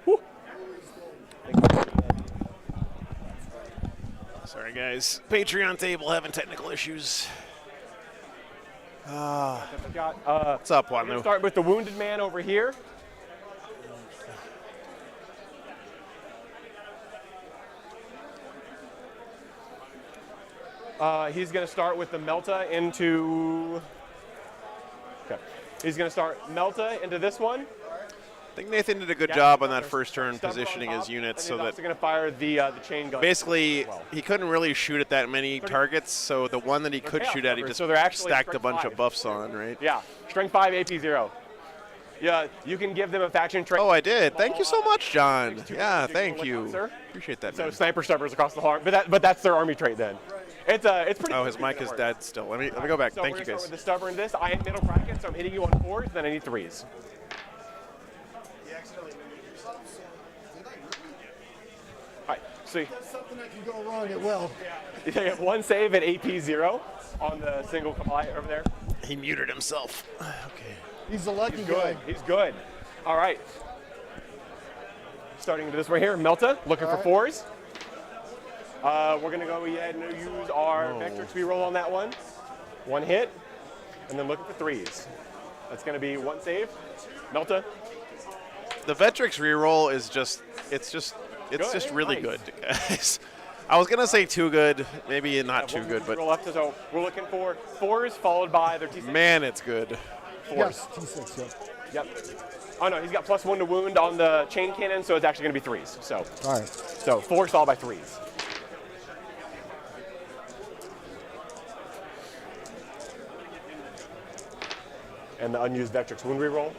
Woo. Sorry, guys. Patreon table having technical issues. What's up, We're going Wanu? to start with the wounded man over here. He's going to start with the Melta into... Okay. He's going to start Melta into this one. I think Nathan did a good job on that first turn positioning his units so that he's going to fire the chain gun. basically he couldn't really shoot at that many targets, so the one that he could shoot at, he just So they're actually stacked a strength bunch 5. of buffs on, right? Yeah, strength 5, AP 0. Yeah, you can give them a faction trait. Oh, I did. Thank you so much, John. Yeah, thank you. Appreciate that, So man. sniper stubbers across the horn, but that's their army trait then. It's pretty. Oh, his mic is dead still. Let me go back. So Thank we're you, gonna guys. start with the stubber in this. I am middle bracket, so I'm hitting you on 4s, then I need 3s. Alright, so There's something that can go wrong, it will. you have 1 save at AP 0 on the single comply over there. He muted himself. Okay. He's a lucky He's guy. good. He's good. All right. Starting into this right here, Melta, looking for 4s. We're going to go ahead and use our Vectrex reroll on that one. 1 hit, and then looking for 3s. That's going to be 1 save. Melta. The Vectrex reroll is just really good, guys. I was gonna say too good, maybe not too good, but So we're looking for 4s followed by their T6. man, it's good. 4s. Yes, T6, yeah. Yep. Oh no, he's got +1 to wound on the chain cannon, so it's actually going to be 3s. So, All right. so 4s followed by 3s. And the unused Vectrex wound reroll.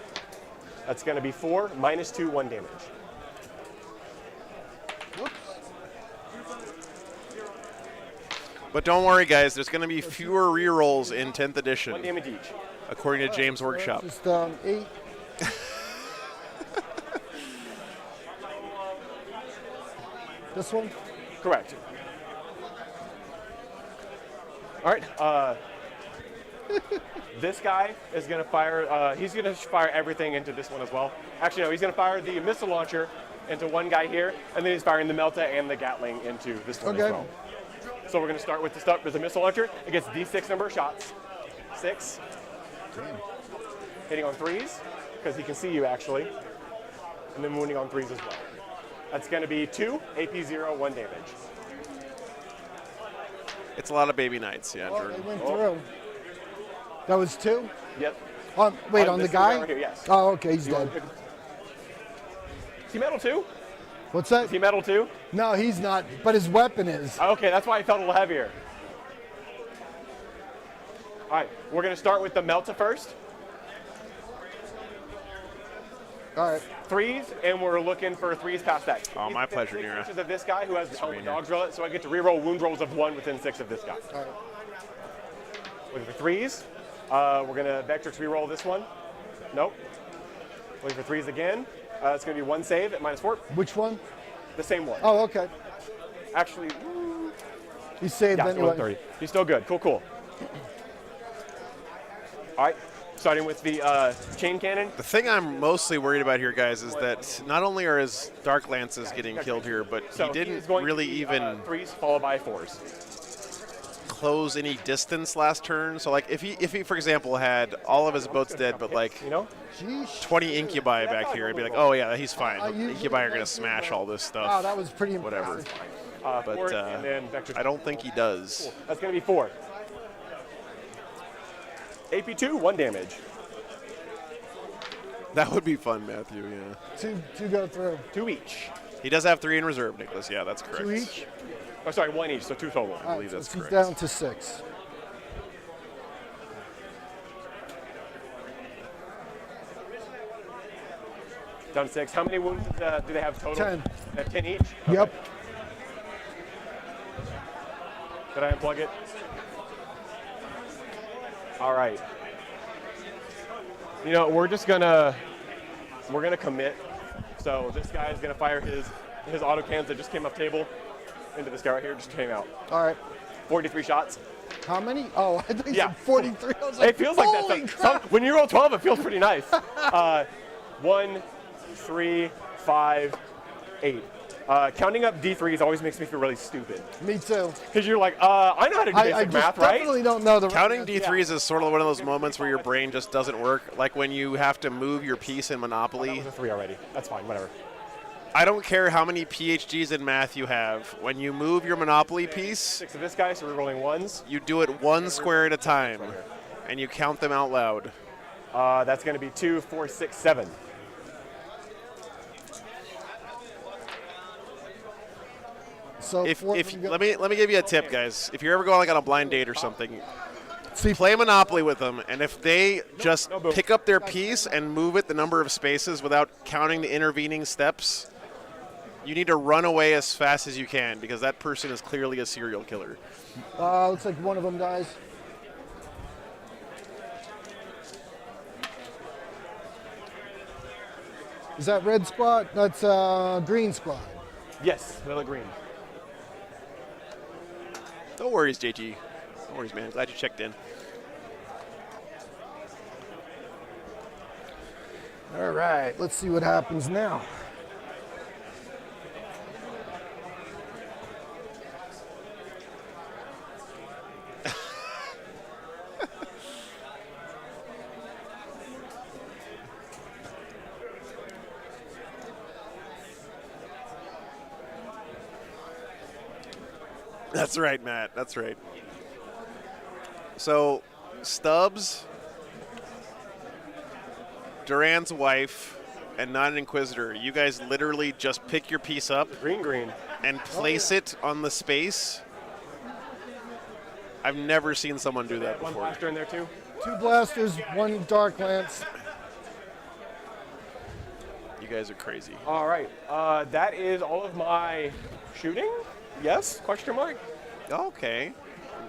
That's going to be 4 -2, 1 damage. But don't worry, guys. There's gonna be fewer rerolls in 10th 1 edition, damage each. according to James Workshop. Just 8. This one? Correct. All right. This guy is going to fire. He's going to fire everything into this one as well. Actually, no. He's going to fire the missile launcher into one guy here, and then he's firing the Melta and the Gatling into this one as well. So we're going to start with the missile launcher. It gets D6 number of shots. 6. Hitting on 3s because he can see you actually, and then wounding on 3s as well. That's going to be 2 AP 0, 1 damage. It's a lot of baby knights, yeah, Oh, Jordan. they went through. That was 2? Yep. Wait, on the this guy? right here, yes. Oh, okay, he's dead. Is he metal too? What's that? Is he metal too? No, he's not, but his weapon is. Okay, that's why he felt a little heavier. All right, we're going to start with the Melta first. All right. 3s, and we're looking for 3s past that. Oh, my pleasure, 6 Nira. inches of this guy who has the helmet Nira. dogs roll it, so I get to reroll wound rolls of 1 within 6 of this guy. All right. Looking for 3s. We're going to Vectrex reroll this one. Nope. Looking for 3s again. It's going to be 1 save at -4. Which one? The same one. Oh, okay. Actually, He saved yeah, anyway. 130. He's still good. Cool, cool. All right, starting with the chain cannon. The thing I'm mostly worried about here, guys, is that not only are his Dark Lances getting killed here, but So he didn't is going really to be, even 3s followed by 4s. close any distance last turn. So, like, if he, for example, had all of his boats dead, but like 20 incubi back here, I'd be like, oh yeah, he's fine. Incubi are gonna smash all this stuff. Oh, that was pretty Whatever. impressive. But 4, and then Vectrex. I don't think he does. Cool. That's going to be 4. AP 2, 1 damage. That would be fun, Matthew. Yeah. Two go through. 2 each. He does have 3 in reserve, Nicholas. Yeah, that's correct. 2 each? Oh, sorry, 1 each, so 2 total. I All believe right, that's so he's correct. down to 6. Down to 6. How many wounds do they have total? 10. They have 10 each? Yep. Did I unplug it? All right. You know, we're gonna commit. So this guy is gonna fire his autocans that just came off table into this guy right here. Just came out. All right. 43 shots. How many? Oh, I think Yeah. said 43. I was like, It feels like holy that. crap. When you roll 12, it feels pretty nice. 1, 3, 5, 8. Counting up D3s always makes me feel really stupid. Me too. Because you're like, I know how to do I basic just math, right? definitely don't know the Counting D3s is sort of one of those moments where your brain just doesn't work. Like when you have to move your piece in Monopoly. That was a 3 already. That's fine, whatever. I don't care how many PhDs in math you have. When you move your Monopoly piece, 6 of this guy, so we're rolling 1s. you do it one square at a time, and you count them out loud. That's going to be 2, 4, 6, 7. So Let me give you a tip, guys. If you're ever going like on a blind date or something, play Monopoly with them, and if they just pick up their piece and move it the number of spaces without counting the intervening steps, you need to run away as fast as you can because that person is clearly a serial killer. looks like one of them dies. Is that red squad? That's green squad. Yes, they look green. No worries, JG. No worries, man. Glad you checked in. All right, let's see what happens now. That's right, Matt. That's right. So, Stubbs, Duran's wife, and not an Inquisitor, you guys literally just pick your piece up, green, and place it on the space. I've never seen someone do that One before. blaster in there too. 2 blasters, 1 dark lance. You guys are crazy. All right, that is all of my shooting. Yes? Question mark. Okay,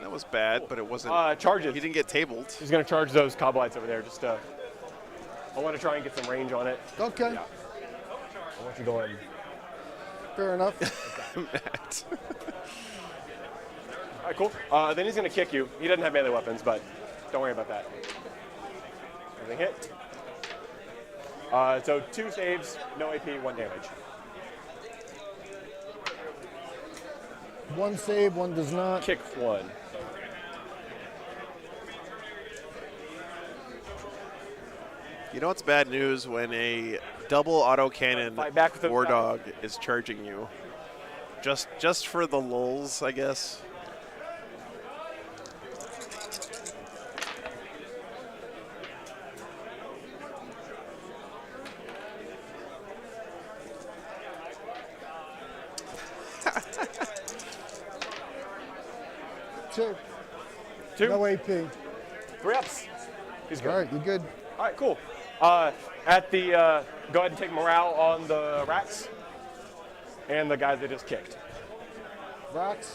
that was bad, but it wasn't. Charges. He didn't get tabled. He's gonna charge those cob lights over there. Just I want to try and get some range on it. Okay. Yeah. I want you going. Fair enough. Matt. All right, cool. Then he's gonna kick you. He doesn't have melee weapons, but don't worry about that. Everything hit. So 2 saves, no AP, 1 damage. 1 save, 1 does not. Kick 1. You know it's bad news when a double autocannon war dog is charging you. Just for the lulz, I guess. Two. No AP. 3 ups. He's good. All right, you good? All right, cool. At the go ahead and take morale on the rats and the guys that just kicked. Rats.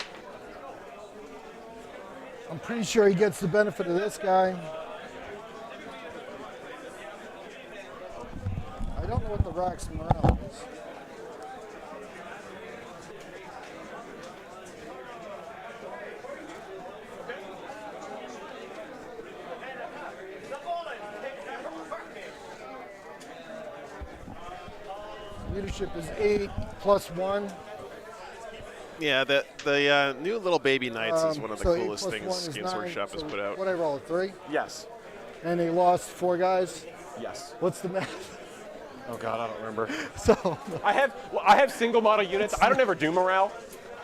I'm pretty sure he gets the benefit of this guy. I don't know what the Rack's morale is. Leadership is 8 plus 1. Yeah, the new Little Baby Knights is one of the so 8 coolest plus things 1 is Games 9, Workshop has so put out. What I roll, 3? Yes. And they lost 4 guys? Yes. What's the math? Oh God, I don't remember. So I have single model units. I don't ever do morale.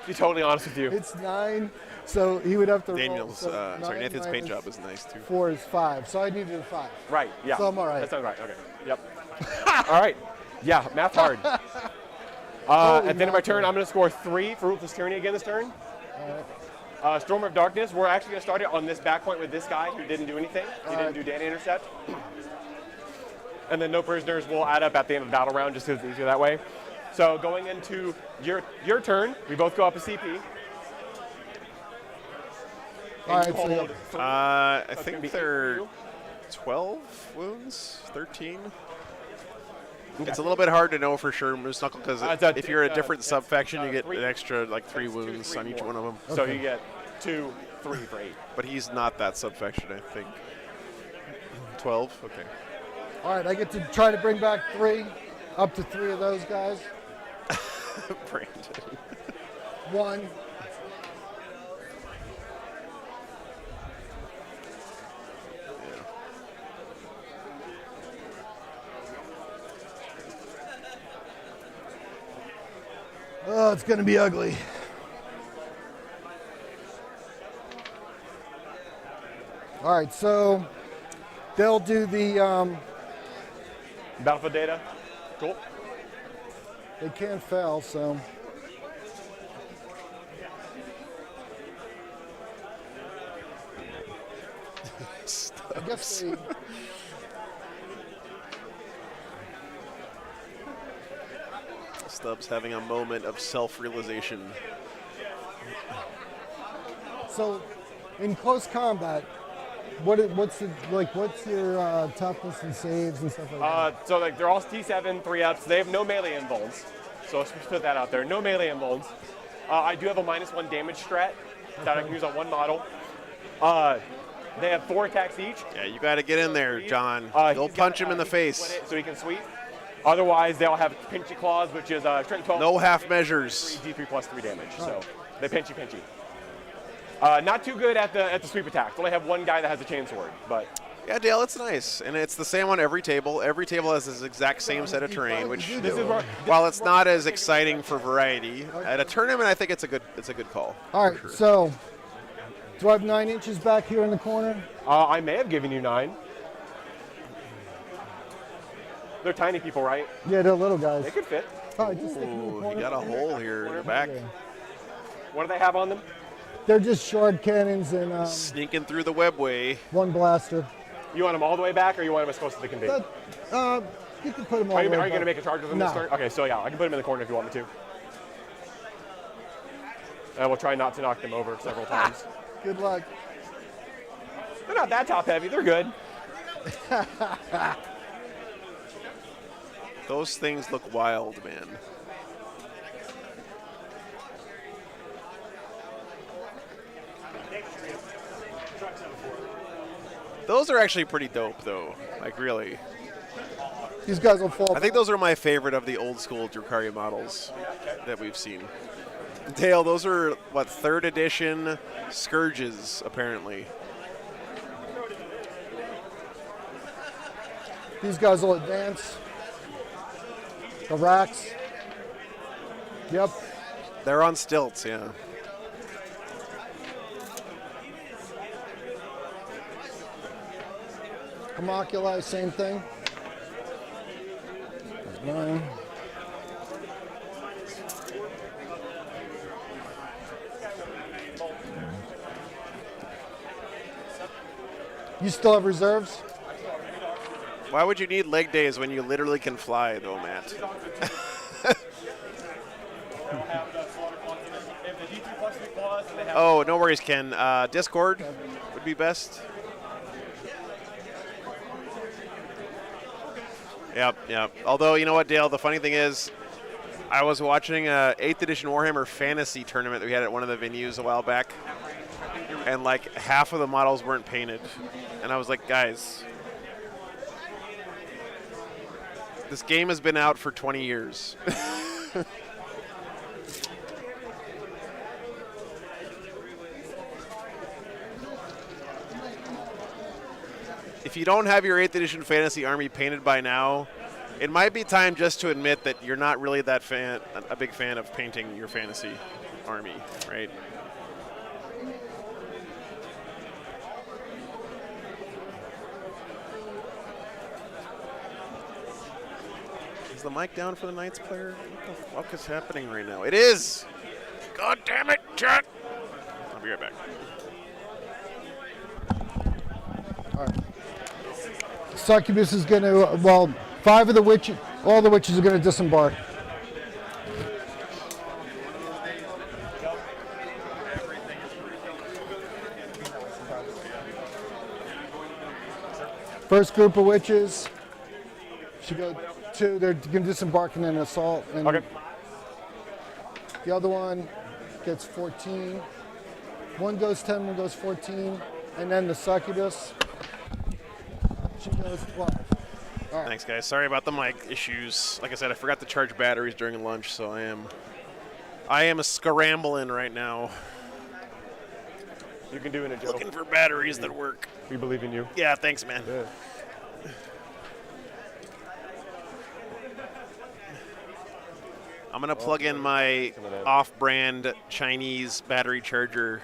To be totally honest with you. it's 9, so he would have to Daniel's, roll. So sorry, 9 Nathan's paint minus job is nice too. 4 is 5, so I needed a 5. Right. Yeah. So I'm all right. That sounds right. Okay. Yep. All right. Yeah. Math hard. Holy At the end of my turn, mackerel. I'm going to score 3 for Ruthless Tyranny again this turn. Storm of Darkness, we're actually going to start it on this back point with this guy who didn't do anything. He didn't do Danny Intercept. and then no prisoners will add up at the end of the battle round, just because it's easier that way. So going into your turn, we both go up a CP. All right, so hold three. I it's think gonna be they're 12 wounds, 13. It's a little bit hard to know for sure, Moose Knuckle, because if you're a different subfaction, you get an extra like 3 wounds on each one of them. So you get 2, 3 for 8. But he's not that subfaction, I think. 12? Okay. all right, I get to try to bring back 3, up to 3 of those guys. Brandon. 1. Oh, it's going to be ugly. All right, so they'll do the Battlefield data. Cool. they can't fail, so I guess they, Stubbs having a moment of self-realization. so in close combat, what's your toughness and saves and stuff like that? So like they're all T7, 3-ups. They have no melee invulns. So let's put that out there. No melee invulns. I do have a -1 damage strat that I can use on one model. They have 4 attacks each. Yeah, you got to get in there, John. Go punch him in the face. So he can sweep. Otherwise, they all have pinchy claws, which is strength 12. No half measures. D3 plus 3 damage. So they pinchy. Not too good at the sweep attack. They only have one guy that has a chainsword, but. Yeah, Dale, it's nice, and it's the same on every table. Every table has this exact same set of terrain, which, while it's not as exciting for variety, at a tournament, I think it's a good call. All right, so do I have 9 inches back here in the corner? I may have given you 9. They're tiny people, right? Yeah, they're little guys. They could fit. Oh, just stick them in the Ooh, corner. he got a hole here in the back. What do they have on them? They're just shard cannons and Sneaking through the webway. 1 blaster. You want them all the way back, or you want them as close as they can be? You can put them all Are the you way going to back. make a charge with them No. this turn? Okay, so yeah, I can put them in the corner if you want me to. And we'll try not to knock them over several times. Good luck. They're not that top heavy. They're good. Those things look wild, man. Those are actually pretty dope, though. Like, really. These guys will fall. I think those are my favorite of the old school Drukhari models that we've seen. Dale, those are, what, 3rd edition Scourges, apparently. These guys will advance. The racks. Yep. They're on stilts, yeah. Homunculi, same thing. There's 9. You still have reserves? Why would you need leg days when you literally can fly, though, Matt? Oh, no worries, Ken. Discord would be best. Yep. Although, you know what, Dale, the funny thing is, I was watching a 8th edition Warhammer Fantasy tournament that we had at one of the venues a while back, and like half of the models weren't painted. And I was like, guys, this game has been out for 20 years. If you don't have your 8th edition fantasy army painted by now, it might be time just to admit that you're not really that a big fan of painting your fantasy army, right? Is the mic down for the Knights player? What the fuck is happening right now? It is! God damn it, chat! I'll be right back. All right. Succubus is going to, well, 5 of the witches, all the witches are going to disembark. First group of witches should go 2. They're going to disembark in an assault. And Okay. the other one gets 14. One goes 10, one goes 14. And then the Succubus, she goes 12. All right. Thanks, guys. Sorry about the mic issues. Like I said, I forgot to charge batteries during lunch, so I am scrambling right now. You can do it, Joe. Looking for batteries that work. We believe in you. Yeah, thanks, man. Yeah. I'm going to plug in my off-brand Chinese battery charger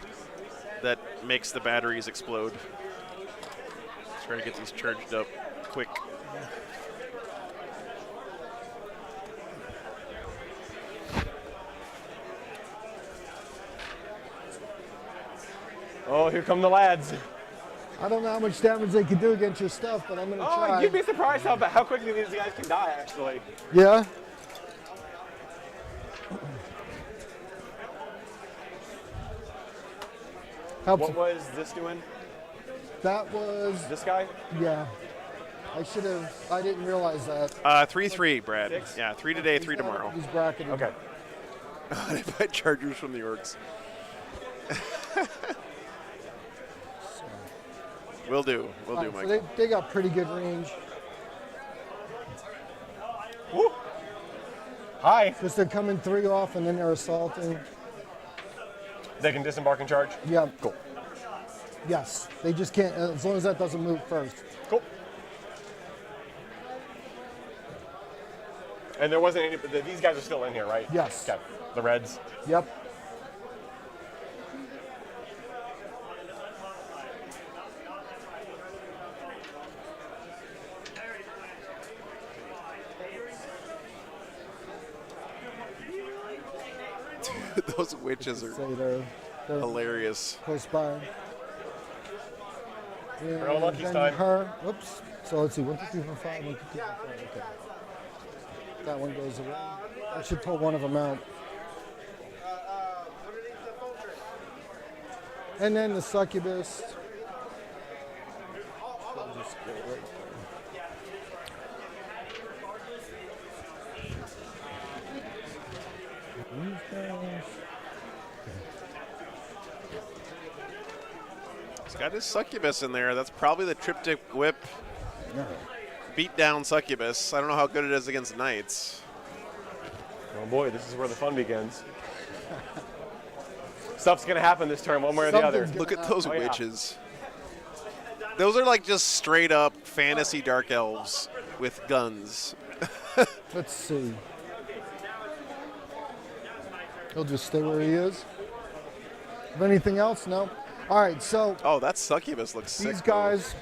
that makes the batteries explode. Try to get these charged up quick. Oh, here come the lads. I don't know how much damage they can do against your stuff, but I'm going to try. You'd be surprised how quickly these guys can die, actually. Yeah? Helps. What was this doing? That was... This guy? Yeah. I didn't realize that. 3-3, Brad. 6? Yeah, 3 today, 3 tomorrow. He's bracketed. Okay. I buy chargers from the orcs. Will do, Alright, Mike. so they got pretty good range. Woo. Hi. Because they're coming 3 off and then they're assaulting. They can disembark and charge? Yeah. Cool. Yes. They just can't, as long as that doesn't move first. Cool. And there wasn't any, these guys are still in here, right? Yes. Okay. The Reds? Yep. Those witches are They're hilarious. close by. We're on Lucky's then time. her, oops. So let's see, 1, 2, 3, 4, 5, 1, 2, 3, 4, 5, okay. That one goes away. I should pull one of them out. And then the Succubus. I'll just go right there. These guys. He's got his Succubus in there. That's probably the Triptych Whip No. beat down Succubus. I don't know how good it is against Knights. Oh boy, this is where the fun begins. Stuff's gonna happen this turn, one way or the other. Look at those Oh, yeah. witches. Those are like just straight up fantasy dark elves with guns. Let's see. He'll just stay where he is. If anything else, no. All right, so Oh, that Succubus looks sick. these guys,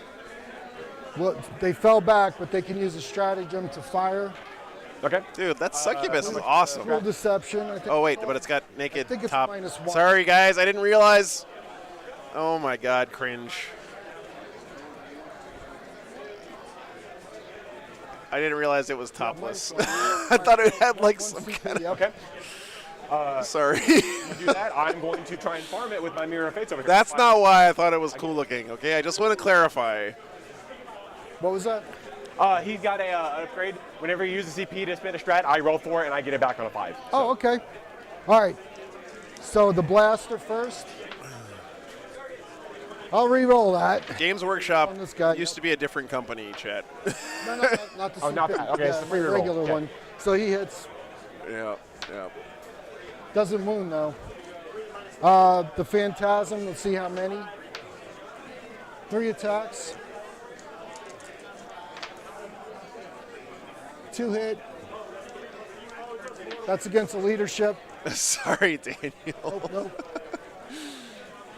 well, they fell back, but they can use a stratagem to fire. Okay. Dude, that Succubus is awesome. Full deception. I think. Oh, wait, but it's got naked I think it's top. -1. Sorry, guys, I didn't realize. Oh, my God, cringe. I didn't realize it was topless. I thought it had like some kind of... Okay. Sorry. You do that, I'm going to try and farm it with my Mirror of Fates over here. That's not why I thought it was cool looking, okay? I just want to clarify. What was that? He's got an upgrade. Whenever you use a CP to spin a strat, I roll for it and I get it back on a 5. Oh, okay. All right. So the blaster first. I'll re-roll that. Games Workshop On this guy, used to be a different company, chat. No, not the Oh, not CP. that. Okay, it's the free the reroll. regular Okay. one. So he hits. Yeah, yeah. Doesn't wound though. The Phantasm. Let's see how many. 3 attacks. 2 hit. That's against the leadership. Sorry, Daniel. Nope.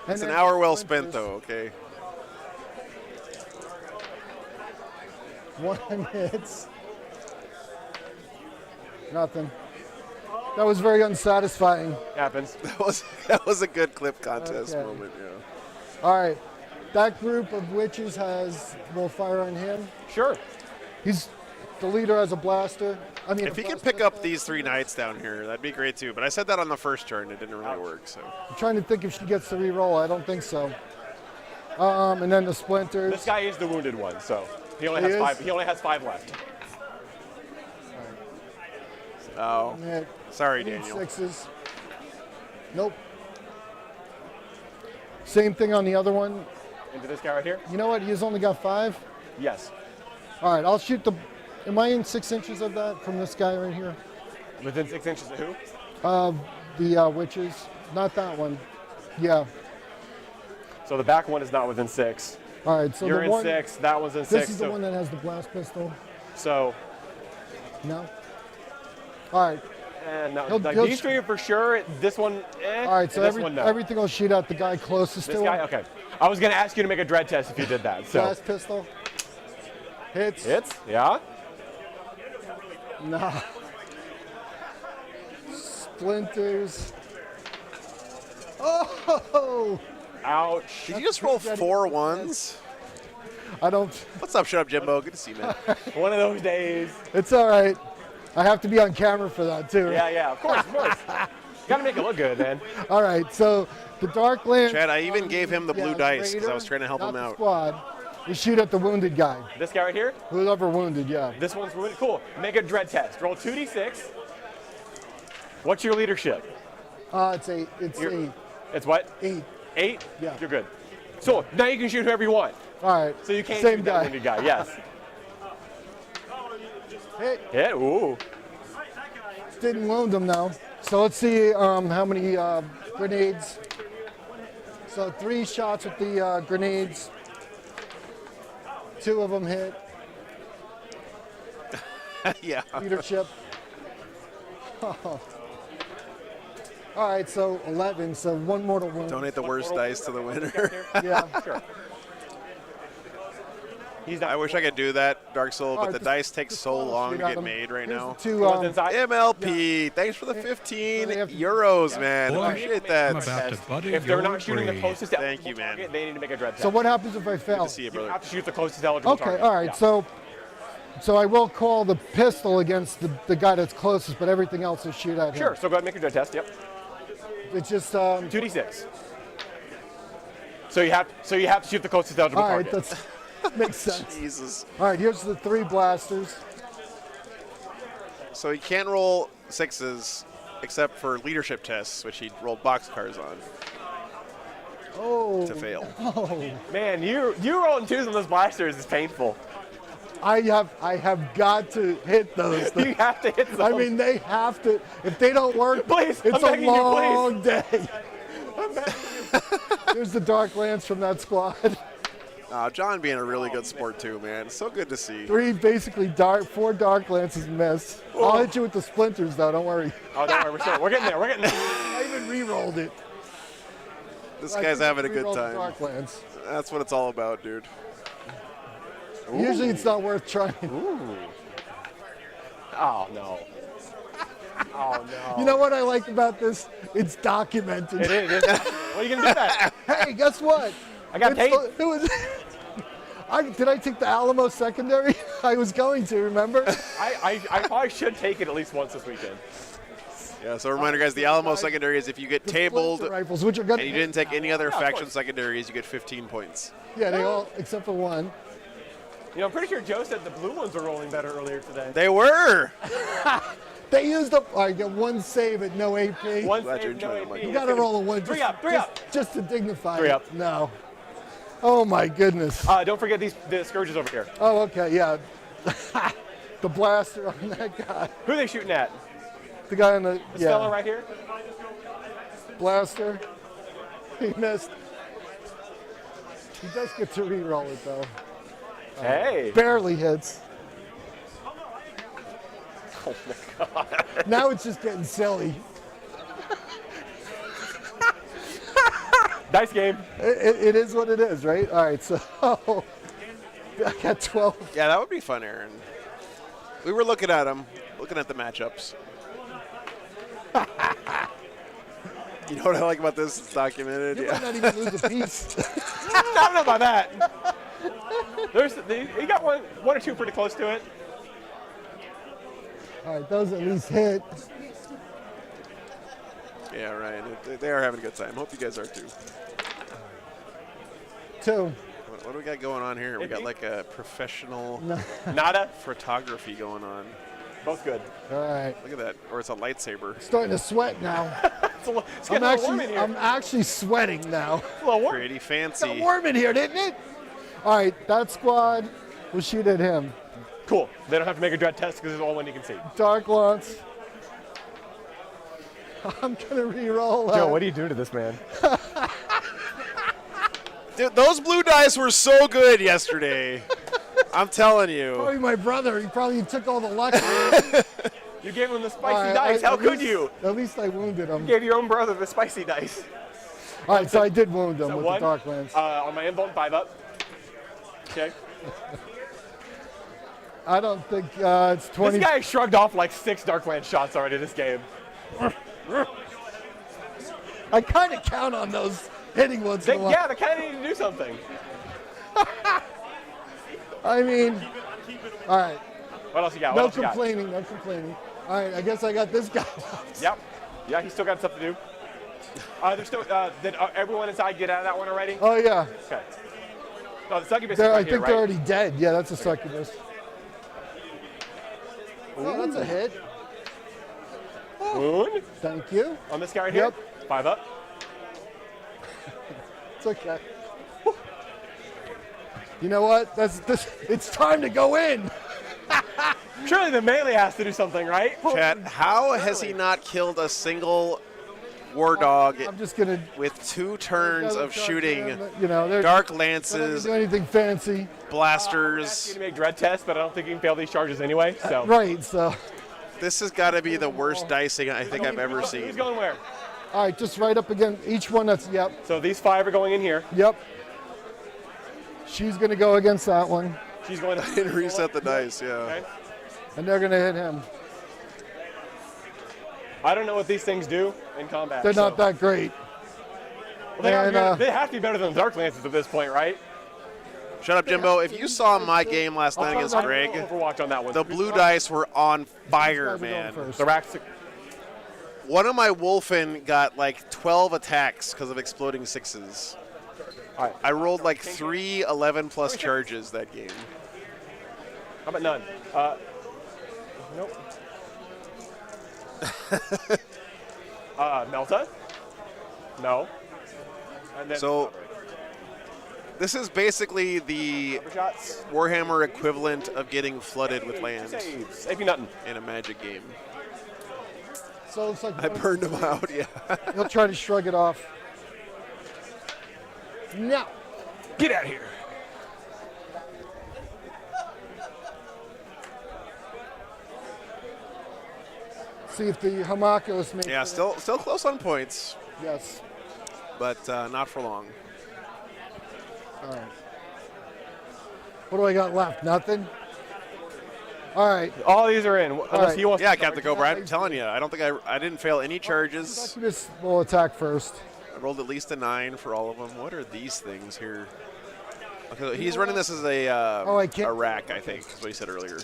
It's And an then hour well spent, splinters. though, okay? 1 hits. Nothing. That was very unsatisfying. Happens. That was a good clip contest Okay. moment, yeah. All right. That group of witches will fire on him. Sure. He's the leader has a blaster. I mean, If he can pick up these 3 knights down here, that'd be great too. But I said that on the first turn, it didn't really work. So I'm trying to think if she gets the reroll. I don't think so. And then the splinters. This guy is the wounded one, so he only has 5. He only has 5 left. Oh, Yeah, sorry, need Daniel. 6s. Nope. Same thing on the other one. Into this guy right here? You know what? He's only got 5. Yes. All right, I'll shoot the. Am I in 6 inches of that from this guy right here? Within 6 inches of who? The witches. Not that one. Yeah. So the back one is not within 6. All right, so You're the in one, 6. That one's in This 6. is the one that has the blast pistol. So. No. All right. And no, He'll- like he'll these 3 are for sure. This one, All right, so and this one, no. everything will shoot at the guy closest This to guy, him. okay. I was gonna ask you to make a dread test if you did that. So. Blast pistol. Hits. Hits? Yeah. Nah. Splinters. Oh! Ouch. Did you just roll 4 1s? I don't. What's up, Shut Up Jimbo? Good to see you, man. One of those days. It's all right. I have to be on camera for that too. Yeah, of course. Gotta make it look good, man. All right, so the Dark Lance. Chad, I even gave him the blue Yeah, dice because I Raider, was trying to help not him the out. Squad. We shoot at the wounded guy. This guy right here? Whoever wounded, yeah. This one's wounded. Cool. Make a dread test. Roll 2d6. What's your leadership? It's 8. It's You're- 8. It's what? 8. 8? Yeah. You're good. So now you can shoot whoever you want. All right. So you can't Same shoot guy. that wounded guy. Yes. Hit. Hit. Ooh. Didn't wound him though. So let's see how many grenades. So 3 shots with the grenades. 2 of them hit. Yeah. Leadership. All right, so 11. So 1 mortal wound. Donate the worst dice to the winner. Yeah. Sure. I wish I could do that, Dark Soul, but Alright, the just- dice take so long to shoot at get him. made right Here's now. the 2, What's inside? MLP, thanks for the 15 they have to- euros, man. Boy, Appreciate I'm that. about to buddy If they're your not shooting the brain. closest Thank eligible you, man. target, they need to make a dread test. So what happens if I fail? Good to see you, You brother. have to shoot the closest eligible Okay, target. all right. Yeah. So I will call the pistol against the guy that's closest, but everything else will shoot at him. Sure. So go ahead and make your dread test. Yep. It's just 2d6. So you have to shoot the closest eligible all right. target. That's makes sense. Jesus. All right, here's the 3 blasters. So he can't roll 6s except for leadership tests, which he rolled boxcars on Oh. to fail. Oh. Man, you rolling 2s on those blasters is painful. I have got to hit those. You have to hit I those. mean, they have to. If they don't work, Please, it's I'm a begging you, long day. Here's the Dark Lance from that squad. John being a really good sport too, man. So good to see. 4 Dark Lances missed. I'll hit you with the splinters though. Don't worry. Oh, don't worry, we're getting there. We're getting there. I even re-rolled it. This I guy's just having a good re-rolled the time. Dark Lance. That's what it's all about, dude. Usually it's not worth trying. Ooh. Oh no. Oh no. You know what I like about this? It's documented. It is. What are you gonna do that? Hey, guess what? I got tape. It was. Did I take the Alamo secondary? I was going to, remember? I probably should take it at least once this weekend. Yeah, so a reminder, guys, the Alamo secondary is if you get tabled Splinter rifles, which are and gonna. you didn't take any other Yeah, of faction course. secondaries, you get 15 points. Yeah, they all except for 1. You know, I'm pretty sure Joe said the blue ones were rolling better earlier today. They were! They used up. I get 1 save at no AP. One Glad you're save, no enjoying it, AP. Mike. You got to roll a 1. Three up. Just to dignify 3 it. up. No. Oh my goodness. Don't forget the scourges over here. Oh, okay, yeah. The blaster on that guy. Who are they shooting at? The guy on the. This fella right here? Blaster. He missed. He does get to re-roll it though. Hey. Barely hits. Oh my God. Now it's just getting silly. Nice game. It is what it is, right? All right, so I got 12. Yeah, that would be fun, Aaron. We were looking at them, looking at the matchups. You know what I like about this? It's documented. You Yeah. might not even lose a piece. I don't know about that. He got one or two pretty close to it. All right, those at least hit. Yeah, Ryan. They are having a good time. Hope you guys are too. 2. What do we got going on here? We got like a professional Nada. photography going on. Both good. All right. Look at that. Or it's a lightsaber. Starting to sweat now. It's getting a little warm in here. I'm actually sweating now. A little warm. Pretty Got fancy. warm in here, didn't it? All right, that squad will shoot at him. Cool. They don't have to make a dread test because it's the only one you can see. Dark Lance. I'm gonna re-roll. Joe, what do you do to this man? Dude, those blue dice were so good yesterday. I'm telling you. Probably my brother. He probably took all the luck. You gave him the spicy dice. How could you? At least I wounded him. You gave your own brother the spicy dice. All right, so I did wound him So with one, the Dark Lance. on my invuln, 5 up. Okay. I don't think it's 20. This guy shrugged off like 6 Darkland shots already this game. I kind of count on those hitting once in a while. Yeah, they kind of need to do something. I mean, all right. What else you got? No What else you got? complaining, no complaining. All right, I guess I got this guy left. Yep. Yeah, he's still got stuff to do. There's still. Did everyone inside get out of that one already? Oh, yeah. Okay. No, the succubus is I right think here, right? they're already dead. Yeah, that's a succubus. Oh, that's a hit. Wound. Thank you. On this guy right here? 5 up. It's okay. You know what? It's time to go in. Surely the melee has to do something, right? Chat, how has he not killed a single war dog I'm just gonna with 2 turns of shooting You know, they're dark not lances, gonna do anything fancy. blasters? You can make dread tests, but I don't think you can fail these charges anyway. So. Right. So. This has got to be the worst dicing I think I've ever Who's seen. going where? All right, just right up again. Each one that's So these 5 are going in here. Yep. She's gonna go against that one. She's going to I didn't reset the dice, yeah. Okay. And they're gonna hit him. I don't know what these things do in combat. They're not that great. Well, they have to be better than the Dark Lances at this point, right? Shut up, Jimbo. If you saw my game last night against Greg, Overwatch on that one. the blue dice were on fire, man. The racks. One of my Wolfen got like 12 attacks because of exploding 6s. All right. I rolled like 3 11+ charges that game. How about none? Nope. Melta? No. And then So this is basically the Warhammer equivalent of getting flooded with land saves. AP nothing. in a Magic game. So it's like I burned them out, yeah. he'll try to shrug it off. No. Get out of here. See if the Hamakos make. Yeah, still close on points, Yes. but not for long. All right. What do I got left? Nothing. All right. All these are in. Unless right. he wants Yeah, to start. Captain Cobra, I'm telling you, I don't think I didn't fail any charges. Succubus will attack first. I rolled at least a 9 for all of them. What are these things here? Okay, he's running this as a I can't- a rack, I think, is what he said earlier.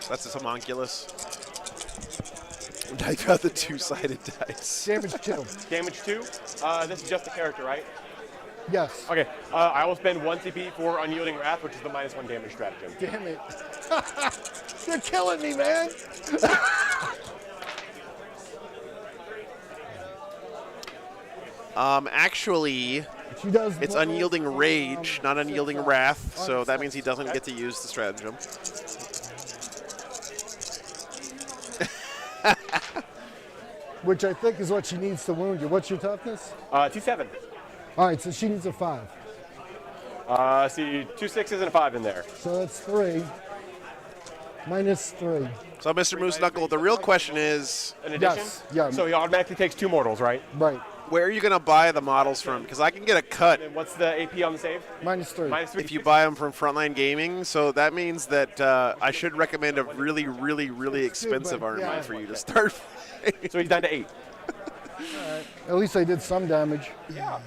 That's a homunculus. I got the 2-sided dice. Damage 2. Damage 2. This is just a character, right? Yes. Okay. I will spend 1 CP for Unyielding Wrath, which is the -1 damage stratagem. Damn it. You're killing me, man. Actually, She does. it's Unyielding Rage, not Unyielding Wrath, so that means he doesn't get to use the stratagem. Which I think is what she needs to wound you. What's your toughness? T7. All right, so she needs a 5. See, 2 6s and a 5 in there. So that's 3. Minus 3. So, Mr. Moose Knuckle, the real question is, In addition? Yes. Yeah. So he automatically takes 2 mortals, right? Right. where are you going to buy the models from? Because I can get a cut. And what's the AP on the save? Minus 3. If you buy them from Frontline Gaming, so that means that I should recommend a really, really, really expensive army for you to start. So he's down to 8. At least I did some damage. Yeah.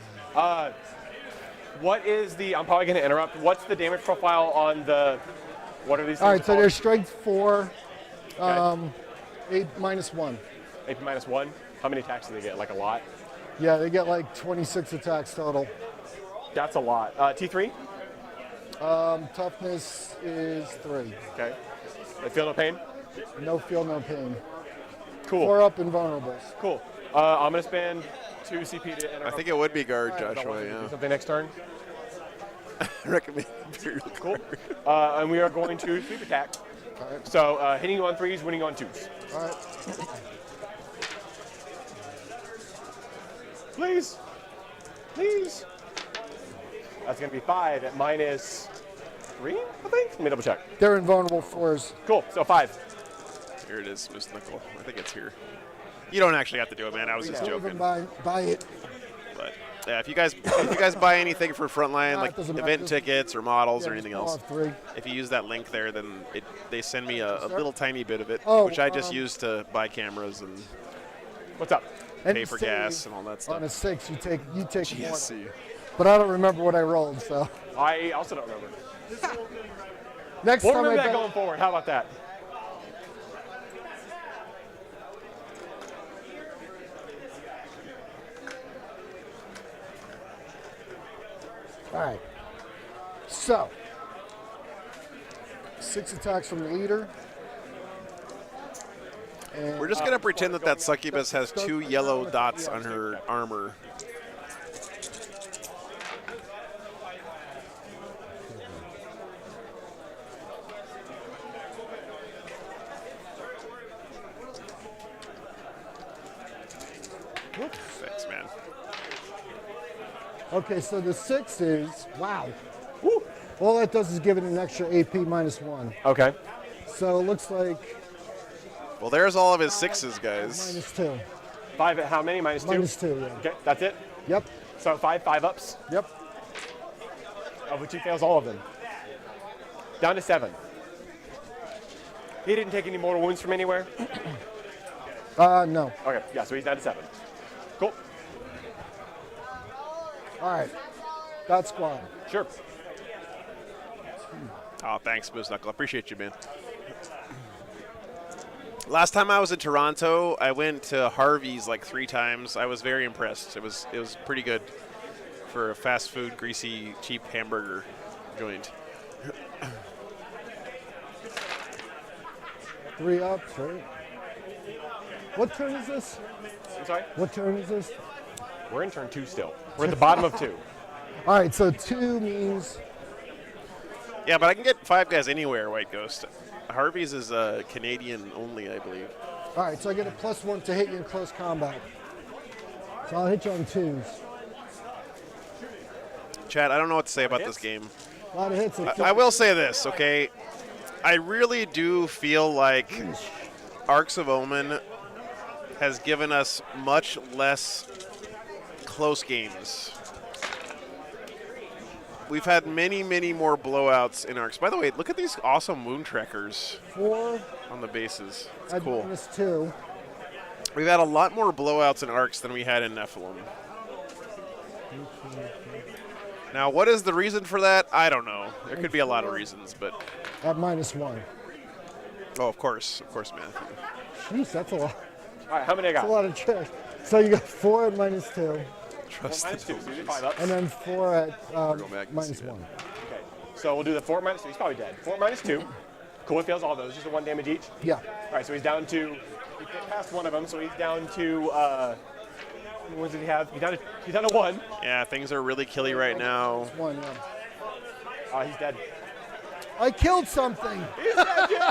What is the? I'm probably going to interrupt. What's the damage profile on the? What are these? All right, so called? they're strength 4, Okay. 8 minus 1. AP minus 1. How many attacks do they get? Like a lot. Yeah, they get like 26 attacks total. That's a lot. T3. Toughness is 3. Okay. They feel no pain. No feel, no pain. Cool. 4 up invulnerables. Cool. I'm going to spend 2 CP to interrupt. I think it would be guard, Is that Joshua. one? Do Yeah. something next turn. Recommend. Cool. And we are going to sweep attack. All right. So hitting you on 3s, winning on 2s. All right. Please. Please. That's going to be 5 at minus 3, I think. Let me double check. They're invulnerable 4s. Cool. So 5. Here it is, Moose Knuckle. I think it's here. You don't actually have to do it, man. I was just Don't joking. even buy it. But yeah, if you guys buy anything for Frontline, No, like it doesn't event matter. tickets or models Yeah, or anything just else, off 3. if you use that link there, then they send me a little tiny bit of it, Oh, which I just use to buy cameras and What's up? And pay for say gas and all that stuff. On a 6, you take one. GSC. But I don't remember what I rolled, so. I also don't remember. Next We'll time remember I that bet- going forward. How about that? All right. So, 6 attacks from the leader. And We're just gonna pretend that succubus has 2 yellow dots on her armor. Thanks, man. Okay, so the 6 is, wow. Woo. All that does is give it an extra AP minus 1. Okay. So it looks like Well, there's all of his 6s, guys. minus 2. 5 at how many? Minus 2? Minus 2, yeah. Okay, that's it? Yep, So 5 ups, yep. of which he fails all of them. Down to 7. He didn't take any mortal wounds from anywhere? No. Okay, yeah, so he's down to 7. Cool. All right. That squad. Sure. Oh, thanks, Moose Knuckle. I appreciate you, man. Last time I was in Toronto, I went to Harvey's like 3 times. I was very impressed. It was pretty good for a fast food, greasy, cheap hamburger joint. 3 ups, right? What turn is this? I'm sorry? What turn is this? We're in turn 2 still. We're at the bottom of 2. All right, so 2 means Yeah, but I can get 5 guys anywhere, White Ghost. Harvey's is Canadian only, I believe. all right. So I get a +1 to hit you in close combat. So I'll hit you on 2s. Chad, I don't know what to say about this game. A lot of hits. I will say this, okay? I really do feel like Arcs of Omen has given us much less close games. We've had many, many more blowouts in Arcs. By the way, look at these awesome wound trackers 4. on the bases. It's I'd cool. -2. We've had a lot more blowouts in Arcs than we had in Nephilim. Now, what is the reason for that? I don't know. There could be a lot of reasons, but At -1. oh, of course, man. Jeez, that's a lot. All right, how many I That's got? a lot of checks. So you got 4 at -2, Trust Minus 2, so you did 5 ups. and then 4 at Go back and see -1. Okay, so we'll do the 4 minus 2. He's probably dead. 4 minus 2. Cool, he fails all those. Just a 1 damage each. Yeah. All right, so he's down to, he passed one of them, so he's down to, what did he have? He's down to 1. Yeah, things are really killy right now. 1, yeah. He's dead. I killed something. He's dead, Jim.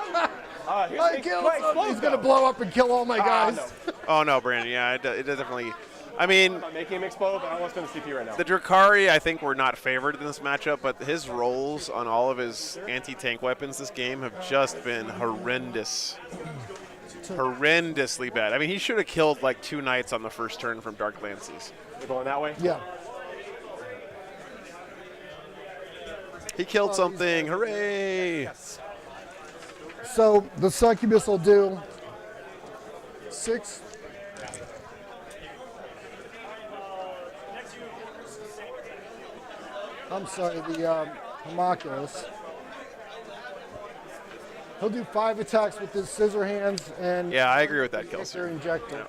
I killed something. He's gonna blow up and kill all my guys. No. Oh no, Brandon. Yeah, it definitely. I mean, I'm not making him explode, but I want to spend the CP right now. the Drukhari, I think, were not favored in this matchup, but his rolls on all of his anti-tank weapons this game have just been horrendous. Horrendously bad. I mean, he should have killed like 2 knights on the first turn from Dark Lances. We're going that way? Yeah. He killed something. Hooray! So the succubus will do 6. I'm sorry, the homunculus. He'll do 5 attacks with his scissor hands and Yeah, I agree with that, Kelsey. injector.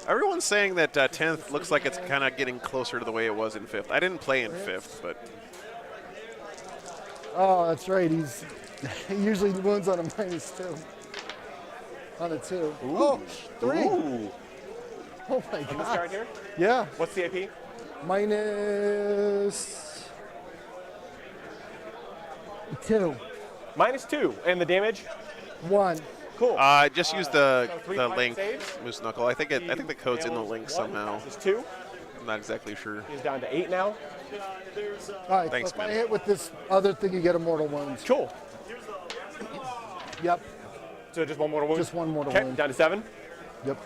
Everyone's saying that 10th looks like it's kind of getting closer to the way it was in 5th. I didn't play in 5th, but Oh, that's right. He usually wounds on a -2. On a 2. Oh, 3. Ooh. Oh my On this god. card here? Yeah. What's the AP? -2. -2. And the damage? 1. Cool. just use the so 3 link, saves? Moose Knuckle. I think the code's in the link somehow. Is 2. I'm not exactly sure. He's down to 8 now. All right, Thanks, so if man. I hit with this other thing, you get a mortal wound. Cool. Yep. So just one mortal wound? Just one mortal Okay, wound. down to 7. Yep.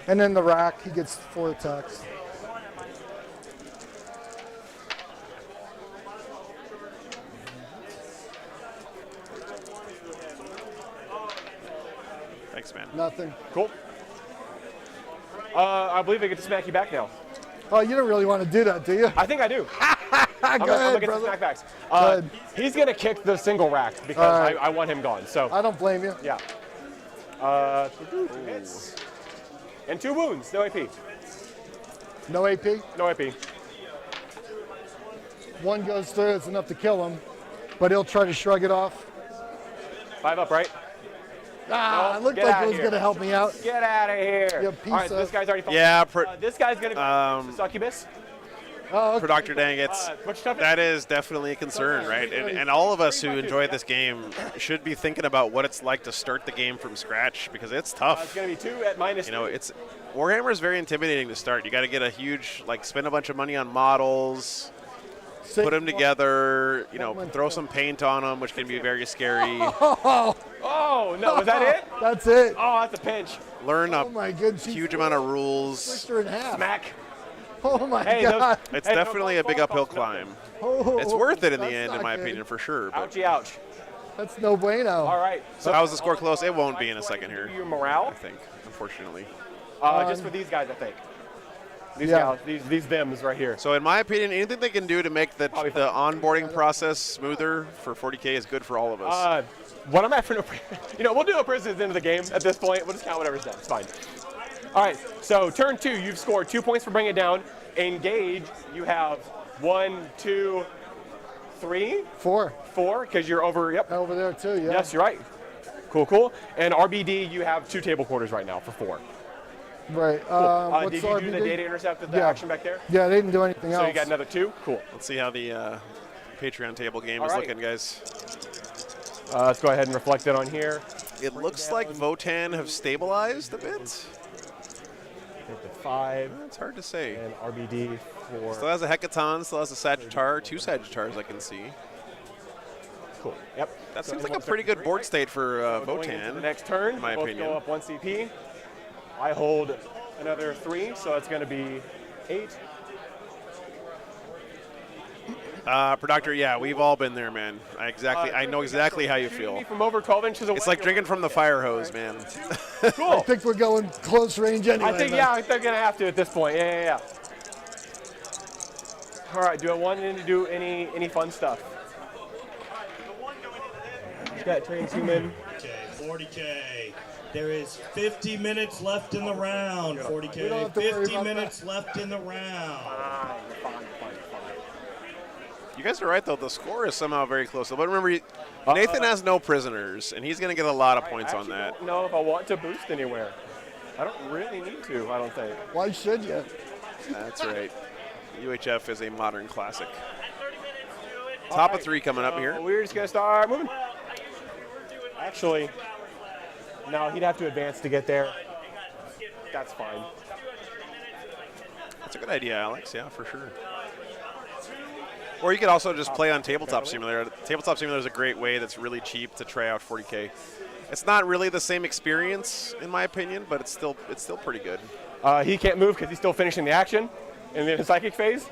And then the rack, he gets 4 attacks. Thanks, man. Nothing. Cool. I believe I get to smack you back now. Oh, you don't really want to do that, do you? I think I do. I'm Go gonna ahead, get brother. some smackbacks. Go ahead. He's gonna kick the single rack because All right. I want him gone. So I don't blame you. yeah. 2 hits and 2 wounds. No AP. No AP. No AP. 1 goes through, it's enough to kill him, but he'll try to shrug it off. 5 up, right? Ah, No, it looked get like outta it was here. going to help me out. Get out of here. You piece All right, so of- this guy's already fallen. Yeah, this guy's gonna be succubus. Oh, okay. For Dr. Dang, that is definitely a concern, right? And all of us who enjoy this game should be thinking about what it's like to start the game from scratch because it's tough. It's gonna be 2 at -. You know, it's Warhammer is very intimidating to start. You got to get a huge, spend a bunch of money on models, put them together, throw some paint on them, which can be very scary. Oh no, was that it? That's it. Oh, that's a pinch. Learn a Oh my goodness. huge amount of rules. Switched her in half. Smack. Oh my Hey, god. It's definitely a big uphill climb. Oh, It's worth it in the that's end, in not my good. opinion, for sure. But Ouchie, ouch. That's no bueno. All right. so how's the score close? It won't be in a second here, Your morale? I think, unfortunately. Just for these guys, I think. These Yeah. gals, these thems right here. So in my opinion, anything they can do to make the onboarding process smoother for 40K is good for all of us. What I'm at for no, we'll do no prisons at the end of the game at this point. We'll just count whatever's done. It's fine. All right. So turn 2, you've scored 2 points for bringing it down. Engage, you have 1, 2, 3, 4. 4, because you're over. Yep. Over there too, yeah. Yes, you're right. Cool, cool. And RBD, you have 2 table quarters right now for 4. Right. Cool. What's Did you do the RBD? data intercept of the Yeah. action back there? Yeah, they didn't do anything else. So you got another 2? Cool. Let's see how the Patreon table game is All right. looking, guys. Let's go ahead and reflect it on here. It looks like Votan have stabilized a bit. Hit the 5. It's hard to say. And RBD for. Still has a Hecaton, still has a Sagittar, 2 Sagittars I can see. Cool. Yep. That So seems like a everyone's pretty good board state for going into Votan. the next turn, in my both opinion. go up 1 CP. I hold another 3, so it's going to be 8. Doctor, yeah, we've all been there, man. I know exactly how you Shooting me feel. from over 12 inches away. It's like drinking from the fire hose, man. I Cool. think we're going close range anyway. I think, man. yeah, they're going to have to at this point. Yeah. All right, do I want to do any fun stuff? Got transhuman. Okay, 40K. There is 50 minutes left in the round. We don't 40K. have to worry 50 about minutes left in the round. Fine. You guys are right, though. The score is somehow very close. But remember, Nathan has no prisoners, and he's going to get a lot of points on that. I don't know if I want to boost anywhere. I don't really need to, I don't think. Why should you? That's right. UHF is a modern classic. Top of 3 coming up here. We're just going to start moving. Actually, no, he'd have to advance to get there. That's fine. That's a good idea, Alex. Yeah, for sure. Or you could also just play on Tabletop Simulator. Tabletop Simulator is a great way that's really cheap to try out 40K. It's not really the same experience, in my opinion, but it's still pretty good. He can't move because he's still finishing the action in the psychic phase.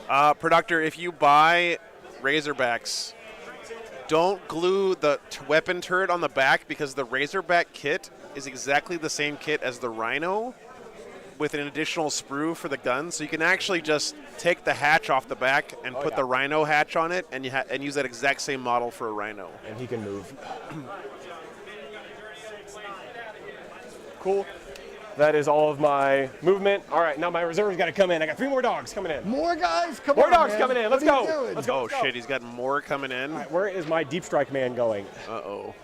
Productor, if you buy Razorbacks, don't glue the weapon turret on the back because the Razorback kit is exactly the same kit as the Rhino, with an additional sprue for the gun. So you can actually just take the hatch off the back and put the Rhino hatch on it, and and use that exact same model for a Rhino. And he can move. Cool. That is all of my movement. All right, now my reserve's got to come in. I got 3 more dogs coming in. More guys? Come more on, dogs man. coming in. Let's What are you go. doing? Let's go. Oh, let's go. shit, he's got more coming in. All right, where is my deep strike man going? Uh-oh.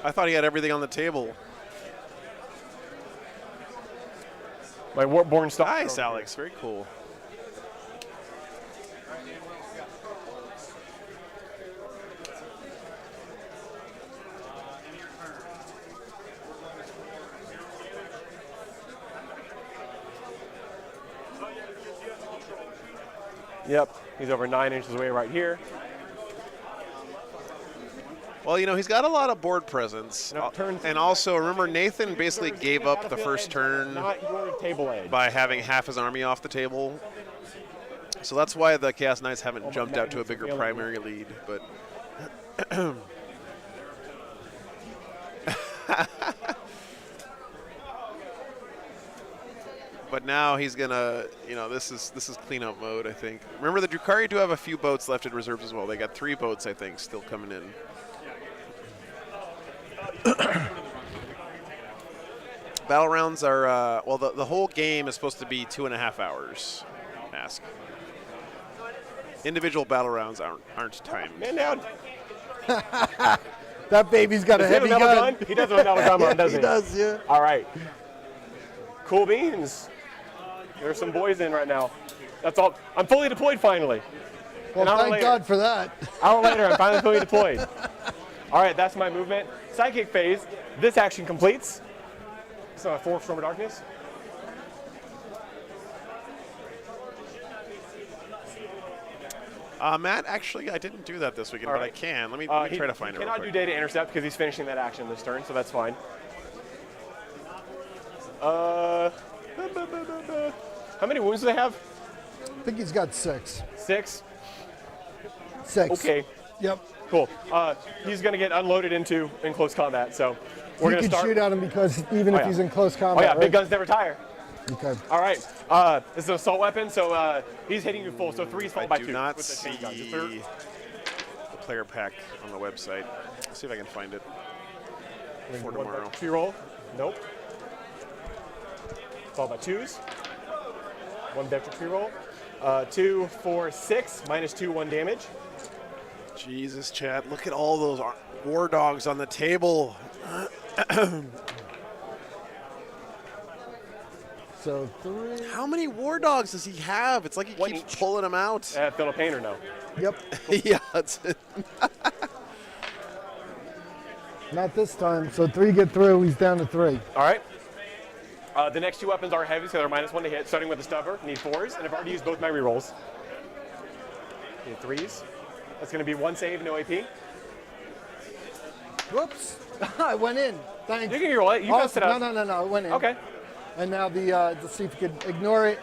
I thought he had everything on the table. My Warborn stock. Nice, Alex. Very cool. Yep, he's over 9 inches away right here. Well, you know, he's got a lot of board presence. And also, remember, Nathan basically gave up the first turn Not your table edge. by having half his army off the table. So that's why the Chaos Knights haven't jumped out to a bigger primary lead. But but now he's gonna, you know, this is cleanup mode, I think. Remember, the Drukhari do have a few boats left in reserves as well. They got 3 boats, I think, still coming in. Battle rounds are, well, the whole game is supposed to be 2.5 hours, Ask. Individual battle rounds aren't timed. Man down. That baby's got a Does he have heavy a metal gun. gun? He does have a metal gun on, doesn't he? He does, yeah. All right. Cool beans. There's some boys in right now. That's all. I'm fully deployed finally. Well, thank God for that. An hour later, I'm finally fully deployed. All right, that's my movement. Psychic phase. This action completes. So 4 Storm of Darkness. Matt, actually, I didn't do that this weekend, but I can. Let me try to find it He real cannot do quick. data intercept because he's finishing that action this turn, so that's fine. How many wounds do they have? I think he's got 6. 6? 6. Okay. Yep. Cool. He's going to get unloaded in close combat, so we're You going to can start. shoot at him because even if he's in close Oh combat, yeah, right? big guns never tire. Okay. All right. This is an assault weapon, so he's hitting you full. So 3 is followed by 2. I do not with the see chain guns. the player pack on the website. Let's see if I can find it for One tomorrow. tree roll. Nope. Followed by 2s. 1 vector tree roll. 2, 4, 6. -2, 1 damage. Jesus, Chad, look at all those war dogs on the table. So 3. How many war dogs does he have? It's like he keeps pulling them out. Phil Painter, no. Yep. Yeah, that's it. Not this time. So 3 get through. He's down to 3. All right. The next 2 weapons are heavy, so they're -1 to hit. Starting with the stubber, need 4s, and I've already used both my rerolls. Need 3s. That's going to be 1 save, no AP. Whoops. I went in. Thanks. You can reroll it. You messed it up. No. It went in. Okay. And now let's see if you can ignore it.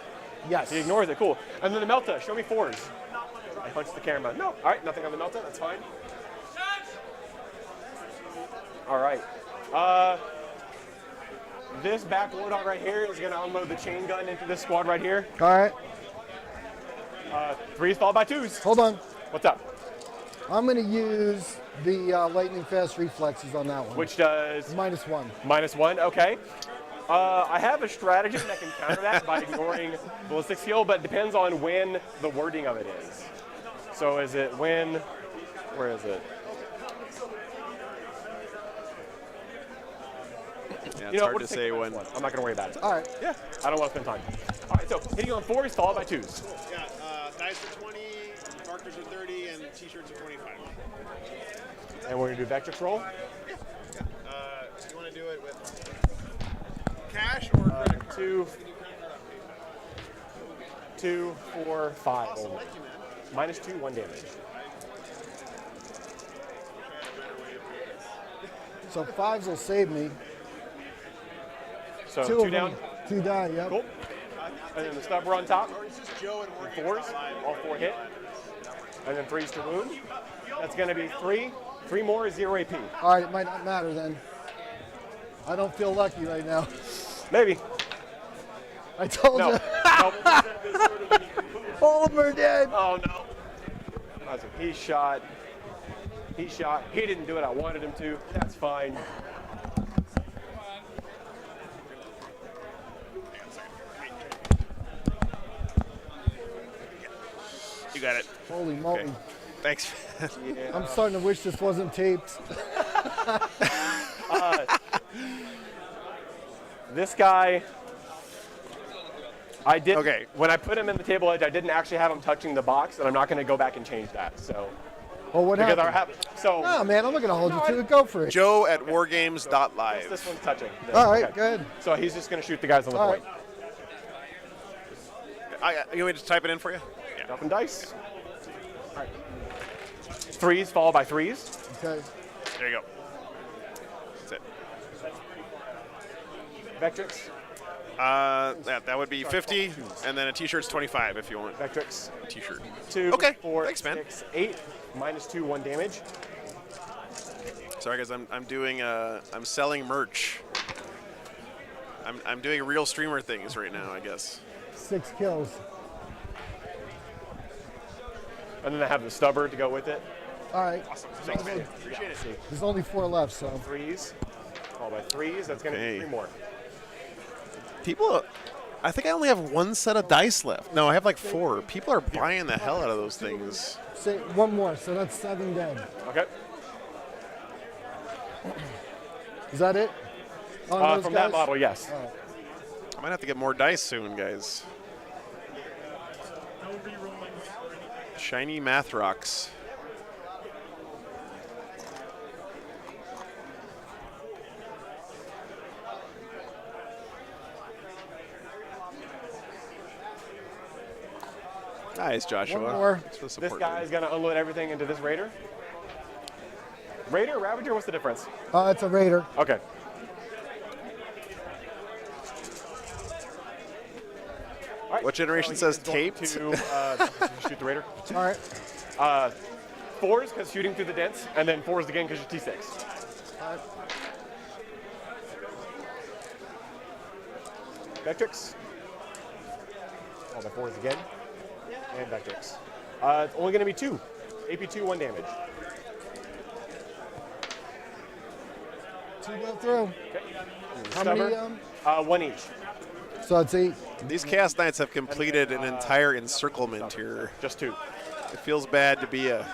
Yes. He ignores it. Cool. And then the Melta. Show me 4s. I punched the camera. No. All right. Nothing on the Melta. That's fine. All right. This back Warthog right here is going to unload the chain gun into this squad right here. All right. 3s followed by 2s. Hold on. What's up? I'm going to use the lightning fast reflexes on that one. Which does? -1. -1. Okay. I have a stratagem that can counter that by ignoring ballistic skill, but it depends on when the wording of it is. So is it when? Where is it? Yeah, it's hard to say when. I'm not going to worry about it. All right. Yeah. I don't want to spend time. All right. So hitting on 4s followed by 2s. Yeah, dice are 20, markers are 30, and t-shirts are 25. And we're going to do vector roll. You want to do it with cash or credit card? 2, 4, 5. Awesome, thank you, man. -2, 1 damage. So 5s will save me. So 2 2 of down. them. 2 die, yep. Cool. And then the stubber on top. Or is this Joe and Morgan? 4s. All 4 hit. And then 3s to wound. That's going to be 3. 3 more is 0 AP. All right, it might not matter then. I don't feel lucky right now. Maybe. I told No. you. Nope. All of them are dead. Oh no. He shot. He shot. He didn't do it. I wanted him to. That's fine. You got it. Holy moly. Okay. Thanks. Yeah. I'm starting to wish this wasn't taped. This guy, I did. Okay. When I put him in the table edge, I didn't actually have him touching the box, and I'm not going to go back and change that. So. Oh, what because happened? So. No, man, I'm not going to hold you to it. Go for it. Joe at wargames.live. This one's touching. All right, good. So he's just going to shoot the guys on the All point. You want me to type it in for you? Yeah. Dropping dice. All right. Threes followed by threes. Okay. There you go. That's it. Vectrix. That would be 50, and then a t-shirt's 25 if you want. Vectrix. A t-shirt. 2, Okay. 4, Thanks, man. 6, 8. -2, 1 damage. Sorry guys, I'm doing I'm selling merch. I'm doing real streamer things right now, I guess. 6 kills. And then I have the stubber to go with it. All right. Awesome. Thanks, man. Appreciate it. There's only 4 left, so. Threes. Followed by threes. That's going to be 3 more. People, I think I only have 1 set of dice left. No, I have like 4. People are buying the hell out of those things. Say 1 more, so that's 7 dead. Okay. Is that it? On those From guys? that model, yes. All right. I might have to get more dice soon, guys. Shiny math rocks. Nice, Joshua. One more. Thanks for the This support, guy man. is going to unload everything into this Raider. Raider, Ravager, what's the difference? It's a Raider. Okay. All right. What generation says he's going taped? To shoot the Raider. All right. 4s because shooting through the dents, and then 4s again because you're T6. All right. Vectrix. All the 4s again. And Vectrix. It's only going to be 2. AP2, 1 damage. 2 go through. Okay. How Stubber. many? 1 each. So it's 8. These Chaos Knights have completed an entire encirclement here. Just 2. It feels bad to be a...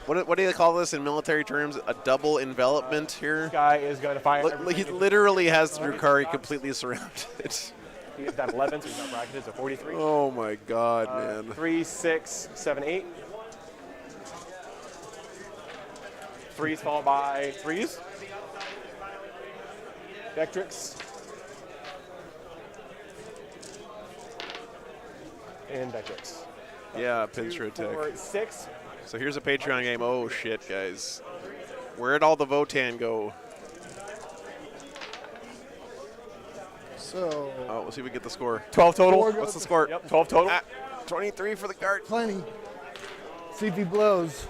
What do they call this in military terms? A double envelopment here? This guy is going to fire. He literally has the Drukhari completely surrounded. He is at 11, so he's not bracketed, so 43. Oh my god, man. 3, 6, 7, 8. 3s followed by 3s. Vectrix. And Vectrix. Yeah, Pincer 2, 4, attack. 6. So here's a Patreon game. Oh shit, guys. Where'd all the Votan go? So. Oh, we'll see if we get the score. 12 total. What's the score? Yep, 12 total. 23 for the guard. Plenty. See if he blows.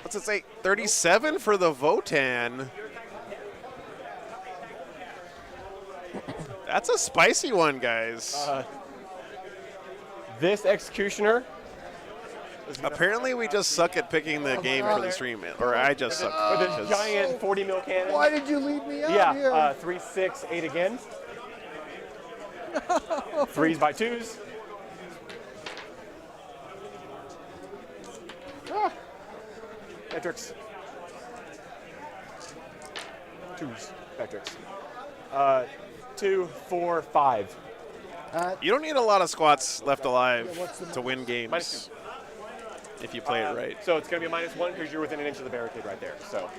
What's it say? 37 for the Votan. That's a spicy one, guys. This Executioner. Apparently, we just suck at picking the game for the stream, or I just suck. With this giant 40 mil cannon. Why did you leave me out here? Yeah, 3, 6, 8 again. 3s by 2s. Vectrix. 2s. Vectrix. 2, 4, 5. You don't need a lot of squats left alive what's the to win games -2. if you play it right. So it's going to be a -1 because you're within an inch of the barricade right there. So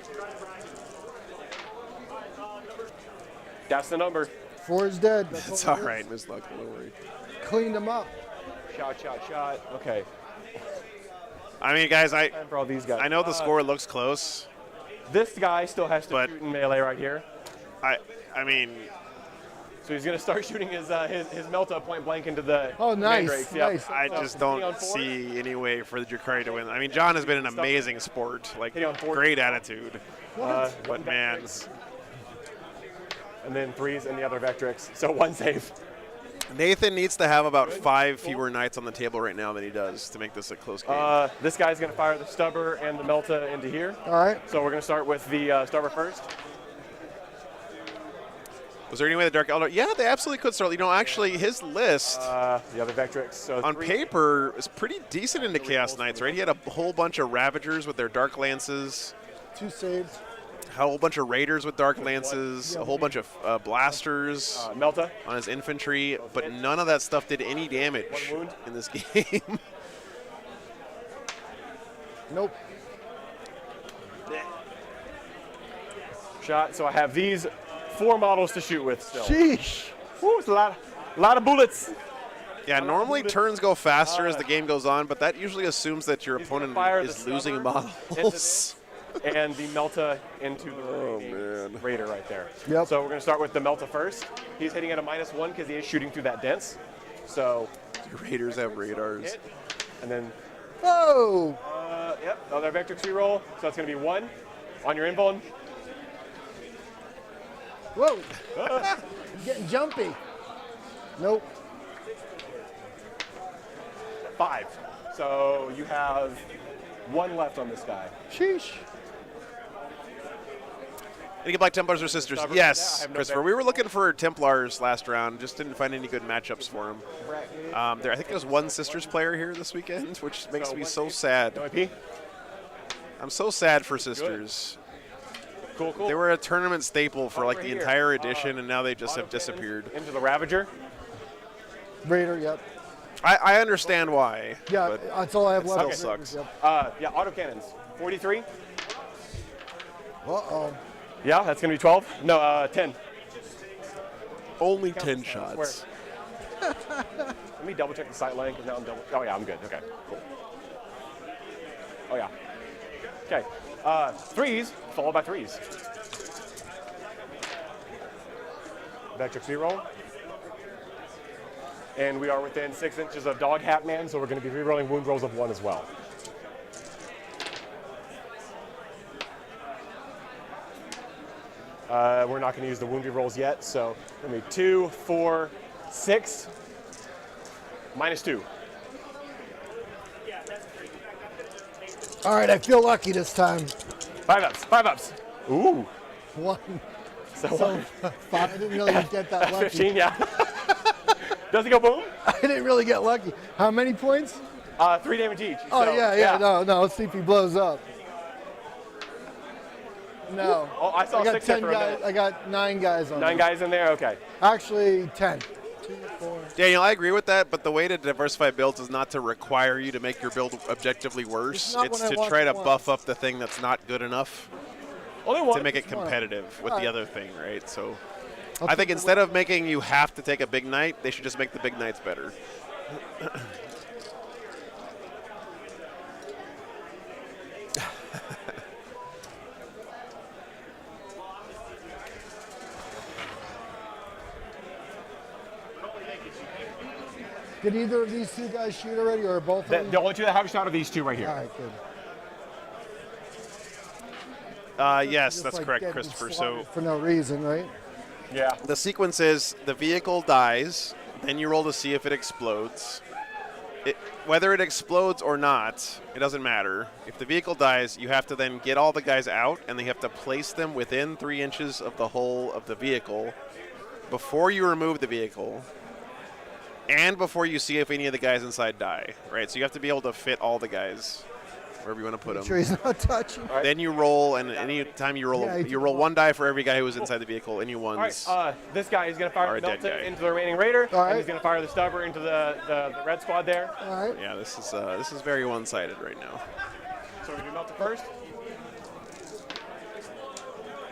that's the number. 4 is dead. That's It's all all it is. right, Miss Luck. Don't worry. Cleaned him up. Shot. Okay. I mean, guys, Time for all these guys. I know the score looks close. This guy still has to But- shoot in melee right here. I mean, So he's going to start shooting his Melta point blank into the Oh, nice, mandrakes. Yep. nice. I just don't see any way for the Drukhari to win. I mean, John has been an amazing sport, like great attitude. But man, and then 3s and the other Vectrix. So 1 save. Nathan needs to have about 5 fewer knights on the table right now than he does to make this a close game. This guy's going to fire the Stubber and the Melta into here. All right. So we're going to start with the Stubber first. Was there any way the Dark Eldar? Yeah, they absolutely could start. You know, actually, his list the other Vectrix. So on paper is pretty decent into Chaos Knights, right? He had a whole bunch of Ravagers with their Dark Lances. 2 saves. A whole bunch of Raiders with Dark Lances, a whole bunch of Blasters Melta on his infantry, but none of that stuff did any damage in this game. Nope. Shot. So I have these 4 models to shoot with still. Sheesh. Woo, it's a lot of bullets. Yeah, normally turns go faster as the game goes on, but that usually assumes that your opponent is losing models. And the Melta into the Raider right there. Yep. So we're going to start with the Melta first. He's hitting at a -1 because he is shooting through that dense. So the Raiders have radars. And then Oh. Yep, another Vectrix reroll. So that's going to be 1 on your invuln. Whoa. Getting jumpy. Nope. 5. So you have 1 left on this guy. Sheesh. Any Black Templars or Sisters? Stubborn? Yes, Yeah, I have no Christopher. We were looking for Templars last round. Just didn't find any good matchups for them. I think there's 1 Sisters player here this weekend, which makes me so sad. No IP? I'm so sad for Sisters. Cool, cool. They were a tournament staple for like the here. entire edition, and now they just have disappeared. Into the Ravager. Raider, yep. I understand why. Yeah, but that's all I have it left. still sucks. Yep. Yeah, autocannons. 43. Uh-oh. Yeah, that's going to be 12. No, 10. Only 10 shots. Let me double check the sight line because now I'm double. Oh, yeah, I'm good. Okay, cool. Oh, yeah. Okay. 3s, followed by 3s. Vectrix reroll. And we are within 6 inches of Dog Hat Man, so we're going to be rerolling wound rolls of 1 as well. We're not going to use the wound rerolls yet, so going to be 2, 4, 6, -2. All right, I feel lucky this time. 5 ups, 5 ups. Ooh. 1. So 5. I didn't really get that lucky. 15, yeah. Does it go boom? I didn't really get lucky. How many points? 3 damage each. Oh, so, yeah. No. Let's see if he blows up. No. Oh, I saw got 6 10 for a guys. minute. I got 9 guys on 9 there. guys in there? Okay. Actually, 10. 2, 4. Daniel, I agree with that, but the way to diversify builds is not to require you to make your build objectively worse. It's It's not what I to want try to to want. buff up the thing that's not good enough Only 1. to make it Just one. competitive with All the right. other thing, right? So I'll I think take instead of making you have to take a big knight, they should just make the big knights better. Did either of these 2 guys shoot already, or both of them? The only 2 that have a shot are these 2 right here. All right, good. Yes, Just that's like correct, getting Christopher. So slaughtered for no reason, right? Yeah. the sequence is the vehicle dies, then you roll to see if it explodes. Whether it explodes or not, it doesn't matter. If the vehicle dies, you have to then get all the guys out, and they have to place them within 3 inches of the hull of the vehicle before you remove the vehicle, and before you see if any of the guys inside die, right? So you have to be able to fit all the guys wherever you want to put them. Make sure he's not touching. Then you roll, and any time you roll, Yeah, you roll 1 die for every guy who was inside the vehicle. Any All ones. right. This guy is going to Are fire a the dead Melta guy. into the remaining Raider, All right. and he's going to fire the Stubber into the red squad there. All right. Yeah, this is very one-sided right now. So we do Melta first.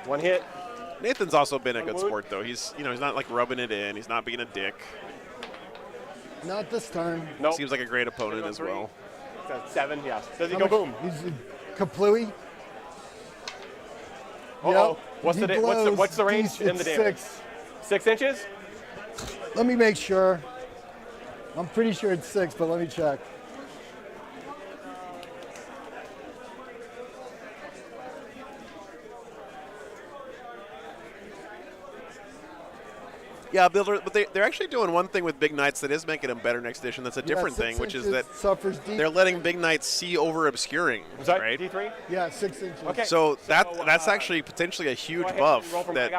1 hit. Nathan's also been a good wound. sport, though. He's not like rubbing it in. He's not being a dick. Not this time. Nope. Seems like a great opponent Go as 3. well. That's 7, yeah. Does he How go much- boom? He's a Kaplooey. Uh-oh. Yep. What's He the blows. range He's in the damage? 6. 6 inches? Let me make sure. I'm pretty sure it's 6, but let me check. Yeah, but they're actually doing one thing with Big Knights that is making them better next edition. That's a different thing, which is that suffers they're letting Big Knights see over obscuring, right? D3? Yeah, 6 inches. Okay. So that's actually potentially a huge buff that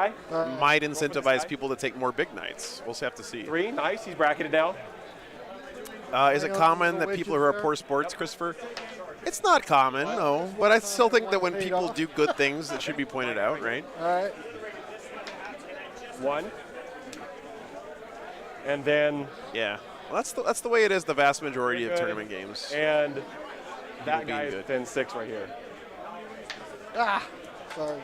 might incentivize people to take more Big Knights. We'll have to see. 3, nice. He's bracketed now. Is it common that people who are poor sports, Christopher? It's not common, no. But I still think that when people do good things, it should be pointed out, right? All right. 1. And then yeah, well, that's the way it is the vast majority of tournament games. And that guy is within 6 right here. Ah, sorry.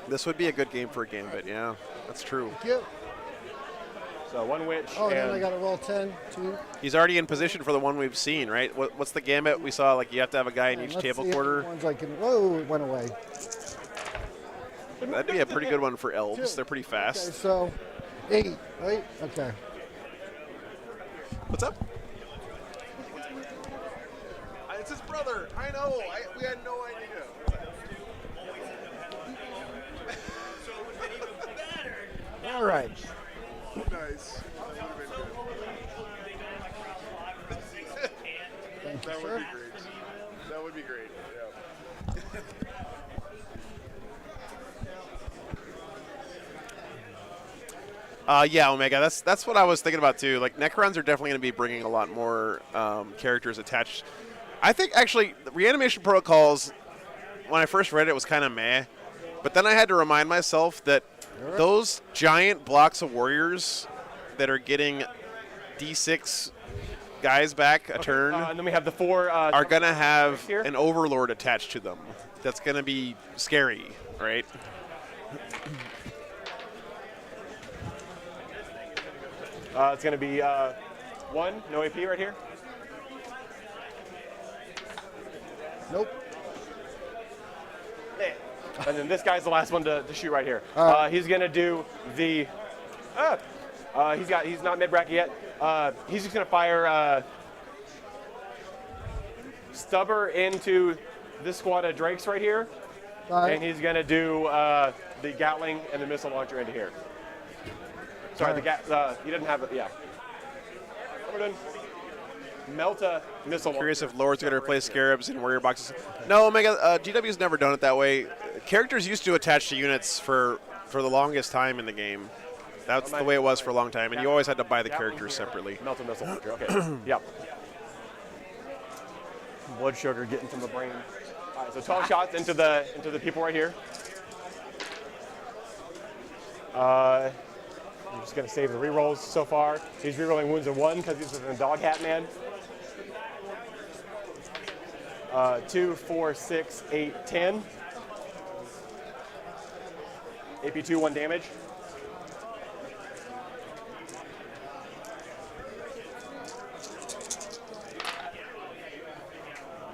This would be a good game for a Gambit. Yeah, that's true. Thank you. So 1 witch. Oh, and then I got to roll 10, 2. He's already in position for the one we've seen, right? What's the Gambit we saw? Like you have to have a guy in each table quarter. Ones I can, whoa, it went away. That'd be a pretty good one for elves. They're pretty fast. Okay, so 8, right? Okay. What's up? It's his brother. I know. We had no idea. All right. Nice. Thank you, That would sir. be great. That would be great. Yeah. Yeah, Omega. That's what I was thinking about too. Like Necrons are definitely going to be bringing a lot more characters attached. I think actually the reanimation protocols, when I first read it, was kind of meh, but then I had to remind myself that those giant blocks of warriors that are getting D6 guys back a turn, and then we have the 4 are going to have an overlord attached to them. That's going to be scary, right? It's going to be 1, no AP right here. Nope. And then this guy's the last one to shoot right here. He's going to do the. He's not mid bracket yet. He's just going to fire Stubber into this squad of Drakes right here, and he's going to do the Gatling and the missile launcher into here. Sorry, he didn't have it. Yeah. We're done. Melta missile. Curious if Lord's going to replace Scarabs in warrior boxes. No, Omega. GW's never done it that way. Characters used to attach to units for the longest time in the game. That's the way it was for a long time, and you always had to buy the characters separately. Melta missile launcher. Okay. Yep. Blood sugar getting from the brain. All right, so 12 shots into the people right here. I'm just going to save the rerolls so far. He's rerolling wounds of 1 because he's in a dog hat man. 2, 4, 6, 8, 10. AP2, 1 damage.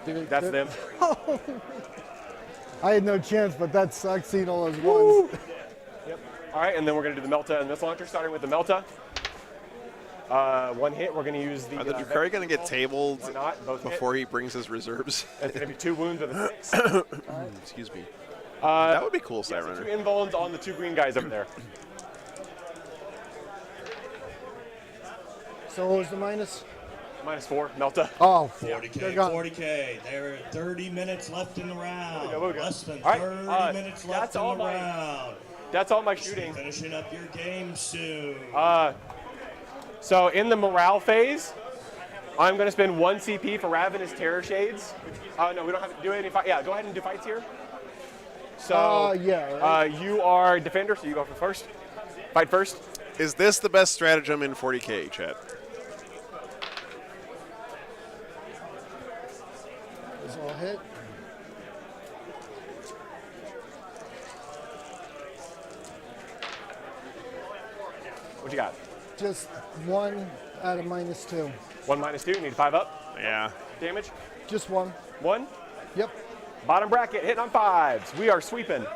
That's them. I had no chance, but that sucks seeing all those ones. Yep. All right, and then we're going to do the Melta and this launcher, starting with the Melta. 1 hit, we're going to use the... Are the Drukhari going to get tabled before hit. he brings his reserves? It's going to be 2 wounds with a 6. Excuse me. That would be cool, Yeah, Siren. so 2 invulns on the 2 green guys over there. So what was the minus? -4, Melta. Oh, 40K, 40K. There are 30 minutes left in the round. There we go. Less than All 30 right, minutes left in the round. That's all my shooting. Finishing up your game soon. So in the morale phase, I'm going to spend 1 CP for Ravenous Terror Shades. No, we don't have to do any fight. Yeah, go ahead and do fights here. So yeah. Right. You are defender, so you go for first. Fight first. Is this the best stratagem in 40K, chat? Is all hit. What you got? Just 1 out of -2. 1 -2. Need 5 up. Yeah. Damage. Just 1. 1. Yep. Bottom bracket hitting on 5s. We are sweeping.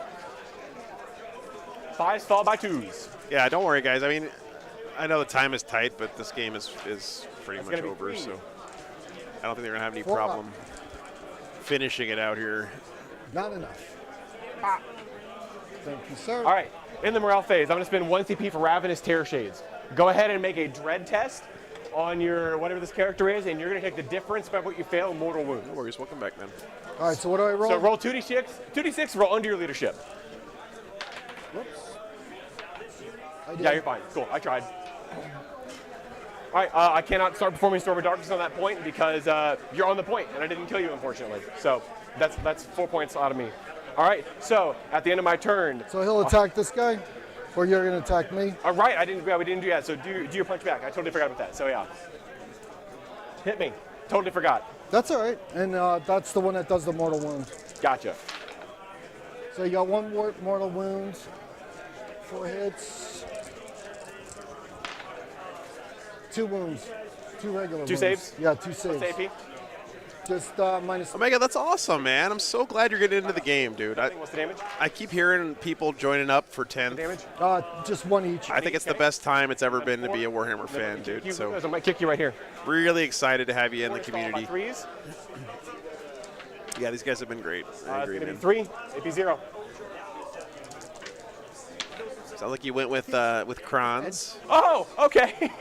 5s followed by 2s. Yeah, don't worry, guys. I mean, I know the time is tight, but this game is pretty That's much gonna be over, 3. so I don't think they're going to have any 4 up. problem finishing it out here. Not enough. Thank you, sir. All right, in the morale phase, I'm going to spend 1 CP for Ravenous Tear Shades. Go ahead and make a dread test on your whatever this character is, and you're going to take the difference by what you fail in mortal wound. No worries. Welcome back, man. All right, so what do I roll? So roll 2d6, roll under your leadership. Whoops. I did. Yeah, you're fine. Cool, I tried. All right, I cannot start performing Storm of Darkness on that point because you're on the point, and I didn't kill you, unfortunately. So that's 4 points out of me. All right, so at the end of my turn. So he'll attack this guy, or you're going to attack me? All right, we didn't do that. So do your punch back. I totally forgot about that. So yeah, hit me. Totally forgot. That's all right, and that's the one that does the mortal wound. Gotcha. So you got 1 mortal wound, 4 hits, 2 wounds, 2 regular 2 wounds. saves? Yeah, 2 saves. What's the AP? Just minus. Omega, that's awesome, man. I'm so glad you're getting into the game, dude. What's the damage? I keep hearing people joining up for 10th. Damage? Just 1 each. I think it's the best time it's ever been to be a Warhammer fan, dude. So I might kick you right here. really excited to have you in the community. Threes. Yeah, these guys have been great. I agree, It's man. gonna be 3, AP 0. Sounds like you went with Kronz. Oh, okay.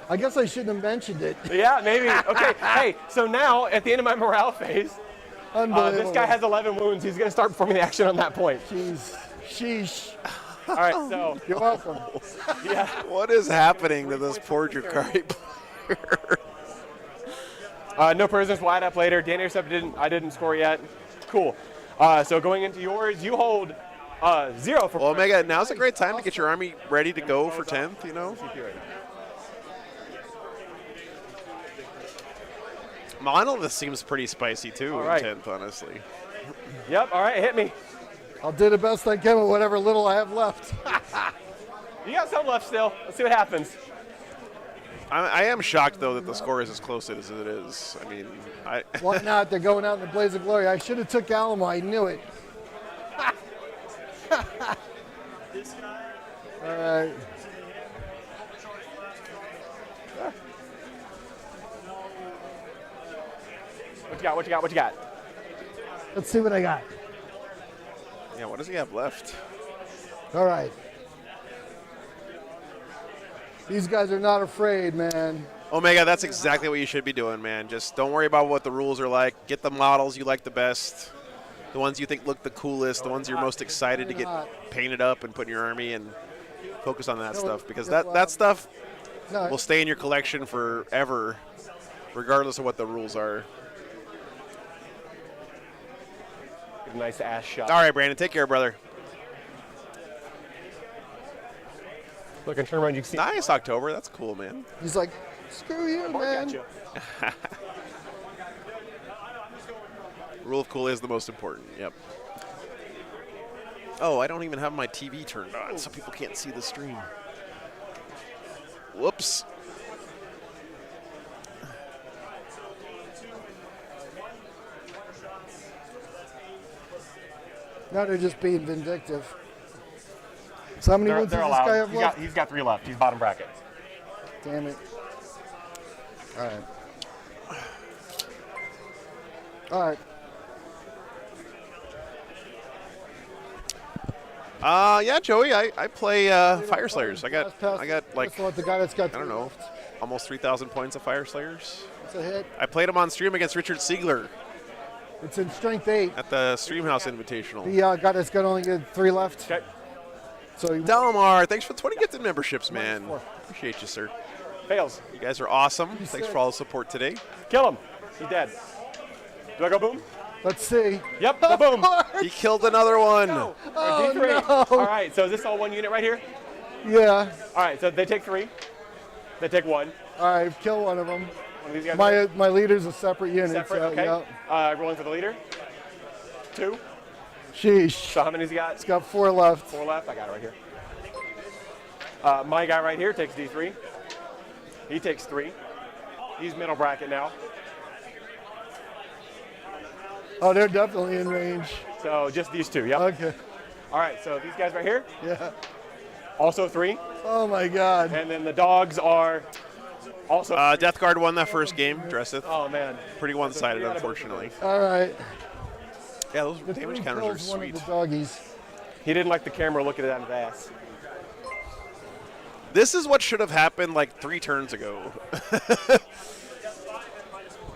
I guess I shouldn't have mentioned it. Yeah, maybe. Okay. Hey, so now at the end of my morale phase, Unbelievable. this guy has 11 wounds. He's gonna start performing the action on that point. Jeez. Sheesh. All right, so You're welcome. yeah. What is happening to this poor Drukhari player? No prisoners will add up later. Dan Intercept I didn't score yet. Cool. So going into yours, you hold 0 for. Well, Omega, now's a great time to get your army ready to go for 10th, you know? Monolith seems pretty spicy, too, All right. in 10th, honestly. Yep, all right, hit me. I'll do the best I can with whatever little I have left. You got some left still. Let's see what happens. I am shocked, though, that the score is as close as it is. I mean, Why not? They're going out in the blaze of glory. I should have took Alamo. I knew it. All right. What you got? Let's see what I got. Yeah, what does he have left? All right. These guys are not afraid, man. Omega, that's exactly what you should be doing, man. Just don't worry about what the rules are like. Get the models you like the best, the ones you think look the coolest, the ones you're most excited to get painted up and put in your army, and focus on that stuff, because that stuff will stay in your collection forever, regardless of what the rules are. A nice ass shot. All right, Brandon, take care, brother. Look, and turn around, you can see. Nice, October. That's cool, man. He's like, screw you, man. Rule of cool is the most important. Yep. Oh, I don't even have my TV turned on, so people can't see the stream. Whoops. Now they're just being vindictive. So how many wounds does this guy have left? He's got 3 left. He's bottom bracket. Damn it. All right. All right. Yeah, Joey, I play Fire Slayers. I got like, the guy that's got I don't know, almost 3,000 points of Fire Slayers. It's a hit. I played him on stream against Richard Siegler It's in strength 8. at the Streamhouse Invitational. The guy that's got only got 3 left. Okay. So Delamar, thanks for the 20 gifted memberships, man. Appreciate you, sir. Fails. You guys are awesome. Thanks for all the support today. Kill him. He's dead. Do I go boom? Let's see. Yep, go boom. He killed another one. Oh, D3. no. All right, so is this all one unit right here? Yeah. All right, so they take 3. They take 1. All right, kill one of them. One of these guys. My leader's a separate unit. Separate, so, okay. Yeah. Rolling for the leader. 2. Sheesh. So how many's he got? He's got 4 left. 4 left. I got it right here. My guy right here takes D3. He takes 3. He's middle bracket now. Oh, they're definitely in range. So just these 2, yep. Okay. All right, so these guys right here. Yeah. also 3. Oh my God. And then the dogs are also. Death Guard won that first game. Dresseth. Oh man. Pretty one-sided, unfortunately. All right. Yeah, those The damage 3 counters are kills one sweet. of the doggies. He didn't like the camera looking at his ass. This is what should have happened like 3 turns ago.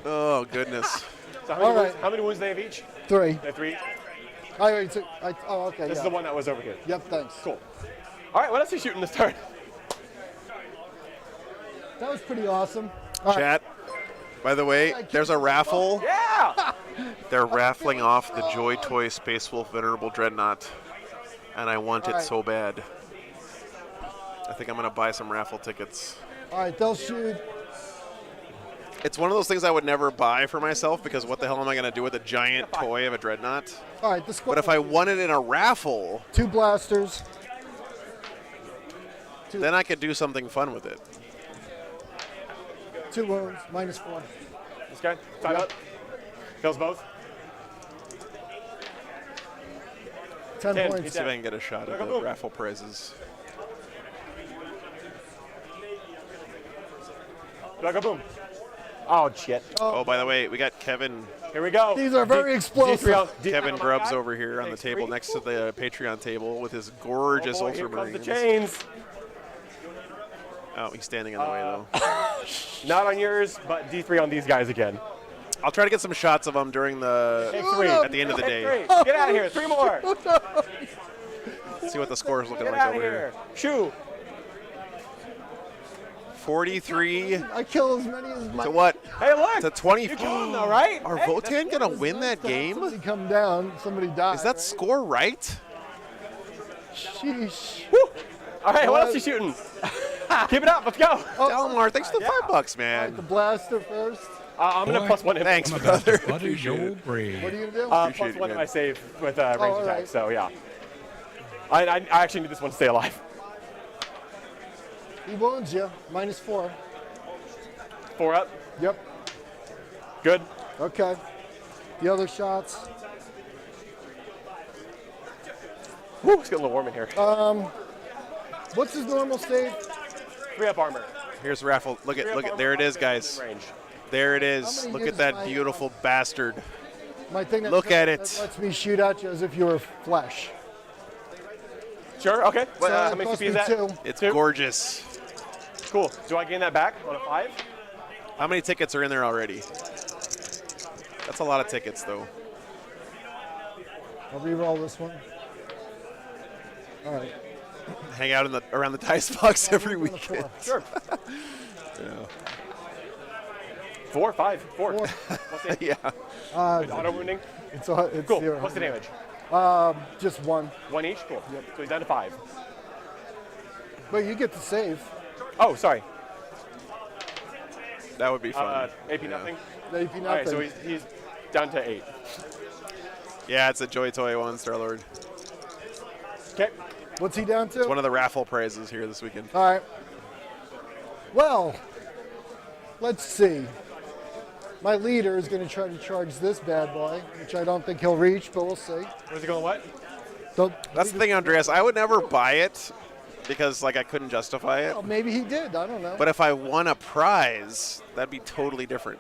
Oh goodness. So how many wounds they have each? 3. They have 3. I already took. Oh, okay. This is the one that was over here. Yep. Thanks. Cool. All right, what else are you shooting this turn? That was pretty awesome. All right. Chat. By the way, there's a raffle. Yeah! They're raffling off the Joy Toy Space Wolf Venerable Dreadnought, and I want it so bad. I think I'm gonna buy some raffle tickets. All right, they'll shoot. It's one of those things I would never buy for myself because what the hell am I gonna do with a giant toy of a Dreadnought? All right, the squad. But if I won it in a raffle, 2 blasters. then I could do something fun with it. 2 wounds, -4. This guy, tied up. Kills both. 10 10. points. Let's see if I can get a shot at the raffle prizes. Boom. Oh shit. Oh, by the way, we got Kevin. Here we go. These are very explosive. Kevin Grubbs over here on the table next to the Patreon table with his gorgeous Oh boy, here Ultramarines. comes the chains. Oh, he's standing in the way though. Not on yours, but D3 on these guys again. I'll try to get some shots of them during the Take 3. at the end of the day. Take 3. Get out of here. 3 more. See what the score is looking Get like out over of here. here. Shoo. 43 I kill as many as my. to what? Hey, look. To 20. You killed him though, right? Are Hey, Votan gonna win that game? Somebody come down. Somebody died. Is that score right? Sheesh. Woo. All right, what else are you shooting? Keep it up. Let's go. Delmar, thanks for the $5, man. The blaster first. I'm going to plus 1 hit. Thanks, I'm about brother. to butter your brain. What are you gonna do? Plus Appreciate it, 1 in man. my save with range all attack, right. so yeah. I actually need this one to stay alive. He wounds you. -4. 4 up. Yep. Good. Okay. The other shots. Woo, it's getting a little warm in here. What's his normal save? 3 up armor. Here's raffle. Look at there it is, guys. Range. There it How is. many Look uses at that my- beautiful bastard. My thing that Look at that it. lets me shoot at you as if you were flesh. Sure, okay. So How it many cost CP is me that? 2. It's 2? gorgeous. Cool. Do I gain that back on a 5? How many tickets are in there already? That's a lot of tickets, though. I'll re-roll this one. All right. Hang out in the around the dice box every roll a weekend. 4. Sure. Yeah. 4, 5, 4. What's it? Yeah. Auto wounding? It's Cool. 0. What's the damage? Just 1. 1 each? Cool. So he's down to 5. But you get to save. Oh, sorry. That would be fun. AP nothing? AP nothing. All right, so he's down to 8. Yeah, it's a Joy Toy 1-star Lord. Okay. What's he down to? It's one of the raffle prizes here this weekend. All right. Well, let's see. My leader is going to try to charge this bad boy, which I don't think he'll reach, but we'll see. Where's he going? What? That's the thing, Andreas. I would never buy it because, like, I couldn't justify it. Well, maybe he did. I don't know. But if I won a prize, that'd be totally different.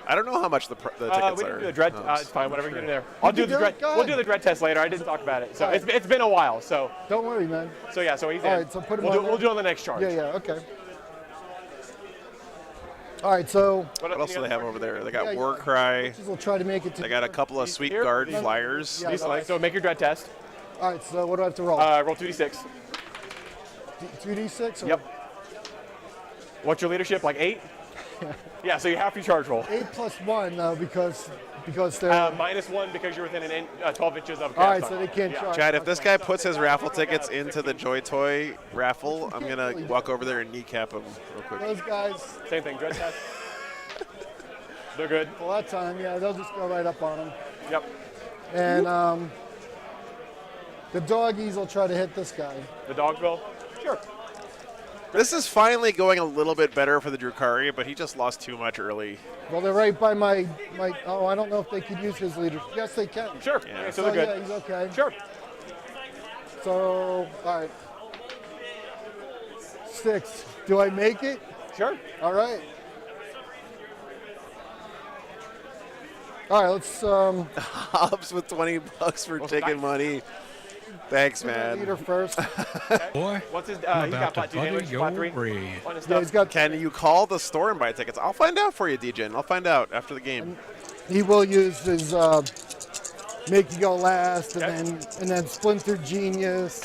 I don't know how much the tickets We are. didn't do the dread. Oh, It's fine. Whatever you do there. You I'll do can the do it? dread. Go We'll ahead. do the dread test later. I didn't talk about it, so All right. it's been a while. So Don't worry, man. so yeah. So he's in. All right, so put him we'll on do there. it on the next charge. Yeah, okay. All right, so What else do they have over there? They got Yeah, Warcry. we'll try to make it to. They got a couple of Sweet Here? Guard No. flyers. Yeah. Select. So make your dread test. All right, so what do I have to roll? Roll 2d6. 2d6? Or Yep. What's your leadership? Like 8? Yeah. So you have to charge roll. 8 plus 1, because they're. -1 because you're within 12 inches of. all right, cast so time. they can't Yeah. charge. Chad, if this guy puts his raffle tickets into the Joy Toy raffle, I'm going to walk over there and kneecap him real quick. Those guys, Same thing. Dread test. They're good. well, that time, yeah, they'll just go right up on them. Yep. And the doggies will try to hit this guy. The dog will. Sure. This is finally going a little bit better for the Drukhari, but he just lost too much early. Well, they're right by my. Oh, I don't know if they could use his leader. Yes, they can. Sure. Yeah. Okay, so they're good. Yeah, he's okay. Sure. So, all right. 6. Do I make it? Sure. All right. All right, let's Hobbs with $20 for taking money. Thanks, man. leader first. Boy, What's his? I'm He's got about flat to 2 butter damage, flat 3. your brain. On his Yeah, stuff. he's got. Can you call the store and buy tickets? I'll find out for you, DJ. I'll find out after the game. He will use his make you go last, and then Splinter Genius.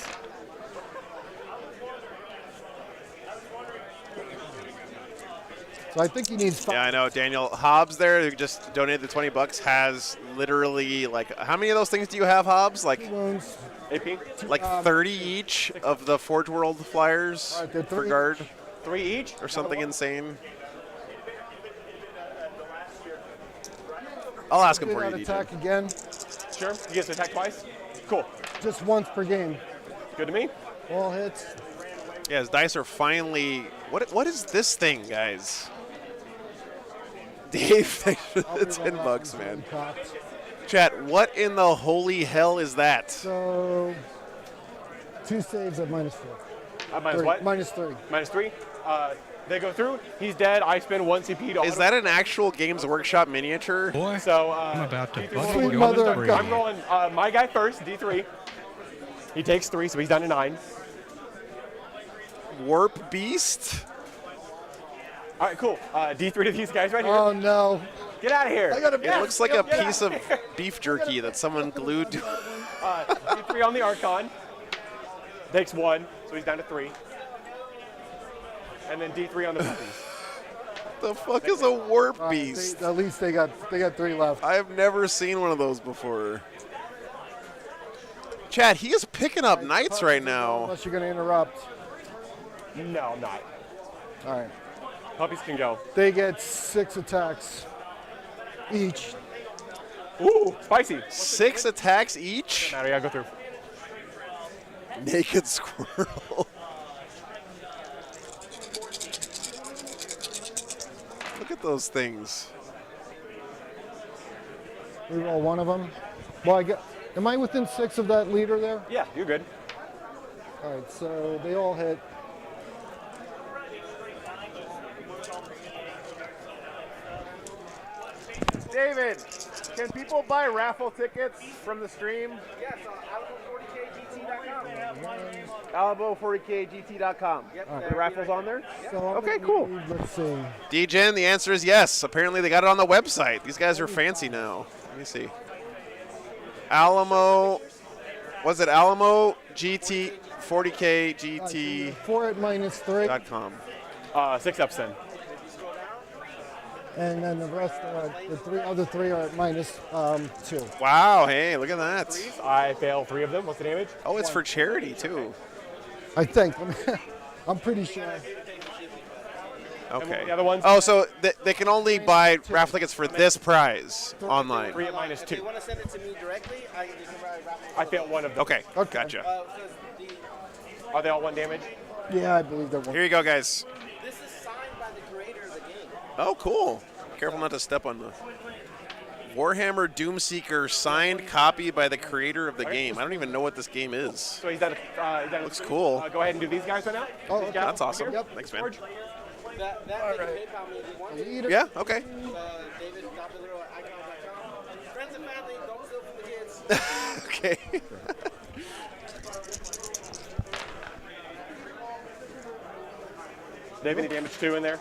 So I think he needs 5. Yeah, I know. Daniel Hobbs there, who just donated the $20, has literally like, how many of those things do you have, Hobbs? Like wounds. AP. like 30 each of the Forge World flyers All right, they're for 3 guard 3 each. or something insane. I'll ask him Do for you, that DJ. attack again, Sure. He gets to attack twice. Cool. just once per game. Good to me. All hits. Yeah, his dice are finally. What is this thing, guys? Dave, it's $10, man. Chat, what in the holy hell is that? So 2 saves at -4. Minus what? -3. -3. They go through. He's dead. I spend 1 CP to. Is that an actual Games Workshop miniature? Boy, So I'm about to D3 butter Sweet your mother of brain. God. I'm rolling my guy first, D3. He takes 3, so he's down to 9. Warp Beast? All right, cool. D3 to these guys right here. Oh no! Get out of here. I got a It looks like a Get out piece of beef jerky that someone glued to. D3 on the Archon. Takes 1, so he's down to 3. And then D3 on the puppies. The fuck is a Warp All right, Beast? at least they got 3 left. I have never seen one of those before. Chad, he is picking up knights right now. Unless you're gonna interrupt. No, I'm not. All right. Puppies can go. They get 6 attacks each. Ooh, spicy. 6 attacks each? Matter, you gotta go through. Naked squirrel. Look at those things. We roll one of them. Well, am I within 6 of that leader there? Yeah, you're good. All right, so they all hit. David, can people buy raffle tickets from the stream? Yes, Alamo40kgt.com. Alamo40kgt.com. Yep. The raffle's on there? So Okay, cool. Let's see. DGen, the answer is yes. Apparently they got it on the website. These guys are fancy now. Let me see. Alamo, was it Alamo GT 40K GT 4 at -3, .com. 6 ups then. and then the rest, the other three are at -2. Wow, hey, look at that. I fail 3 of them. What's the damage? Oh, it's for charity too. I think. I'm pretty sure. Okay. The other ones? Oh, so they can only buy raffle tickets for this prize online. 3 at -2. If you want to send it to me directly, I can just write raffle. I failed 1 of them. Okay, gotcha. Because Are they all 1 damage? Yeah, I believe they're one. Here you go, guys. this is signed by the creator of the game. Oh, cool. Careful not to step on the Warhammer Doomseeker signed copy by the creator of the game. I don't even know what this game is. So he's done. Looks cool. Go ahead and do these guys right now. Oh, These okay. guys That's awesome. over here. Thanks, man. George. That they can hit how many you want. Leader. Yeah, okay. David, icon.com. Friends and family, don't steal from the kids. Okay. They have any damage 2 in there?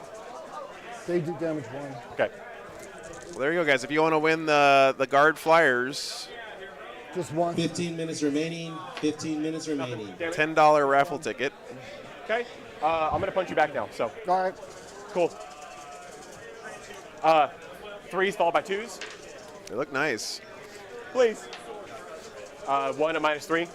They do damage 1. Okay. Well, there you go, guys. If you want to win the guard flyers, Just 1. 15 minutes remaining. 15 minutes remaining. $10 raffle ticket. Okay. I'm gonna punch you back now. So All right. cool. 3s followed by 2s. They look nice. Please. 1 at -3.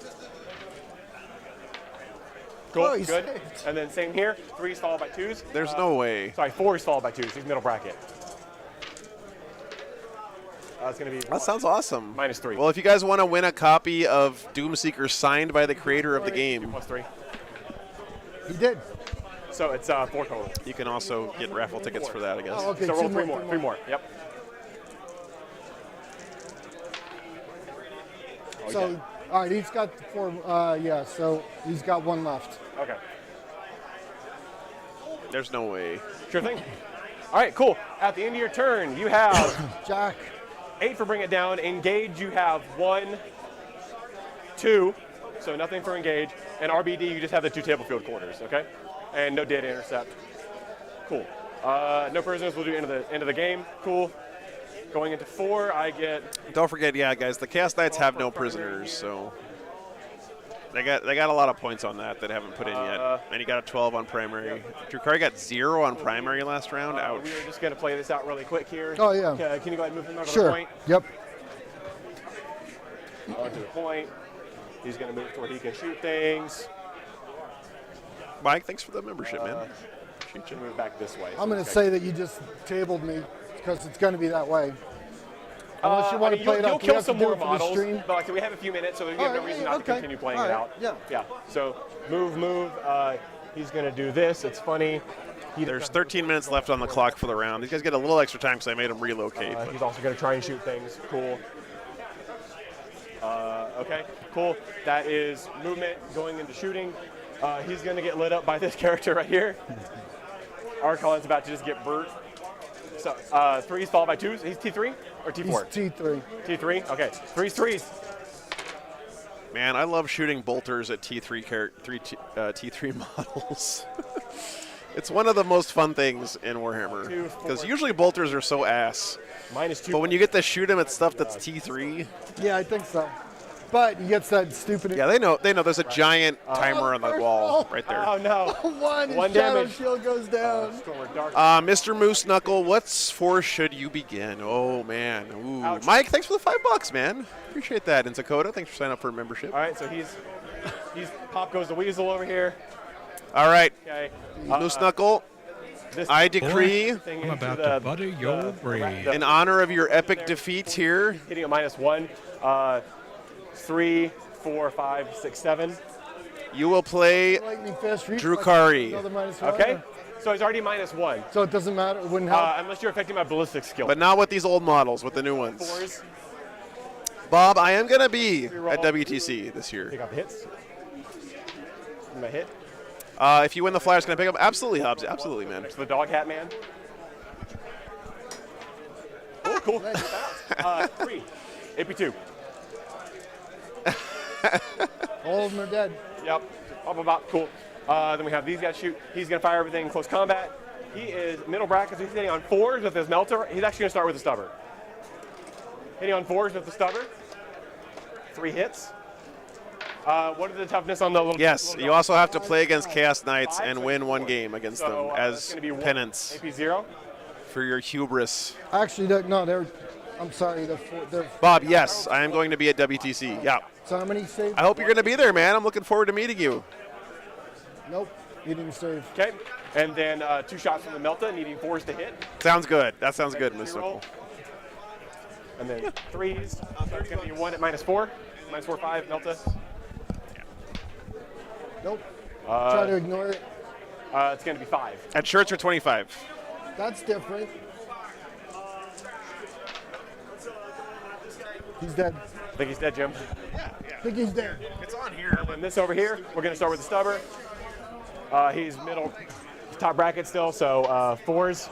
Cool, Oh, he's good. saved. And then same here. 3s followed by 2s. There's no way. Sorry, 4s followed by 2s. He's middle bracket. It's gonna be That sounds awesome. -3. Well, if you guys want to win a copy of Doomseeker signed by the creator of the game, +3. He did. So it's 4 total. you can also get raffle tickets for that, I guess. Oh, okay. So roll 2 3 more. 3 more. Yep. So, all right, he's got 4. Yeah, so he's got 1 left. Okay. There's no way. Sure thing. All right, cool. At the end of your turn, you have Jack. 8 for bring it down. Engage, you have 1, 2, so nothing for engage. And RBD, you just have the 2 table field corners, okay? And no data intercept. Cool. No prisoners, we'll do end of the game. Cool. Going into 4, I get... Don't forget, yeah, guys, the Chaos Knights have no prisoners, so they got a lot of points on that haven't put in yet. And he got a 12 on primary. Drukhari got 0 on primary last round. Ouch. We were just going to play this out really quick here. Oh, yeah. Can you go ahead and move him over to Sure. the point? Yep. Onto the point. He's going to move to where he can shoot things. Mike, thanks for the membership, man. Shoot you. Move back this way. I'm going to say that you just tabled me because it's going to be that way. Unless you want to play it you'll out. kill some more models, but like, we have a few minutes, so we have no reason not to continue playing it out. Yeah. So move. He's going to do this. It's funny. There's 13 minutes left on the clock for the round. These guys get a little extra time because I made them relocate. He's also going to try and shoot things. Cool. Okay, cool. That is movement going into shooting. He's going to get lit up by this character right here. Archon's about to just get burnt. So 3s followed by 2s. He's T3 or T4? He's T3. T3? Okay. 3s. Man, I love shooting bolters at T3 models. It's one of the most fun things in Warhammer. Because usually bolters are so ass. -2. But when you get to shoot them at stuff that's T3. Yeah, I think so. But he gets that stupid. Yeah, they know. There's a giant timer on the wall right there. Oh no! One One shadow damage. shield goes down. Mr. Moose Knuckle, what's for should you begin? Oh man, ooh. Ouch. Mike, thanks for the $5, man. Appreciate that. And Dakota, thanks for signing up for a membership. All right, so he's Pop goes the weasel over here. All right, Okay. Moose Knuckle. I decree, I'm about to butter your brain. in honor of your epic defeat here, Hitting a -1. 3, 4, 5, 6, 7. you will play Lightning fast reflex, Drukhari. another -1. Okay. So he's already -1. So it doesn't matter. It wouldn't help. Unless you're affecting my ballistic skill. But not with these old models, with the new ones. 4s. Bob, I am going to be at WTC this year. Pick up hits. My hit. If you win the Flyers, can I pick up? Absolutely, Hobbs. Absolutely, man. To the dog hat man. Oh, cool. 3. AP2. All of them are dead. Yep. Up about. Cool. Then we have these guys shoot. He's going to fire everything in close combat. He is middle brackets. He's hitting on 4s with his melter. He's actually going to start with the stubber. Hitting on 4s with the stubber. 3 hits. What are the toughness on the little? Yes, little you also have to play against Chaos Knights and win 1 game against them that's as gonna be 1 penance AP0. for your hubris. Actually, they're. I'm sorry. They're. Bob, yes, I am going to be at WTC. Yeah. So how many saves? I hope you're going to be there, man. I'm looking forward to meeting you. Nope. He didn't save. Okay. And then 2 shots from the Melta, needing 4s to hit. Sounds good. That sounds good, Mr. Roll. And then 3s. So it's going to be 1 at -4. -4, 5, Melta. Nope. Try to ignore it. It's going to be 5. At shirts are 25. That's different. He's dead. I think he's dead, Jim. I think he's dead. It's on here. And this over here, we're going to start with the stubber. He's middle, top bracket still, so 4s.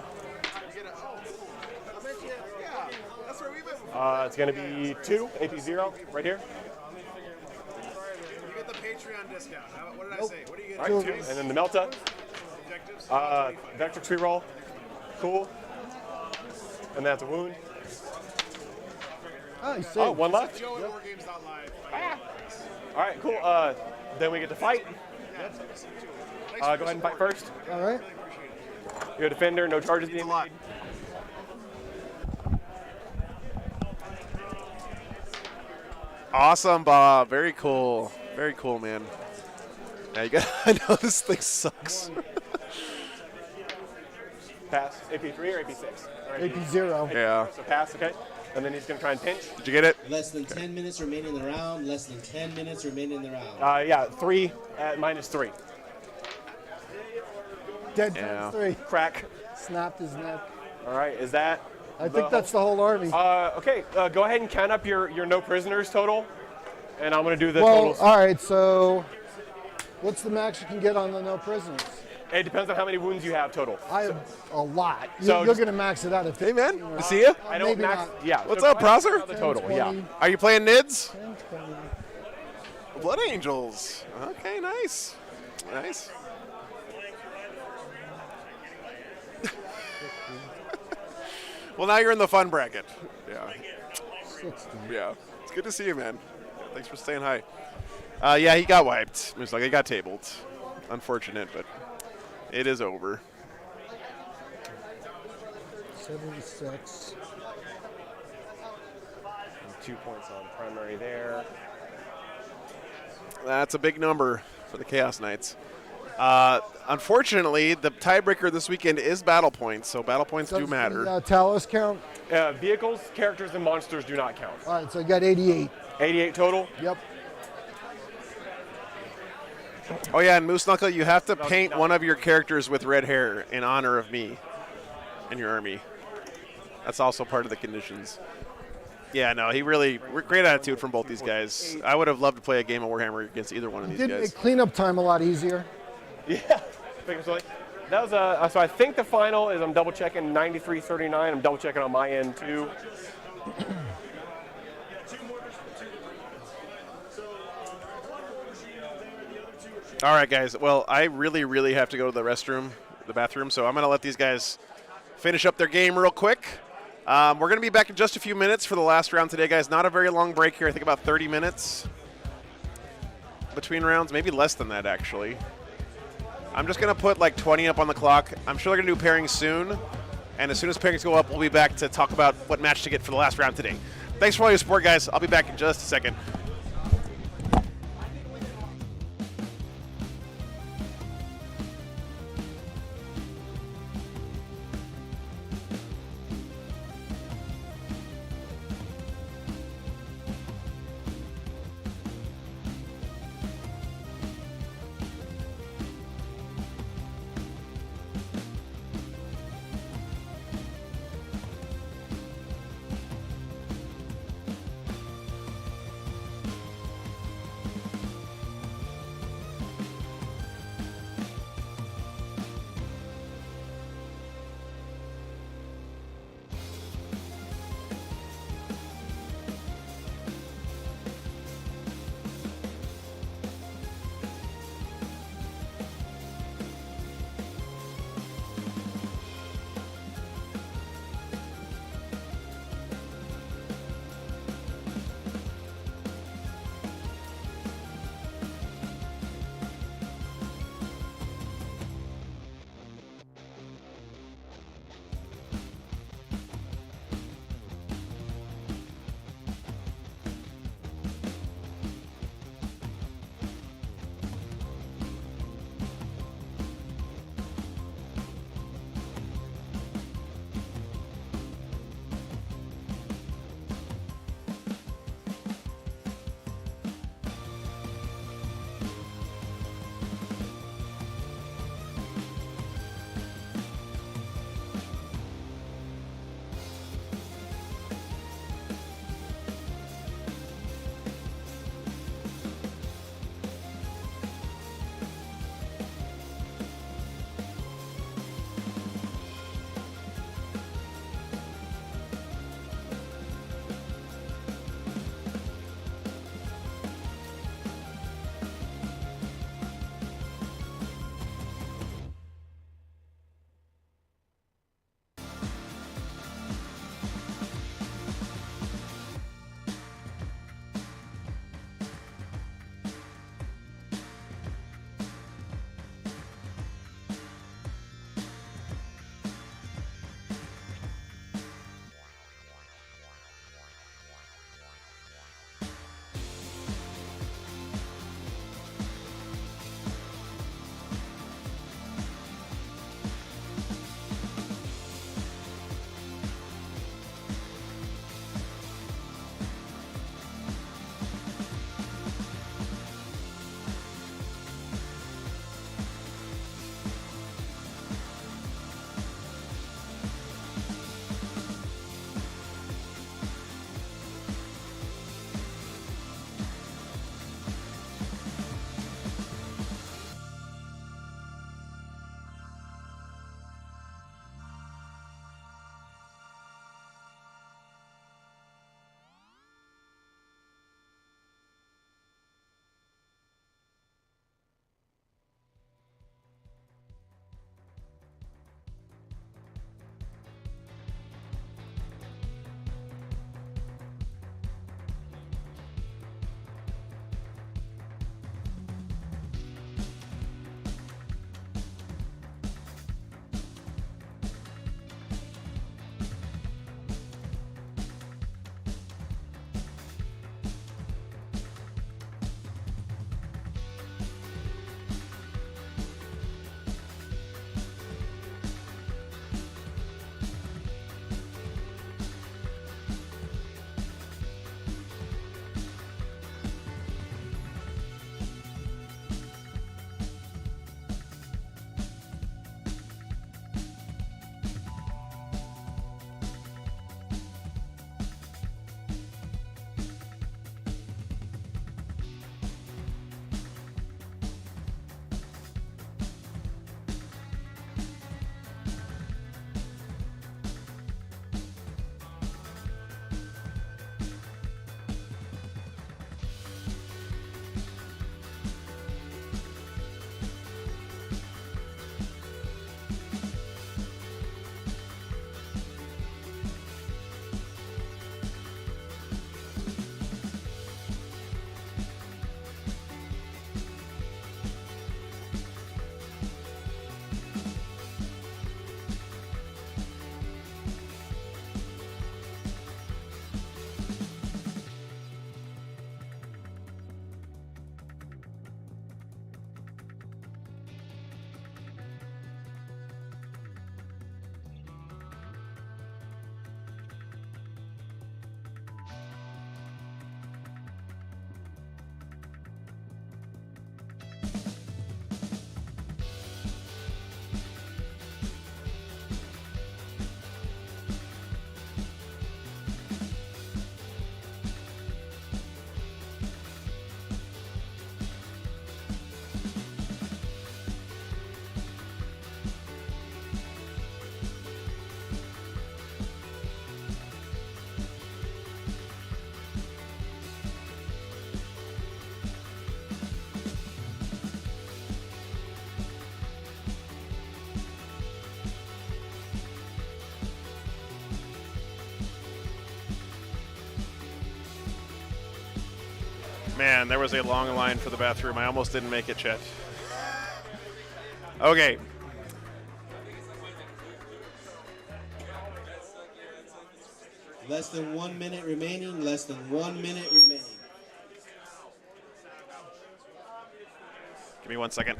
It's going to be 2, AP0, right here. You get the Patreon discount. What did I say? What do you get? All right, 2. And then the Melta. Vectrix reroll. Cool. And that's a wound. Oh, he's saved. Oh, 1 left. Joe and Wargames Not Live. All right, cool. Then we get to fight. Go ahead and fight first. All right. You're a defender, no charges being made. Awesome, Bob. Very cool. Very cool, man. Now you got. I know this thing sucks. Pass. AP3 or AP6? Or AP0. Yeah. So pass, okay. And then he's going to try and pinch. Did you get it? Less than 10 minutes remaining in the round. Less than 10 minutes remaining in the round. Yeah, 3 at -3. Dead Yeah. times 3. Crack. Snapped his neck. All right, is that? I think that's the whole army. Okay, go ahead and count up your no prisoners total, and I'm going to do the Well, totals. all right, so what's the max you can get on the no prisoners? It depends on how many wounds you have total. I have a lot. So You're going to max it out at 50. Hey, man. Good to see you. I don't maybe max. not. Yeah. What's so up, Prosser? The total. 10, Yeah. 20, Are you playing Nids? 10, 20. Blood Angels. Okay, nice. Nice. Well, now you're in the fun bracket. Yeah. 60. Yeah. It's good to see you, man. Yeah, thanks for staying high. Yeah, he got wiped. It was like he got tabled. Unfortunate, but it is over. 76. 2 points on primary there. That's a big number for the Chaos Knights. Unfortunately, the tiebreaker this weekend is battle points, so battle points do matter. Talos count? Vehicles, characters, and monsters do not count. All right, so I got 88. 88 total. Yep. Oh yeah, and Moose Knuckle, you have to paint one of your characters with red hair in honor of me and your army. That's also part of the conditions. Yeah, no, great attitude from both these guys. I would have loved to play a game of Warhammer against either one of these Did guys. make cleanup time a lot easier. Yeah. That was so I think the final is, I'm double checking 93-39. I'm double checking on my end too. All right, guys. Well, I really have to go to the restroom, the bathroom, so I'm going to let these guys finish up their game real quick. We're going to be back in just a few minutes for the last round today, guys. Not a very long break here. I think about 30 minutes between rounds, maybe less than that, actually. I'm just going to put like 20 up on the clock. I'm sure they're going to do pairings soon, and as soon as pairings go up, we'll be back to talk about what match to get for the last round today. Thanks for all your support, guys. I'll be back in just a second. Man, there was a long line for the bathroom. I almost didn't make it, Chet. Okay. Less than 1 minute remaining. Less than 1 minute remaining. Give me 1 second.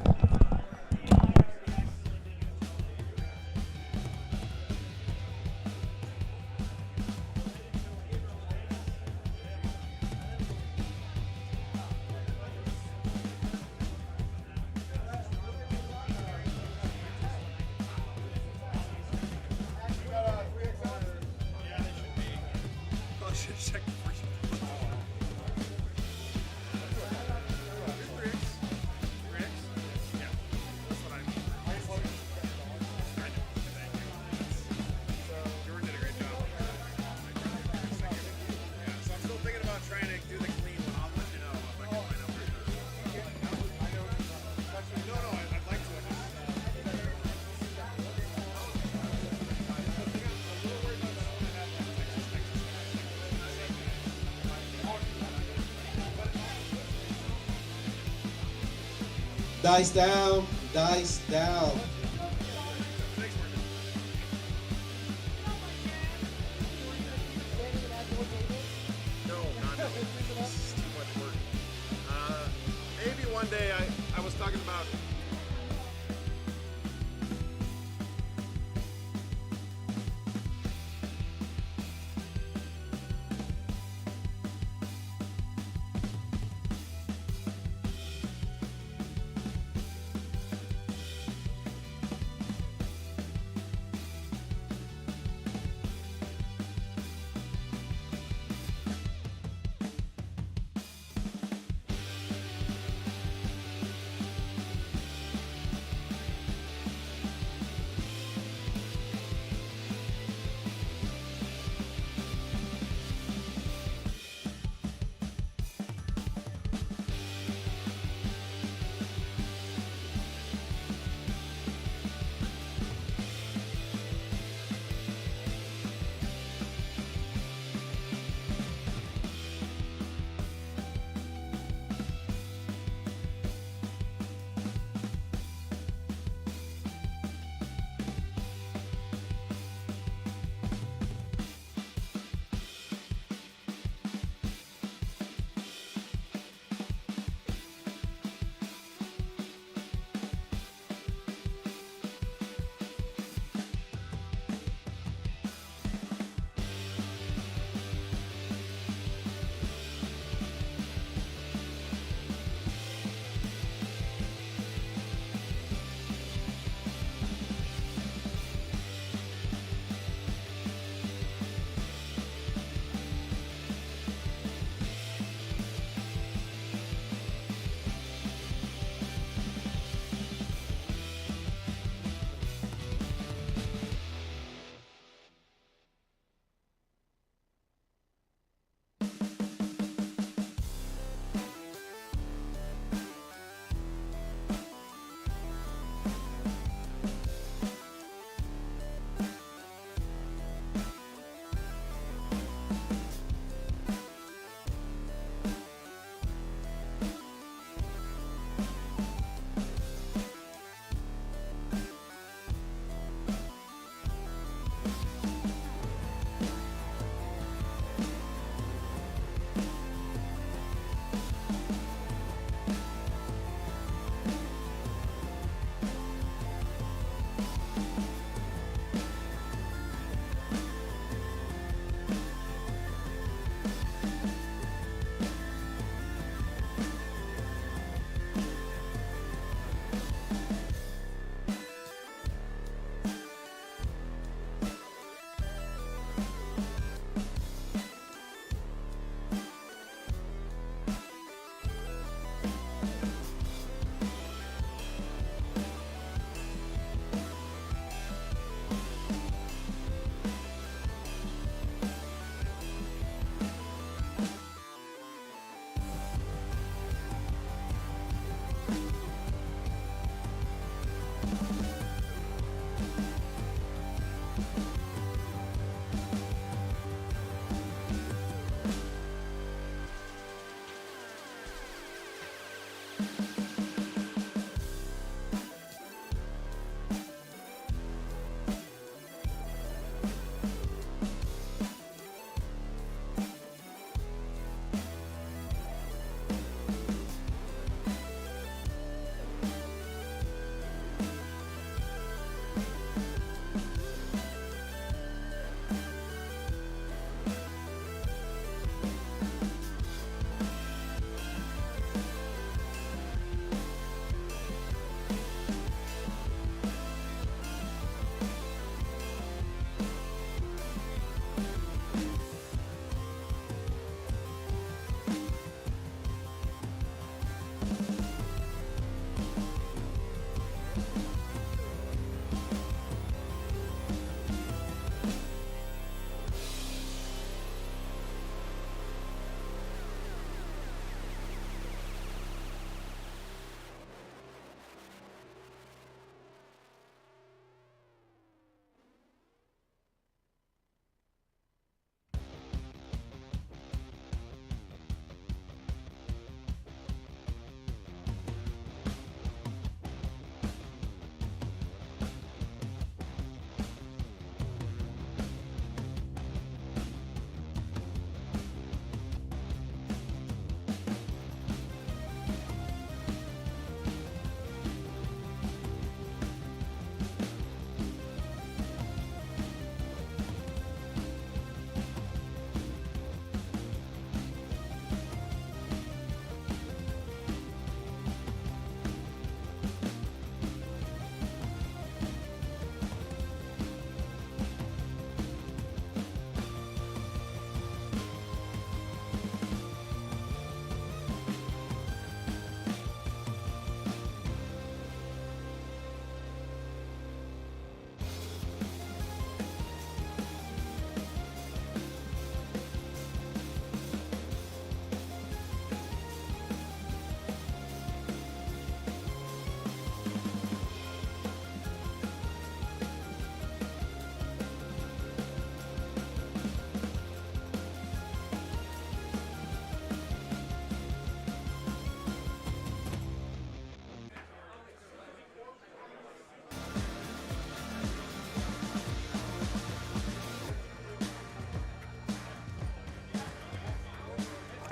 Dice down, dice down. No, not it's too much work. Maybe one day I was talking about.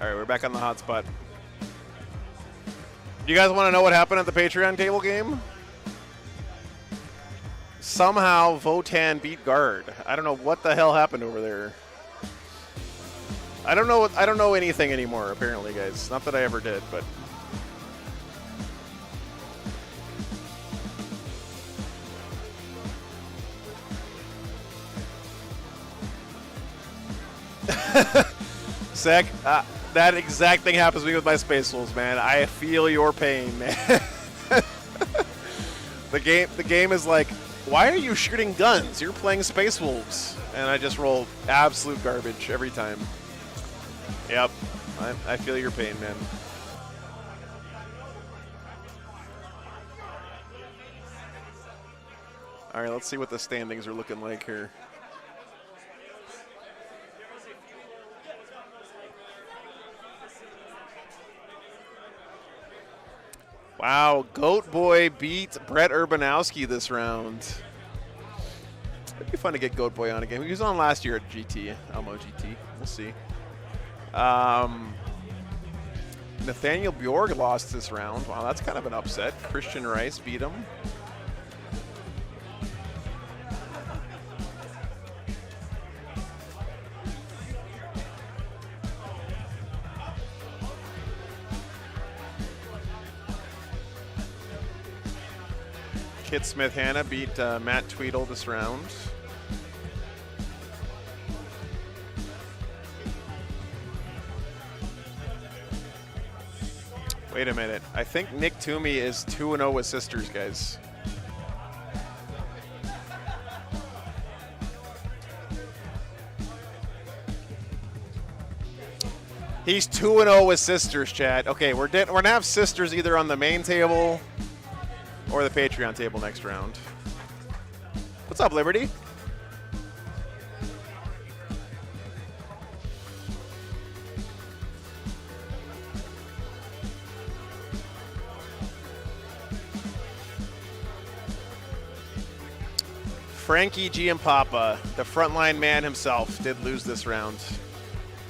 All right, we're back on the hotspot. Do you guys want to know what happened at the Patreon table game? Somehow Votan beat Guard. I don't know what the hell happened over there. I don't know anything anymore, apparently, guys. Not that I ever did, but Zach, that exact thing happens to me with my Space Wolves, man. I feel your pain, man. The game is like, why are you shooting guns? You're playing Space Wolves. And I just roll absolute garbage every time. Yep, I feel your pain, man. All right, let's see what the standings are looking like here. Wow, Goat Boy beat Brett Urbanowski this round. It'd be fun to get Goat Boy on again. He was on last year at GT, Alamo GT. We'll see. Nathaniel Bjorg lost this round. Wow, that's kind of an upset. Christian Rice beat him. Kit Smith Hanna beat Matt Tweedle this round. Wait a minute. I think Nick Toomey is 2-0 with Sisters, guys. He's 2-0 with Sisters, chat. Okay, we're gonna have Sisters either on the main table or the Patreon table next round. What's up, Liberty? Frankie Giampapa, the frontline man himself, did lose this round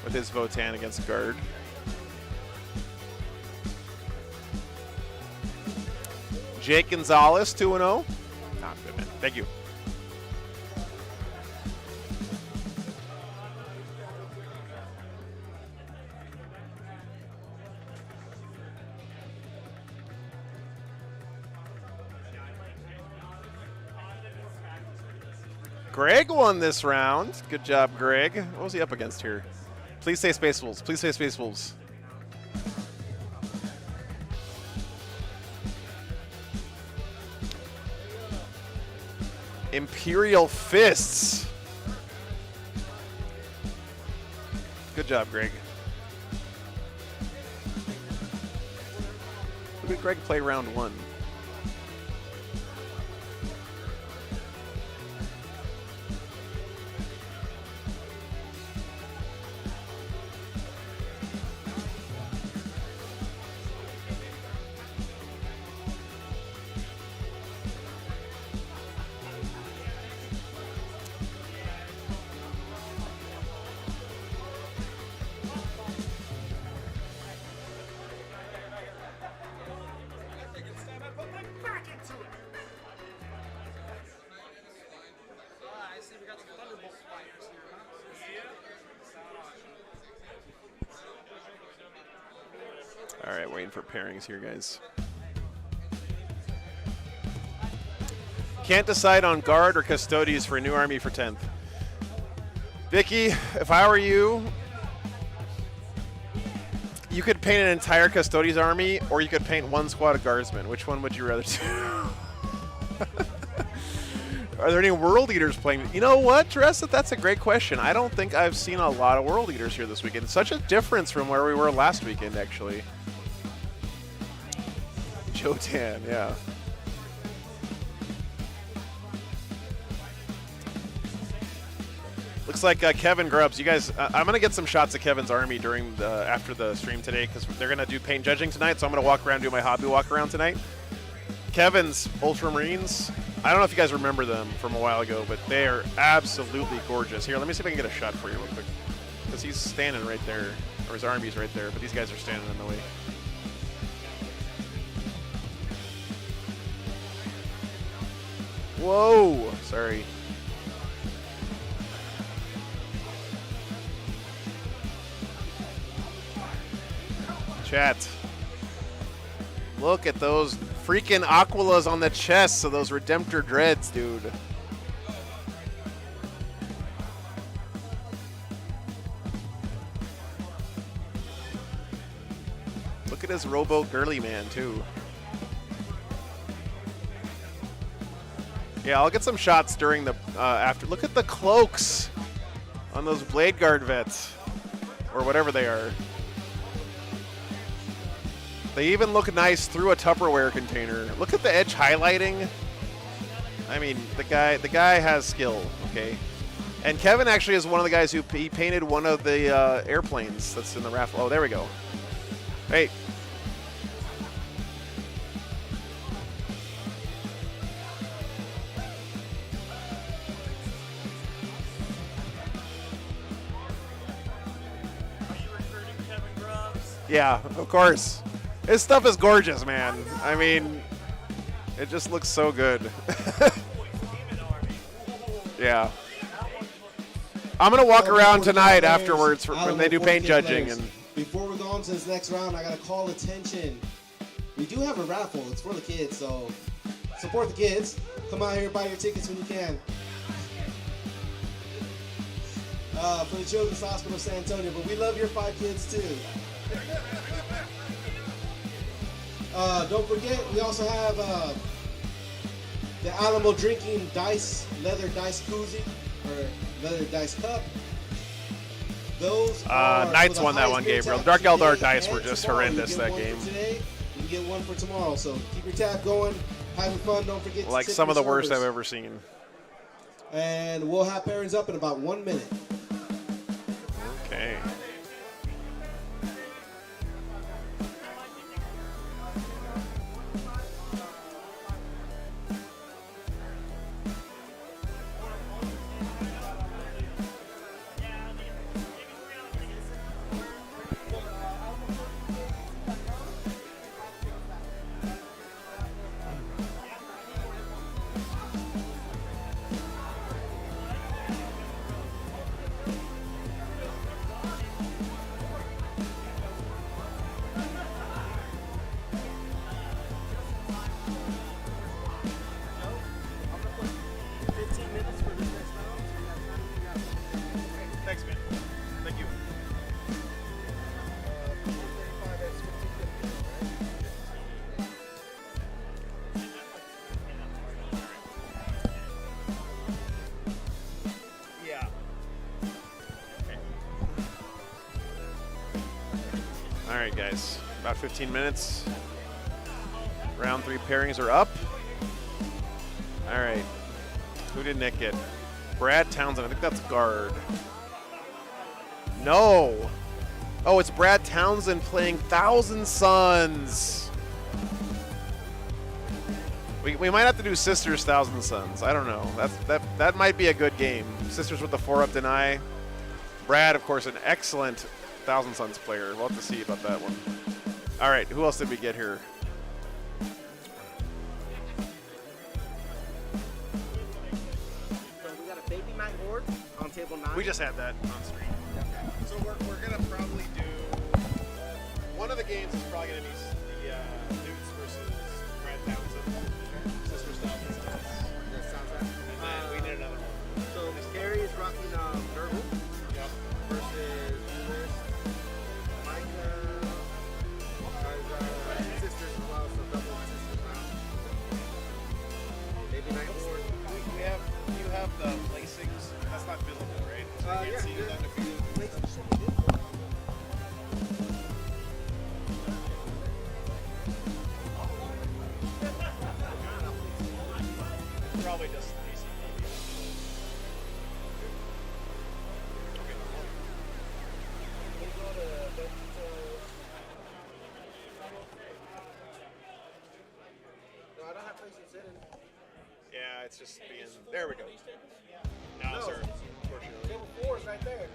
with his Votan against Guard. Jake Gonzalez, 2-0. Not good, man. Thank you. Greg won this round. Good job, Greg. What was he up against here? Please say Space Wolves. Please say Space Wolves. Imperial Fists. Good job, Greg. Look at Greg play round one. All right, waiting for pairings here, guys. Can't decide on guard or custodies for a new army for 10th. Vicky, if I were you, you could paint an entire custodies army, or you could paint one squad of guardsmen. Which one would you rather do? Are there any world eaters playing? You know what, Teresa? That's a great question. I don't think I've seen a lot of world eaters here this weekend. It's such a difference from where we were last weekend, actually. Jotan, yeah. Looks like Kevin Grubbs. You guys, I'm gonna get some shots of Kevin's army during after the stream today because they're gonna do paint judging tonight. So I'm gonna walk around, do my hobby walk around tonight. Kevin's Ultramarines. I don't know if you guys remember them from a while ago, but they are absolutely gorgeous. Here, let me see if I can get a shot for you real quick. because he's standing right there, or his army's right there, but these guys are standing in the way. Whoa! Sorry. Chat. Look at those freaking Aquilas on the chests of those Redemptor Dreads, dude. Look at his rowboat girly man, too. Yeah, I'll get some shots during the after. Look at the cloaks on those Blade Guard vets, or whatever they are. They even look nice through a Tupperware container. Look at the edge highlighting. I mean, the guy has skill, okay? And Kevin actually is one of the guys who he painted one of the airplanes that's in the raffle. Oh, there we go. Hey. Yeah, of course. His stuff is gorgeous, man. I mean, it just looks so good. Yeah. I'm going to walk around tonight afterwards when they do paint judging. And before we go on to this next round, I got to call attention. We do have a raffle. It's for the kids, so support the kids. Come out here, buy your tickets when you can. For the Children's Hospital of San Antonio, but we love your 5 kids too. Don't forget, we also have the Alamo drinking leather dice koozie, or leather dice cup. Those Knights won that one, Gabriel. Dark Eldar dice were just horrendous that game. Today, you can get one for tomorrow, so keep your tab going, having fun. Don't forget to like tip some of your the worst servers. I've ever seen. And we'll have pairings up in about 1 minute. Okay. All right, guys, about 15 minutes. Round 3 pairings are up. All right, who did Nick get? Brad Townsend, I think that's guard. No. Oh, it's Brad Townsend playing Thousand Sons. We might have to do Sisters Thousand Sons. I don't know. That might be a good game. Sisters with the 4-up deny. Brad, of course, an excellent Thousand Sons player. We'll have to see about that one. All right, who else did we get here? So we got a baby Knight Horde on table 9. We just had that on screen. So we're gonna probably do one of the games is probably gonna be the Newts versus Brad Townsend. Sisters Townsend. That sounds right. And then we need another one. So Gary is rocking Nurgle. Yep. Versus Lewis. Micah has sisters as well, so double sisters now. Baby Knight Horde. You have the placings. That's not visible, right? So you can't see who's undefeated. Probably just No, I don't have places hidden. Yeah, it's just being. There we go. no, sir. Unfortunately. Table 4 is right there.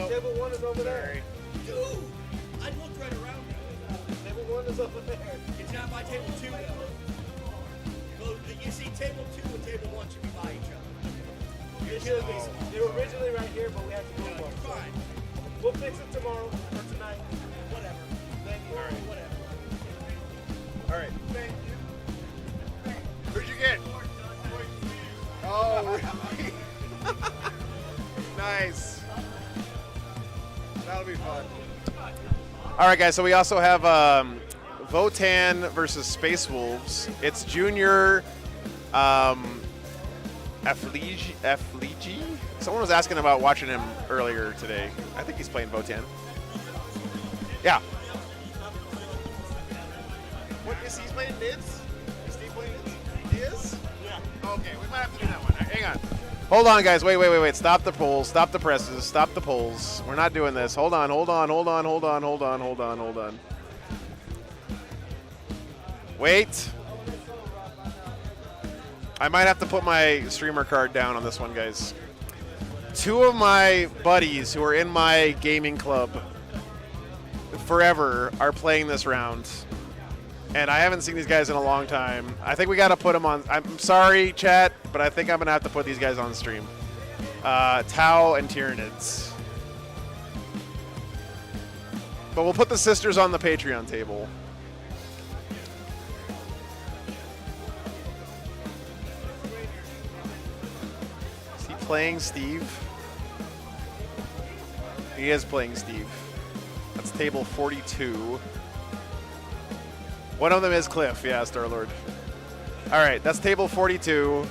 Table 1 is over there. Dude, I looked right around me. Table 1 is over there. It's not by table 2 though. Well, you see, table 2 and table 1 should be by each other. It should be. They were originally right here, but we had to move them. Fine. We'll fix it tomorrow or tonight. Whatever. Thank you. All right. Whatever. All right. Thank you. Who'd you get? Oh, really? Nice. That'll be fun. All right, guys. So we also have Votan versus Space Wolves. It's Junior Affligi. Someone was asking about watching him earlier today. I think he's playing Votan. Yeah. What is he playing mids? Is he playing mids? He is? Yeah. Okay, we might have to do that one. All right, hang on. Hold on, guys. Wait. Stop the polls. Stop the presses. Stop the polls. We're not doing this. Hold on. Wait. I might have to put my streamer card down on this one, guys. Two of my buddies who are in my gaming club forever are playing this round. And I haven't seen these guys in a long time. I think we got to put them on. I'm sorry, chat, but I think I'm going to have to put these guys on stream. Tau and Tyranids. But we'll put the sisters on the Patreon table. Is he playing Steve? He is playing Steve. That's table 42. One of them is Cliff, yeah, Star-Lord. All right, that's table 42.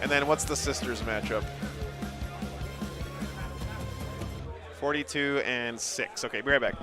And then what's the sisters matchup? 42 and 6. Okay, be right back.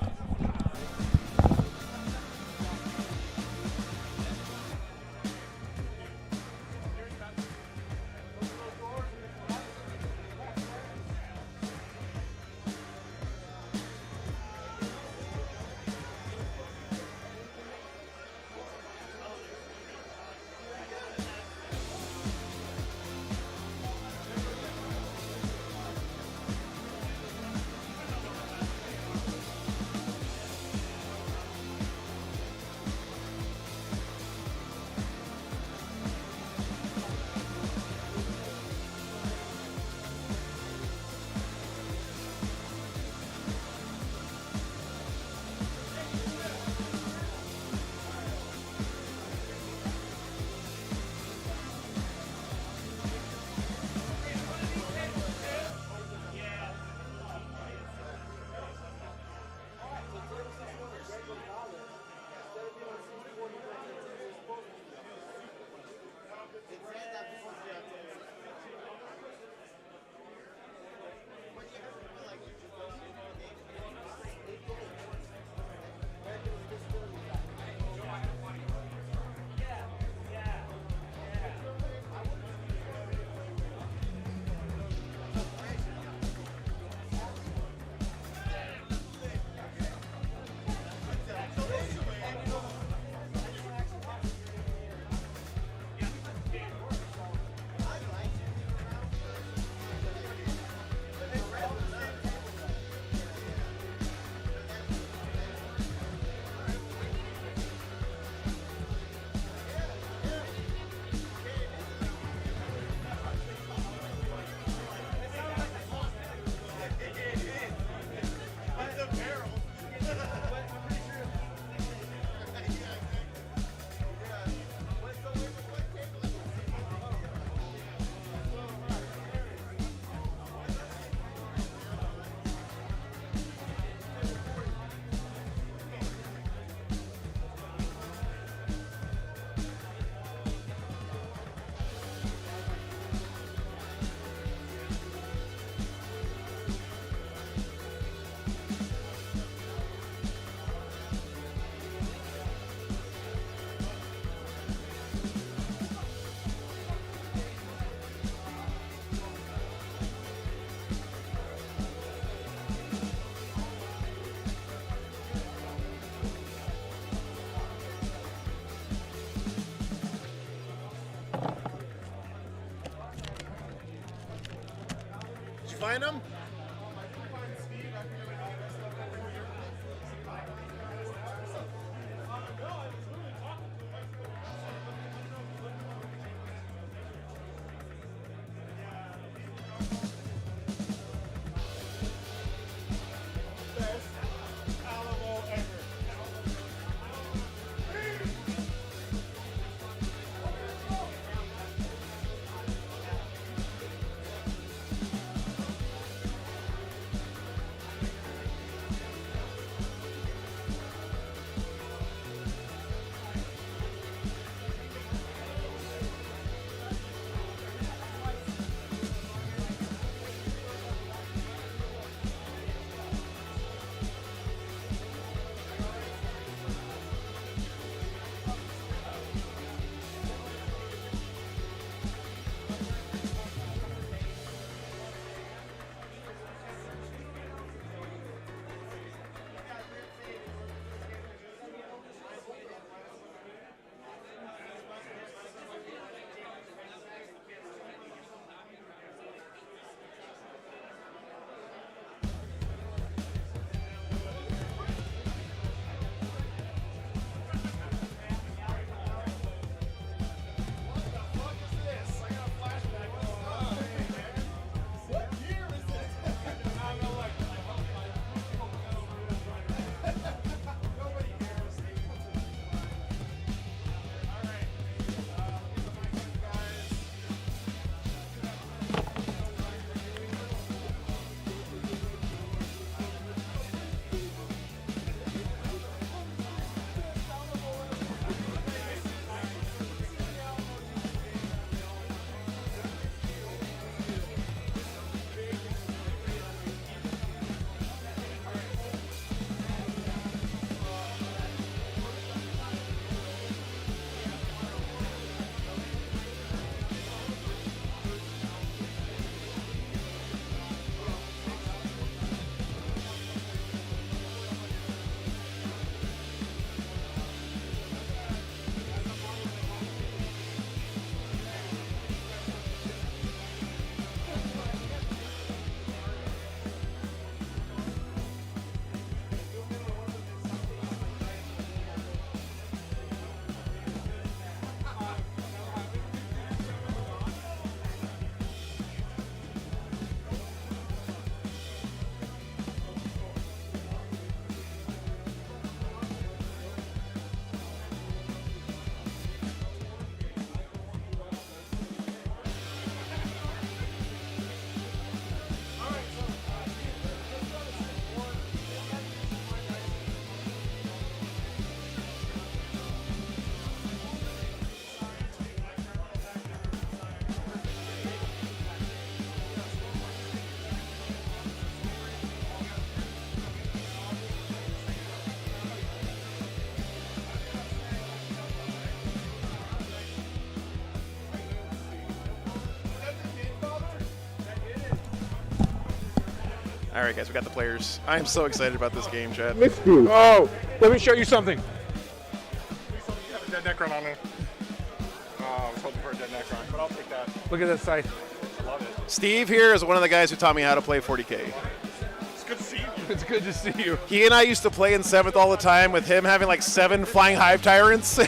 Did you find them? All right, guys, we got the players. I'm so excited about this game, Chad. Oh, let me show you something. You have a dead Necron on there. I was hoping for a dead Necron, but I'll take that. Look at that scythe. I love it. Steve here is one of the guys who taught me how to play 40K. It's good to see you. It's good to see you. He and I used to play in 7th all the time with him having like 7 flying hive tyrants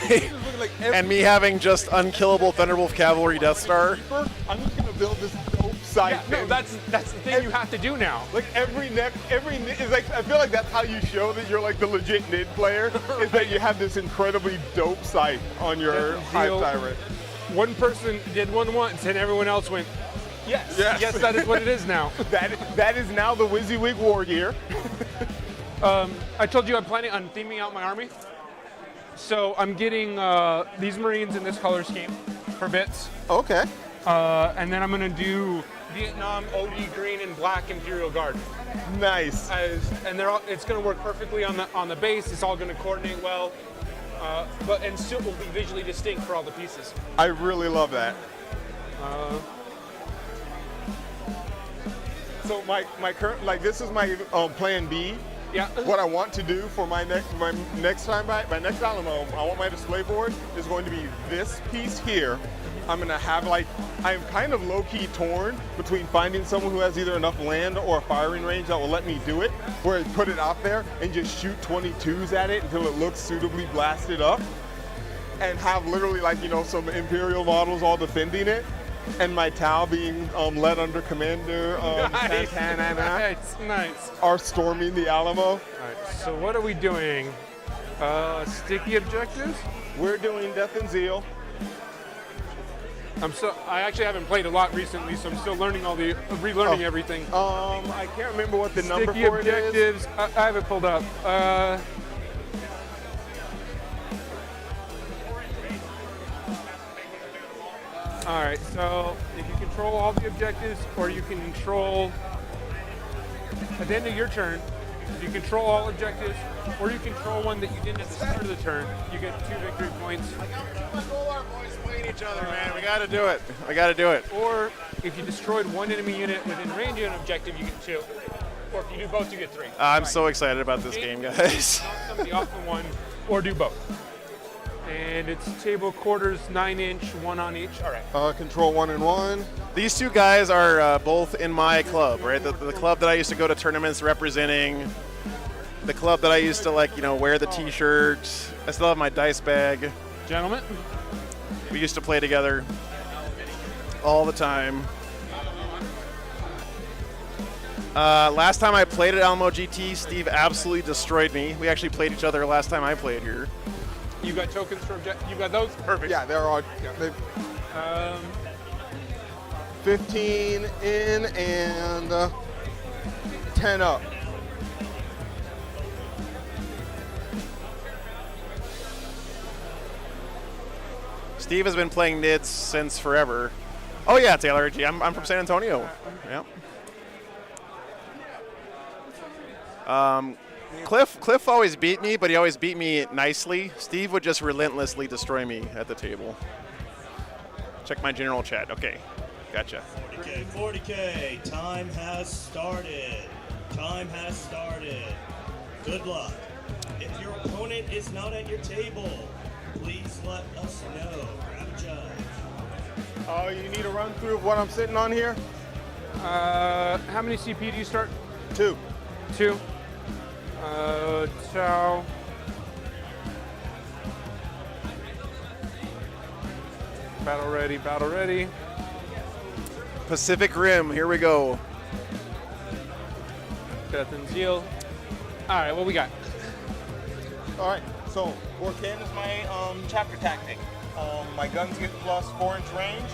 and me having just unkillable Thunderwolf Cavalry Death Star. I'm just gonna build this dope site. Yeah, no, that's the thing you have to do now. Like every nid is like, I feel like that's how you show that you're like the legit nid player, is that you have this incredibly dope site on your hive tyrant. One person did one once and everyone else went, yes, yes, that is what it is now. that is now the WYSIWYG war gear. I told you I'm planning on theming out my army. So I'm getting these Marines in this color scheme for bits. Okay. And then I'm gonna do Vietnam OD green and black Imperial Guard. Nice. And it's gonna work perfectly on the base. It's all gonna coordinate well, and still will be visually distinct for all the pieces. I really love that. So my current, like, this is my plan B. Yeah. What I want to do for my next time my next Alamo, I want my display board is going to be this piece here. I'm gonna have like, I'm kind of low-key torn between finding someone who has either enough land or a firing range that will let me do it, where I put it out there and just shoot 22s at it until it looks suitably blasted up, and have literally like, you know, some Imperial models all defending it, and my Tau being led under Commander Santana Nice. are storming the Alamo. All right, so what are we doing? Sticky objectives? We're doing Death and Zeal. I actually haven't played a lot recently, so I'm still learning relearning everything. I can't remember what the number Sticky for objectives. it is. I have it pulled up. All right, so if you control all the objectives, or you can control, at the end of your turn, if you control all objectives, or you control one that you didn't at the start of the turn, you get 2 victory points. I got too much Rolar boys playing each other, man. We got to do it. We got to do it. Or if you destroyed one enemy unit within range of an objective, you get 2. Or if you do both, you get 3. I'm so excited about this game, guys. Knock somebody off of one, or do both. And it's table quarters, 9-inch, 1 on each. All right. Control 1 and 1. These two guys are both in my club, right? The club that I used to go to tournaments representing. The club that I used to, like, you know, wear the T-shirt. I still have my dice bag. Gentlemen. We used to play together all the time. Last time I played at Alamo GT, Steve absolutely destroyed me. We actually played each other last time I played here. You got tokens for objectives? You got those? Perfect. Yeah, they're all. Yeah, 15 in and 10 up. Steve has been playing NIDS since forever. Oh yeah, Taylor G. I'm from San Antonio. Yeah. Cliff always beat me, but he always beat me nicely. Steve would just relentlessly destroy me at the table. Check my general chat. Okay, gotcha. 40K, time has started. Time has started. Good luck. If your opponent is not at your table, please let us know. Grab a judge. Oh, you need a run through of what I'm sitting on here? How many CP do you start? 2. 2. Tau. Battle ready, battle ready. Pacific Rim, here we go. Death and Zeal. All right, what we got? All right, so Vorcan is my chapter tactic. My guns get plus 4-inch range.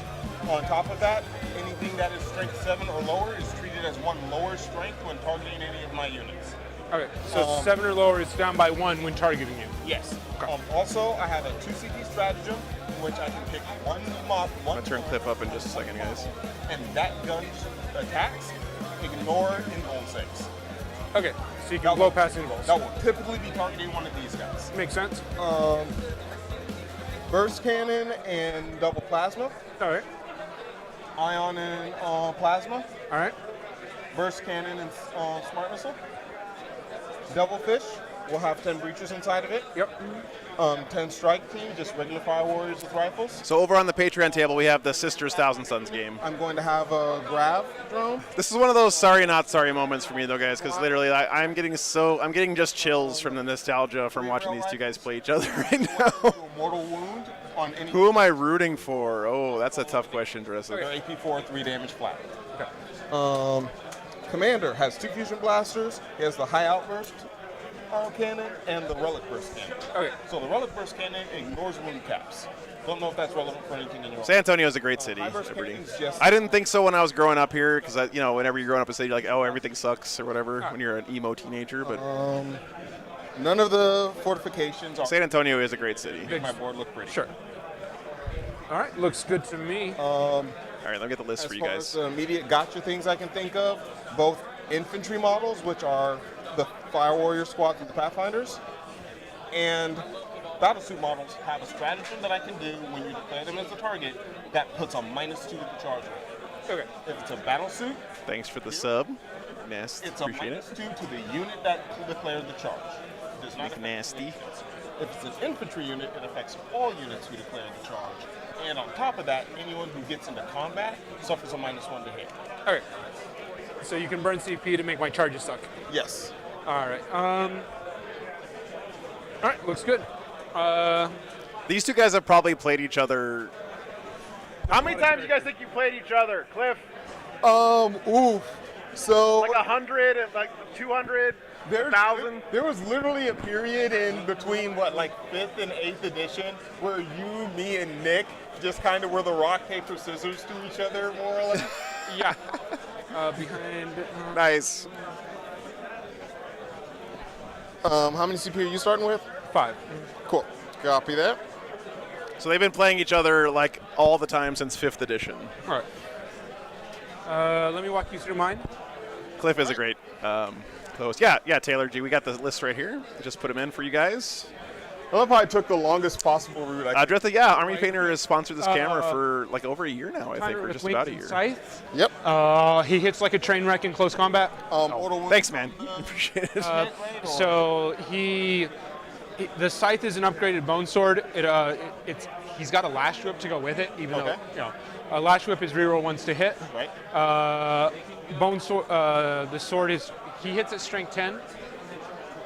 On top of that, anything that is strength 7 or lower is treated as 1 lower strength when targeting any of my units. Okay, so 7 or lower is down by 1 when targeting you. Yes. Okay. Also, I have a 2CP stratagem, which I can pick one mod. I'm gonna turn Cliff up in just a second, guys. And that gun attacks, ignore invuln saves. Okay, so you can blow past invulns. That will typically be targeting one of these guys. Makes sense. Burst cannon and double plasma. All right. Ion and plasma. All right. burst cannon and smart missile. Devilfish will have 10 breachers inside of it. Yep. 10 strike team, just regular fire warriors with rifles. So over on the Patreon table, we have the Sisters Thousand Suns game. I'm going to have a grav drone. This is one of those sorry not sorry moments for me though, guys, because literally I'm getting just chills from the nostalgia from watching these two guys play each other right now. Mortal wound on any. Who am I rooting for? Oh, that's a tough question, Dressa. They're AP4, 3 damage flat. Okay. Commander has 2 fusion blasters. He has the high outburst cannon and the relic burst cannon. Okay. So the relic burst cannon ignores wound caps. Don't know if that's relevant for anything in your. San Antonio is a great city. I didn't think so when I was growing up here, because whenever you're growing up in a city, you're like, oh, everything sucks or whatever when you're an emo teenager. But none of the fortifications are. San Antonio is a great city. Make my board look pretty. Sure. All right, looks good to me. All right, let me get the list for you guys. As far as the immediate gotcha things I can think of, both infantry models, which are the Fire Warrior squads with the Pathfinders, and battlesuit models have a stratagem that I can do when you declare them as a target that puts a -2 to the charge rate. Okay. If it's a battlesuit, thanks for the sub. Nasty. it's a Appreciate it. -2 to the unit that declared the charge. It does not affect Nasty. defense. If it's an infantry unit, it affects all units who declare the charge. And on top of that, anyone who gets into combat suffers a -1 to hit. All right. So you can burn CP to make my charges suck. Yes. All right. All right. Looks good. These two guys have probably played each other. How many times do you guys think you played each other, Cliff? So like 100 and like 200, 1,000. There was literally a period in between like 5th and 8th edition where you, me, and Nick just kind of were the rock, paper, scissors to each other, more or less. Yeah. Behind. Nice. How many CP are you starting with? 5. Cool. Copy that. So they've been playing each other like all the time since 5th edition. All right. Let me walk you through mine. Cliff is a great host. Yeah, Taylor G. We got the list right here. Just put them in for you guys. I love how I took the longest possible route. Dretha, yeah, Army Painter has sponsored this camera for like over a year now, I think, or just about a year. Scythe. Yep. He hits like a train wreck in close combat. Thanks, man. Appreciate it. So the Scythe is an upgraded bone sword. He's got a lash whip to go with it, even though a lash whip is reroll once to hit. Right. Bone sword. The sword he hits at strength 10.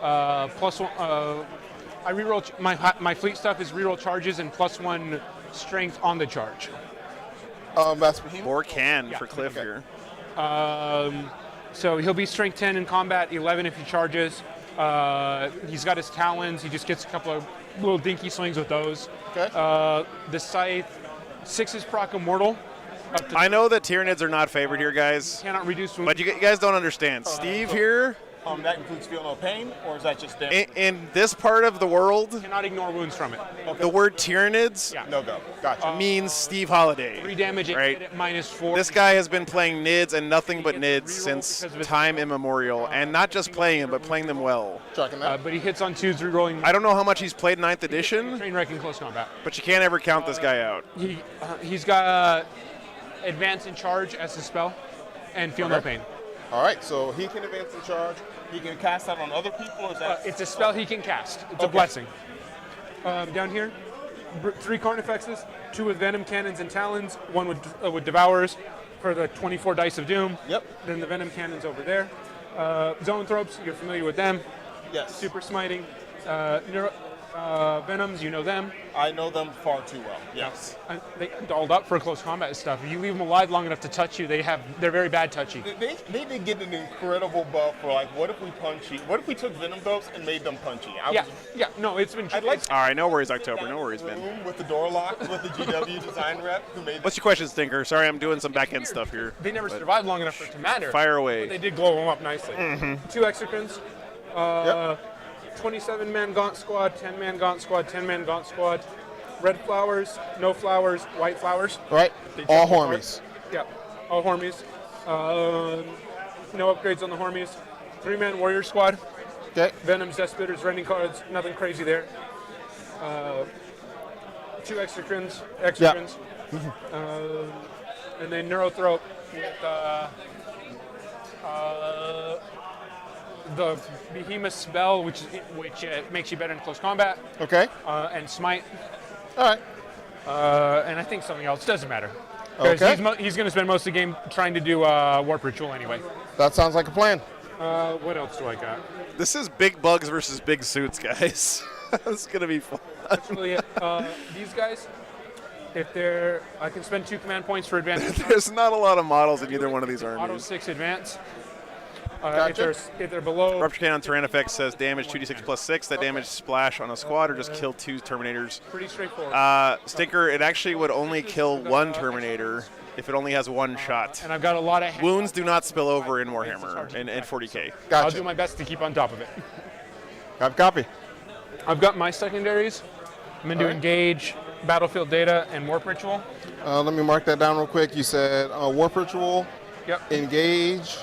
+1. I reroll my fleet stuff is reroll charges and +1 strength on the charge. That's for him. Or for Cliff here. So he'll be strength 10 in combat, 11 if he charges. He's got his talons. He just gets a couple of little dinky swings with those. Okay. The Scythe, 6 is proc immortal. I know that Tyranids are not favored here, guys. Cannot reduce wounds. But you guys don't understand. Steve here. That includes feel no pain, or is that just damage? In this part of the world, cannot ignore wounds from it. Okay. The word Tyranids no go. Gotcha. Means Steve Holiday. 3 damage, right? At -4. This guy has been playing NIDS and nothing but NIDS since time immemorial, and not just playing them, but playing them well. Tracking that. But he hits on 2s, rerolling. I don't know how much he's played 9th edition. Train wreck in close combat. But you can't ever count this guy out. He's got advance in charge as his spell, and feel no pain. All right, so he can advance in charge. He can cast that on other people, or is that? It's a spell he can cast. It's a blessing. Down here, 3 Carnifexes, 2 with Venom Cannons and Talons, 1 with Devourers for the 24 Dice of Doom. Yep. Then the Venom Cannons over there. Zoanthropes, you're familiar with them. Yes. Super Smiting. Venoms, you know them. I know them far too well. Yes. They dolled up for close combat stuff. If you leave them alive long enough to touch you, they're very bad touchy. They did get an incredible buff for like, what if we took Venom Dopes and made them punchy? No, it's been. All right, no worries, October. No worries, man. With the door lock, with the GW design rep who made. What's your question, Stinker? Sorry, I'm doing some back end stuff here. They never survived long enough for it to matter. Fire away. But they did glow them up nicely. 2 Exocrines. 27-man Gaunt Squad, 10-man Gaunt Squad, 10-man Gaunt Squad. Red flowers, no flowers, white flowers. Right. All Hormies. Yeah, all Hormies. No upgrades on the Hormies. 3-man Warrior Squad. Okay. Venoms, Death Spitters, Rending Cards, nothing crazy there. 2 Exocrines. And then Neurothrope with The Behemoth spell, which makes you better in close combat. Okay. And Smite. All right. And I think something else. Doesn't matter. Because he's going to spend most of the game trying to do Warp Ritual anyway. That sounds like a plan. What else do I got? This is big bugs versus big suits, guys. It's going to be fun. Actually, these guys, I can spend 2 command points for advance. There's not a lot of models in either one of these armies. Auto 6 advance. Gotcha. If they're below. Rupture Cannon Tyrannifex says damage 2d6 plus 6. That damage splash on a squad or just kill 2 Terminators. Pretty straightforward. Stinker, it actually would only kill 1 Terminator if it only has 1 shot. And I've got a lot of wounds do not spill over in Warhammer and 40k. Gotcha. I'll do my best to keep on top of it. Copy. I've got my secondaries. I'm going to engage, battlefield data, and warp ritual. Let me mark that down real quick. You said warp ritual. Yep. Engage.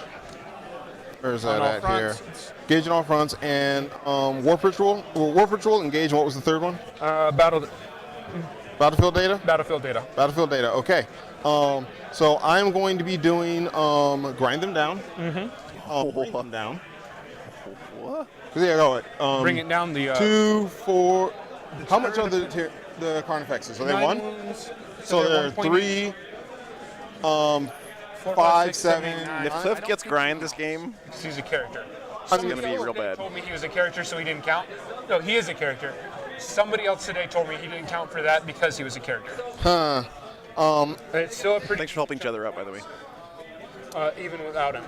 Where's that at here? Engage on all fronts and warp ritual. Warp ritual. Engage. And what was the third one? Battlefield data. Battlefield data. Okay. So I'm going to be doing grind them down. Bring them down. What? Yeah, go ahead. Bring it down the 2, 4. How much are the Carnifexes? Are they 1? So they're 3, 5, 7. If Cliff gets grind this game, he's a character. It's going to be real bad. Told me he was a character, so he didn't count. No, he is a character. Somebody else today told me he didn't count for that because he was a character. Huh. It's still a pretty. Thanks for helping each other out, by the way. Even without him.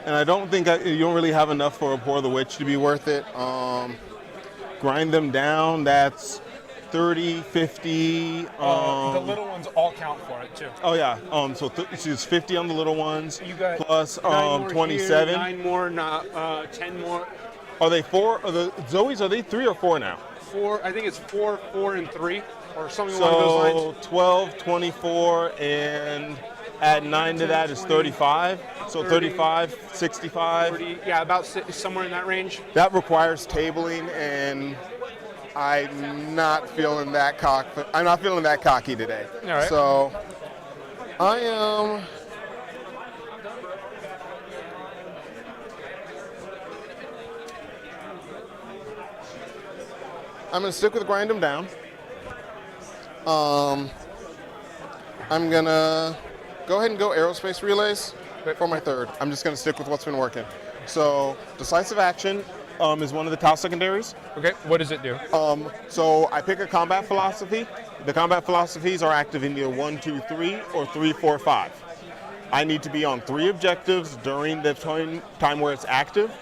And I don't think you don't really have enough for Abhor the Witch to be worth it. Grind them down. That's 30, 50. The little ones all count for it too. Oh yeah. So it's 50 on the little ones. You got plus 9 more 27. Here, 9 more, 10 more. Are they 4? Are the Zoes? Are they 3 or 4 now? 4. I think it's 4, 4, and 3, or something along those lines. So 12, 24, and add 9 to that is 35. So 35, 65. 30, yeah, about somewhere in that range. That requires tabling, and I'm not feeling that cocky today. All right. So I am. I'm going to stick with grind them down. I'm going to go ahead and go aerospace relays for my third. I'm just going to stick with what's been working. So decisive action is one of the Tau secondaries. Okay, what does it do? So I pick a combat philosophy. The combat philosophies are active in either 1, 2, 3, or 3, 4, 5. I need to be on 3 objectives during the time where it's active.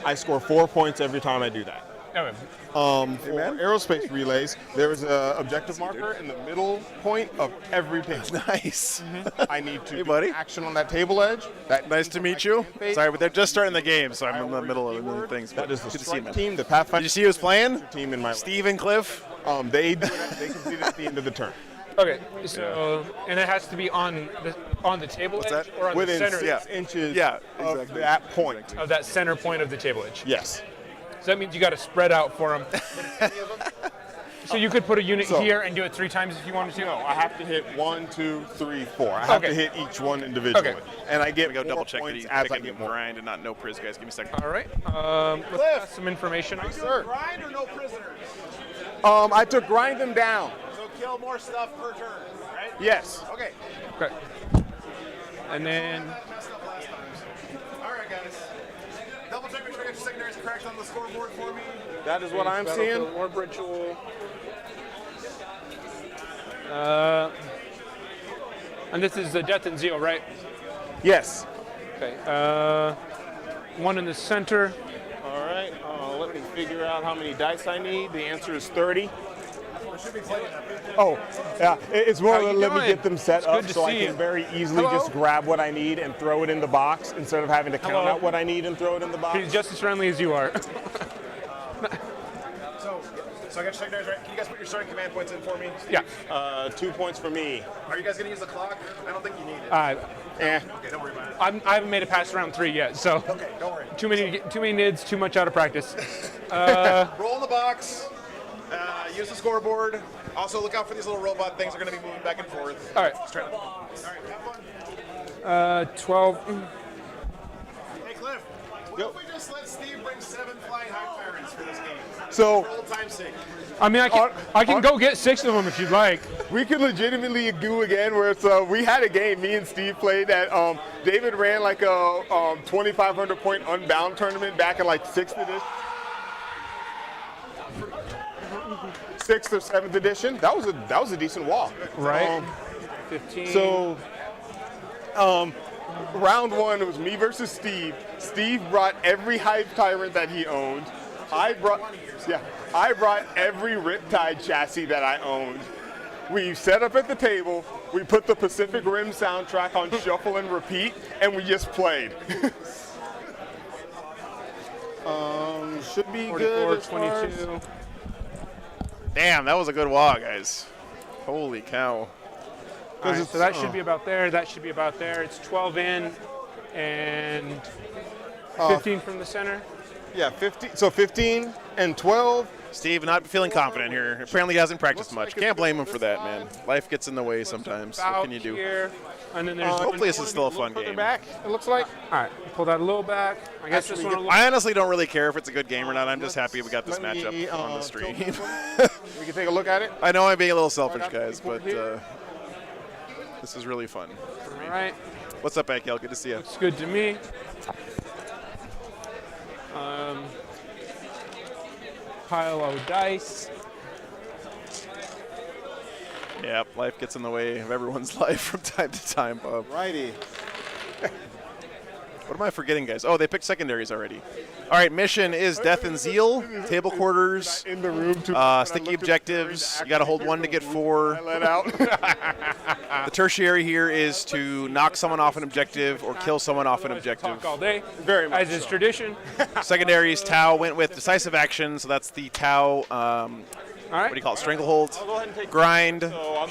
I score 4 points every time I do that. For aerospace relays, there is an objective marker in the middle point of every page. Nice. I need to Hey, buddy. action on that table edge. Nice to meet you. Sorry, but they're just starting the game, so I'm in the middle of a million things. That is the Good to see you, strike man. team, the Pathfinder. Did you see who's playing? Team in my Steve and Cliff. They completed at the end of the turn. Okay, so and it has to be on the table edge or on within the center 6 inches exactly. of that point. of that center point of the table edge. Yes. So that means you got to spread out for them. So you could put a unit here and do it 3 times if you wanted to. No, I have to hit 1, 2, 3, 4. I have to hit each one individually. Okay. And I get Go more double check that points he's as I picking get more. grind and not no priz, guys. Give me a second. All right. Let's pass some information. Sir. Grind or no prisoners? I took grind them down. So kill more stuff per turn, right? Yes. Okay. Okay. And then Messed up last time. All right, guys. Double check, make sure I got your secondaries correct on the scoreboard for me. That is what I'm seeing. Warp ritual. And this is the Death and Zeal, right? Yes. Okay. One in the center. All right. Let me figure out how many dice I need. The answer is 30. Oh, yeah. It's more How you let me doing? get them set It's up good to so I see can you. very easily Hello? just grab what I need and throw it in the box instead of having to count Hello? out what I need and throw it in the box. He's just as friendly as you are. So I got your secondaries right. Can you guys put your starting command points in for me? Yeah. 2 points for me. Are you guys going to use the clock? I don't think you need it. Eh. Okay, don't worry about it. I haven't made it past round 3 yet, so Okay, don't worry. too many nids, too much out of practice. Roll in the box. Use the scoreboard. Also, look out for these little robot things. They're going to be moving back and forth. All right. Just trying to. All right, have fun. 12. Hey, Cliff. What if we just let Steve bring 7 flying high tyrants for this game? So, for old time's sake. I mean, I can go get 6 of them if you'd like. We could legitimately do again where it's, we had a game, me and Steve played that David ran like a 2,500 point Unbound tournament back in like 6th edition. 6th or 7th edition. That was a decent walk. Right. 15. So, round 1, it was me versus Steve. Steve brought every Hive Tyrant that he owned. I brought every Riptide chassis that I owned. We set up at the table, we put the Pacific Rim soundtrack on shuffle and repeat, and we just played. Should be 44, good. 22. Damn, that was a good walk, guys. Holy cow. All right, so that should be about there. That should be about there. It's 12 in and 15 from the center. Yeah, 15. So 15 and 12. Steve not feeling confident here. Apparently he hasn't practiced much. Can't blame him for that, man. Life gets in the way sometimes. What can you do? Here, and then there's hopefully this is still a fun game. back, it looks like. All right, pull that a little back. I guess this one. I honestly don't really care if it's a good game or not. I'm just happy we got this matchup on the stream. We can take a look at it. I know I'm being a little selfish, guys, but this is really fun. All right. What's up, Akel? Good to see you. Looks good to me. Pile of dice. Yep, life gets in the way of everyone's life from time to time, Bob. Righty. What am I forgetting, guys? Oh, they picked secondaries already. All right, mission is Death and Zeal, table quarters, in the room sticky objectives. You got to hold 1 to get 4. I let out. The tertiary here is to knock someone off an objective or kill someone off an objective. Talk all day. Very much as is tradition. Secondaries, Tau went with decisive action, so that's the Tau. What do you call it? Stranglehold. I'll go ahead and take Grind.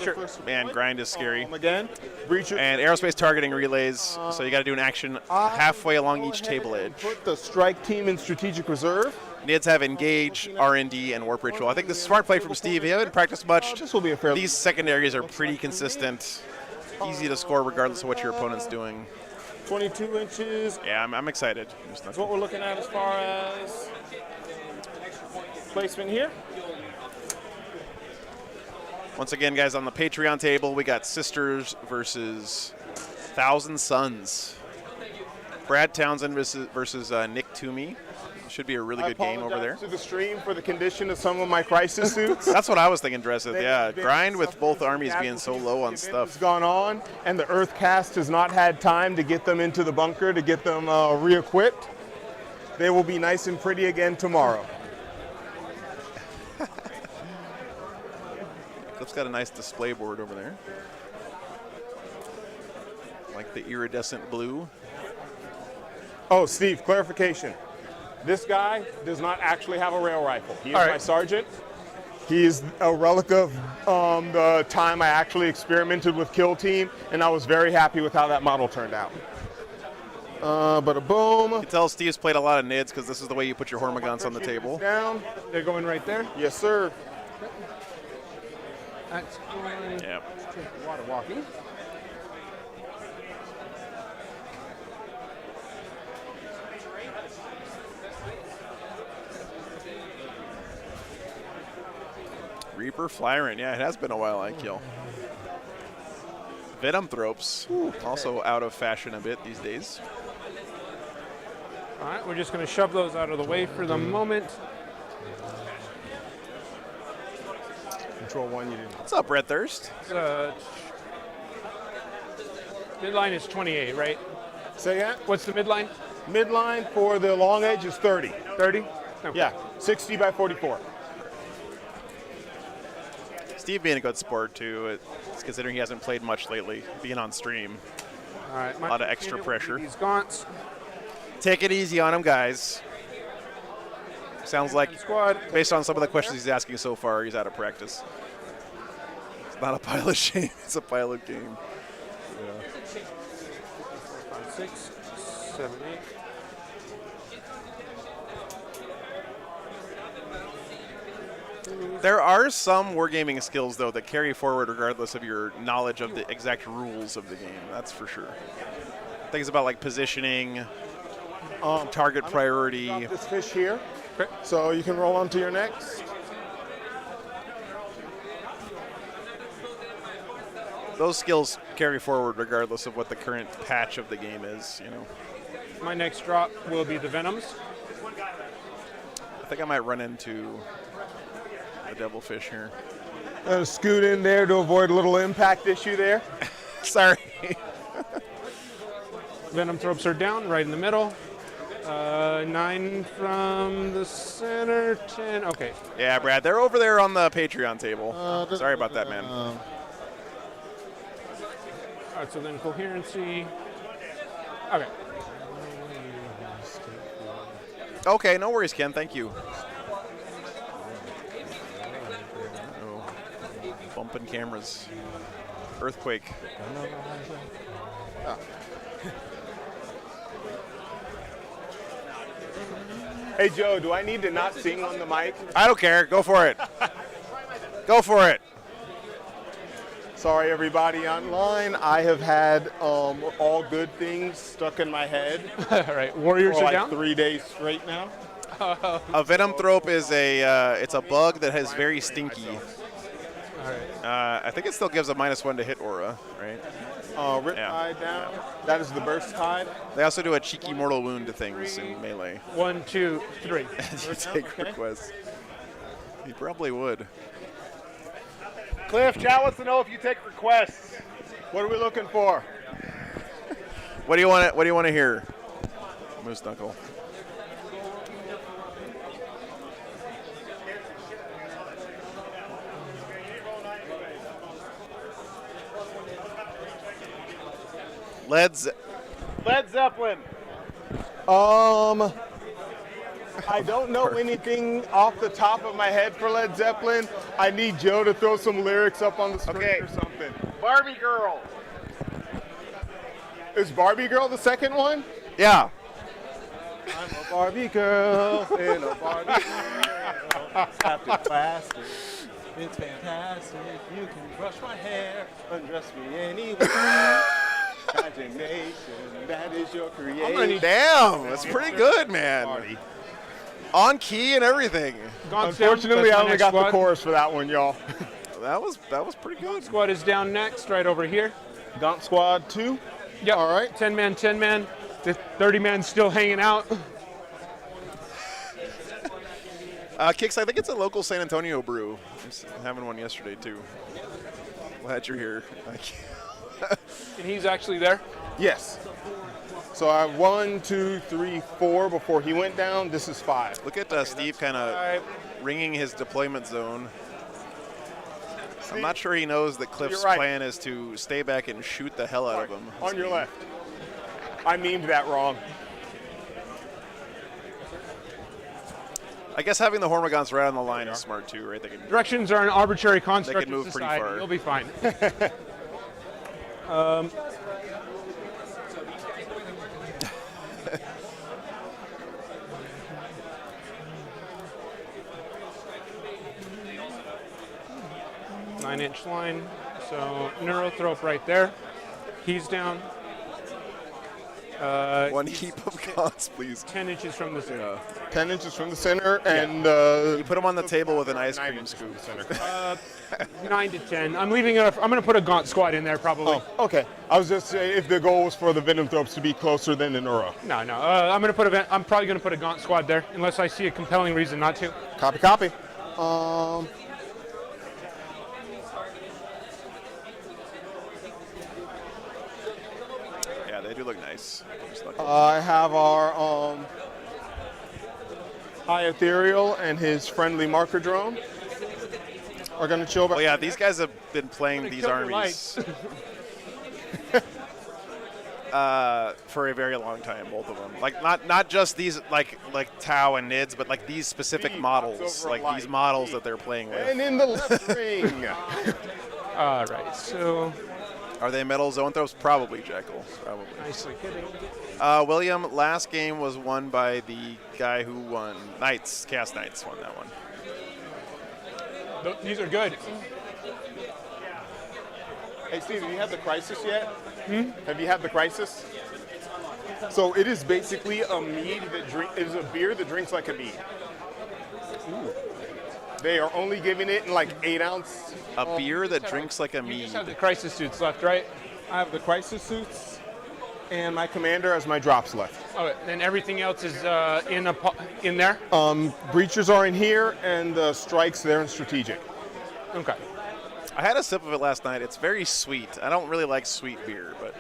Sure. Man, grind is scary. Again. Breacher. And aerospace targeting relays. So you got to do an action halfway along each table edge. Put the strike team in strategic reserve. Nids have engage, R&D, and warp ritual. I think this is a smart play from Steve. He hasn't practiced much. This will be a fair. These secondaries are pretty consistent. Easy to score regardless of what your opponent's doing. 22 inches. Yeah, I'm excited. That's what we're looking at as far as placement here. Once again, guys, on the Patreon table, we got Sisters versus Thousand Suns. Brad Townsend versus Nick Toomey. Should be a really good game over there. To the stream for the condition of some of my crisis suits. That's what I was thinking, Dreseth. Yeah, grind with both armies being so low on stuff. It's gone on, and the Earth cast has not had time to get them into the bunker to get them re-equipped. They will be nice and pretty again tomorrow. Cliff's got a nice display board over there. Like the iridescent blue. Oh, Steve, clarification. This guy does not actually have a rail rifle. He is my sergeant. He is a relic of the time I actually experimented with Kill Team, and I was very happy with how that model turned out. Boom. You can tell Steve's played a lot of Nids because this is the way you put your Hormagaunts on the table. Down. They're going right there? Yes, sir. That's going. Yeah. Water walking. Reaper Flyrant. Yeah, it has been a while, I kill. Venomthropes, also out of fashion a bit these days. All right, we're just going to shove those out of the way for the moment. Control 1, you didn't. What's up, Red Thirst? Midline is 28, right? Say that? What's the midline? Midline for the long edge is 30. 30? Okay. Yeah, 60 by 44. Steve being a good sport, too, considering he hasn't played much lately, being on stream. All right, a lot of extra pressure. These gaunts. Take it easy on him, guys. Sounds like, based on some of the questions he's asking so far, he's out of practice. It's not a pile of shame, it's a pile of game. Yeah. 5, 6, 7, 8. There are some wargaming skills, though, that carry forward regardless of your knowledge of the exact rules of the game. That's for sure. Things about like positioning, target priority. Drop this fish here, so you can roll on to your next. Those skills carry forward regardless of what the current patch of the game is, you know. My next drop will be the Venoms. I think I might run into a devilfish here. Scoot in there to avoid a little impact issue there. Sorry. Venom thropes are down right in the middle. 9 from the center, 10. Okay. Yeah, Brad, they're over there on the Patreon table. Sorry about that, man. All right, so then coherency. Okay. Okay, no worries, Ken. Thank you. Oh, bumping cameras. Earthquake. Oh. Hey, Joe, do I need to not sing on the mic? I don't care. Go for it. Go for it. Sorry, everybody online. I have had all good things stuck in my head. All right, warriors for are like down. 3 days straight now. A venom thrope is it's a bug that has very stinky. All right. I think it still gives a -1 to hit aura, right? Riptide down. That is the burst tide. They also do a cheeky mortal wound to things in melee. 1, 2, 3. You take requests. He probably would. Cliff, chat wants to know if you take requests. What are we looking for? What do you want? What do you want to hear? Moose Knuckle. Led Zeppelin. I don't know anything off the top of my head for Led Zeppelin. I need Joe to throw some lyrics up on the screen or something. Barbie Girl. Is Barbie Girl the second one? Yeah. I'm a Barbie girl in a Barbie world. Captain Plastic. It's fantastic. You can brush my hair, undress me anywhere. Imagination, that is your creation. Damn, that's pretty good, man. On key and everything. Unfortunately, I only got the chorus for that one, y'all. That was pretty good. Gaunt Squad is down next, right over here. Gaunt Squad 2. Yeah. All right. 10-man, 10-man. The 30-man's still hanging out. Kix, I think it's a local San Antonio brew. I was having one yesterday too. Glad you're here. And he's actually there? Yes. So I have 1, 2, 3, 4 before he went down. This is 5. Look at Steve kind of ringing his deployment zone. I'm not sure he knows that Cliff's plan is to stay back and shoot the hell out of him. On your left. I memed that wrong. I guess having the Hormagaunts right on the line is smart too, right? They can, Directions are an arbitrary construct. They can move of pretty society. far. You'll be fine. Nine-inch line. So Neurothrope right there. He's down. One heap of gaunts, please. 10 inches from the center. 10 inches from the center, and you put them on the table with an ice cream scoop. 9 to 10. I'm leaving it. I'm going to put a Gaunt Squad in there probably. Oh, okay. I was just saying if the goal was for the Venom Thropes to be closer than an Uro. No. I'm probably going to put a Gaunt Squad there unless I see a compelling reason not to. Copy. Yeah, they do look nice. I have our High Ethereal and his friendly marker drone are going to chill back. Well, yeah, these guys have been playing these armies for a very long time, both of them. Like not just these like Tau and Nids, but like these specific models, like these models that they're playing with. And in the left ring. All right, so. Are they metal zoanthropes? Probably, Jekyll. Probably. Nicely hitting. William, last game was won by the guy who won. Knights. Chaos Knights won that one. These are good. Hey, Steve, have you had the Crisis yet? Have you had the Crisis? So it is basically a mead it is a beer that drinks like a mead. They are only giving it in like 8-ounce. A beer that drinks like a You mead. just have the crisis suits left, right? I have the Crisis suits and my Commander as my drops left. Oh, and everything else is in there? Breachers are in here, and the Strikes there in Strategic. Okay. I had a sip of it last night. It's very sweet. I don't really like sweet beer, but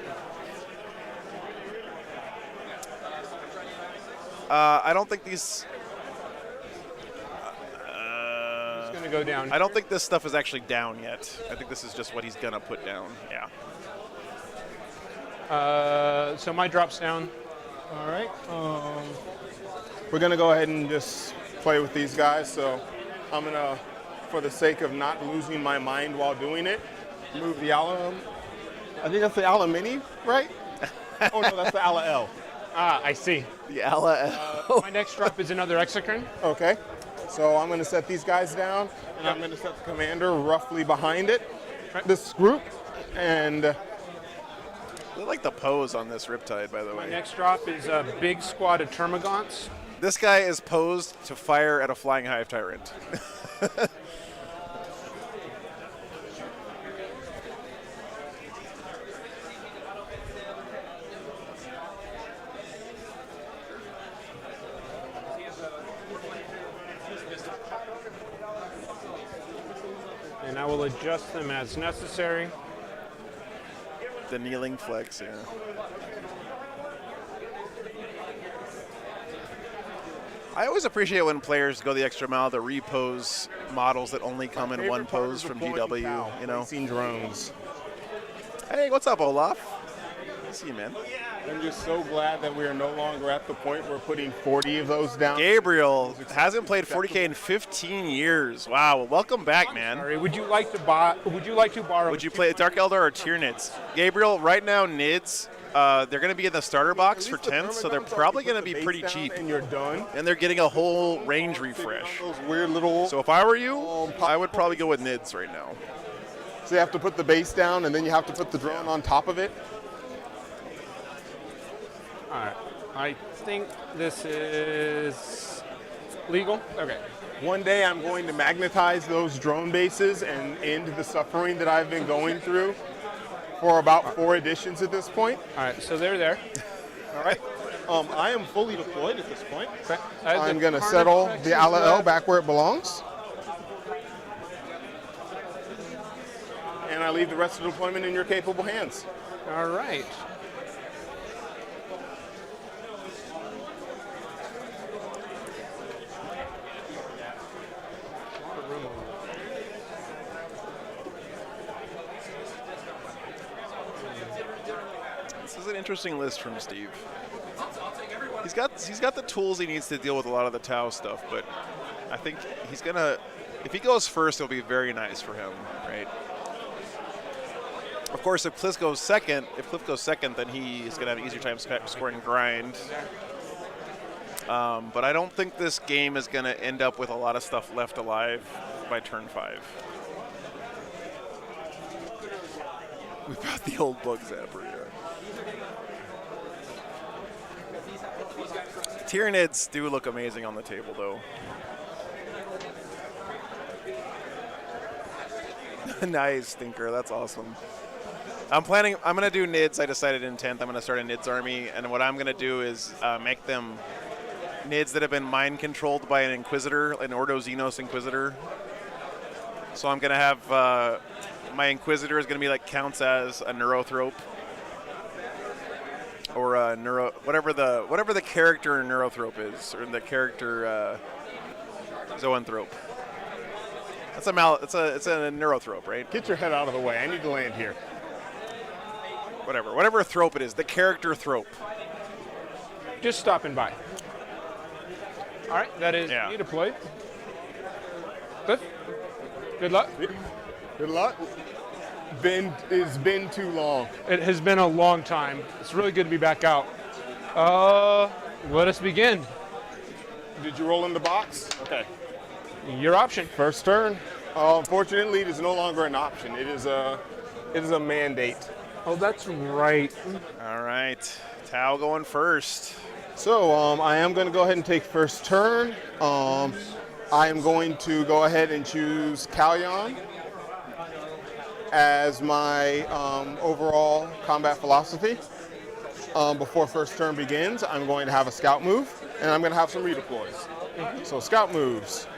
I don't think these. It's gonna go down. I don't think this stuff is actually down yet. I think this is just what he's gonna put down. Yeah. So my drop's down. All right. We're gonna go ahead and just play with these guys. So I'm gonna, for the sake of not losing my mind while doing it, move the Alamo. I think that's the Ala Mini, right? Oh no, that's the Ala L. Ah, I see. The Ala L. My next drop is another Exocrine. Okay. So I'm gonna set these guys down, and I'm gonna set the Commander roughly behind it. This group, and I like the pose on this Riptide, by the My way. next drop is a big squad of Termagants. This guy is posed to fire at a Flying Hive Tyrant. And I will adjust them as necessary. The kneeling flex, yeah. I always appreciate when players go the extra mile to repose models that only come in one pose from GW, you know. Seen drones. Hey, what's up, Olaf? Good to see you, man. I'm just so glad that we are no longer at the point where putting 40 of those down. Gabriel hasn't played 40K in 15 years. Wow, well, welcome back, man. Sorry, would you like to borrow? Would you play Dark Eldar or Tyranids? Gabriel, right now, Nids, they're going to be in the starter box for 10, so they're probably going to be pretty cheap. And you're done. And they're getting a whole range refresh. Those weird little. So if I were you, I would probably go with Nids right now. So you have to put the base down, and then you have to put the drone on top of it. All right. I think this is legal. Okay. One day I'm going to magnetize those drone bases and end the suffering that I've been going through for about 4 editions at this point. All right. So they're there. All right. I am fully deployed at this point. Okay. I'm going to settle the Ala L back where it belongs. And I leave the rest of the deployment in your capable hands. All right. This is an interesting list from Steve. He's got the tools he needs to deal with a lot of the Tau stuff, but I think he's gonna, if he goes first, it'll be very nice for him, right? Of course, if Cliff goes second, then he is gonna have an easier time scoring grind. But I don't think this game is gonna end up with a lot of stuff left alive by turn 5. We brought the old bug zapper, yeah. Tyranids do look amazing on the table, though. Nice, Stinker. That's awesome. I'm going to do Nids. I decided in 10th. I'm going to start a Nids army. And what I'm going to do is make them Nids that have been mind-controlled by an Inquisitor, an Ordo Xenos Inquisitor. So I'm going to have my Inquisitor is going to be like counts as a Neurothrope. Or whatever the character Neurothrope is, or the character Zoanthrope. It's a Neurothrope, right? Get your head out of the way. I need to land here. Whatever Thrope it is, the character Thrope. Just stopping by. All right, that is you deployed. Cliff, good luck. Good luck. It's been too long. It has been a long time. It's really good to be back out. Let us begin. Did you roll in the box? Okay. Your option. First turn. Unfortunately, it is no longer an option. It is a mandate. Oh, that's right. All right. Tao going first. So I am going to go ahead and take first turn. I am going to go ahead and choose Kalyan as my overall combat philosophy. Before first turn begins, I'm going to have a scout move, and I'm going to have some redeploys. So scout moves.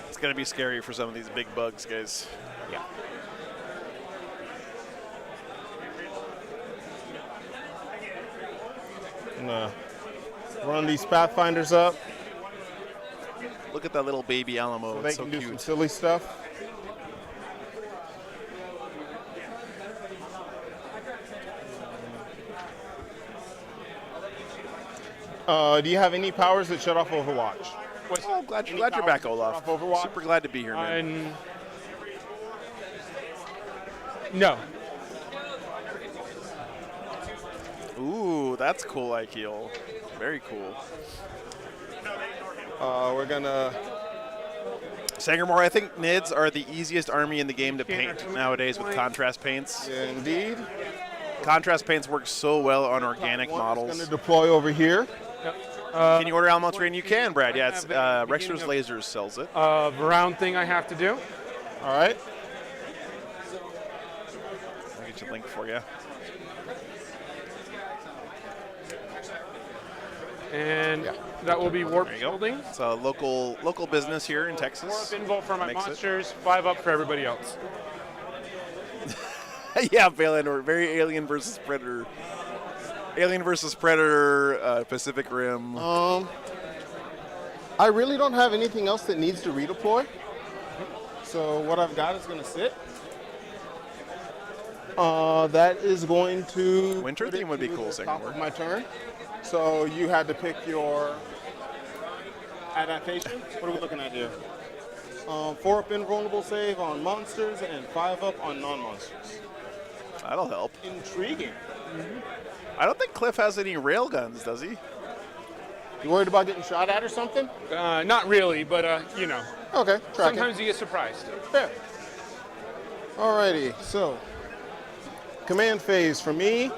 It's going to be scary for some of these big bugs, guys. Yeah. I'm going to run these Pathfinders up. Look at that little baby Alamo. So they It's so can do cute. some silly stuff. Do you have any powers that shut off Overwatch? Oh, glad you're back, Olaf. Overwatch? Super glad to be here, man. No. Ooh, that's cool, Ikeel. Very cool. We're gonna. Sangermore, I think Nids are the easiest army in the game to paint nowadays with contrast paints. Yeah, indeed. Contrast paints work so well on organic models. Going to deploy over here. Can you order Alamo terrain? You can, Brad. Yeah, it's Rexter's Lasers sells it. Round thing I have to do. All right. I'll get you a link for you. And that will be warp building. It's a local business here in Texas. Warp invul for my Makes it. monsters, 5 up for everybody else. Yeah, Valandor, very Alien versus Predator. Alien versus Predator, Pacific Rim. I really don't have anything else that needs to redeploy. So what I've got is going to sit. That is going to. Winter theme would be cool, Top of my turn. So you had to pick your adaptation. What are we looking at here? 4 up invulnerable save on monsters and 5 up on non-monsters. That'll help. Intriguing. I don't think Cliff has any rail guns, does he? You worried about getting shot at or something? Not really, but you know. Okay, tracking. Sometimes you get surprised. Fair. Alrighty, so command phase for me.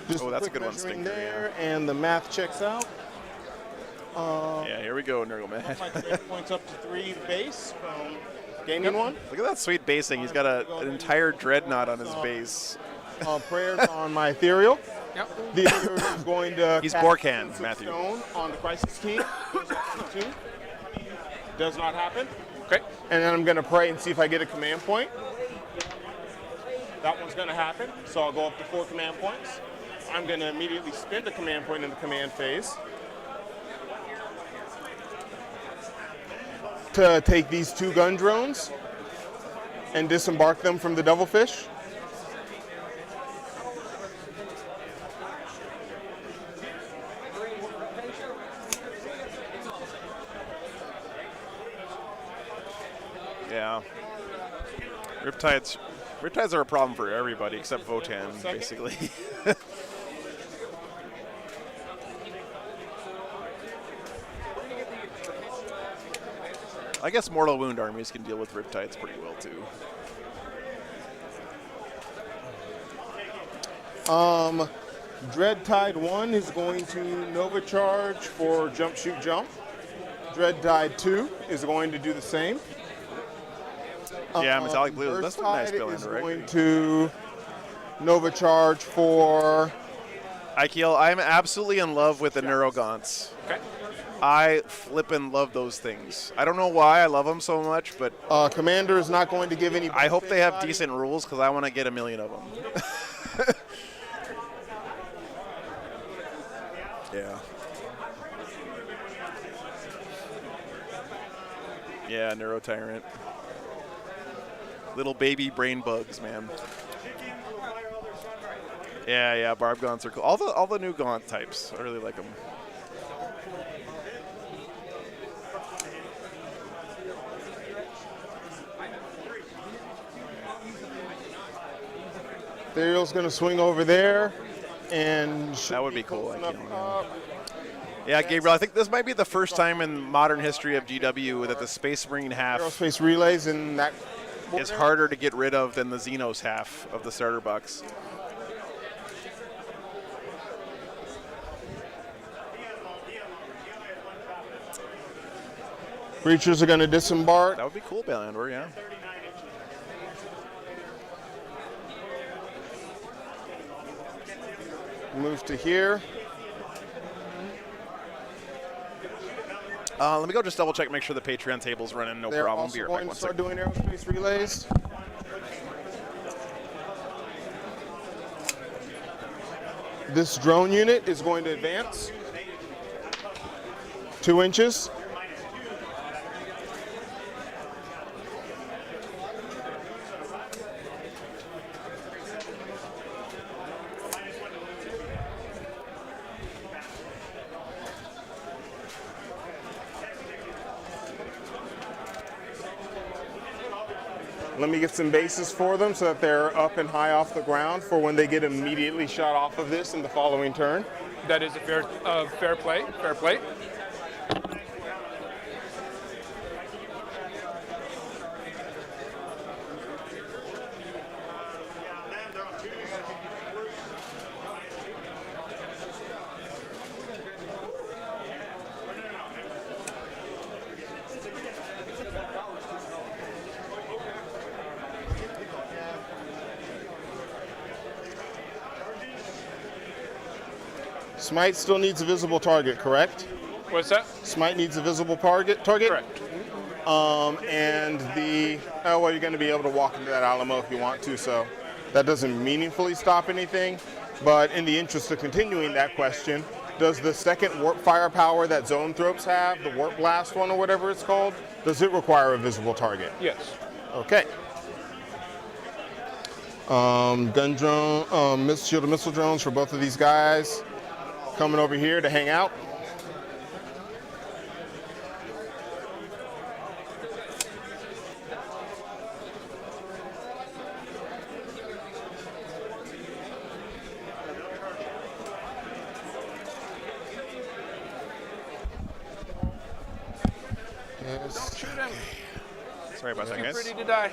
Just Oh, that's a quick good one, measuring Stinker. there, and the math checks out. Yeah, here we go, Nurgle My Man. trade points up to 3 base from gaming one. Look at that sweet basing. He's got an entire dreadnought on his base. Prayers on my ethereal. Yep. The ethereal is going to. He's cast Borkan, Sense of Matthew. Stone on the crisis team. Does not happen. Okay. And then I'm going to pray and see if I get a command point. That one's going to happen. So I'll go up to 4 command points. I'm going to immediately spend a command point in the command phase to take these 2 gun drones and disembark them from the Devilfish. Yeah. Riptides are a problem for everybody except Votan, basically. I guess mortal wound armies can deal with Riptides pretty well too. Dread Tide 1 is going to Nova Charge for Jump, Shoot, Jump. Dread Tide 2 is going to do the same. Yeah, metallic blue. That's Burst a nice Tide build, is right? going to Nova Charge for. Ikeel, I'm absolutely in love with the Neurogaunts. Okay. I flippin' love those things. I don't know why I love them so much, but Commander is not going to give any. I hope they have decent rules because I want to get a million of them. Yeah. Yeah, Neurotyrant. Little baby brain bugs, man. Yeah, Barb Gaunts are cool. All the new Gaunt types, I really like them. Ethereal's going to swing over there, and that would be cool. Yeah, Gabriel, I think this might be the first time in modern history of GW that the Space Marine half Aerospace relays in that is harder to get rid of than the Xenos half of the starter box. Breachers are going to disembark. That would be cool, Balandor, yeah. Move to here. Let me go just double check, make sure the Patreon table's running, no They're problem. also Be right going back, to one start second. doing aerospace relays. This drone unit is going to advance 2 inches. Let me get some bases for them so that they're up and high off the ground for when they get immediately shot off of this in the following turn. That is a fair play. Fair play. Smite still needs a visible target, correct? What's that? Smite needs a visible target. Correct. And well, you're going to be able to walk into that Alamo if you want to, so that doesn't meaningfully stop anything. But in the interest of continuing that question, does the second warp firepower that Zoanthropes have, the warp blast one or whatever it's called, does it require a visible target? Yes. Okay. Gun drone, shielded missile drones for both of these guys. Coming over here to hang out. Don't shoot him. Sorry about that, Too guys. pretty to die.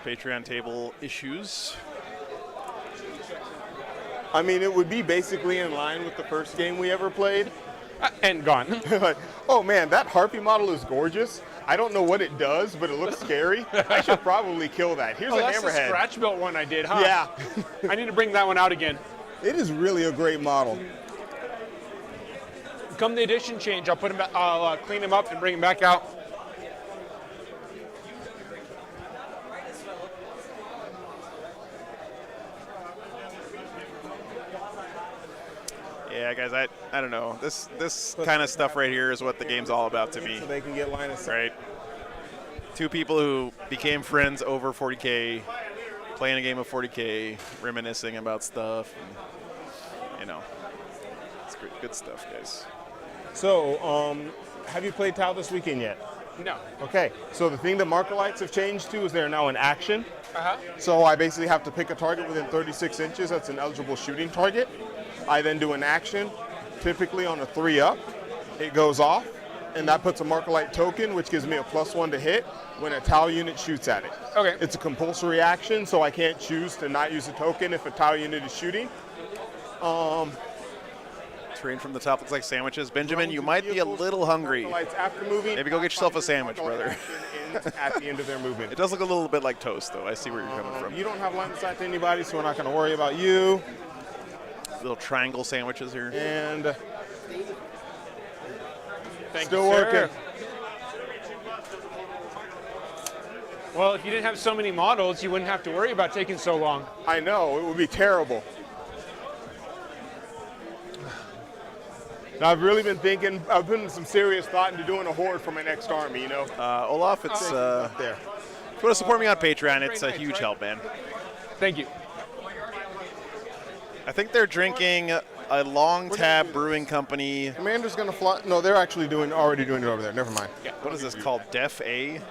Patreon table issues. I mean, it would be basically in line with the first game we ever played. And gone. Like, oh man, that Harpy model is gorgeous. I don't know what it does, but it looks scary. I should probably kill that. Here's a that's the hammerhead. scratch built one I did, huh? Yeah. I need to bring that one out again. It is really a great model. Come the edition change, I'll put him. I'll clean him up and bring him back out. Yeah, guys, I don't know. This kind of stuff right here is what the game's all about to me. So they can get line of sight. Right? Two people who became friends over 40K, playing a game of 40K, reminiscing about stuff. And, you know, it's good stuff, guys. So, have you played Tau this weekend yet? No. Okay, so the thing that marker lights have changed to is they're now in action. Uh-huh. So I basically have to pick a target within 36 inches. That's an eligible shooting target. I then do an action, typically on a 3-up. It goes off, and that puts a marker light token, which gives me a +1 to hit when a Tau unit shoots at it. Okay. It's a compulsory action, so I can't choose to not use a token if a Tau unit is shooting. Terrain from the top looks like sandwiches. Benjamin, you might be a little hungry. Lights after moving. Maybe go get yourself a sandwich, brother. At the end of their movement. It does look a little bit like toast, though. I see where you're coming from. You don't have line of sight to anybody, so we're not going to worry about you. Little triangle sandwiches here. And Thank still you, sir. working. Well, if you didn't have so many models, you wouldn't have to worry about taking so long. I know, it would be terrible. Now, I've really been thinking, I've put in some serious thought into doing a horde for my next army, you know? Olaf, it's there. if you want to support me on Patreon, it's a huge help, man. Thank you. I think they're drinking a Long Tab Brewing Company. Commander's gonna fly. No, they're actually already doing it over there. Never mind. Yeah. What is this called? Def A?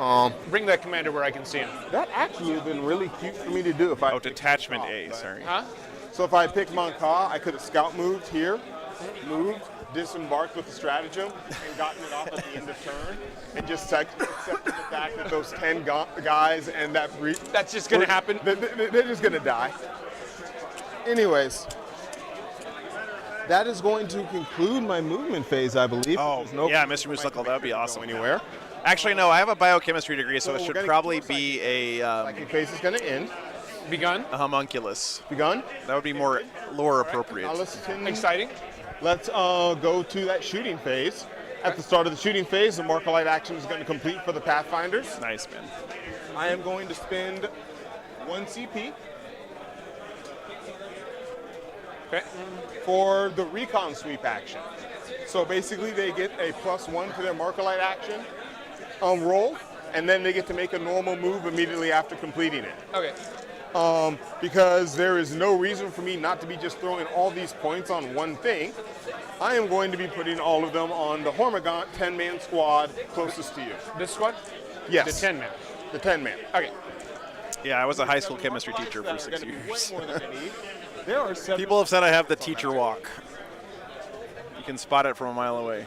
Bring that commander where I can see him. That actually would have been really cute for me to do if I. Oh, Detachment A. Sorry. Huh? So if I picked Monka, I could have scout moved here, moved, disembarked with the stratagem and gotten it off at the end of turn, and just accepted the fact that those 10 guys and that's just going to happen. They're just going to die. Anyways, that is going to conclude my movement phase, I believe. Oh, no yeah, Mr. Mooseknuckle, that would be awesome. Anywhere. Actually, no, I have a biochemistry degree, so it we're should gonna probably keep be a Psychic phase is going to end. Begun. a homunculus. Begun. That would be more lore appropriate. Exciting. Let's go to that shooting phase. At the start of the shooting phase, the Marker Light action is going to complete for the Pathfinders. Nice, man. I am going to spend 1 CP for the recon sweep action. So basically, they get a +1 to their Marker Light action roll, and then they get to make a normal move immediately after completing it. Okay. Because there is no reason for me not to be just throwing all these points on one thing. I am going to be putting all of them on the Hormigaunt 10-man squad closest to you. This squad? Yes. The 10-man. The 10-man. Okay. Yeah, I was a high school chemistry teacher for 6 years. Way more than I need. There are 7 People have said I have the teacher walk. You can spot it from a mile away.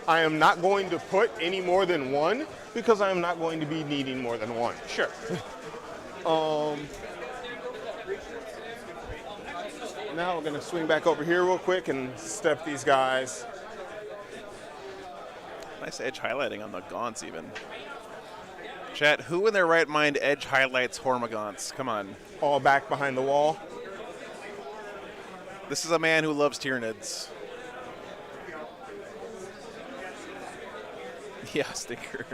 I am not going to put any more than 1 because I am not going to be needing more than 1. Sure. Now we're going to swing back over here real quick and step these guys. Nice edge highlighting on the gaunts even. Chat, who in their right mind edge highlights Hormagaunts? Come on. All back behind the wall. This is a man who loves Tyranids. Yeah, sticker.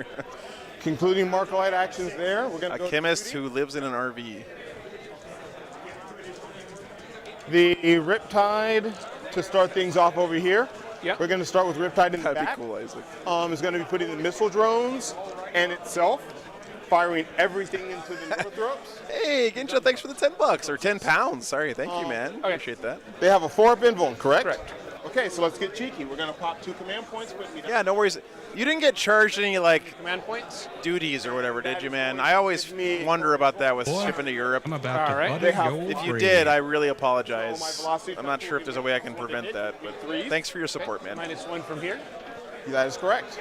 Concluding Marker Light actions there. We're going to A chemist who lives in an RV. The Riptide to start things off over here. Yep. We're going to start with Riptide in the That'd back. be cool, Isaac. Is going to be putting the missile drones and itself, firing everything into the Neverthropes. Hey, Gincha, thanks for the $10 or 10 pounds. Sorry, thank you, man. Okay. Appreciate that. They have a 4-up invuln, correct? Correct. Okay, so let's get cheeky. We're going to pop 2 command points. Put me down. Yeah, no worries. You didn't get charged any like Command points? duties or whatever, did you, man? I always wonder about that with Boy, shipping to Europe. I'm about to All right. butter They have- your If you brain. did, I really apologize. So my velocity I'm not sure if there's a way I can prevent that, but Threes. thanks for your support, man. -1 from here. That is correct.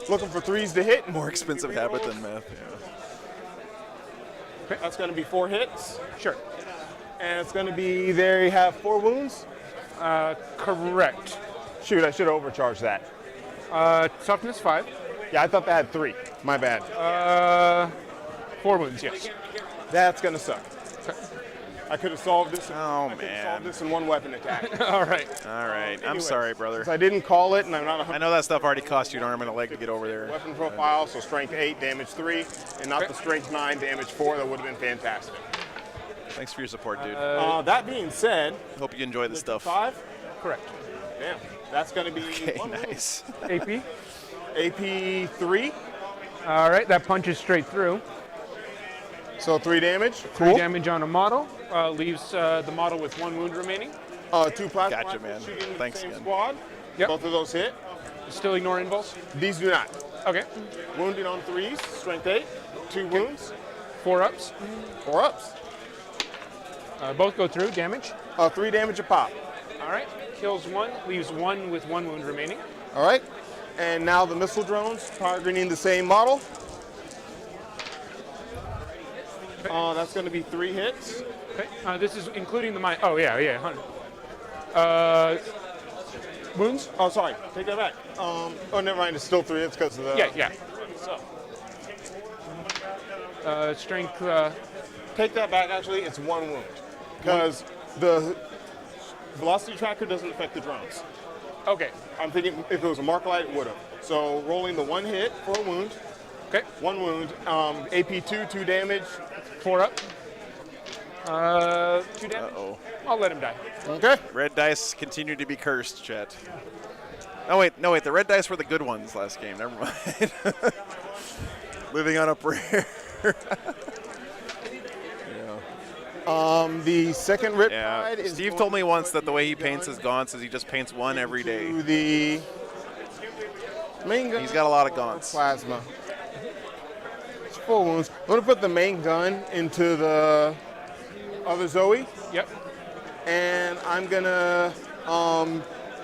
Looking for 3s to hit. More expensive habit than meth. Yeah. That's going to be 4 hits. Sure. And it's going to be, there you have 4 wounds. Correct. Shoot, I should have overcharged that. Toughness 5. Yeah, I thought that had 3. My bad. 4 wounds, yes. That's going to suck. I could have solved this. Oh, I could have man. solved this in 1 weapon attack. All right. All right. I'm Anyways, sorry, brother. Since I didn't call it, and I'm not 100% I know that stuff already cost you an arm and a leg to get over there. weapon profile, so strength 8, damage 3, and not Okay. the strength 9, damage 4. That would have been fantastic. Thanks for your support, dude. That being said, Hope you enjoy the stuff. 5. Correct. Damn, that's going to be Okay, 1 wound. nice. AP. AP 3, All right, that punches straight through. so 3 damage. 3 damage on a model. Leaves the model with 1 wound remaining. 2 plasma Gotcha, rifles man. shooting the Thanks same again. squad. Yep. Both of those hit. Still ignore invulse. These do not. Okay. Wounding on 3s, strength 8, 2 wounds, 4 ups. 4 ups. Both go through. Damage. 3 damage a pop. All right. Kills 1. Leaves 1 with 1 wound remaining. All right. And now the missile drones targeting the same model. That's going to be 3 hits. Okay. This is including the mine. Oh yeah. 100. Wounds. Oh, sorry. Take that back. Oh, never mind. It's still 3 hits because of the. Yeah. Strength. Take that back. Actually, it's 1 wound because the velocity tracker doesn't affect the drones. Okay. I'm thinking if it was a Marker Light, it would have. So rolling the 1 hit for a wound. Okay. 1 wound. AP 2 damage. 4 up. 2 damage. Uh-oh. I'll let him die. Okay. Red dice continue to be cursed, chat. Oh, wait. No, wait. The red dice were the good ones last game. Never mind. Living on a prayer. The second Riptide Yeah. is Steve going told me once that the way he paints his gaunts is he just paints 1 every day. to the Main gun. He's got a lot of gaunts. Plasma. It's 4 wounds. I'm gonna put the main gun into the other Zoe. Yep. And I'm gonna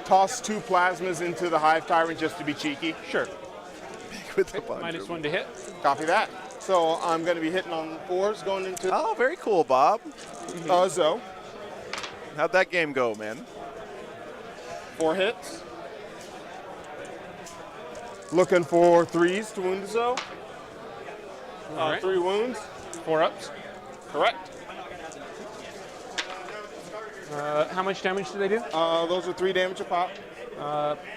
toss 2 plasmas into the Hive Tyrant just to be cheeky. Sure. With the bunch. -1 to hit. Copy that. So I'm gonna be hitting on 4s going into Oh, very cool, Bob. Zoe. How'd that game go, man? 4 hits. Looking for 3s to wound the Zoe. All right. 3 wounds. 4 ups. Correct. How much damage do they do? Those are 3 damage a pop.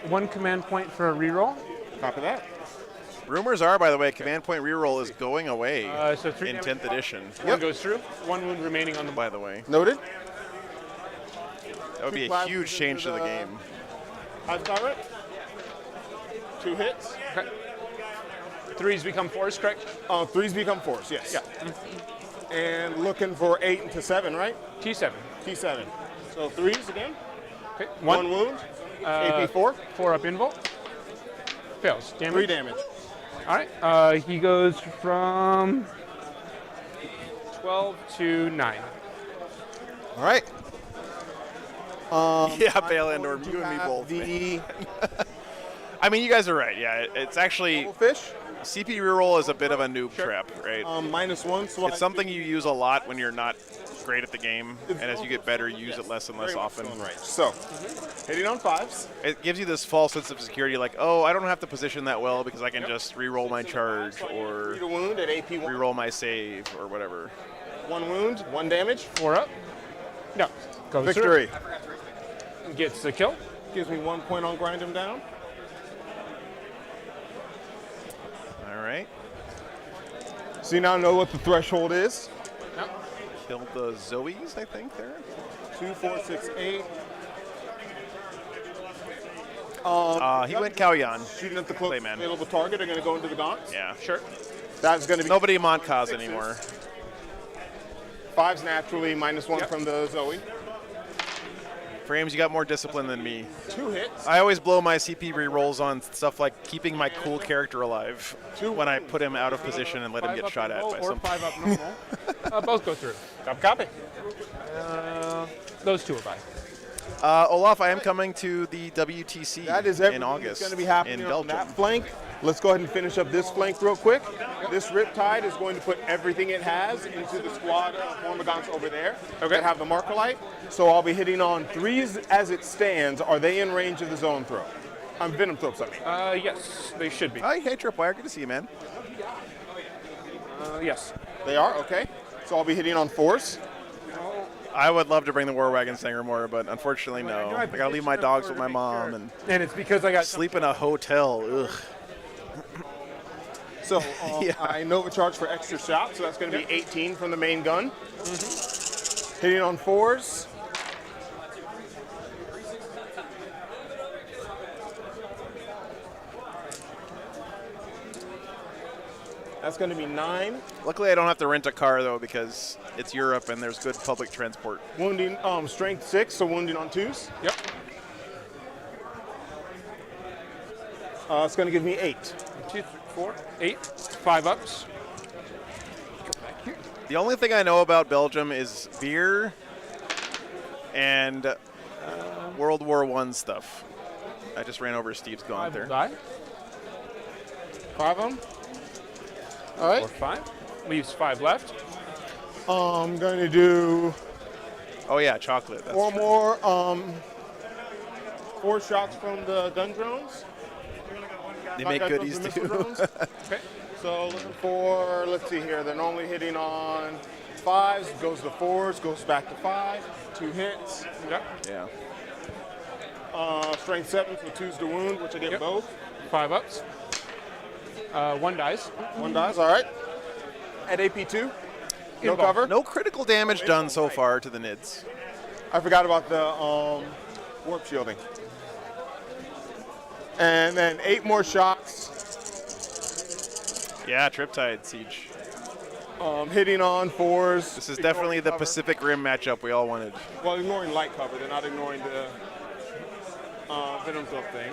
1 command point for a reroll. Copy that. Rumors are, by the way, command point reroll is going away So 3 in damage 10th pop. edition. 1 goes through. 1 wound remaining on the. By the way, Noted. that would be a huge change to the game. Hive Tyrant. 2 hits. Okay. 3s become 4s, correct? 3s become 4s, yes. Yeah. And looking for 8 into 7, right? T7. T7. So 3s again. Okay. 1 wound. AP 4. 4 up invul. Fails. Damage. 3 damage. All right. He goes from 12 to 9. All right. Yeah, I'm Bale and going or to you and me have both. The I mean, you guys are right. Yeah, it's actually fish. CP reroll is a bit of a noob trap, right? -1. So It's something you use a lot when you're not great at the game, and as you get better, you use it less and less often. Right. So, hitting on 5s. It gives you this false sense of security, like, oh, I don't have to position that well because I can just reroll my charge or 3 to wound at AP 1. reroll my save or whatever. 1 wound, 1 damage. 4 up. No. Goes Victory. through. Gets the kill. Gives me 1 point on grind him down. All right. So you now know what the threshold is. Yep. Killed the Zoes, I think, there. 2, 4, 6, 8. He went Kauyan. Shooting at the close Clayman. available target are going to go into the gaunts. Yeah. Sure. That's going to be Nobody Montcaz anymore. 5s naturally, -1 Yep. from the Zoe. Frames, you got more discipline than me. 2 hits. I always blow my CP rerolls on stuff like keeping my cool character alive when I put him out of position and let him 5 get up shot at invul by or something. 5 up normal. Both go through. Copy. Those 2 are by. Olaf, I am coming to the WTC That is in everything August that's going to be happening in on Belgium. that flank. Let's go ahead and finish up this flank real quick. This Riptide is going to put everything it has into the squad of Hormagaunts over there that have the marker light. So I'll be hitting on 3s as it stands. Are they in range of the zone throw? Venom throw, sorry. Yes, they should be. Hi, hey Tripwire, good to see you, man. Yes. They are? Okay. So I'll be hitting on 4s. I would love to bring the War Wagon Stinger more, but unfortunately, no. I gotta leave my dogs with my mom and it's because I got sleep in a hotel. Ugh. So Yeah. I Nova charge for extra shots, so that's going to be 18 from the main gun. Hitting on 4s. That's going to be 9. Luckily, I don't have to rent a car though because it's Europe and there's good public transport. Wounding, strength 6, so wounding on 2s. Yep. It's going to give me 8. 2, 3, 4, 8. 5 ups. The only thing I know about Belgium is beer and World War I stuff. I just ran over Steve's gaunt there. Die. 5 of them. All right. Or 5. Leaves 5 left. I'm going to do Oh yeah, chocolate. That's 4 true. more. 4 shots from the gun drones. They Not make gun goodies drones, the missile too. drones. Okay. So looking for, let's see here, they're normally hitting on 5s, goes to 4s, goes back to 5, 2 hits. Yep. Yeah. Strength 7, so 2s to wound, which I get both. 5 ups. 1 dies. 1 dies, all right. At AP 2, no cover. No critical damage done so far to the Nids. I forgot about the warp shielding. And then 8 more shots. Yeah, Triptide Siege. Hitting on 4s. This is definitely the cover. Pacific Rim matchup we all wanted. Well, ignoring light cover. They're not ignoring the Venom Throw thing.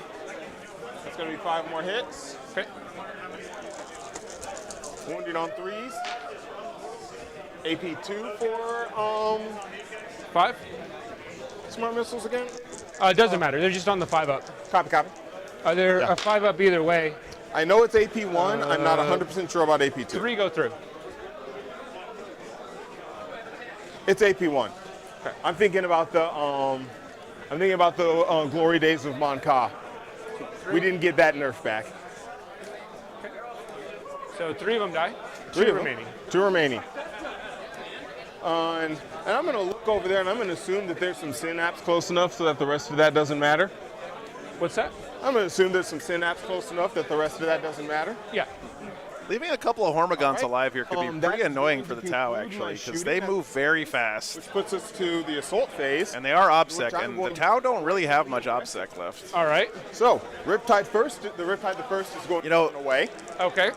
That's going to be 5 more hits. Okay. Wounded on 3s. AP 2 for 5. smart missiles again. It doesn't matter. They're just on the 5-up. Copy, copy. They're a 5-up either way. I know it's AP 1. I'm not 100% sure about AP 2. 3 go through. It's AP 1. Okay. I'm thinking about the glory days of Mon Ka. We didn't get that nerf back. So 3 of them die. 3 2 remaining. 2 remaining. And I'm going to look over there and I'm going to assume that there's some synapse close enough so that the rest of that doesn't matter. What's that? I'm going to assume there's some synapse close enough that the rest of that doesn't matter. Yeah. Leaving a couple of Hormigons alive here could be pretty that's annoying going for the to Tau, conclude actually, my because shooting they at- move very fast. Which puts us to the assault phase. And they are OBSEC, which I'm and the going- Tau don't really have much OBSEC left. All right. So, Riptide first. The Riptide the first is going away. Okay.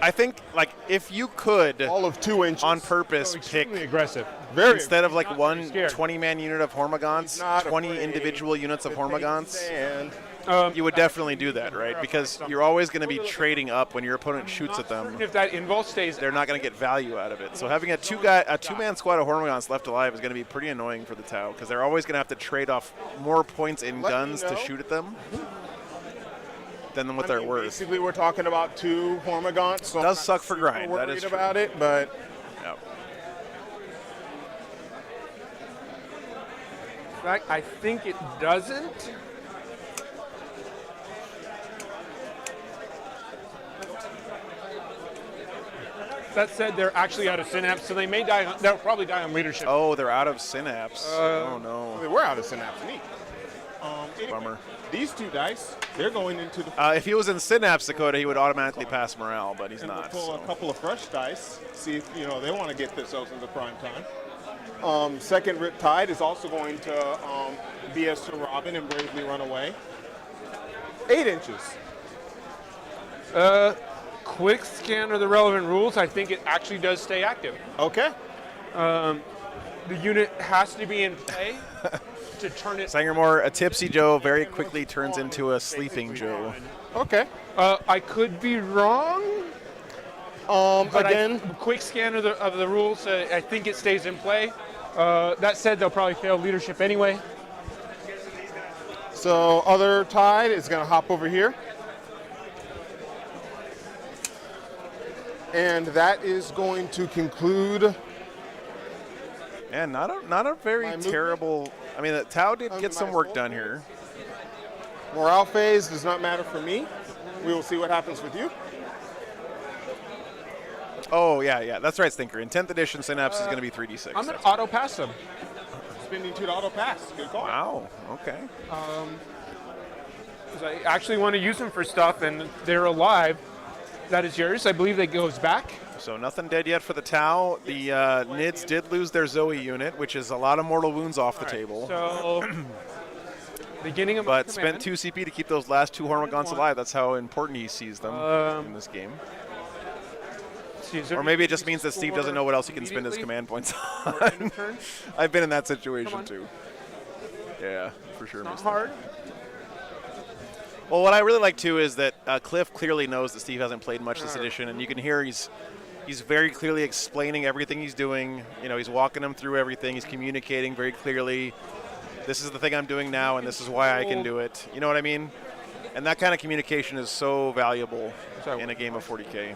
I think, like, if you could, all of 2 inches, on purpose, pick aggressive. Very instead of like one scared. 20-man unit of Hormigons, not 20 afraid individual units of Hormigons, and you would definitely do that, right? Because you're always going to be trading up when your opponent shoots at them. If that invul stays, They're not going to get value out of it. So having a two-man squad of Hormigons left alive is going to be pretty annoying for the Tau, because they're always going to have to trade off more points in guns to shoot at them than what they're worth. Basically, we're talking about 2 Hormigons. So It does suck for grind. Worried That is true. about it, but Yeah. in fact, I think it doesn't. That said, they're actually out of synapse, so they may die. They'll probably die on leadership. Oh, they're out of Synapse. Oh, no. they were out of synapse. Neat. Anyway, Bummer. These 2 dice, they're going into the. If he was in Synapse, Dakota, he would automatically pass morale, but he's and not. we'll pull so. a couple of fresh dice. See if they want to get themselves into prime time. Second Riptide is also going to BS to Robin and bravely run away. 8 inches. Quick scan of the relevant rules. I think it actually does stay active. Okay. The unit has to be in play to turn it. Sangermore, a tipsy Joe very quickly turns into a sleeping Joe. Okay. I could be wrong. But Again, quick scan of the rules. I think it stays in play. That said, they'll probably fail leadership anyway. so other Tide is going to hop over here. And that is going to conclude. Yeah, not a very terrible. I mean, the Tau did get some work done here. Morale phase does not matter for me. We will see what happens with you. Oh, yeah, that's right, Stinker. In 10th edition, Synapse is going to be 3d6. I'm going to auto pass them. Spending 2 to auto pass. Good call. Wow, okay. Because I actually want to use them for stuff, and they're alive. That is yours. I believe that goes back. So nothing dead yet for the Tau. The Nids did lose their Zoe unit, which is a lot of mortal wounds off the table. So, beginning of my but spent 2 CP to keep those last 2 Hormigons alive. That's how important he sees them in this game. Or maybe it just means that Steve doesn't know what else he can spend his command points on. I've been in that situation too. Yeah, for sure. Not hard. Well, what I really like too is that Cliff clearly knows that Steve hasn't played much this edition, and you can hear he's very clearly explaining everything he's doing. He's walking him through everything. He's communicating very clearly. This is the thing I'm doing now, and this is why I can do it. You know what I mean? And that kind of communication is so valuable in a game of 40K.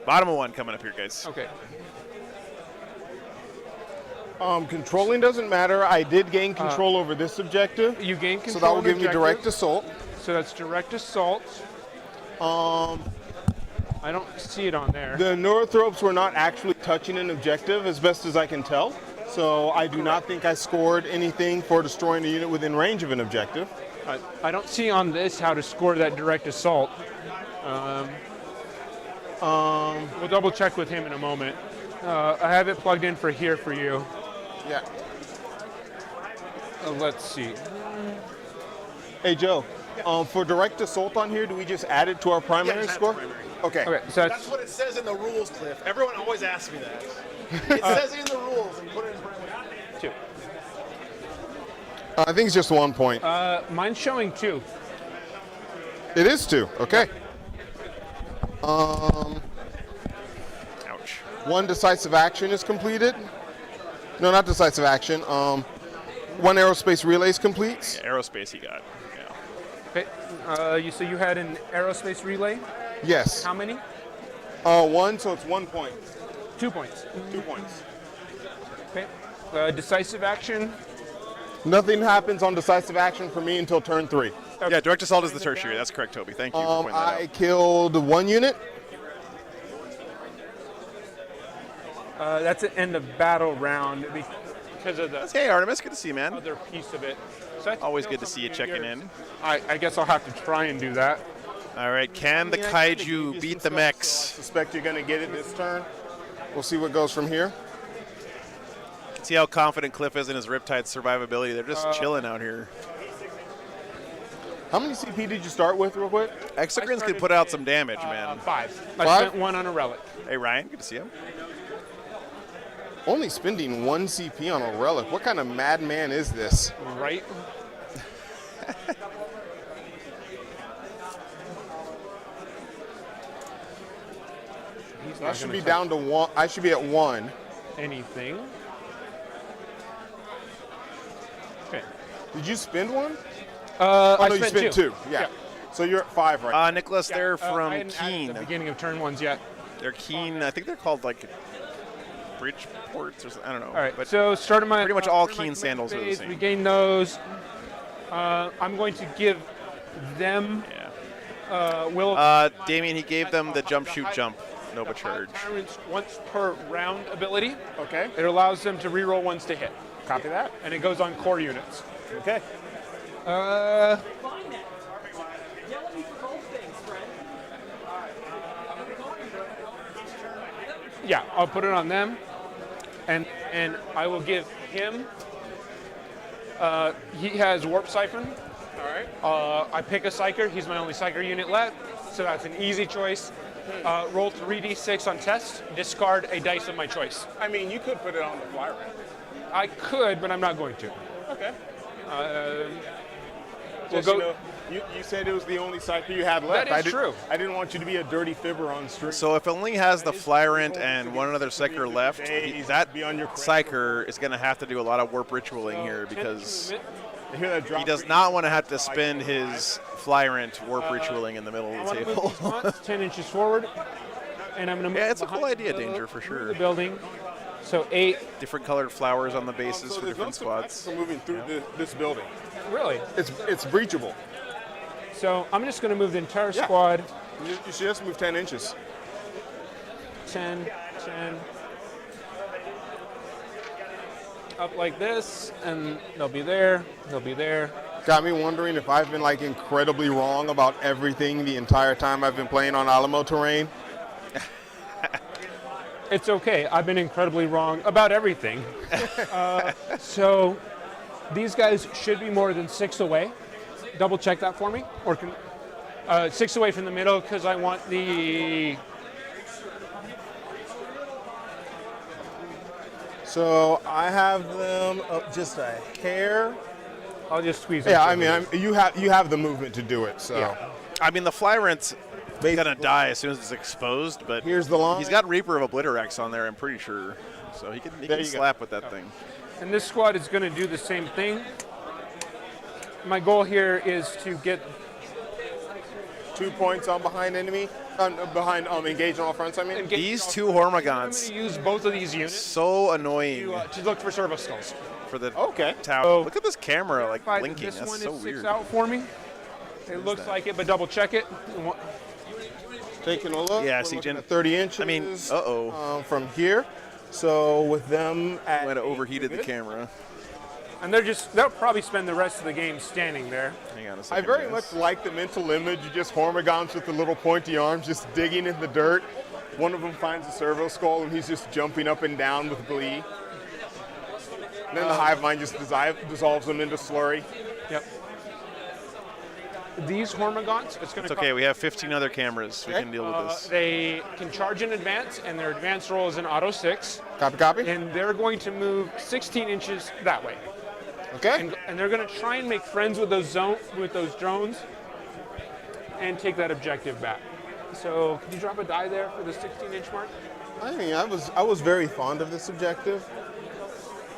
Bottom of 1 coming up here, guys. Okay. Controlling doesn't matter. I did gain control over this objective. You gain control. So that will of give me objective. direct assault. So that's direct assault. I don't see it on there. The Neurothropes were not actually touching an objective as best as I can tell. So I do not think I scored anything for destroying a unit within range of an objective. I don't see on this how to score that direct assault. We'll double check with him in a moment. I have it plugged in for here for you. Yeah. Let's see. Hey, Joe. For direct assault on here, do we just add it to our primary score? Okay. Okay, so That's what it says in the rules, Cliff. Everyone always asks me that. It says it in the rules and put it in primary. 2. I think it's just 1 point. Mine's showing 2. It is 2. Okay. Ouch. 1 decisive action is completed. No, not decisive action. 1 aerospace relay is complete. Yeah, aerospace he got. Yeah. Okay. So you had an aerospace relay. Yes. How many? 1, so it's 1 point. 2 points. 2 points. Okay. Decisive action. Nothing happens on decisive action for me until turn 3. Okay. Yeah, direct assault is the tertiary. That's correct, Toby. Thank you for pointing that I killed 1 unit. That's an end of battle round because of the Hey, Artemis, good to see you, man. other piece of it. So I have Always kill good to see you something checking yours. in. I guess I'll have to try and do that. All right, can the kaiju beat the mechs? Suspect you're going to get it this turn. We'll see what goes from here. See how confident Cliff is in his Riptide survivability. They're just chilling out here. How many CP did you start with, real quick? Exocrines can put out some damage, man. 5. I 5? spent 1 on a relic. Hey, Ryan, good to see you. Only spending 1 CP on a relic. What kind of madman is this? Right? I should be down to 1. I should be at 1. Anything. Okay. Did you spend 1? I no, you spent 2. Yeah. So you're at 5 right now. Nicholas, they're I from hadn't added Keene. the beginning of turn 1s yet. They're Keene. I think they're called like Bridgeports or something. I don't know. All right. But So starting my pretty much all starting my Keene sandals are the phase, same. We gain those. I'm going to give them. Will. Damien, he gave them the jump, shoot, jump. Nova charge. Tyranids once per round ability. Okay. It allows them to reroll ones to hit. Copy that. And it goes on core units. Okay. Yeah, I'll put it on them, and I will give him. He has Warp Siphon. All right. I pick a Psyker. He's my only Psyker unit left, so that's an easy choice. Roll 3d6 on test. Discard a dice of my choice. I mean, you could put it on the fly right? I could, but I'm not going to. Okay. We'll Just, go. you said it was the only Psyker you had left. That is true. I didn't want you to be a dirty fibber on stream. So if it only has the Flyrant and one other Psyker left, that Psyker is going to have to do a lot of warp ritualing here because he does not want to have to spend his Flyrant warp ritualing in the middle of the table. 10 inches forward, and I'm going to move. Yeah, it's a cool behind idea, the- Danger, for sure. The building. So 8. Different colored flowers on the bases So for there's different no spots. for moving through this building. Really? It's breachable. So I'm just going to move the entire Yeah. squad. You should just move 10 inches. 10. Up like this, and they'll be there. They'll be there. Got me wondering if I've been like incredibly wrong about everything the entire time I've been playing on Alamo terrain. It's okay. I've been incredibly wrong about everything. So these guys should be more than 6 away. Double check that for me. Or 6 away from the middle because I want the... So I have them up just a hair. I'll just squeeze Yeah, them. I mean, you have the movement to do it. So Yeah. I mean, the Flyrant's gonna die as soon as it's exposed, but here's the line. He's got Reaper of Obliterax on there, I'm pretty sure. So he There can you go. slap with that thing. And this squad is going to do the same thing. My goal here is to get 2 points on behind enemy, behind engage on all fronts. I mean, These two I'm going Hormagaunts, to use both of these units so annoying to look for servo skulls. for the okay. tower. So- Look at this camera, like blinking. This That's one so is 6 weird. out for me. It looks like it, but double check it. Taking a look. Yeah, we're see, looking Jen- at 30 inches. I mean, from here. So with them at Might have overheated the camera. And they'll probably spend the rest of the game standing there. Hang on a I second. very guys. much like the mental image of just Hormagaunts with the little pointy arms just digging in the dirt. One of them finds a servo skull and he's just jumping up and down with glee. And then the hive mind just dissolves them into slurry. Yep. These Hormagaunts, it's going It's to okay, we have 15 other cameras. We can deal with this. They can charge in advance, and their advance roll is an auto 6. Copy, copy. And they're going to move 16 inches that way. Okay. And they're going to try and make friends with those drones and take that objective back. So, could you drop a die there for the 16-inch mark? I mean, I was very fond of this objective.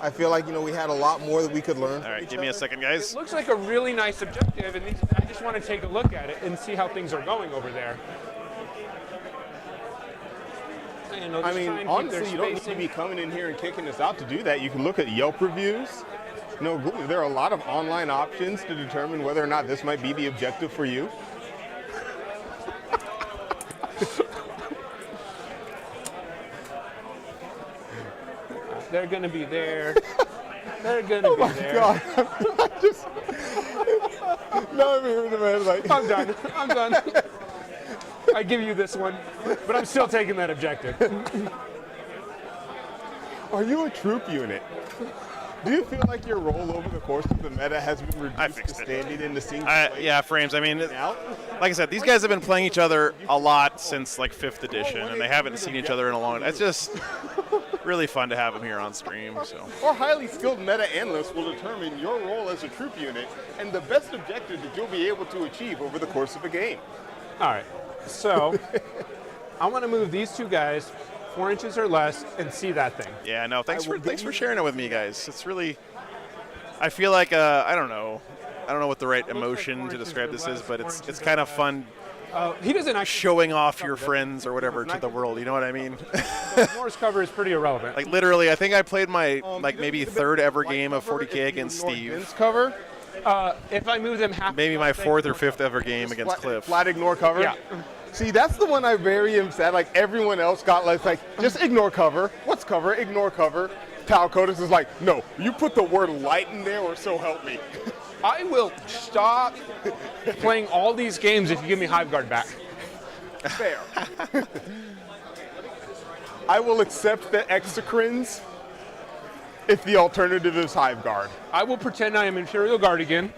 I feel like, we had a lot more that we could learn. All right, give me a second, guys. It looks like a really nice objective, and I just want to take a look at it and see how things are going over there. I mean, honestly, you don't need to be coming in here and kicking us out to do that. You can look at Yelp reviews. There are a lot of online options to determine whether or not this might be the objective for you. They're going to be there. They're going to be there. God. No, I'm here, man. Like, I'm done. I'm done. I give you this one, but I'm still taking that objective. Are you a troop unit? Do you feel like your role over the course of the meta has been reduced to standing in the single Yeah, Frames. I mean, like I said, these guys have been playing each other a lot since like 5th edition, and they haven't seen each other in a long time. It's just really fun to have them here on stream. So. Our highly skilled meta analysts will determine your role as a troop unit and the best objective that you'll be able to achieve over the course of a game. All right. So I want to move these two guys 4 inches or less and see that thing. Yeah, no, thanks for sharing it with me, guys. It's really, I feel like I don't know what the right emotion to describe this is, but it's kind of fun. He doesn't actually showing off your friends or whatever to the world. You know what I mean? Norse cover is pretty irrelevant. Like literally, I think I played my maybe 3rd ever game of 40K against Steve. Cover. If I move them half. Maybe my 4th or 5th ever game against Cliff. Flat ignore cover. Yeah. See, that's the one I very am sad. Like everyone else got like just ignore cover. What's cover? Ignore cover. Tau Codus is like, no, you put the word light in there, or so help me. I will stop playing all these games if you give me Hive Guard back. Fair. I will accept the exocrines if the alternative is Hive Guard. I will pretend I am Imperial Guard again.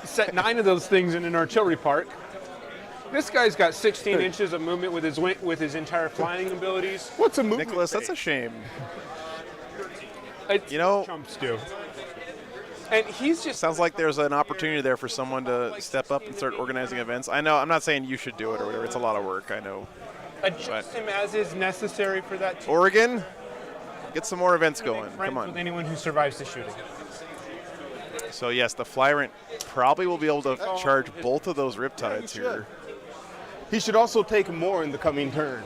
Set 9 of those things in an artillery park. This guy's got 16 inches of movement with his entire flying abilities. What's a movement? Nicholas, that's a shame. Chumps do. And he's just sounds like there's an opportunity there for someone to step up and start organizing events. I know, I'm not saying you should do it or whatever. It's a lot of work, I know. Adjust him as is necessary for that team. Oregon, get some more events going. Come on. With anyone who survives the shooting. So yes, the Flyrant probably will be able to charge both of those Riptides here. He should also take more in the coming turn.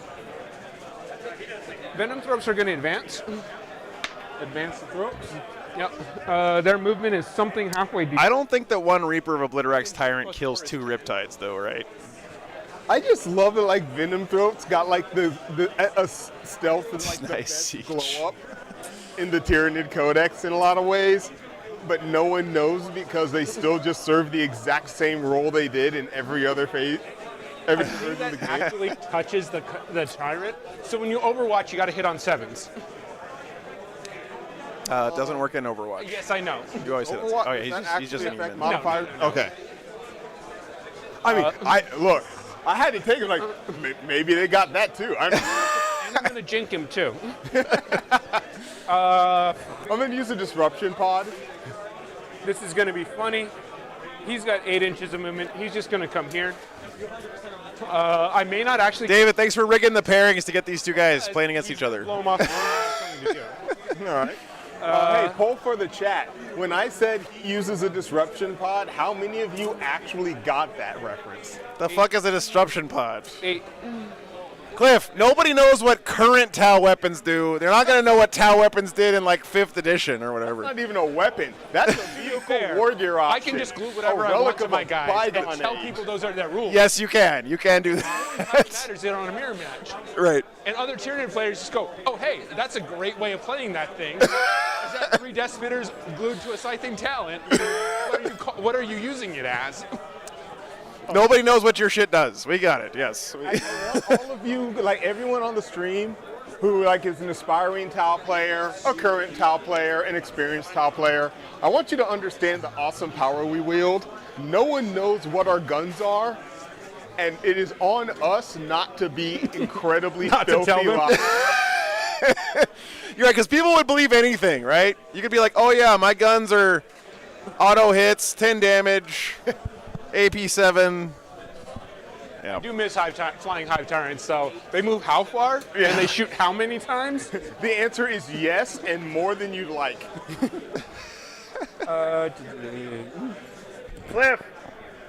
Venom Thropes are going to advance. Advance the Thropes. Yep. Their movement is something halfway decent. I don't think that one Reaper of Obliterax Tyrant kills 2 Riptides, though, right? I just love it. Like Venom Throats got like a stealth and like nice the glow up in the Tyranid Codex in a lot of ways, but no one knows because they still just serve the exact same role they did in every other phase. Every version of the game. Actually touches the Tyrant. So when you Overwatch, you got to hit on 7s. It doesn't work in Overwatch. Yes, I know. You always hit it. Oh yeah, he's just a human. Modifier? No. Okay. I mean, I had to take him like maybe they got that too. And I'm gonna jink him too. I'm gonna use a disruption pod. This is gonna be funny. He's got 8 inches of movement. He's just gonna come here. I may not actually. David, thanks for rigging the pairings to get these two guys playing against each other. Blow him off. All right. Hey, poll for the chat. When I said he uses a disruption pod, how many of you actually got that reference? The fuck is a disruption pod? 8. Cliff, nobody knows what current Tau weapons do. They're not going to know what Tau weapons did in like 5th edition or whatever. That's not even a weapon. That's a vehicle war gear option. I can just glue whatever I want to my guys and tell people those are their rules. Yes, you can. You can do that. It matters it on a mirror match. Right. And other Tyranid players just go, oh, hey, that's a great way of playing that thing. Is that 3 Decimators glued to a Scything Talent? What are you using it as? Nobody knows what your shit does. We got it, yes. I want all of you, like everyone on the stream who like is an aspiring Tau player, a current Tau player, an experienced Tau player, I want you to understand the awesome power we wield. No one knows what our guns are, and it is on us not to be incredibly not filthy to tell them. You're right, because people would believe anything, right? You could be like, oh yeah, my guns are auto hits, 10 damage, AP7. I do miss flying Hive Tyrants, so they move how far? Yeah. And they shoot how many times? The answer is yes, and more than you'd like. Cliff,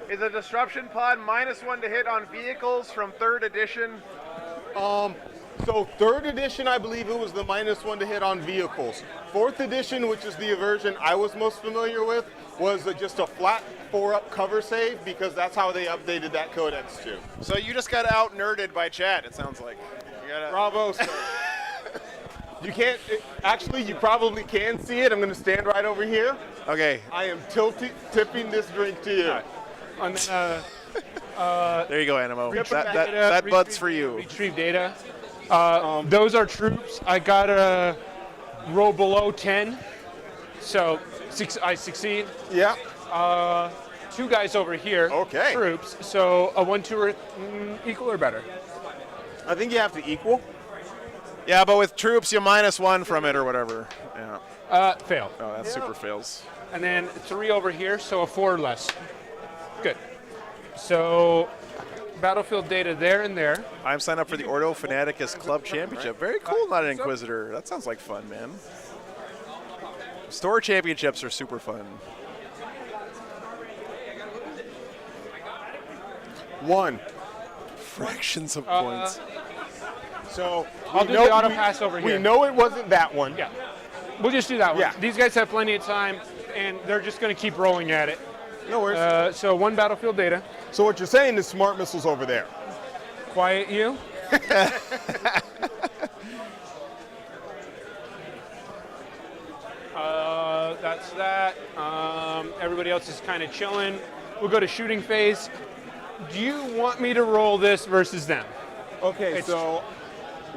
is a disruption pod -1 to hit on vehicles from 3rd edition? So 3rd edition, I believe it was the -1 to hit on vehicles. 4th edition, which is the version I was most familiar with, was just a flat 4-up cover save because that's how they updated that codex too. So you just got out nerded by chat, it sounds like. You gotta... Bravo, sir. You can't, actually, you probably can see it. I'm going to stand right over here. Okay. I am tipping this drink to you. And then, there you go, Animo. Retrieve That data, bud's for you. Retrieve data. Those are troops. I got a roll below 10, so I succeed. Yeah. 2 guys over here. Okay. Troops. So a 1, 2, or equal or better. I think you have to equal. Yeah, but with troops, you -1 from it or whatever. Yeah. Fail. Oh, that super fails. And then 3 over here, so a 4 or less. Good. So battlefield data there and there. I'm signed up for the Ordo Fanaticus Club Championship. Very cool, not an Inquisitor. That sounds like fun, man. Store championships are super fun. 1. Fractions of points. So I'll do the auto pass over here. We know it wasn't that one. Yeah. We'll just do that one. Yeah. These guys have plenty of time, and they're just going to keep rolling at it. No worries. So 1 battlefield data. So what you're saying is smart missiles over there. Quiet you. That's that. Everybody else is kind of chilling. We'll go to shooting phase. Do you want me to roll this versus them? Okay, so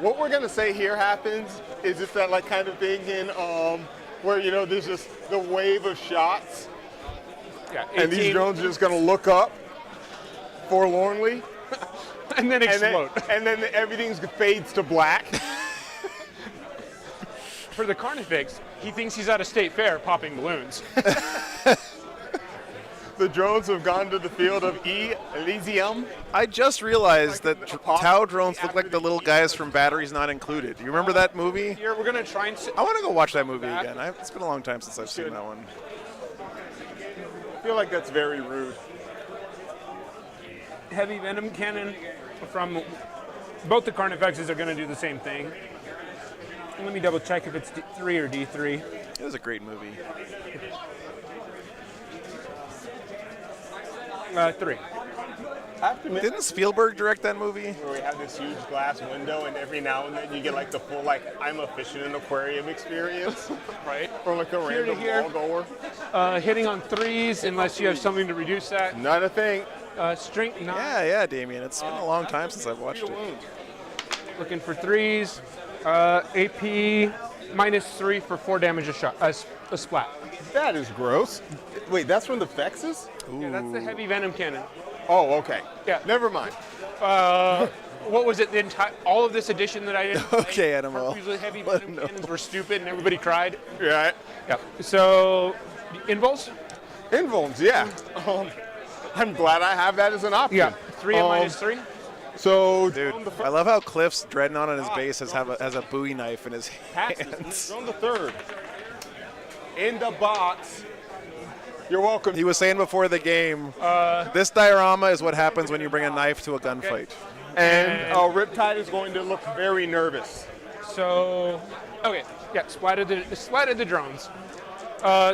what we're gonna say here happens is it's that like kind of thing in where there's just the wave of shots. Yeah. And these drones are just gonna look up forlornly. And then explode. And then everything fades to black. For the Carnifex, he thinks he's at a state fair popping balloons. The drones have gone to the field of Elysium. I just realized that Tau drones look like the little guys from Batteries Not Included. Do you remember that movie? Here, we're going to try and... I want to go watch that movie again. It's been a long time since I've seen that one. I feel like that's very rude. Heavy venom cannon from... Both the Carnifexes are going to do the same thing. Let me double check if it's D3 or D3. It was a great movie. 3. Didn't Spielberg direct that movie? Where we have this huge glass window, and every now and then you get like the full I'm a fish in an aquarium experience, right? From like a random ball goer. Hitting on 3s unless you have something to reduce that. Not a thing. Strength 9. Yeah, Damien. It's been a long time since I've watched it. Looking for 3s. AP -3 for 4 damage a shot. A splat. That is gross. Wait, that's from the Fexes? Yeah, that's the heavy venom cannon. Oh, okay. Yeah. Never mind. What was it? The entire all of this edition that I didn't. Okay, Animal. Usually heavy venom cannons were stupid and everybody cried. Right. Yeah. So, invols? Invols, yeah. I'm glad I have that as an option. Yeah. 3 and -3. So, dude, I love how Cliff's Dreadnought on his base has a Bowie knife in his hands. On the 3rd. In the box. You're welcome. He was saying before the game, this diorama is what happens when you bring a knife to a gunfight. And Riptide is going to look very nervous. So, okay, yeah, splattered the drones.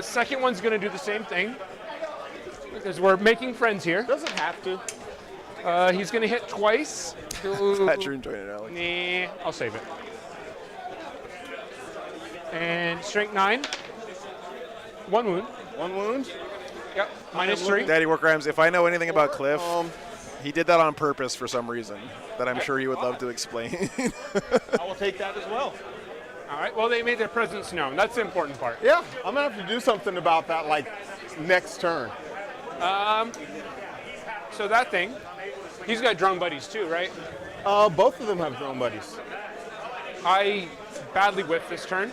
Second one's going to do the same thing because we're making friends here. Doesn't have to. He's going to hit twice. Glad you're enjoying it, Alex. Nah, I'll save it. And strength 9. 1 wound. 1 wound? Yep, -3. Daddy Work Rhymes, if I know anything about Cliff, he did that on purpose for some reason that I'm sure he would love to explain. I will take that as well. All right, well, they made their presence known. That's the important part. Yeah, I'm going to have to do something about that, next turn. So that thing, he's got drone buddies too, right? Both of them have drone buddies. I badly whiffed this turn.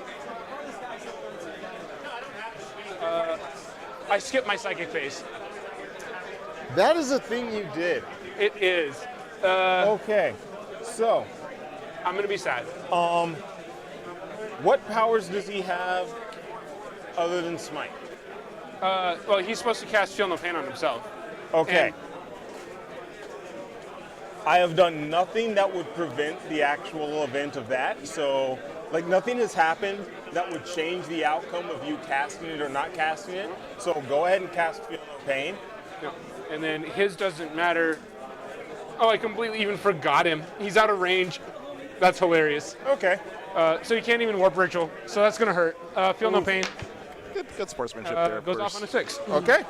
I skipped my psychic phase. That is a thing you did. It is. Okay, so I'm going to be sad. what powers does he have other than Smite? Well, he's supposed to cast Feel No Pain on himself. Okay. And I have done nothing that would prevent the actual event of that. So, like, nothing has happened that would change the outcome of you casting it or not casting it. So go ahead and cast Feel No Pain. no. And then his doesn't matter. Oh, I completely even forgot him. He's out of range. That's hilarious. Okay. So he can't even Warp Ritual. So that's going to hurt. Feel No Pain. Good sportsmanship there. Goes off on a 6. Okay.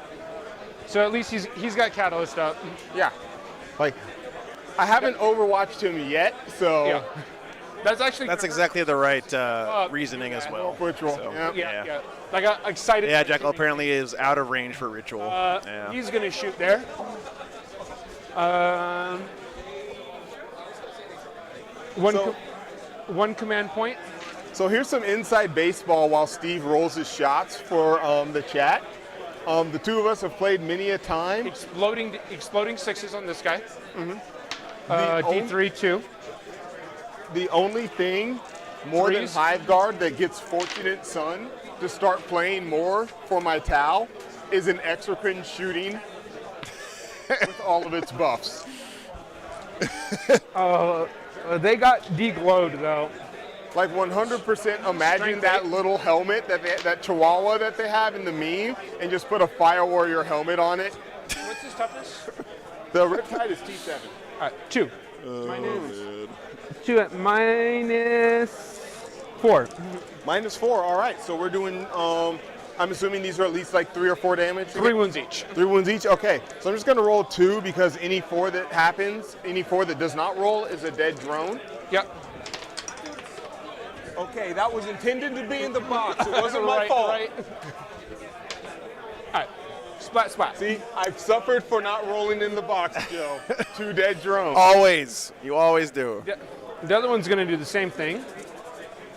So at least he's got Catalyst up. Yeah. Like, I haven't overwatched him yet, so. Yeah. That's exactly the right reasoning as well. Ritual. So, Yeah. I got excited. Yeah, Jekyll apparently is out of range for ritual. Yeah. He's going to shoot there. One command point. So here's some inside baseball while Steve rolls his shots for the chat. The two of us have played many a time. Exploding 6s on this guy. Mm-hmm. D3, 2. The only thing more than Threes. Hive Guard that gets Fortunate Son to start playing more for my Tau is an Exocrine shooting with all of its buffs. They got deglowed though. Like 100% imagine that little helmet, that chihuahua that they have in the meme, and just put a Fire Warrior helmet on it. What's his toughness? The Riptide is T7. 2. Oh, Minus 4. Minus 4, all right. So we're doing, I'm assuming these are at least like 3 or 4 damage? 3 wounds each. 3 wounds each? Okay. So I'm just going to roll 2 because any 4 that happens, any 4 that does not roll is a dead drone. Yep. Okay, that was intended to be in the box. It wasn't my fault. Right. All right. Splat. See, I've suffered for not rolling in the box, Joe. 2 dead drones. Always. You always do. The other one's going to do the same thing.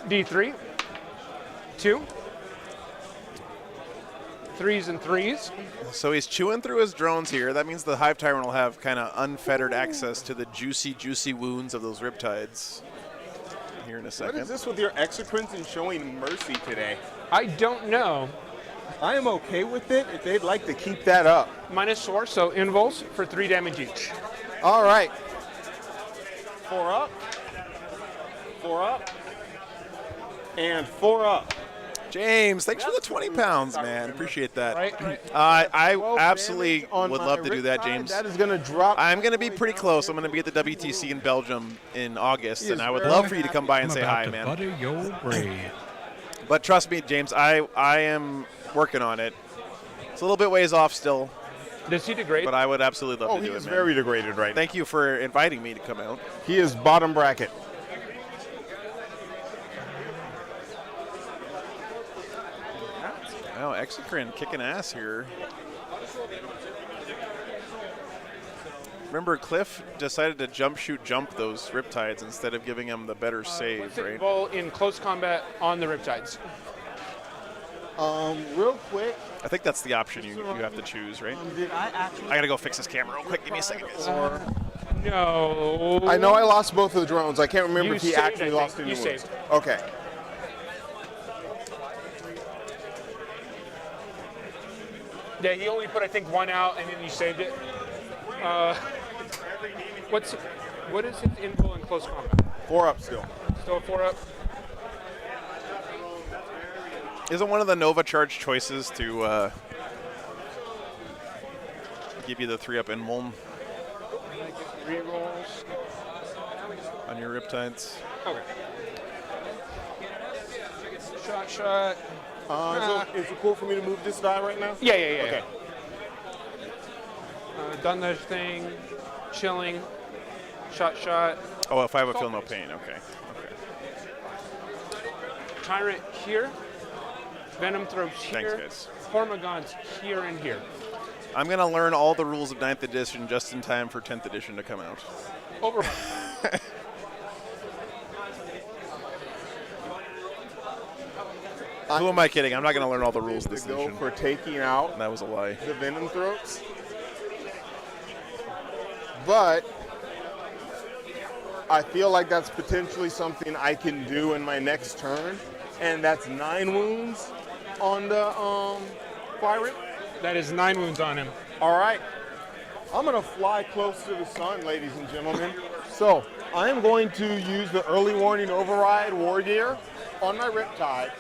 D3. 2. 3s and 3s. So he's chewing through his drones here. That means the Hive Tyrant will have kind of unfettered access to the juicy wounds of those Riptides. Here in a second. What is this with your Exocrines and showing mercy today? I don't know. I am okay with it if they'd like to keep that up. Minus 4, so invols for 3 damage each. All right. 4 up. 4 up. And 4 up. James, thanks for the 20 pounds, man. Appreciate that. Right. I absolutely would love to do that, James. That is going to drop. I'm going to be pretty close. I'm going to be at the WTC in Belgium in August, and I would love for you to come by and say hi, man. Butter your bread. But trust me, James, I am working on it. It's a little bit ways off still. Does he degrade? But I would absolutely love to do it, He is man. very degraded right now. Thank you for inviting me to come out. He is bottom bracket. Wow, Exocrine kicking ass here. Remember, Cliff decided to jump those Riptides instead of giving him the better save, right? Well, in close combat on the Riptides. Real quick. I think that's the option you have to choose, right? Did I actually? I gotta go fix this camera real quick. Give me a second, guys. No. I know I lost both of the drones. I can't remember You if he saved, actually I lost think. any You wounds. saved. Okay. Yeah, he only put, I think, 1 out, and then you saved it. What is his invul in close combat? 4 up still. Still 4 up? Isn't one of the Nova charge choices to give you the 3-up invuln Rerolls. on your Riptides? Okay. Shot. Is it cool for me to move this die right now? Yeah. Okay. Done their thing. Chilling. Shot. Oh, if I have a feel no pain, okay. Tyrant here. Venom throws here. Thanks, guys. Hormigons here and here. I'm going to learn all the rules of 9th edition just in time for 10th edition to come out. Over. Who am I kidding? I'm not going to learn all the rules of this to go station. for taking out That was a lie. the Venom Throats. But I feel like that's potentially something I can do in my next turn. And that's 9 wounds on the Pirate. That is 9 wounds on him. All right. I'm going to fly close to the sun, ladies and gentlemen. So I am going to use the early warning override war gear on my Riptide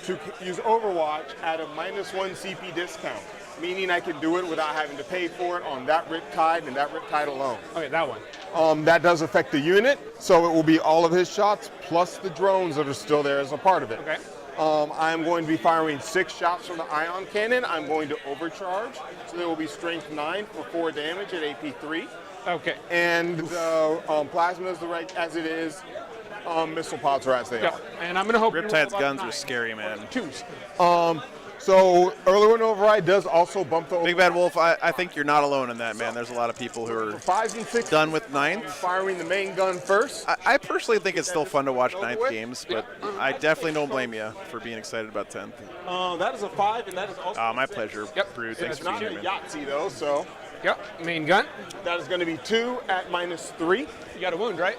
to use Overwatch at a -1 CP discount, meaning I can do it without having to pay for it on that Riptide and that Riptide alone. Okay, that one. That does affect the unit, so it will be all of his shots plus the drones that are still there as a part of it. Okay. I'm going to be firing 6 shots from the ion cannon. I'm going to overcharge, so there will be strength 9 for 4 damage at AP 3. Okay. And the plasma is as it is. Missile pods are as they are. And I'm going to hope Riptide's guns are scary, man. 2s. So early one override does also bump the Big Bad Wolf, I think you're not alone in that, man. There's a lot of people who are 5s and 6s done with 9th. firing the main gun first. I personally think it's still fun to watch 9th games, but I definitely don't blame you for being excited about 10th. That is a 5, and that is also My pleasure, Brood. Thanks it's for not being a here, man. Yahtzee though, so Yep, main gun. that is going to be 2 at -3. You got a wound, right?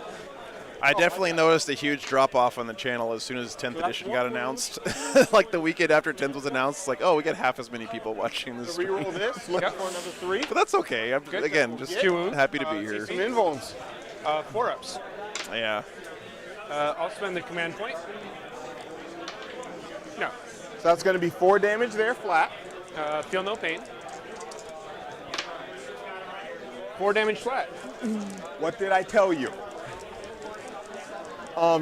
I definitely noticed a huge drop-off on the channel as soon as 10th edition got announced. Like the weekend after 10th was announced, it's like, oh, we got half as many people watching this So reroll stream. this, looking for another 3. But that's okay. I'm, again, just happy to be here. Some invulns. 4-ups. Yeah. I'll spend the command point. No. So that's going to be 4 damage there, flat. Feel no pain. 4 damage flat. What did I tell you?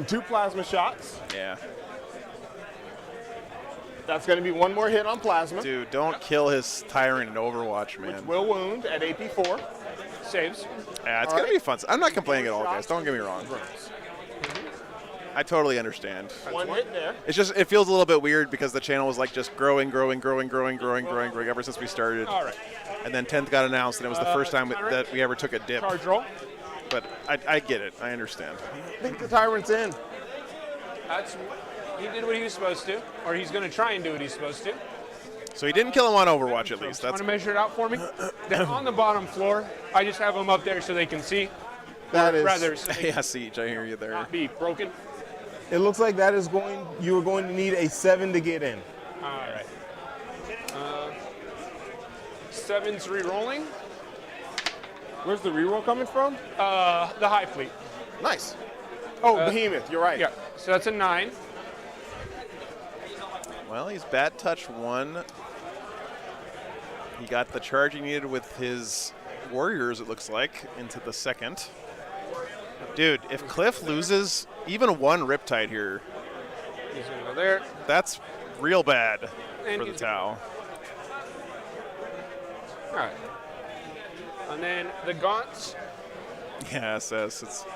2 plasma shots. Yeah. That's going to be 1 more hit on plasma. Dude, don't kill his Tyrant in Overwatch, man. Will wound at AP 4. Saves. Yeah, it's going to be fun. I'm not complaining at all, guys. Don't get me wrong. I totally understand. 1 hit there. It's just, it feels a little bit weird because the channel was like just growing ever since we started. All right. And then 10th got announced, and it was the first time that we ever took a dip. Charge roll. But I get it. I understand. I think the Tyrant's in. He did what he was supposed to, or he's going to try and do what he's supposed to. So he didn't kill him on Overwatch, at least. Want That's to measure it out for me? They're on the bottom floor. I just have them up there so they can see. That is. Rather, so they yeah, Siege. I hear you there. not be broken. It looks like that is you are going to need a 7 to get in. All right. 7's re-rolling. Where's the reroll coming from? The High Fleet. Nice. Oh, Behemoth, you're right. Yeah, so that's a 9. Well, he's bat touch 1. He got the charge he needed with his Warriors, it looks like, into the 2nd. Dude, if Cliff loses even 1 Riptide here, He's going to go there. that's real bad And for the he's- Tau. All right. And then the Gaunts. Yeah, SS. It's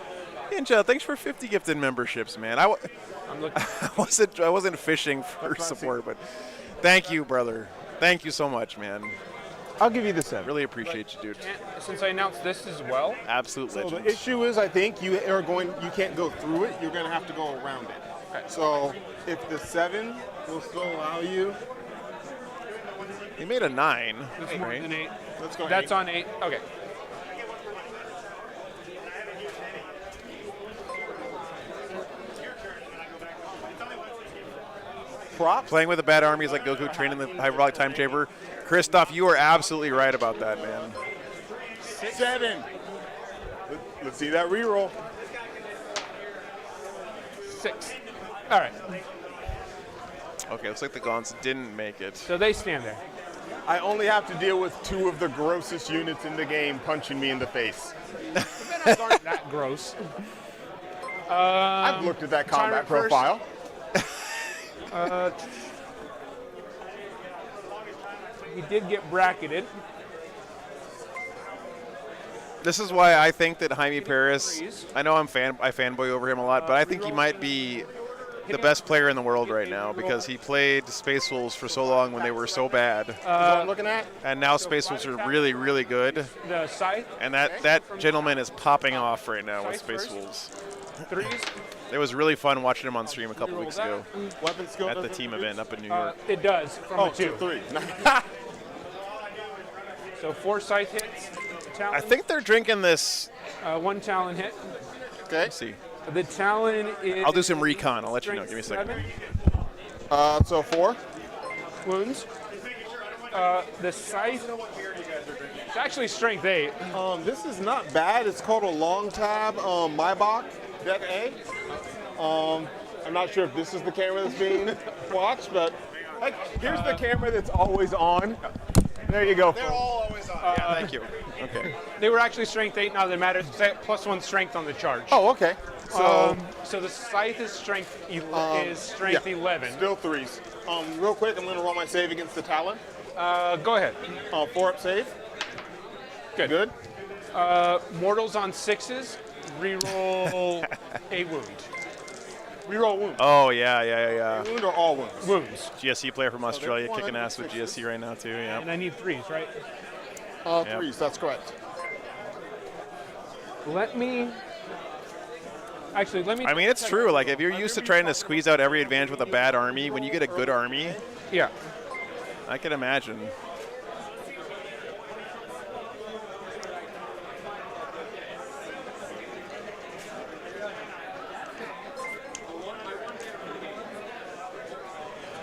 Ninja, thanks for 50 gifted memberships, man. I wasn't fishing for support, but thank you, brother. Thank you so much, man. I'll give you the 7. Really appreciate you, dude. Since I announced this as well. Absolute So legend. the issue is, I think you can't go through it. You're going to have to go around it. Okay. So if the 7 will still allow you, He made a 9. That's more right? than 8. let's go. That's 8. on 8. Okay. Props. Playing with a bad army is like Goku training the hyperbolic time chamber. Christoph, you are absolutely right about that, man. 7. Let's see that reroll. 6. All right. Okay, looks like the Gaunts didn't make it. So they stand there. I only have to deal with 2 of the grossest units in the game punching me in the face. The Venoms aren't that gross. I've looked at that combat Tyrant profile. He did get bracketed. This is why I think that Jaime Paris, I know I fanboy over him a lot, but I think he might be the best player in the world right now because he played Space Wolves for so long when they were so bad. Is what I'm looking at? And now Space Wolves are really, really good. The scythe. And that gentleman is popping off right now with Space Wolves. threes. It was really fun watching him on stream a couple Reroll weeks that. ago Weapon skill at the doesn't team reduce? event up in New York. It does from Oh, a 2. 3. So 4 scythe hits. Talon, I think they're drinking this. 1 talon hit. Okay. Let's see. The talon is. I'll do some recon. I'll let you know. Give me a second. 7 So 4. wounds. The scythe. It's actually strength 8. This is not bad. It's called a long tab Maybach Deck A. I'm not sure if this is the camera that's being watched, but like, here's the camera that's always on. There you go. They're folks. all always on. Yeah, thank you. Okay. They were actually strength 8. Now they matter. Plus 1 strength on the charge. Oh, okay. So, So the scythe is strength yeah, 11. Still 3s. Real quick, I'm going to roll my save against the Talon. Go ahead. 4-up save. Good. Good. Mortals on 6s. Reroll a wound. Reroll wound. Oh, yeah. Wound or all wounds? Wounds. GSC player from Australia there's kicking ass with 106s. GSC right now, too. Yeah. And I need 3s, right? 3s, that's correct. Let me. Actually, let me. I mean, it's true. Like, if you're used to trying to squeeze out every advantage with a bad army, when you get a good army, Yeah. I can imagine.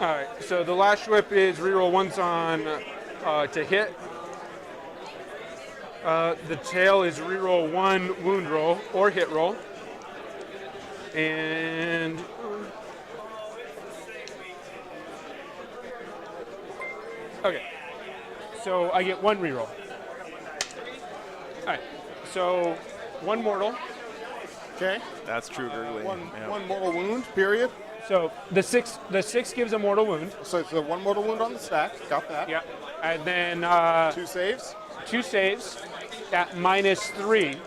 All right. So the last whip is reroll 1s on to hit. The tail is reroll 1 wound roll or hit roll. And okay, so I get 1 reroll. All right, so 1 mortal. Okay. That's true, Gurgly. Yeah. One mortal wound, period. So the six gives a mortal wound. So it's a 1 mortal wound on the stack. Got that. Yeah, and then 2 saves. 2 saves at -3.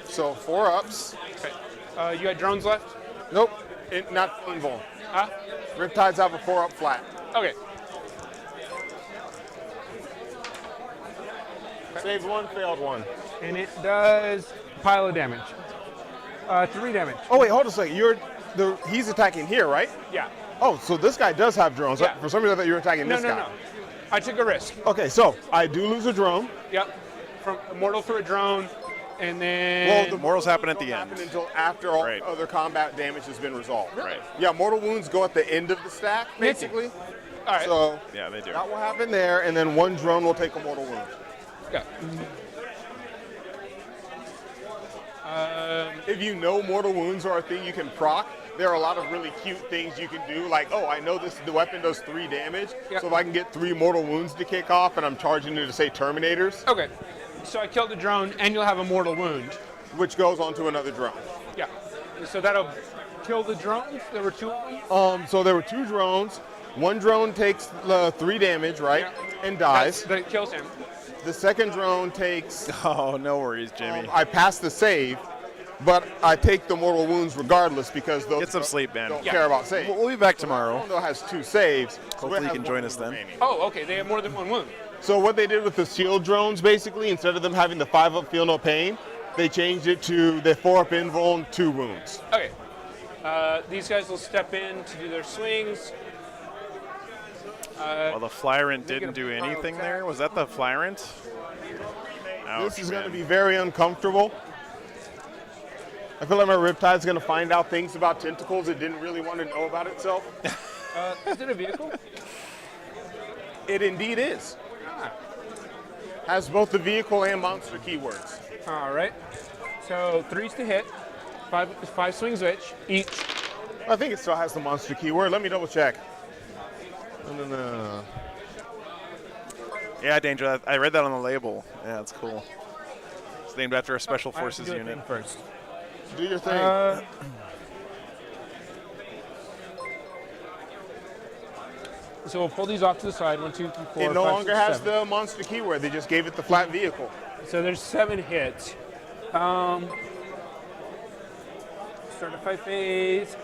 So 4-ups. Okay. You got drones left? Nope. Not invuln. Huh? Riptides have a 4-up flat. Okay. Saved 1, failed 1. And it does pile of damage. 3 damage. Oh wait, hold a second. He's attacking here, right? Yeah. Oh, so this guy does have drones. Yeah. For some reason I thought you were attacking No, this no, guy. no. I took a risk. Okay, so I do lose a drone. Yep. From a mortal through a drone, and then. Well, the mortals happen at the end. Happen until after all Right. other combat damage has been resolved. Right. Yeah, mortal wounds go at the end of the stack, basically. All right. So Yeah, they do. that will happen there, and then 1 drone will take a mortal wound. Yeah. If you know mortal wounds are a thing you can proc, there are a lot of really cute things you can do. Like, oh, I know the weapon does 3 damage, Yep. so if I can get 3 mortal wounds to kick off, and I'm charging it to say Terminators, Okay. So I killed the drone, and you'll have a mortal wound. which goes onto another drone. Yeah. So that'll kill the drones. There were 2 of them. So there were 2 drones. 1 drone takes 3 damage, right, Yeah. and dies. That kills him. The second drone takes. Oh, no worries, Jimmy. I pass the save, but I take the mortal wounds regardless because those Get some sleep, man. don't Yeah. care about saves. We'll be back tomorrow. Though has 2 saves. Hopefully you can join us then. Oh, okay. They have more than 1 wound. So what they did with the shield drones, basically, instead of them having the 5-up feel no pain, they changed it to the 4-up invuln, 2 wounds. Okay. These guys will step in to do their swings. Well, the Flyrant didn't do anything there. Was that the Flyrant? Ouch, This is going to man. be very uncomfortable. I feel like my Riptide's going to find out things about tentacles it didn't really want to know about itself. Is it a vehicle? It indeed is. Has both the vehicle and monster keywords. All right. So 3s to hit. 5 swings each. I think it still has the monster keyword. Let me double check. Yeah, Danger. I read that on the label. Yeah, that's cool. It's named after a Special I have to Forces do a unit. thing first. Do your thing. So we'll pull these off to the side. 1, 2, 3, 4. It no 5, longer 6, has 7. the monster keyword. They just gave it the flat vehicle. So there's 7 hits. Certified phase.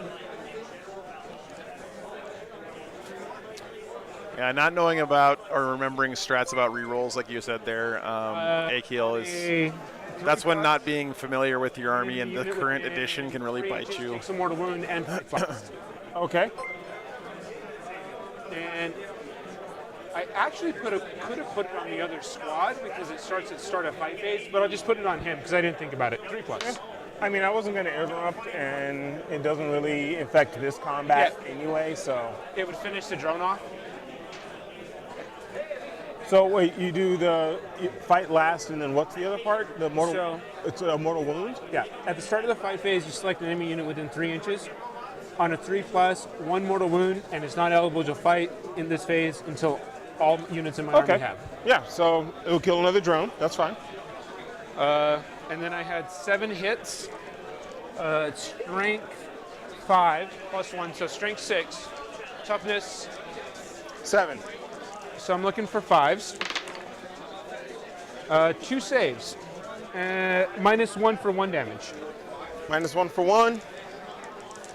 Yeah, not knowing about or remembering strats about rerolls like you said there. Akil is That's when not being familiar with your army and the current edition can really bite you. Some mortal wound and flex. Okay. And I actually could have put it on the other squad because it starts at start of fight phase, but I'll just put it on him because I didn't think about it. 3+. I mean, I wasn't going to interrupt, and it doesn't really affect this combat anyway, so. It would finish the drone off. So wait, you do you fight last, and then what's the other part? The mortal. It's a mortal wound. Yeah. At the start of the fight phase, you select an enemy unit within 3 inches. On a 3+, 1 mortal wound, and it's not eligible to fight in this phase until all units in my army have. Yeah. So it'll kill another drone. That's fine. And then I had 7 hits. Strength 5 +1, so strength 6. Toughness 7. So I'm looking for 5s. 2 saves. -1 for 1 damage. -1 for 1.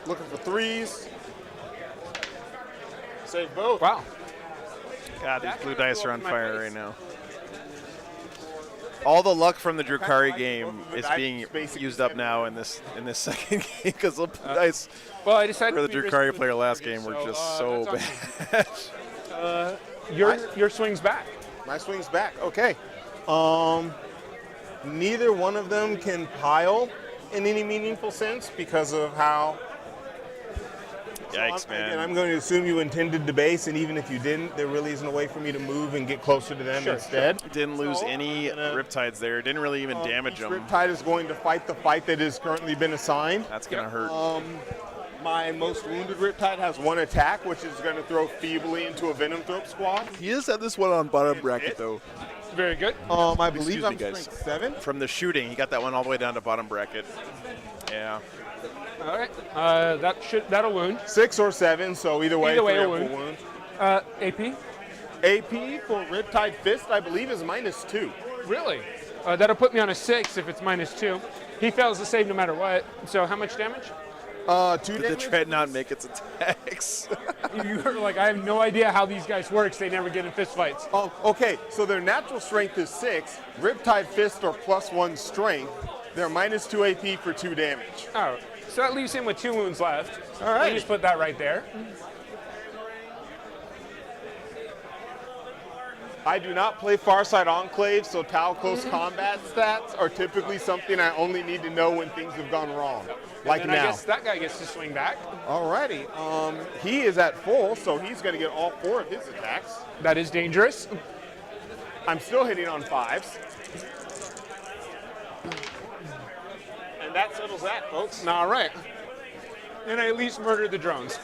Looking for 3s. Save both. Wow. God, these blue dice are on fire right now. All the luck from the Drukhari game is being used up now in this second game because the blue dice I decided for the to be Drukhari risky player with last it, game were just so bad. Your swing's back. My swing's back. Okay. Neither one of them can pile in any meaningful sense because of how. Yikes, man. And I'm going to assume you intended to base, and even if you didn't, there really isn't a way for me to move and get closer to them instead. Didn't lose any Riptides there. Didn't really even damage them. Riptide is going to fight the fight that has currently been assigned. That's going to hurt. My most wounded Riptide has 1 attack, which is going to throw feebly into a Venom Thrope squad. He is at this one on bottom bracket, though. Very good. I believe Excuse I'm me, guys. strength 7. From the shooting, he got that one all the way down to bottom bracket. Yeah. All right. That'll wound. 6 or 7, so either way, a wound. wound. AP? AP for Riptide Fist, I believe, is -2. Really? That'll put me on a 6 if it's -2. He fails to save no matter what. So how much damage? 2 Did damage. the Dreadnought make its attacks? You're like, I have no idea how these guys work. They never get in fist fights. Oh, okay. So their natural strength is 6. Riptide Fist are +1 strength. They're -2 AP for 2 damage. Oh, so that leaves him with 2 wounds left. All right. We just put that right there. I do not play Farside Enclave, so Tau close combat stats are typically something I only need to know when things have gone wrong, like and now. I guess that guy gets to swing back. Alrighty. He is at full, so he's going to get all 4 of his attacks. That is dangerous. I'm still hitting on 5s. And that settles that, folks. All right. And I at least murdered the drones.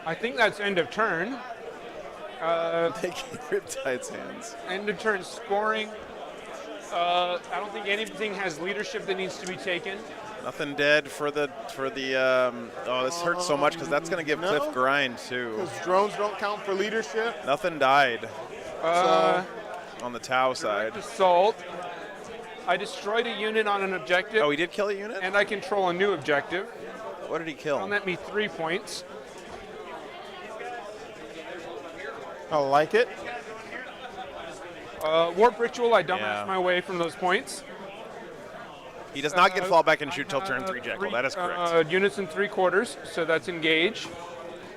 I think that's end of turn. Taking Riptide's hands. End of turn scoring. I don't think anything has leadership that needs to be taken. Nothing dead for the oh, this hurts so much because that's going to give Cliff grind too. Because drones don't count for leadership. Nothing died. On the Tau side. Assault. I destroyed a unit on an objective. Oh, he did kill a unit? And I control a new objective. What did he kill? That'll net me 3 points. I like it. Warp Ritual, I dumbassed my way from those points. He does not get fall back and shoot till turn 3, Jekyll. That is correct. Units in 3/4, so that's engage.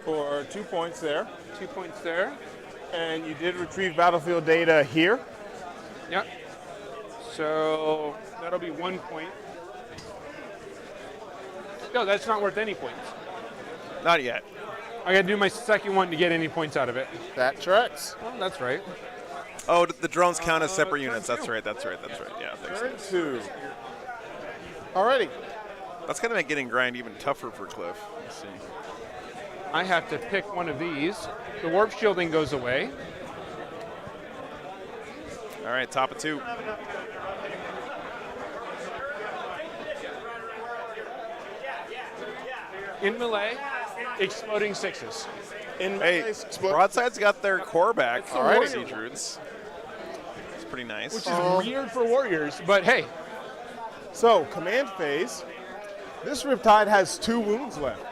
For 2 points there. 2 points there. And you did retrieve battlefield data here. Yep. So that'll be 1 point. No, that's not worth any points. Not yet. I got to do my second one to get any points out of it. That tracks. Oh, that's right. Oh, the drones count as separate units. That's right. That's right. That's right. Yeah. Turn 2. Alrighty. That's going to make getting grind even tougher for Cliff. Let's see. I have to pick one of these. The warp shielding goes away. All right, top of 2. In melee, exploding 6s. Hey, Broadside's got their core back. All right, Siege Roots. It's pretty nice. Which is weird for warriors, but hey. So, command phase. This Riptide has 2 wounds left.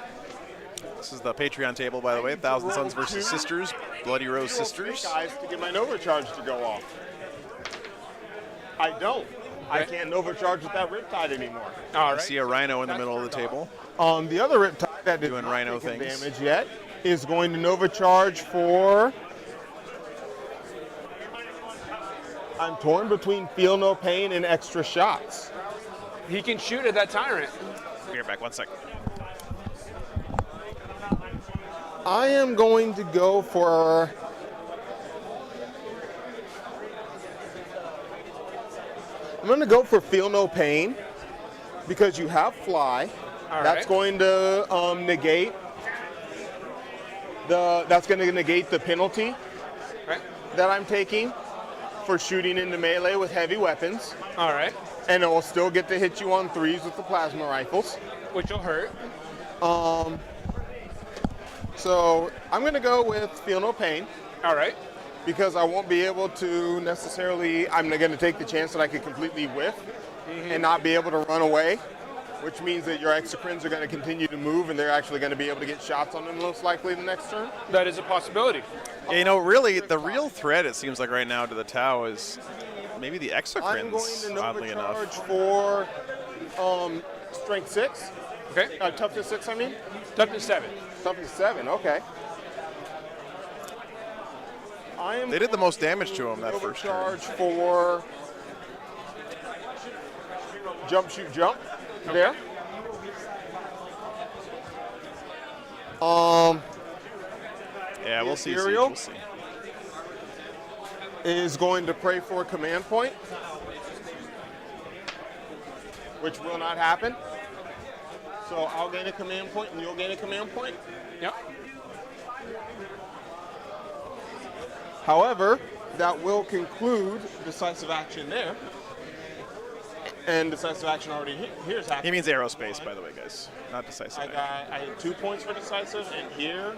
This is the Patreon table, by the way. Thousand Sons versus Sisters. Bloody Rose Sisters. Guys, to get my Nova charge to go off. I don't. I can't overcharge with that Riptide anymore. All I right. see a Rhino in the middle of the table. The other Riptide that is Doing not Rhino taking things. damage yet is going to Nova Charge for... I'm torn between Feel No Pain and Extra Shots. He can shoot at that Tyrant. Be right back, 1 sec. I am going to go for... I'm going to go for Feel No Pain because you have Fly. All That's right. going to negate the penalty Right. that I'm taking for shooting into melee with heavy weapons. All right. And it will still get to hit you on 3s with the plasma rifles. Which will hurt. So I'm going to go with Feel No Pain. All right. Because I won't be able to necessarily, I'm going to take the chance that I could completely whiff and not be able to run away, which means that your exocrines are going to continue to move and they're actually going to be able to get shots on them most likely the next turn. That is a possibility. Yeah, you know, really, the real threat, it seems like right now to the Tau is maybe the I'm going exocrines, to Nova oddly enough. Charge for Strength 6. Okay. Toughness 6, I mean? Toughness 7. Toughness 7, okay. They did the most damage to him that first turn. Charge for Jump, Shoot, Jump. There. Yeah, we'll see. Ethereal We'll see. is going to pray for a command point, which will not happen. So I'll gain a command point and you'll gain a command point. Yep. However, that will conclude decisive action there. And decisive action already here's happening. He means aerospace, by the way, guys, not decisive. I had 2 points for decisive, and here.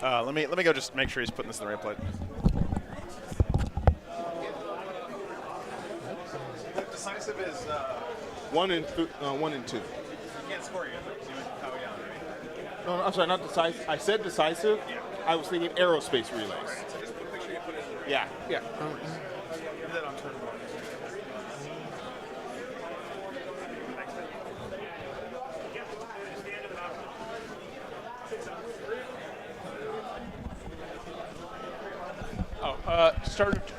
Let me go just make sure he's putting this in the right place. Decisive is 1 and 2. you can't score yet. So you went Tau Yan, right? No, I'm sorry, not decisive. I said decisive. Yeah. I was thinking aerospace relays. So just make sure you put it in the Yeah. Yeah. do that on turn 1.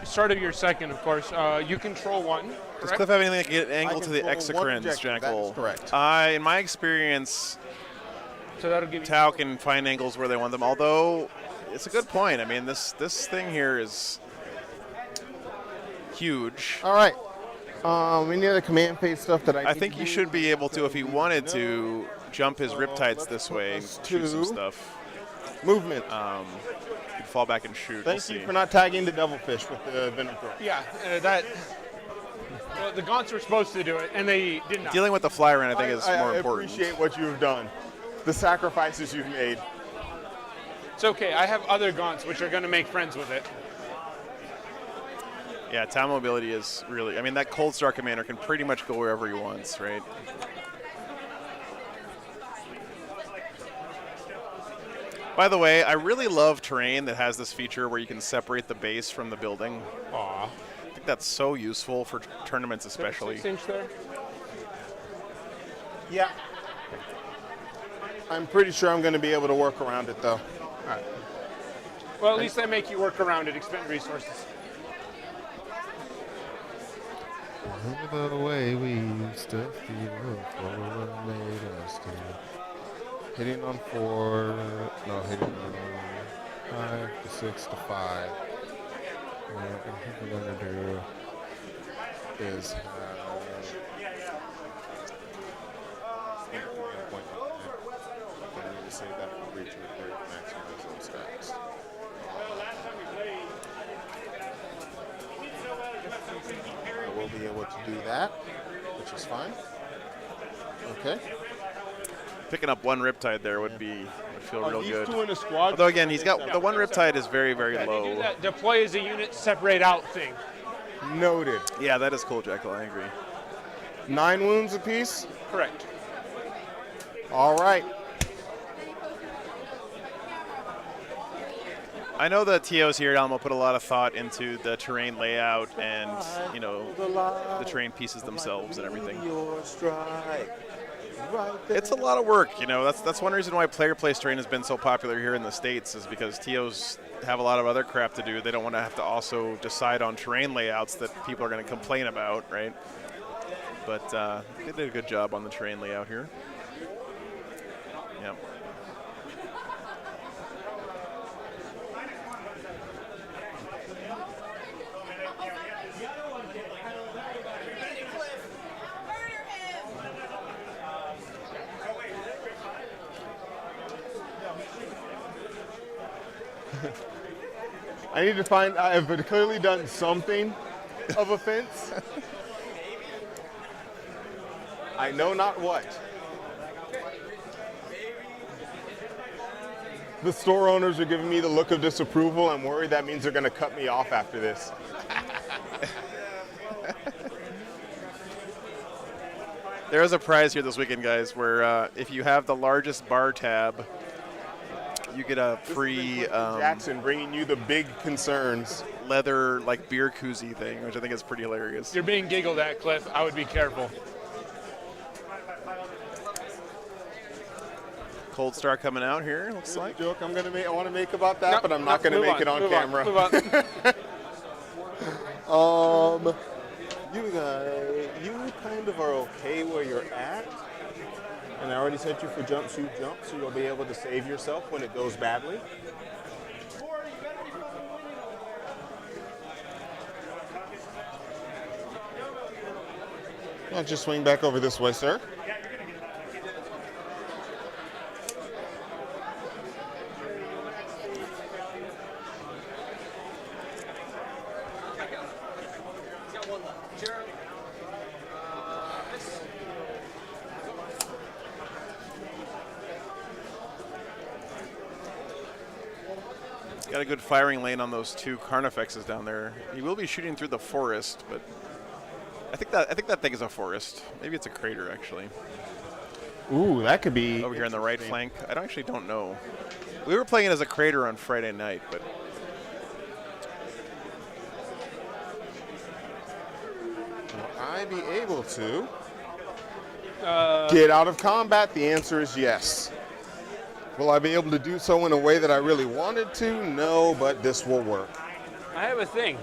Start of your second, of course. You control 1. Does Correct? Cliff have anything that can get angle to the control one exocrines, objective, that is Jackal? correct. In my experience, So that'll give you. Tau can find angles where they want them. Although, it's a good point. I mean, this thing here is huge. All right. Any other command phase stuff that I think he should be able to, if he wanted to, jump his Riptides this way and shoot some stuff. Movement. He'd fall back and shoot. Thank you for not tagging the Devilfish with the Venom Throw. Yeah, that. Well, the Gaunts were supposed to do it, and they did not. Dealing with the Flyer, I think, is more I important. appreciate what you have done, the sacrifices you've made. It's okay. I have other Gaunts which are going to make friends with it. Yeah, Tau mobility is really. I mean, that Cold Star commander can pretty much go wherever he wants, right? By the way, I really love terrain that has this feature where you can separate the base from the building. Aw. I think that's so useful for tournaments, especially. 6-inch there. Yeah. I'm pretty sure I'm going to be able to work around it, though. All right. Well, at least they make you work around it, expend resources. The way we used to feel what made us do. Hitting on 4, no, hitting on 5 to 6 to 5. What I think we're going to do is have I need to save that for creature to maximize those stats. I will be able to do that, which is fine. Okay. Picking up one Riptide there would feel real these good. two in a squad? Although again, he's got the one Riptide is very, very Do low. that deploy as a unit, separate out thing. Noted. Yeah, that is cool, Jekyll. I agree. 9 wounds apiece? Correct. All right. I know the TOs here at Alamo put a lot of thought into the terrain layout and, you know, the terrain pieces themselves and everything. It's a lot of work, you know. That's one reason why player-place terrain has been so popular here in the States, is because TOs have a lot of other crap to do. They don't want to have to also decide on terrain layouts that people are going to complain about, right? But they did a good job on the terrain layout here. Yeah. I need to find, I've clearly done something of offense. I know not what. The store owners are giving me the look of disapproval. I'm worried that means they're going to cut me off after this. There is a prize here this weekend, guys, where if you have the largest bar tab, you get a free Jackson bringing you the big concerns. Leather like beer koozie thing, which I think is pretty hilarious. You're being giggled at, Cliff. I would be careful. Cold Star coming out here, looks like. Joke I want to make about that, but I'm not going to make it on camera. You guys, you kind of are okay where you're at. And I already sent you for jump, shoot, jump, so you'll be able to save yourself when it goes badly. I'll just swing back over this way, sir. Got a good firing lane on those two Carnifexes down there. He will be shooting through the forest, but I think that thing is a forest. Maybe it's a crater, actually. Ooh, that could be over here on the right flank. I actually don't know. We were playing it as a crater on Friday night, but will I be able to get out of combat? The answer is yes. Will I be able to do so in a way that I really wanted to? No, but this will work. I have a thing.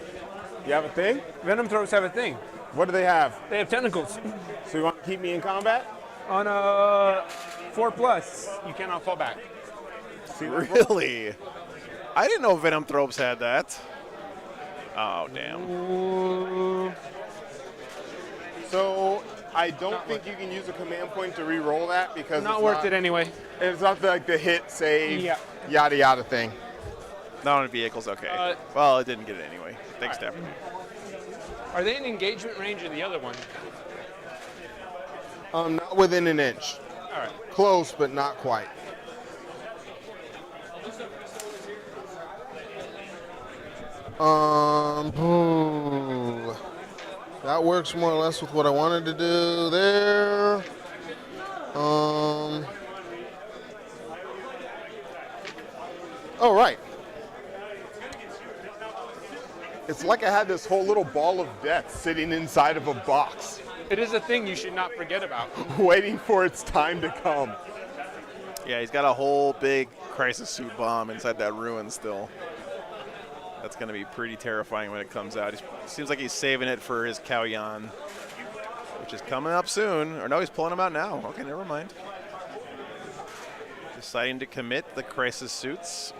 You have a thing? Venom throws have a thing. What do they have? They have tentacles. So you want to keep me in combat? On a 4+, you cannot fall back. Really? I didn't know Venom Throbes had that. Oh, damn. So I don't think you can use a command point to re-roll that because Not worth it anyway. It's not like the hit, save, Yeah. yada yada thing. Not on vehicles, okay. Well, it didn't get it anyway. Thanks, Steph. Are they in engagement range of the other one? Not within an inch. All right. Close, but not quite. That works more or less with what I wanted to do there. Oh, right. It's like I had this whole little ball of death sitting inside of a box. It is a thing you should not forget about. Waiting for its time to come. Yeah, he's got a whole big crisis suit bomb inside that ruin still. That's going to be pretty terrifying when it comes out. It seems like he's saving it for his Kauyan, which is coming up soon. Or no, he's pulling him out now. Okay, never mind. Deciding to commit the crisis suits.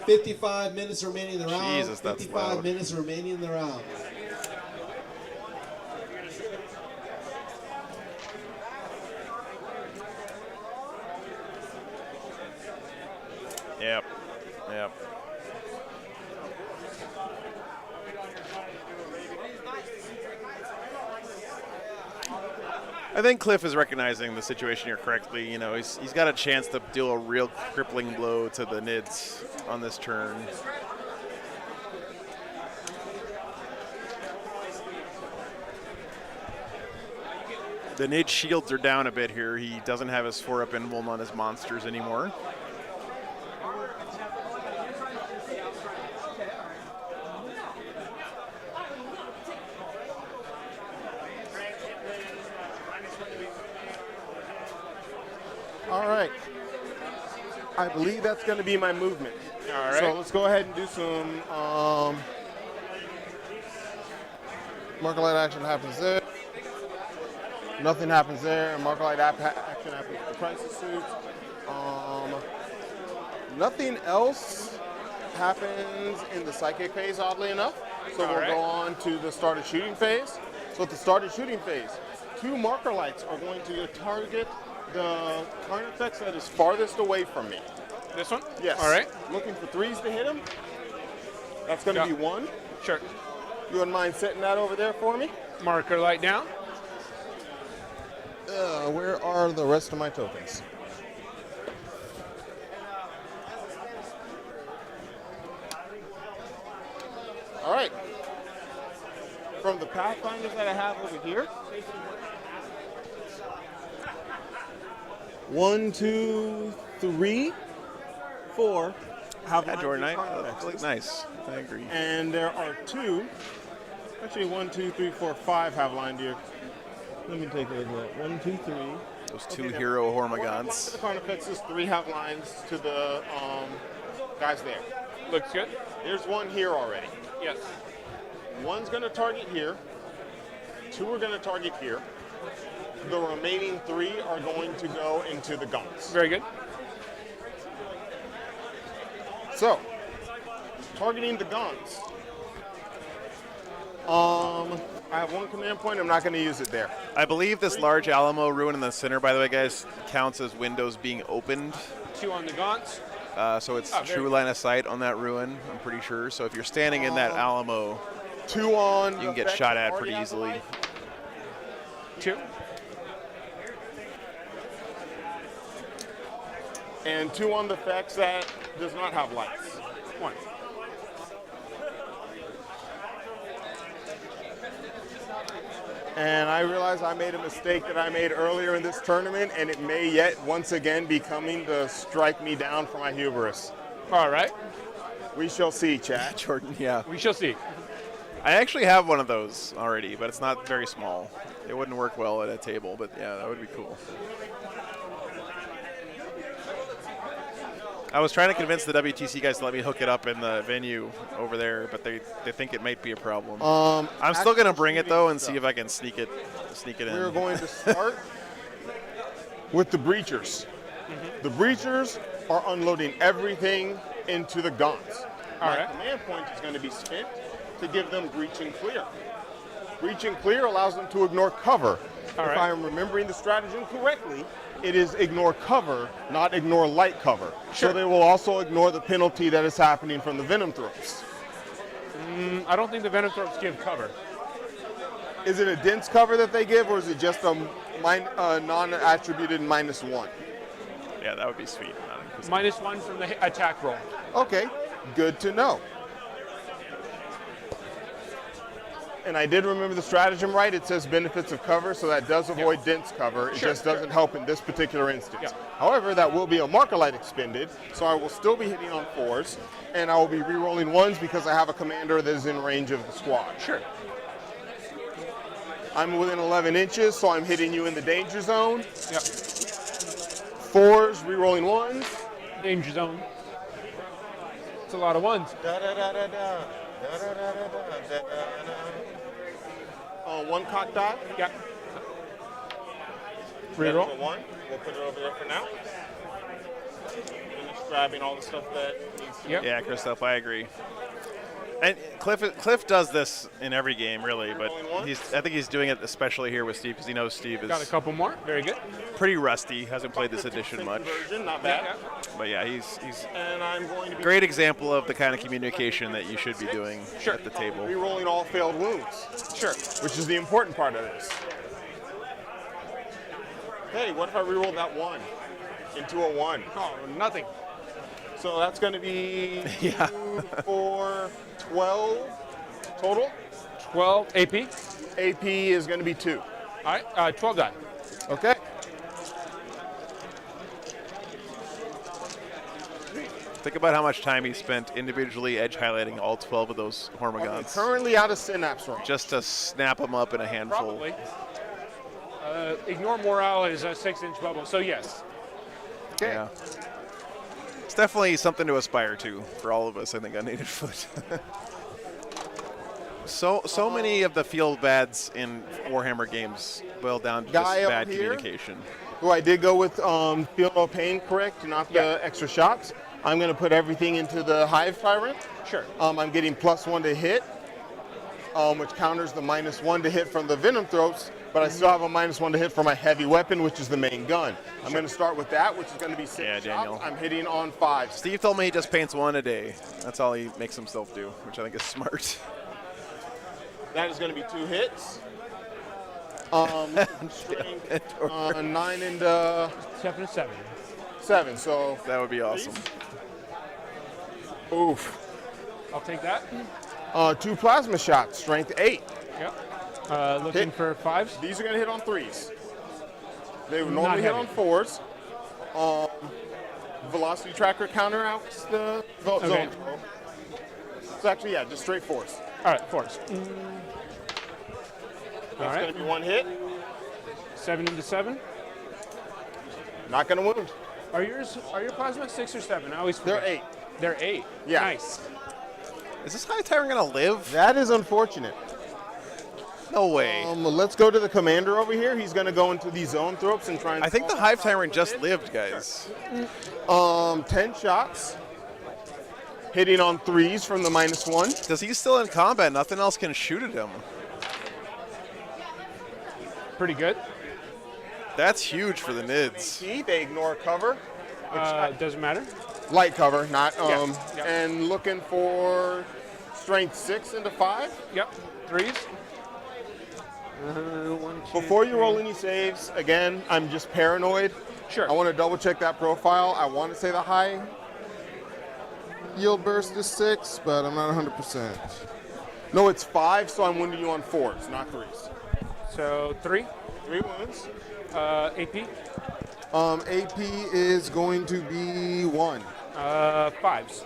55 minutes remaining in the round. Jesus, that's 55 loud. minutes remaining in the round. Yep. Yep. I think Cliff is recognizing the situation here correctly. You know, he's got a chance to deal a real crippling blow to the Nids on this turn. The Nid shields are down a bit here. He doesn't have his 4-up emblem on his monsters anymore. All right. I believe that's going to be my movement. All right. So let's go ahead and do some marker light action happens there. Nothing happens there. Marker light action happens with the crisis suit. Nothing else happens in the psychic phase, oddly enough. So we'll go on to the started shooting phase. So at the started shooting phase, 2 marker lights are going to target the Carnifex that is farthest away from me. This one? Yes. All right. Looking for 3s to hit him. That's going to be 1. Sure. You wouldn't mind setting that over there for me? Marker light down. Where are the rest of my tokens? All right. From the Pathfinders that I have over here, 1, 2, 3, 4 have Yeah, Jordan, lined that Carnifexes. looks nice. I agree. And there are 2, actually 1, 2, 3, 4, 5 have lined here. Let me take a look at that. 1, 2, 3. Those 2 hero One Hormigons. to the Carnifexes, 3 have lines to the guys there. Looks good. There's 1 here already. Yes. 1's going to target here. 2 are going to target here. The remaining 3 are going to go into the guns. Very good. So, targeting the guns. I have 1 command point. I'm not going to use it there. I believe this large Alamo ruin in the center, by the way, guys, counts as windows being opened. 2 on the gaunts. So it's true line of sight on that ruin, I'm pretty sure. So if you're standing in that Alamo, 2 on. you can get shot at pretty easily. 2. And 2 on the effects that does not have lights. 1. And I realize I made a mistake that I made earlier in this tournament, and it may yet once again be coming to strike me down for my hubris. All right. We shall see, Chad. Jordan, yeah. We shall see. I actually have one of those already, but it's not very small. It wouldn't work well at a table, but yeah, that would be cool. I was trying to convince the WTC guys to let me hook it up in the venue over there, but they think it might be a problem. I'm still gonna bring it though and see if I can sneak it in. We're going to start with the breachers. The breachers are unloading everything into the guns. My command point is going to be spent to give them breach and clear. Breach and clear allows them to ignore cover. If I am remembering the stratagem correctly, it is ignore cover, not ignore light cover. So they will also ignore the penalty that is happening from the venom throws. I don't think the venom throws give cover. Is it a dense cover that they give, or is it just a non-attributed -1? Yeah, that would be sweet. -1 from the attack roll. Okay, good to know. And I did remember the stratagem right. It says benefits of cover, so that does avoid dense cover. It just doesn't help in this particular instance. However, that will be a marker light expended, so I will still be hitting on 4s, and I will be re-rolling 1s because I have a commander that is in range of the squad. Sure. I'm within 11 inches, so I'm hitting you in the danger zone. Yep. 4s, re-rolling 1s. Danger zone. It's a lot of 1s. One cock die. Yep. Reroll. 1. We'll put it over there for now. Finish grabbing all the stuff that needs to be. Yeah, Christoph, I agree. And Cliff does this in every game, really, but I think he's doing it especially here with Steve because he knows Steve is Got a couple more. Very good. pretty rusty. Hasn't played this edition much. Not bad. But yeah, he's And I'm going to be great example of the kind of communication that you should be doing at the table. re-rolling all failed wounds. Sure. Which is the important part of this. Hey, what if I re-rolled that 1 into a 1? Oh, nothing. So that's going to be 2, 4, 12 total. 12 AP. AP is going to be 2. All right, 12 die. Okay. Think about how much time he spent individually edge highlighting all 12 of those Hormigons. Currently out of synapse range. Just to snap them up in a handful. Probably. Ignore morale is a 6-inch bubble, so yes. Okay. Yeah. It's definitely something to aspire to for all of us, I think, on Native Foot. so many of the field bads in Warhammer games boil down to just Guy up bad here, communication. who I did go with Feel No Pain, correct? Not the extra shots. I'm going to put everything into the Hive Tyrant. Sure. I'm getting +1 to hit, which counters the -1 to hit from the Venom Throats, but I still have a -1 to hit for my heavy weapon, which is the main gun. I'm going to start with that, which is going to be 6 Daniel. shots. I'm hitting on 5. Steve told me he just paints 1 a day. That's all he makes himself do, which I think is smart. That is going to be 2 hits. Strength 9 and 7 and 7. 7. So that would be awesome. Oof. I'll take that. 2 plasma shots. Strength 8. Yep. Looking for 5s. These are going to hit on 3s. They would Not normally hit heavy. on 4s. Velocity tracker counteracts the zone Okay. throw. So actually, yeah, just straight 4s. All right, 4s. That's going to be 1 hit. 7 into 7. Not going to wound. Are your plasma 6 or 7? I always forget. They're 8. They're 8. Yeah. Nice. Is this Hive Tyrant going to live? That is unfortunate. No way. Let's go to the commander over here. He's going to go into these zone throats and try and. I think the Hive Tyrant just lived, guys. 10 shots. Hitting on 3s from the -1. Does he still in combat? Nothing else can shoot at him. Pretty good. That's huge for the Nids. See, they ignore cover. Doesn't matter. Light cover, not Yeah. and looking for strength 6 into 5. Yep. 3s. Before you roll any saves, again, I'm just paranoid. Sure. I want to double check that profile. I want to say the high yield burst is 6, but I'm not 100%. No, it's 5, so I'm wounding you on 4s, not 3s. So 3. 3 wounds. AP. AP is going to be 1. 5s.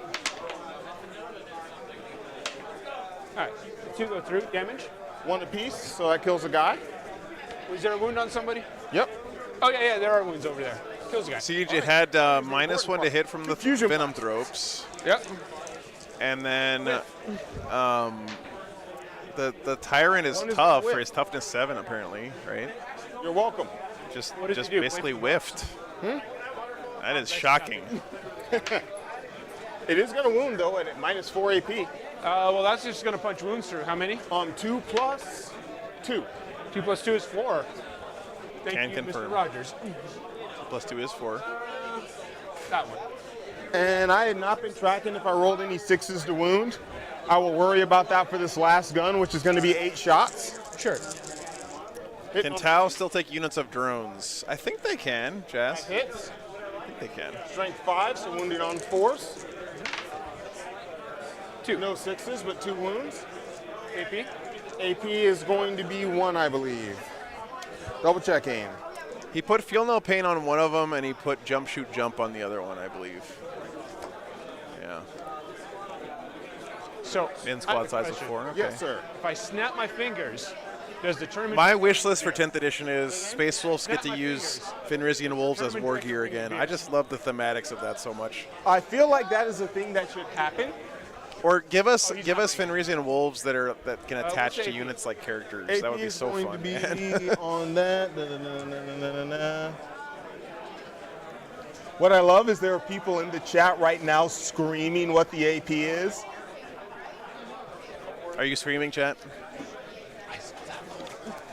All right. 2 go through. Damage. 1 apiece, so that kills a guy. Was there a wound on somebody? Yep. Oh, yeah, there are wounds over there. Kills a guy. Siege, it had -1 to hit from the Fusion Venom Thropes. Yep. And then the Tyrant is One is tough whip. for his toughness 7, apparently, right? You're welcome. Just What does he do? basically whiffed. That is shocking. It is going to wound, though, at -4 AP. Well, that's just going to punch wounds through. How many? 2 plus 2. 2 plus 2 is 4. Thank Can you, confirm. Mr. Rogers. +2 is 4. That one. And I had not been tracking if I rolled any 6s to wound. I will worry about that for this last gun, which is going to be 8 shots. Sure. Can Tau still take units of drones? I think they can, Jazz. Hits. I think they can. Strength 5, so wounded on 4s. 2. No 6s, but 2 wounds. AP. AP is going to be 1, I believe. Double check aim. He put Feel No Pain on one of them, and he put Jump, Shoot, Jump on the other one, I believe. Yeah. So, In squad size of 4. Okay. Yes, sir. if I snap my fingers, does the tournament... My wish list for 10th edition is Space Wolves get to use Fenrisian Wolves as war gear again. I just love the thematics of that so much. I feel like that is a thing that should happen. Or give us Fenrisian Wolves that can attach what's to AP? units like characters. AP That would be is so going fun. to be man. on that. What I love is there are people in the chat right now screaming what the AP is. Are you screaming, chat?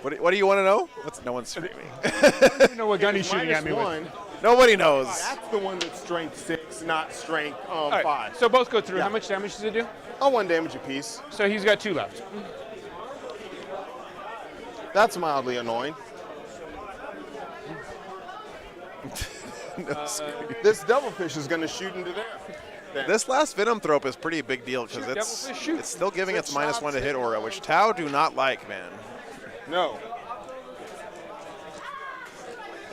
What do you want to know? No one's screaming. I don't know what gun he's shooting at me with. Nobody knows. That's the one that's strength 6, not strength All right, 5. so both go through. Yeah. How much damage does it do? 1 damage apiece. So he's got 2 left. That's mildly annoying. This devilfish is going to shoot into there. This last Venom Thrope is pretty big deal because Shoot, it's Devilfish, shoot. still giving its 6 -1 to hit shots. aura, which Tau do not like, man. No.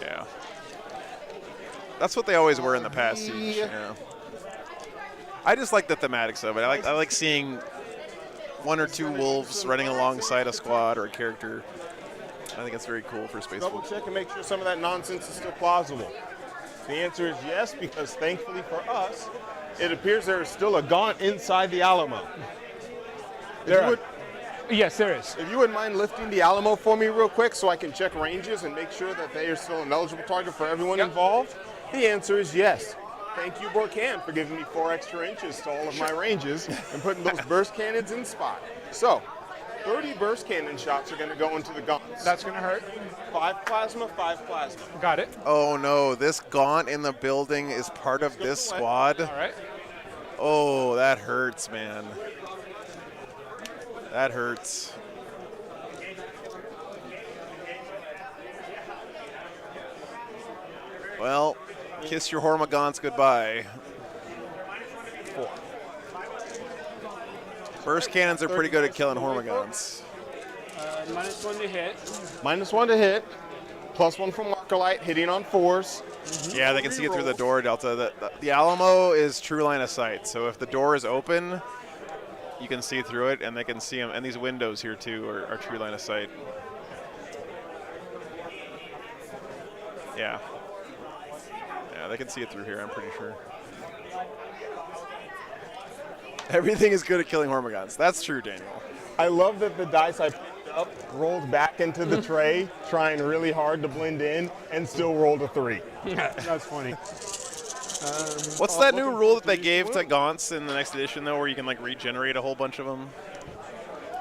Yeah. That's what they always were in the past, Siege. Yeah. I just like the thematics of it. I like seeing one or two wolves running alongside a squad or a character. I think it's very cool for Space Double Wolves. check and make sure some of that nonsense is still plausible. The answer is yes, because thankfully for us, it appears there is still a Gaunt inside the Alamo. Yes, there is. If you wouldn't mind lifting the Alamo for me real quick so I can check ranges and make sure that they are still an eligible target for everyone involved, the answer is yes. Thank you, Borkan, for giving me 4 extra inches to all of my ranges and putting those burst cannons in spot. So, 30 burst cannon shots are going to go into the Gaunts. That's going to hurt. 5 plasma, 5 plasma. Got it. Oh no, this Gaunt in the building is part of this squad. All right. Oh, that hurts, man. That hurts. Well, kiss your Hormagaunts goodbye. 4. Burst cannons are pretty good at killing Hormagaunts. -1 to hit. -1 to hit. +1 from Markerlight, hitting on 4s. Yeah, they can see it through the door, Delta. The Alamo is true line of sight, so if the door is open, you can see through it, and they can see them. And these windows here, too, are true line of sight. Yeah. Yeah, they can see it through here, I'm pretty sure. Everything is good at killing Hormagaunts. That's true, Daniel. I love that the dice I picked up rolled back into the tray, trying really hard to blend in, and still rolled a 3. Yeah, that's funny. What's that new rule that they gave to Gaunts in the next edition, though, where you can like regenerate a whole bunch of them?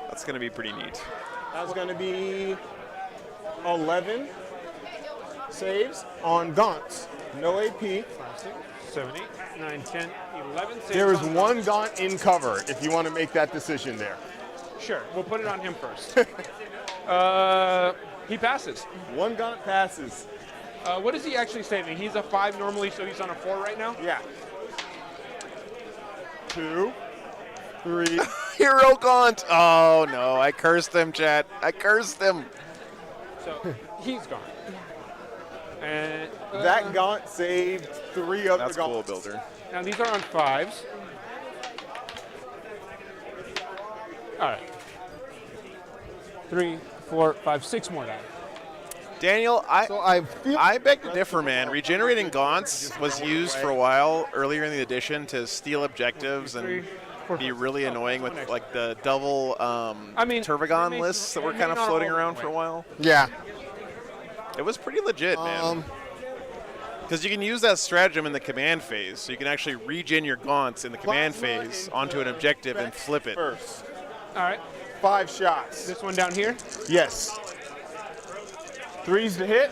That's going to be pretty neat. That's going to be 11 saves on Gaunts. No AP. 7, 8, 9, 10, 11 saves. There is on one Gaunt in cover if you want to make that decision there. Sure, we'll put it on him first. He passes. One Gaunt passes. What is he actually saving? He's a 5 normally, so he's on a 4 right now? Yeah. 2, 3. Hero Gaunt! Oh, no. I cursed him, chat. I cursed him. So he's gone. And that Gaunt saved 3 other Gaunts. That's cool, Builder. Now these are on 5s. All right. 3, 4, 5, 6 more now. Daniel, I beg to differ, man. Regenerating Gaunts was used for a while earlier in the edition to steal objectives and be really annoying with like the double Turvagon lists that were kind of floating around for a while. Yeah. It was pretty legit, man. Because you can use that stratagem in the command phase, so you can actually regen your Gaunts in the command phase onto an objective and flip it. First. All right. 5 shots. This one down here? Yes. 3s to hit.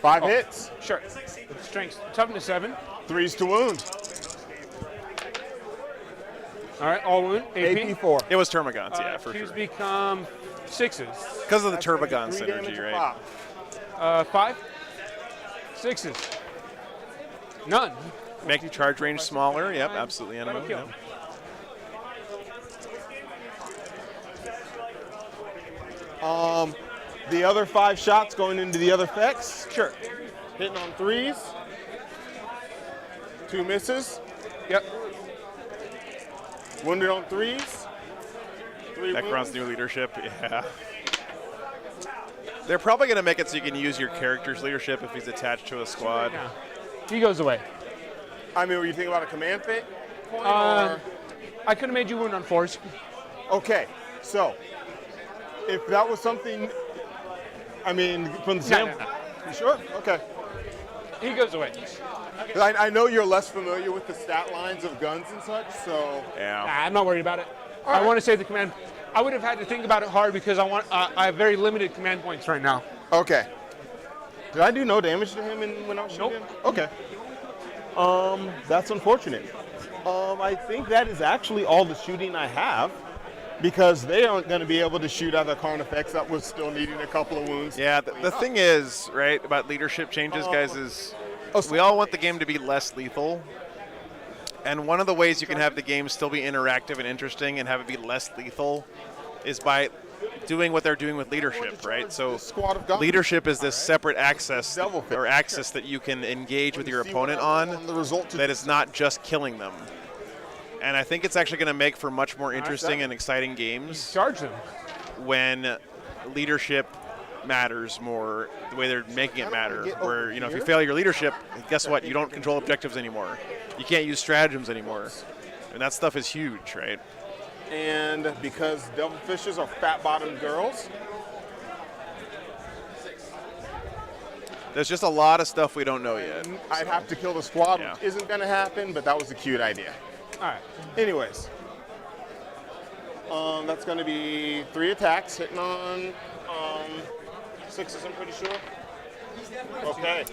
5 hits. Sure. Strength, toughness 7. 3s to wound. All right, all wound. AP 4. It was Termagants, yeah, for Twos sure. become 6s. Because of the Turbagon synergy, right? 5. 6s. None. Make the charge range smaller. Yep, absolutely. That'll Animo. kill. Yep. The other 5 shots going into the other effects. Sure. Hitting on 3s. 2 misses. Yep. Wounded on 3s. 3 Necron's wounds. new leadership, yeah. They're probably going to make it so you can use your character's leadership if he's attached to a squad. Yeah. He goes away. I mean, were you thinking about a command point? I could have made you wound on 4s. Okay, so if that was something, I mean, from the standpoint. You sure? Okay. He goes away. I know you're less familiar with the stat lines of guns and such, so. Yeah. Nah, I'm not worried about it. I want to save the command. I would have had to think about it hard because I have very limited command points right now. Okay. Did I do no damage to him when I was shooting him? Okay. That's unfortunate. I think that is actually all the shooting I have, because they aren't going to be able to shoot other Carnifex that was still needing a couple of wounds. Yeah, the thing is, right, about leadership changes, guys, is we all want the game to be less lethal. And one of the ways you can have the game still be interactive and interesting and have it be less lethal is by doing what they're doing with leadership, right? So Squad of goblins. leadership is this separate access Devilfish. or axis that you can engage with your opponent on The result that is not just killing them. And I think it's actually going to make for much more interesting and exciting games. Charge them. When leadership matters more, the way they're making it matter. Where, you know, if you fail your leadership, guess what? You don't control objectives anymore. You can't use stratagems anymore. And that stuff is huge, right? And because devilfishes are fat-bottomed girls, there's just a lot of stuff we don't know yet. I'd have to kill the squad, which isn't going to happen, but that was a cute idea. All right. Anyways, that's going to be 3 attacks, hitting on 6s, I'm pretty sure. Okay.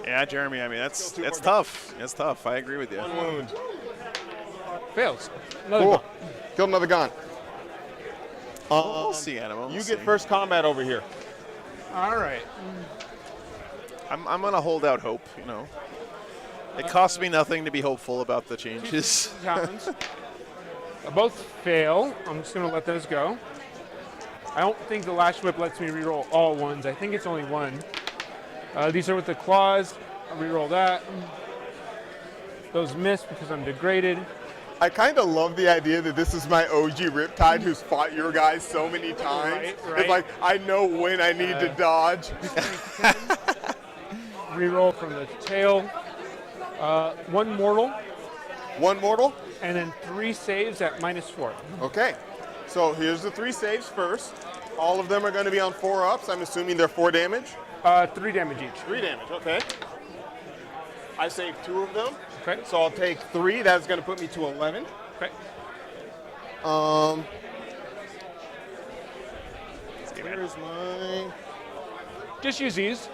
Yeah, Jeremy, I mean, that's tough. That's tough. I agree with you. 1 wound. Fails. Cool. Killed another gun. We'll see, Alamo. You get first combat over here. All right. I'm going to hold out hope, you know. It costs me nothing to be hopeful about the changes. Happens. Both fail. I'm just going to let those go. I don't think the Lash Whip lets me reroll all ones. I think it's only 1. These are with the claws. I'll reroll that. Those miss because I'm degraded. I kind of love the idea that this is my OG Riptide who's fought your guys so many times. Right. It's like, I know when I need to dodge. Reroll from the tail. 1 mortal. 1 mortal? And then 3 saves at -4. Okay. So here's the 3 saves first. All of them are going to be on 4-ups. I'm assuming they're 4 damage? 3 damage each. 3 damage, okay. I saved 2 of them. Okay. So I'll take 3. That's going to put me to 11. Okay. Where's my... Just use these.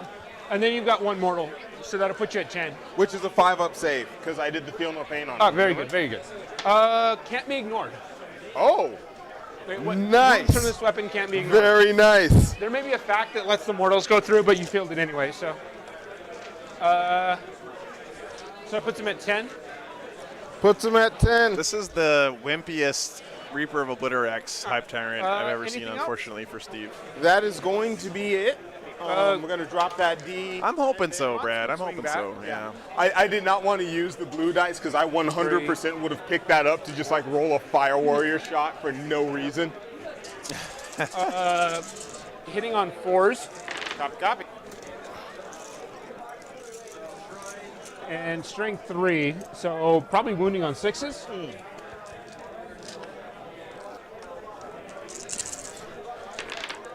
And then you've got 1 mortal. So that'll put you at 10. Which is a 5-up save, because I did the feel no pain on it. Oh, very good, very good. Can't be ignored. Oh! Wait, what Nice. moves from this weapon can't be ignored. Very nice. There may be a fact that lets the mortals go through, but you failed it anyway, so. So it puts him at 10. Puts him at 10. This is the wimpiest Reaper of Obliterax hype tyrant I've ever seen, anything else? unfortunately, for Steve. That is going to be it. We're going to drop that D. I'm hoping so, Brad. I'm hoping back. so, yeah. I did not want to use the blue dice because I 100% would have picked that up to just like roll a Fire Warrior shot for no reason. Hitting on 4s. Copy. And strength 3, so probably wounding on 6s.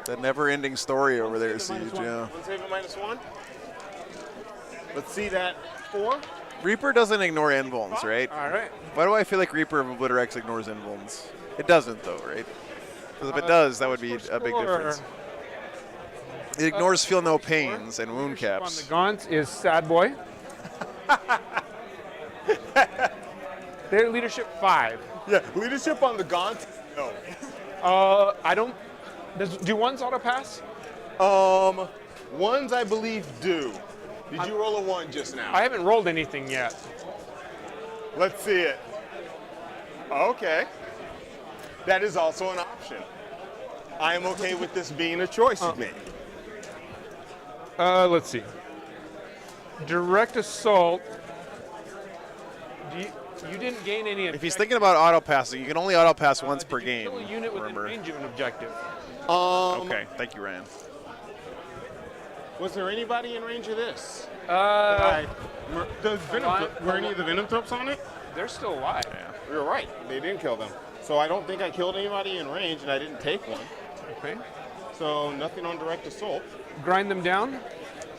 That never-ending story over there, Siege, yeah. 1 save at -1. Let's see that 4. Reaper doesn't ignore invulns, right? All right. Why do I feel like Reaper of Obliterax ignores invulns? It doesn't, though, right? Because if it does, that would be a big difference. It ignores feel no pains and wound On the caps. gaunt is Sad Boy. Their leadership 5. Yeah, leadership on the gaunt? No. I don't. Do 1s auto pass? 1s I believe do. Did you roll a 1 just now? I haven't rolled anything yet. Let's see it. Okay. That is also an option. I am okay with this being a choice you've made. Let's see. Direct assault. You didn't gain any. If he's thinking about auto passing, you can only auto pass once per game. Kill a unit within range of an objective. Okay, thank you, Ryan. Was there anybody in range of this? Uh, Were any of the Venom Throps on it? They're still alive. Yeah. You're right. They didn't kill them. So I don't think I killed anybody in range, and I didn't take one. Okay. So nothing on direct assault. Grind them down?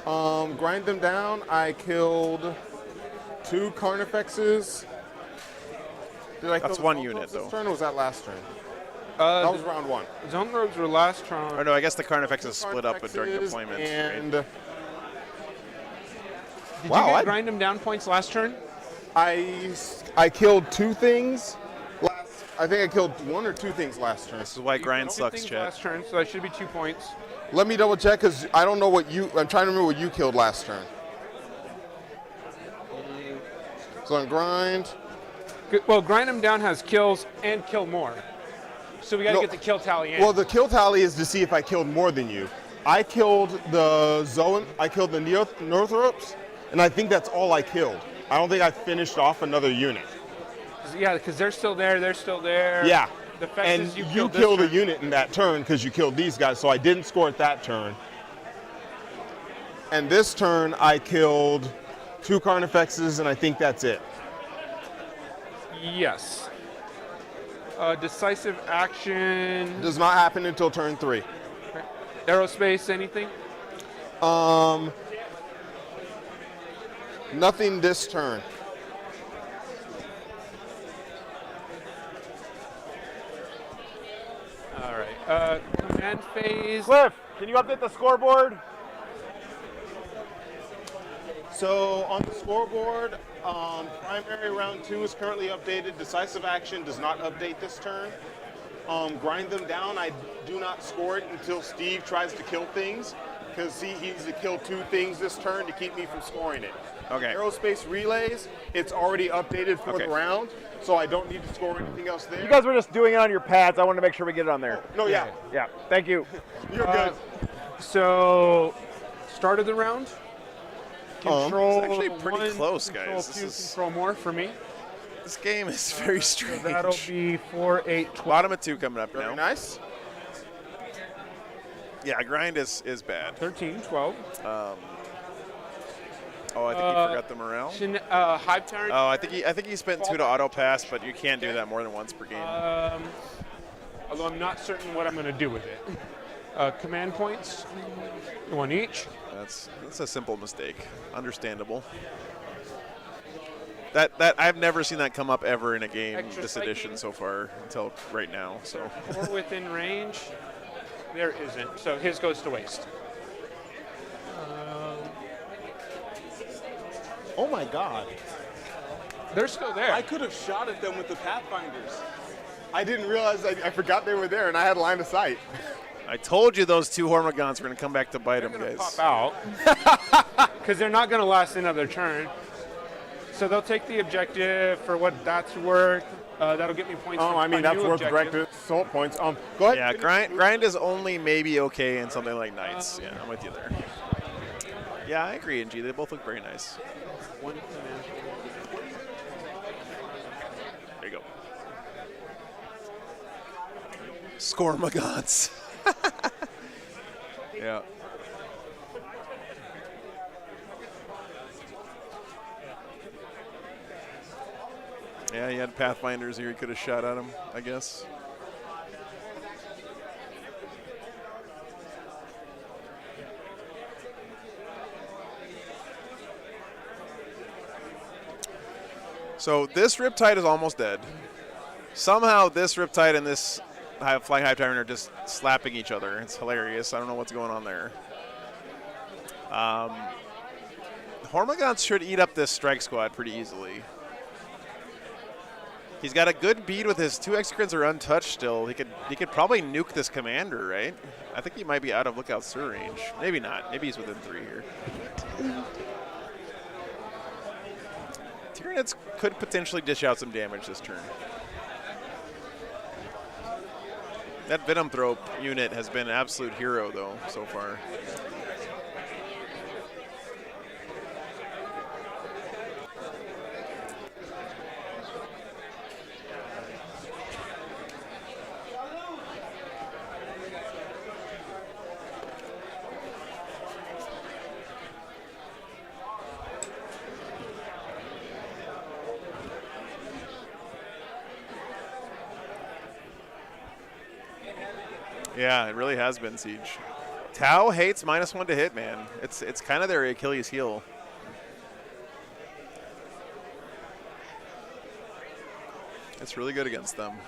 Grind them down. I killed 2 Carnifexes. Did I That's kill one the unit, this though. turn or was that last turn? That was round 1. Zone robes were last turn. Or no, I guess the Carnifexes split up during Carnifexes deployment. And right? Did Wow, you I- get grind them down points last turn? I killed 2 things. I think I killed 1 or 2 things last turn. This is why grind sucks, Things chat. last turn, so that should be 2 points. Let me double check because I don't know what you. I'm trying to remember what you killed last turn. So on grind. Well, grind them down has kills and kill more. So we got to No. get the kill tally in. Well, the kill tally is to see if I killed more than you. I killed the Northropes, and I think that's all I killed. I don't think I finished off another unit. Yeah, because they're still there. They're still there. Yeah. The fact And is you killed this killed a turn. unit in that turn because you killed these guys, so I didn't score at that turn. And this turn, I killed 2 Carnifexes, and I think that's it. Yes. Decisive action. Does not happen until turn 3. Okay. Aerospace, anything? Nothing this turn. All right. Command phase. Cliff, can you update the scoreboard? So on the scoreboard, primary round 2 is currently updated. Decisive action does not update this turn. Grind them down, I do not score it until Steve tries to kill things, because he needs to kill 2 things this turn to keep me from scoring it. Okay. Aerospace relays, it's already updated for the round, so I don't need to score anything else there. You guys were just doing it on your pads. I wanted to make sure we get it on there. No, yeah. Yeah, thank you. You're good. So, start of the round. Control It's actually pretty 1, close, control guys. 2, This is- control more for me. This game is very strange. So that'll be 4, 8, 12. Bottom of 2 coming up now. Very nice. Yeah, grind is bad. 13, 12. Oh, I think he forgot the morale. Hive Tyrant. Oh, I think he spent 2 to auto pass, but you can't do that more than once per game. Although I'm not certain what I'm going to do with it. Command points, 1 each. That's a simple mistake. Understandable. That I've never seen that come up ever in a game Extra this psychic. edition so far until right now. So 4 within range. There isn't. So his goes to waste. Oh my God. They're still there. I could have shot at them with the Pathfinders. I didn't realize, I forgot they were there, and I had line of sight. I told you those 2 Hormigons were going to come back to bite him, guys. Pop out. Because they're not going to last another turn. So they'll take the objective for what that's worth. That'll get me points. Oh, for I mean, my that's new worth objective. direct assault points. Go ahead. Yeah, grind is only maybe okay in something like Knights. Yeah, I'm with you there. Yeah, I agree, NG. They both look very nice. One command. There you go. Scormagons. Yeah. Yeah, he had Pathfinders here. He could have shot at him, I guess. So this Riptide is almost dead. Somehow this Riptide and this Flying Hive Tyrant are just slapping each other. It's hilarious. I don't know what's going on there. Hormigons should eat up this strike squad pretty easily. He's got a good bead with his 2 Exocrines are untouched still. He could probably nuke this commander, right? I think he might be out of Lookout Sur range. Maybe not. Maybe he's within 3 here. Tyranids could potentially dish out some damage this turn. That Venom Thrope unit has been an absolute hero, though, so far. Yeah, it really has been Siege. Tau hates -1 to hit, man. It's kind of their Achilles heel. It's really good against them.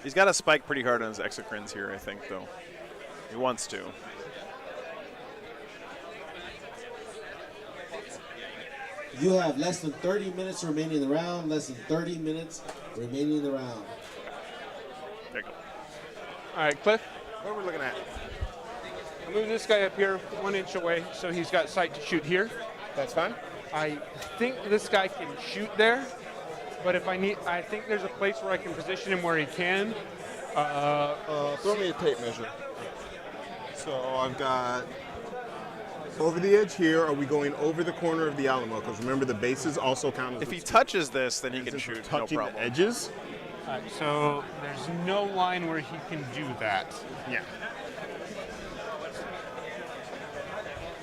He's got to spike pretty hard on his Exocrines here, I think, though. He wants to. You have less than 30 minutes remaining in the round. Less than 30 minutes remaining in the round. There you go. All right, Cliff. What are we looking at? I move this guy up here 1 inch away so he's got sight to shoot here. That's fine. I think this guy can shoot there, but if I think there's a place where I can position him where he can. Throw me a tape measure. So I've got over the edge here. Are we going over the corner of the Alamo? Because remember, the bases also count as If he touches this, then he can shoot. No touching problem. the edges. So there's no line where he can do that. Yeah.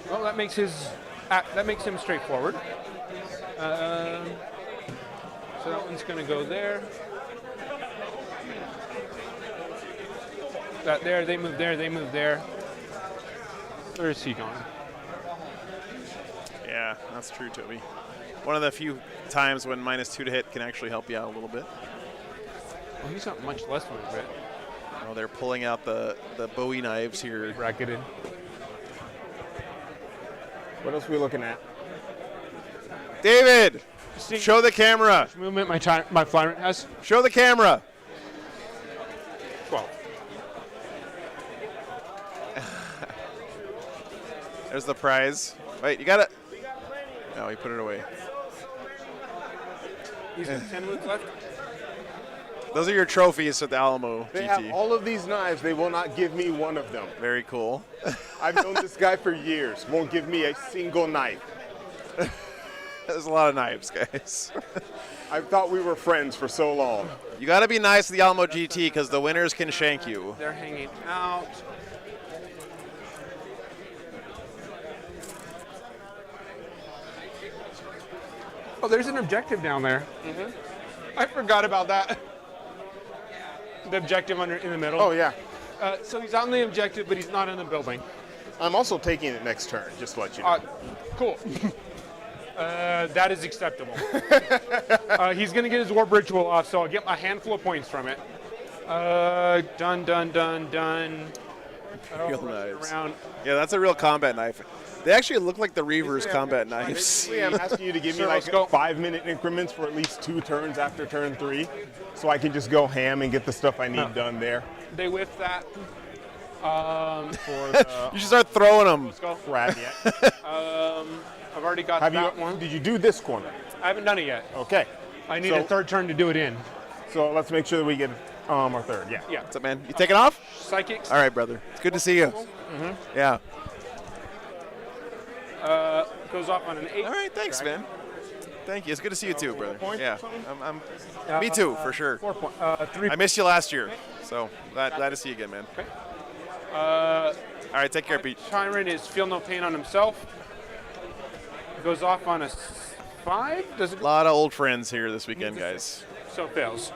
Well, that makes him straightforward. So that one's going to go there. That there, they move there, they move there. Where is he going? Yeah, that's true, Toby. One of the few times when -2 to hit can actually help you out a little bit. Well, he's not much less movement. Oh, they're pulling out the Bowie knives here. Bracketed. What else are we looking at? David, show the camera. Which movement my Flyrant has? Show the camera. 12. There's the prize. Wait, you got it. No, he put it away. He's got 10 wounds left. Those are your trophies at the Alamo They GT. have all of these knives. They will not give me one of them. Very cool. I've known this guy for years. Won't give me a single knife. There's a lot of knives, guys. I thought we were friends for so long. You got to be nice to the Alamo GT because the winners can shank you. They're hanging out. Oh, there's an objective down there. I forgot about that. The objective in the middle. Oh, yeah. So he's on the objective, but he's not in the building. I'm also taking it next turn, just to let you know. Cool. That is acceptable. He's going to get his Warp Ritual off, so I'll get a handful of points from it. Done. Real knives. Yeah, that's a real combat knife. They actually look like the Reavers combat knives. Basically, I'm asking you to give me like 5-minute increments for at least 2 turns after turn 3, so I can just go ham and get the stuff I need done there. They whiff that. For the You should start throwing them. Let's go. rat yet. I've already got that one. Did you do this corner? I haven't done it yet. Okay. I need a third turn to do it in. So let's make sure that we get our third. Yeah. Yeah. What's up, man? You taking off? Psychics. All right, brother. It's good to see you. Yeah. Goes off on an 8. All right, thanks, man. Thank you. It's good to see you too, brother. Point Yeah. or something? Me too, for sure. 4 point. 3. I missed you last year, so glad to see you again, man. Okay. All right, take care, Pete. Tyrant is Feel No Pain on himself. Goes off on a 5. Does it? A lot of old friends here this weekend, guys. So it fails.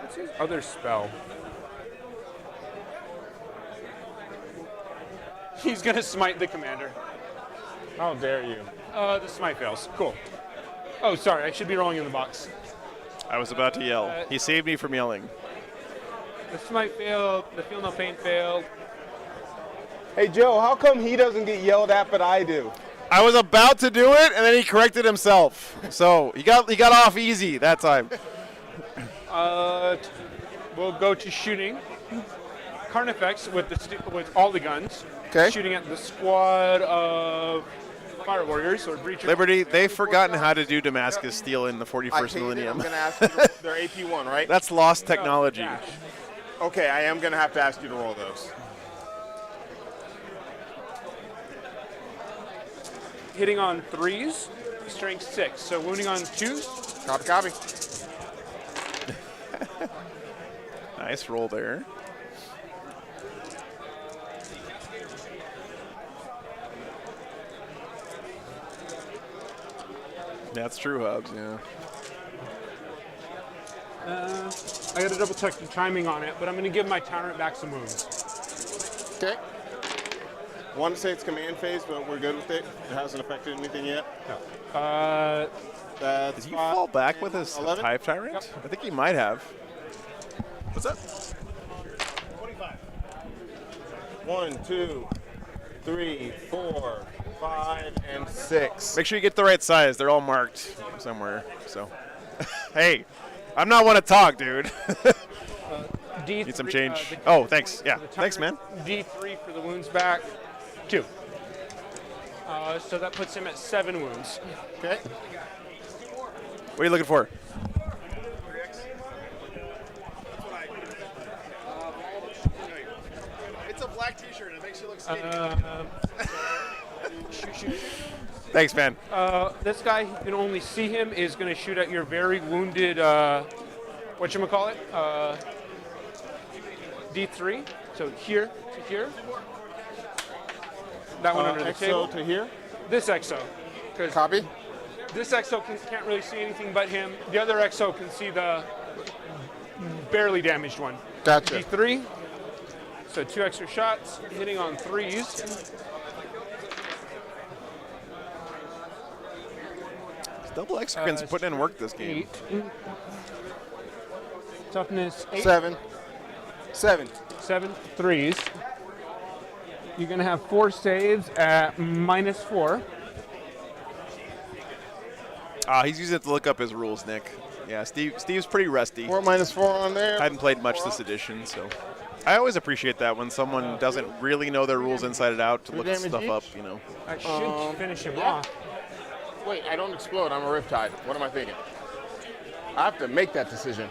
What's his other spell? He's gonna smite the commander. How dare you? The smite fails. Cool. Oh, sorry. I should be rolling in the box. I was about to yell. He saved me from yelling. The smite failed. The Feel No Pain failed. Hey, Joe, how come he doesn't get yelled at, but I do? I was about to do it, and then he corrected himself. So he got off easy that time. We'll go to shooting. Carnifex with all the guns. Okay. Shooting at the squad of Fire Warriors or Breachers. Liberty, they've forgotten how to do Damascus Steel in the 41st millennium. I'm going to ask you, they're AP1, right? That's lost technology. Okay, I am going to have to ask you to roll those. Hitting on 3s, strength 6. So wounding on 2s. Copy. Nice roll there. That's true, Hubs, yeah. I got to double check the timing on it, but I'm going to give my Tyrant back some wounds. Okay. I want to say it's command phase, but we're good with it. It hasn't affected anything yet. No. Did he fall back with his Hive Tyrant? Yep. I think he might have. What's up? 25. 1, 2, 3, 4, 5, and 6. Make sure you get the right size. They're all marked somewhere. So, hey, I'm not one to talk, dude. D3, Need some change. Oh, thanks. Yeah, thanks, man. D3 for the wounds back. 2. So that puts him at 7 wounds. Okay. What are you looking for? It's a black T-shirt. It makes you look skinny. Shoot. Thanks, man. This guy, you can only see him, is going to shoot at your very wounded, whatchamacallit, D3. So here to here. That one under the table. XO to here? This XO. Copy. This XO can't really see anything but him. The other XO can see the barely damaged one. Gotcha. D3. So 2 extra shots, hitting on 3s. Double Exocrine's putting in work this game. 8. Toughness 8. 7. 7 3s. You're going to have 4 saves at -4. He's using it to look up his rules, Nick. Yeah, Steve's pretty rusty. 4 -4 on there. I hadn't played much this edition, so I always appreciate that when someone doesn't really know their rules inside and out to look stuff up, you know. I should finish him off. Wait, I don't explode. I'm a Riptide. What am I thinking? I have to make that decision.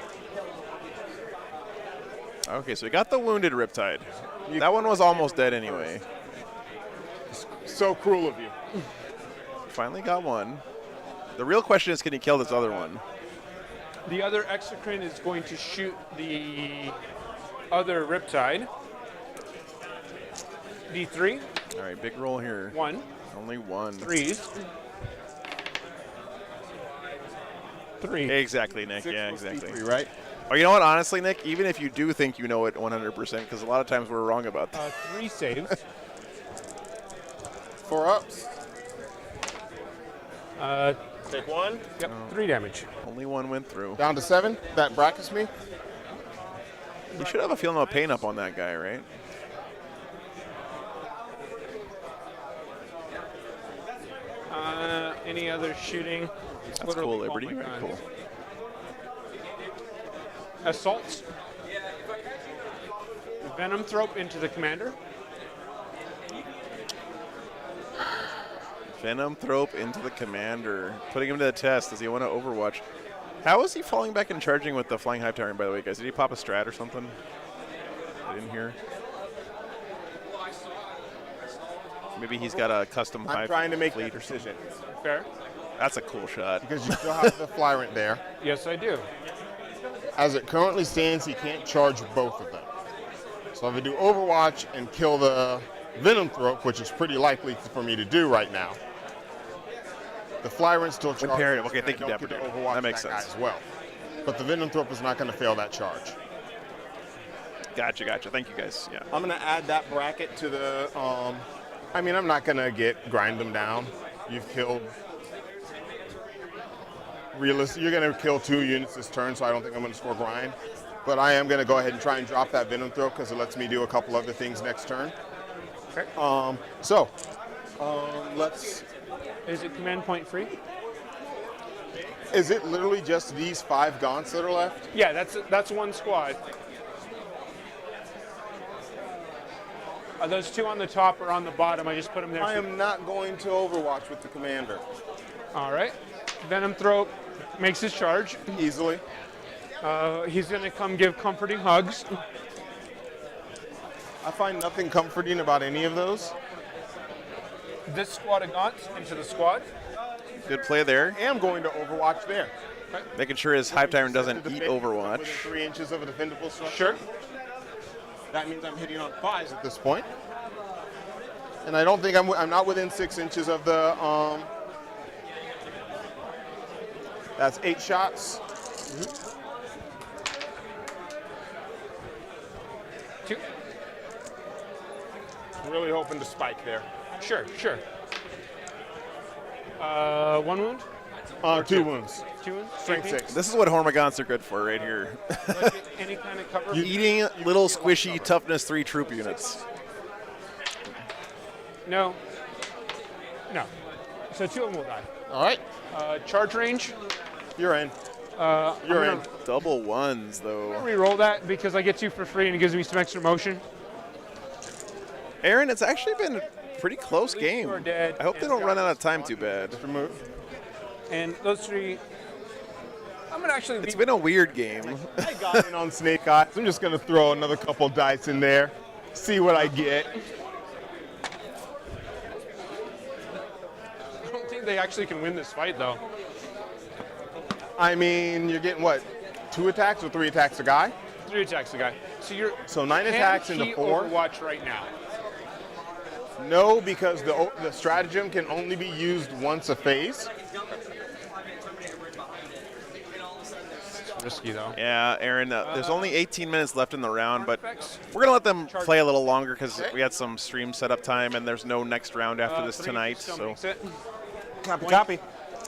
Okay, so we got the wounded Riptide. That one was almost dead anyway. So cruel of you. Finally got one. The real question is, can he kill this other one? The other Exocrine is going to shoot the other Riptide. D3. All right, big roll here. 1. Only 1. 3s. 3. Exactly, Nick. 6 Yeah, plus exactly. D3, right? Oh, you know what? Honestly, Nick, even if you do think you know it 100%, because a lot of times we're wrong about that. 3 saves. 4 ups. Take 1. Yep, 3 damage. Only 1 went through. Down to 7. That brackets me. You should have a feeling of pain up on that guy, right? Any other shooting? That's cool, Liberty. Very cool. Assaults. Venom Thrope into the commander. Venom Thrope into the commander. Putting him to the test. Does he want to Overwatch? How is he falling back and charging with the Flying Hive Tyrant, by the way, guys? Did he pop a strat or something? I didn't hear. Maybe he's got a custom I'm Hive trying to make fleet that or something. decision. Fair. That's a cool shot. Because you still have the Flyrant there. Yes, I do. As it currently stands, he can't charge both of them. So if I do Overwatch and kill the Venom Thrope, which is pretty likely for me to do right now, the Flyrant still charges. Imperative. Okay, thank you, and I don't Dapper get to Dude. Overwatch That makes guy sense. as well. But the Venom Thrope is not going to fail that charge. Gotcha. Thank you, guys. Yeah. I'm going to add that bracket to the. I mean, I'm not going to grind them down. You've killed. You're going to kill 2 units this turn, so I don't think I'm going to score grind. But I am going to go ahead and try and drop that Venom Throw because it lets me do a couple other things next turn. Okay. Let's. Is it command point free? Is it literally just these 5 gaunts that are left? Yeah, that's one squad. Those 2 on the top or on the bottom? I just put them there. I am not going to Overwatch with the commander. All right. Venom Throat makes his charge. Easily. He's going to come give comforting hugs. I find nothing comforting about any of those. This squad of gaunts into the squad. Good play there. I am going to Overwatch there. Okay. Making sure his Hive Tyrant doesn't eat Within Overwatch. 3 inches of a defendable structure. Sure. That means I'm hitting on 5s at this point. And I don't think I'm not within 6 inches of the. That's 8 shots. 2. Really hoping to spike there. Sure. 1 wound? 2 wounds. 2 wounds? Strength 6. This is what Hormagaunts are good for right here. Any kind of cover? Eating little squishy toughness 3 troop units. No. No. So 2 of them will die. All right. Charge range. You're in. You're in. Double ones, though. I'm gonna re-roll that because I get 2 for free and it gives me some extra motion. Aaron, it's actually been a pretty close game. Are dead, I hope they don't run out of time too bad. And those 3. I'm gonna actually. It's been a weird game. I got in on Snake Eyes. I'm just going to throw another couple dice in there, see what I get. I don't think they actually can win this fight, though. I mean, you're getting what? 2 attacks or 3 attacks a guy? 3 attacks a guy. So you're. So 9 attacks into 4. Overwatch right now. No, because the stratagem can only be used once a phase. Risky though. Yeah, Aaron, there's only 18 minutes left in the round, but we're going to let them play a little longer because we had some stream setup time and there's no next round after this tonight. So Copy.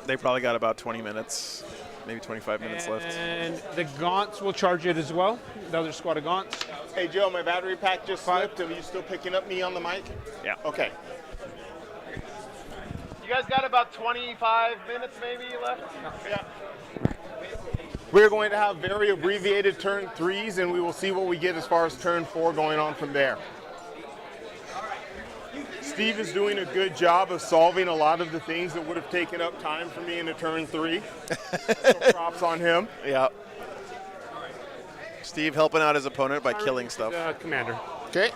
They probably got about 20 minutes, maybe 25 minutes left. And the Gaunts will charge it as well. The other squad of Gaunts. Hey, Joe, my battery pack just slipped. Are you still picking up me on the mic? Yeah. Okay. You guys got about 25 minutes maybe left? Yeah. We're going to have very abbreviated turn 3s, and we will see what we get as far as turn 4 going on from there. Steve is doing a good job of solving a lot of the things that would have taken up time for me in a turn 3. So props on him. Yeah. Steve helping out his opponent by killing stuff. Commander. Okay.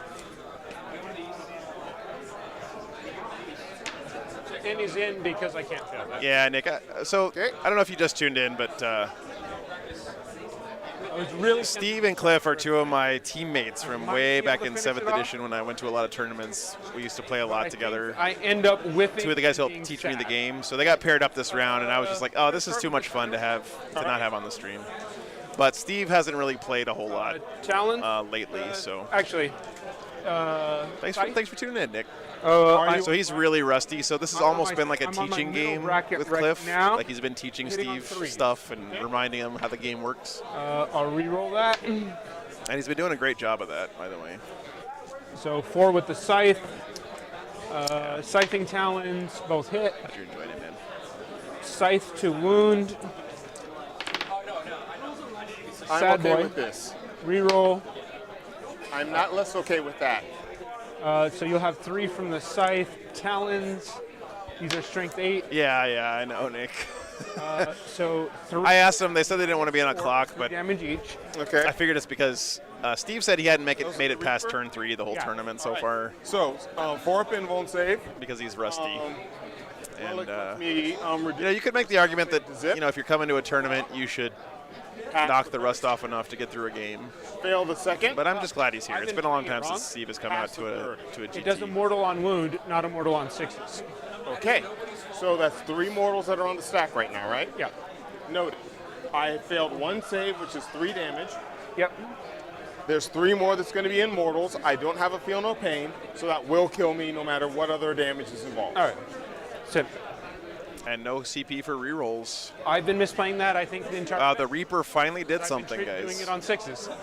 And he's in because I can't fail that. Yeah, Nick. I don't know if you just tuned in, but Steve and Cliff are 2 of my teammates from way back in 7th edition when I went to a lot of tournaments. We used to play a lot together. I end up with 2 of the guys who helped teach me the game. So they got paired up this round, and I was just like, oh, this is too much fun to not have on the stream. But Steve hasn't really played a whole lot lately. So actually, thanks for tuning in, Nick. So he's really rusty. So this has almost been like a teaching game with Cliff. Now. Like he's been teaching Steve stuff and reminding him how the game works. I'll re-roll that. And he's been doing a great job of that, by the way. So 4 with the scythe. Scything talons, both hit. You're enjoying it, man. Scythe to wound. I'm okay with this. Reroll. I'm not less okay with that. So you'll have 3 from the scythe. Talons. These are strength 8. Yeah, I know, Nick. So 3. I asked them. They said they didn't want to be on a clock, but damage each. Okay. I figured it's because Steve said he hadn't made it past turn 3 the whole tournament so far. So 4-pin won't save because he's rusty. And you could make the argument that if you're coming to a tournament, you should knock the rust off enough to get through a game. Fail the second. But I'm just glad he's here. It's been a long time since Steve has come out to a GT. It does a mortal on wound, not a mortal on 6s. Okay. So that's 3 mortals that are on the stack right now, right? Yeah. Noted. I failed 1 save, which is 3 damage. Yep. There's 3 more that's going to be in mortals. I don't have a feel no pain, so that will kill me no matter what other damage is involved. All right. Sit. And no CP for rerolls. I've been misplaying that, I think, the entire the Reaper finally did something, guys. Doing it on 6s.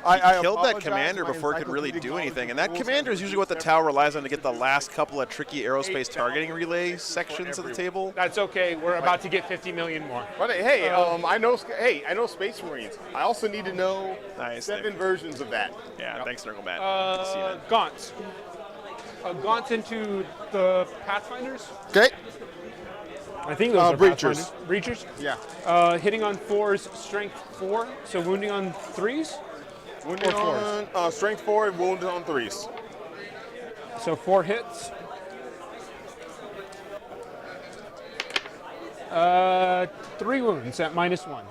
I killed that commander before it could really do anything. And that commander is usually what the Tau relies on to get the last couple of tricky aerospace targeting relay sections of the table. That's okay. We're about to get 50 million more. But hey, I know Space Marines. I also need to know 7 versions of that. Yeah, thanks, Nurglebat. Gaunts. Gaunts into the Pathfinders. Okay. I think those are Breachers. Breachers? Yeah. Hitting on 4s, strength 4. So wounding on 3s? Wounding on strength 4 and wounded on 3s. So 4 hits. 3 wounds at -1.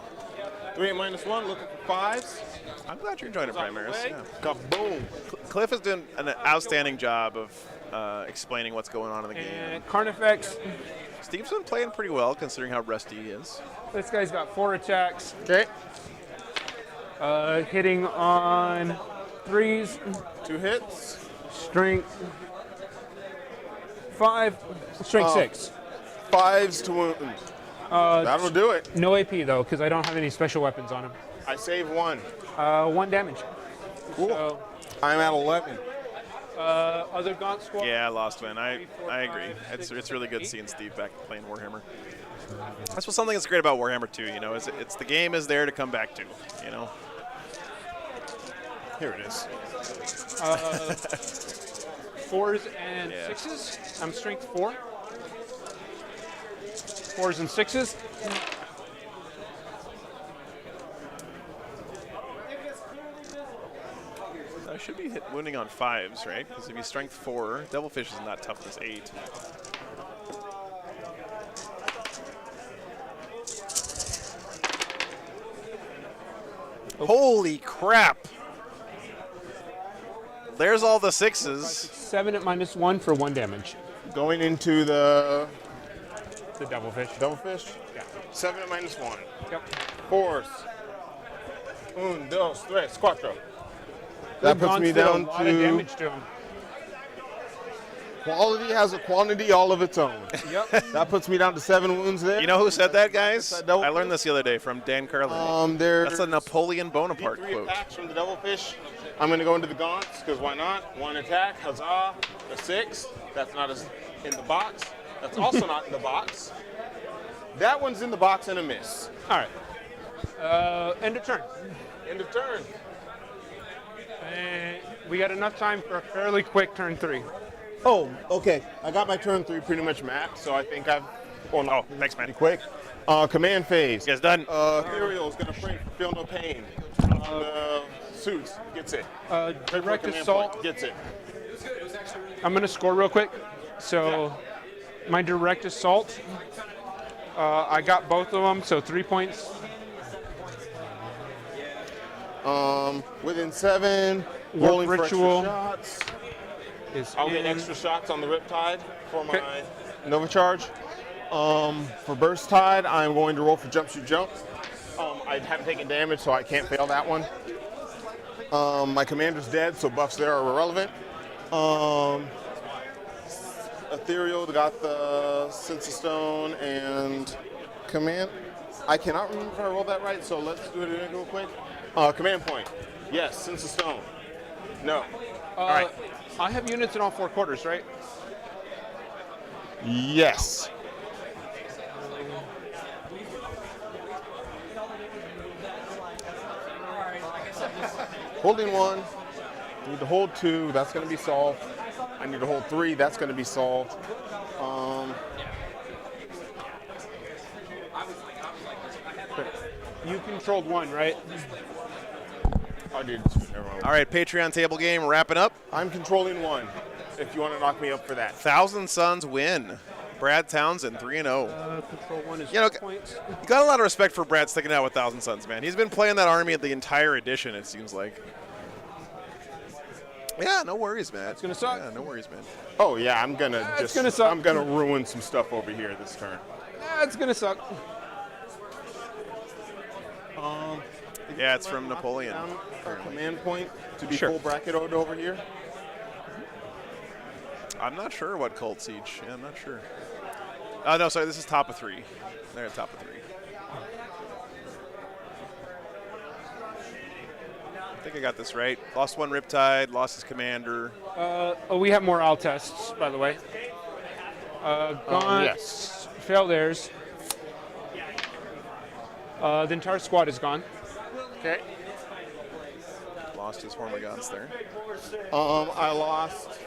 3 at -1, looking for 5s. I'm glad you're enjoying it, Primaris. Yeah. Kaboom. Cliff is doing an outstanding job of explaining what's going on in the game. And Carnifex. Steve's been playing pretty well considering how rusty he is. This guy's got 4 attacks. Okay. Hitting on 3s. 2 hits. Strength 5. Strength 6. 5s to wound. That'll do it. No AP though, because I don't have any special weapons on him. I save 1. 1 damage. Cool. So, I'm at 11. Other Gaunt squad? Yeah, Lost Win. I agree. It's really good seeing Steve back playing Warhammer. That's what something that's great about Warhammer 2, you know, is it's the game is there to come back to, you know. Here it is. 4s and 6s. I'm strength 4. 4s and 6s. I should be wounding on 5s, right? Because if you strength 4, Devilfish is not tough as 8. Holy crap! There's all the 6s. 7 at -1 for 1 damage. Going into the Devilfish. Devilfish? Yeah. 7 at -1. Yep. 4. 1, 2, 3, 4. That puts me Did down a lot of to damage to him. quality has a quantity all of its own. Yep. That puts me down to 7 wounds there. You know who said that, guys? I learned this the other day from Dan Carlin. That's a Napoleon Bonaparte 3 quote. attacks from the Devilfish. I'm going to go into the Gaunts, because why not? 1 attack, huzzah. A 6. That's not in the box. That's also not in the box. That one's in the box and a miss. All right. End of turn. End of turn. And we got enough time for a fairly quick turn 3. Oh, okay. I got my turn 3 pretty much mapped, so I think I've... Well, no, thanks, man. Pretty quick. Command phase. You guys done? Ethereal is going to feel no pain. Suits gets it. Direct Command assault point gets it. I'm going to score real quick. So my direct assault, I got both of them, so 3 points. Within 7, rolling for extra Ritual shots. I'll get extra shots on the Riptide for my Nova Charge. For Burst Tide, I'm going to roll for Jump Shoot Jump. I haven't taken damage, so I can't fail that one. My commander's dead, so buffs there are irrelevant. Ethereal got the Sense of Stone and command. I cannot remember if I rolled that right, so let's do it real quick. Command point. Yes, Sense of Stone. No. All right. I have units in all 4 quarters, right? Yes. Holding 1. Need to hold 2. That's going to be solved. I need to hold 3. That's going to be solved. You controlled 1, right? I did. All right, Patreon table game wrapping up. I'm controlling 1. If you want to knock me up for that. Thousand Sons win. Brad Townsend 3-0. Control 1 is 2 2 points. You got a lot of respect for Brad sticking out with Thousand Sons, man. He's been playing that army the entire edition, it seems like. Yeah, no worries, man. It's gonna suck. Yeah, no worries, man. Oh yeah, I'm gonna suck. I'm gonna ruin some stuff over here this turn. It's gonna suck. Yeah, it's from Napoleon. Command point to be Sure. full bracketed over here. I'm not sure what Cold Siege. Yeah, I'm not sure. No, sorry, this is top of 3. They're at top of 3. I think I got this right. Lost 1 Riptide, lost his commander. We have morale tests, by the way. Gaunt, yes. fail theirs. The entire squad is gone. Okay. Lost his Hormagaunts there. I lost.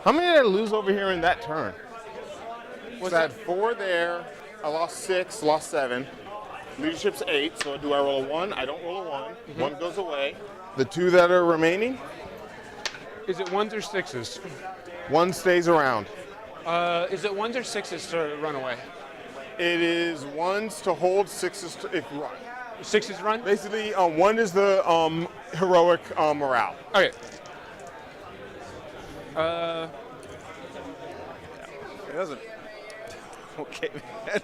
How many did I lose over here in that turn? I had 4 there. I lost 6, lost 7. Leadership's 8, so do I roll a 1? I don't roll a 1. 1 goes away. The 2 that are remaining? Is it 1s or 6s? 1 stays around. Is it 1s or 6s to run away? It is 1s to hold, 6s to if you run. 6s run? Basically, 1 is the heroic morale. Okay. It doesn't. Okay, man.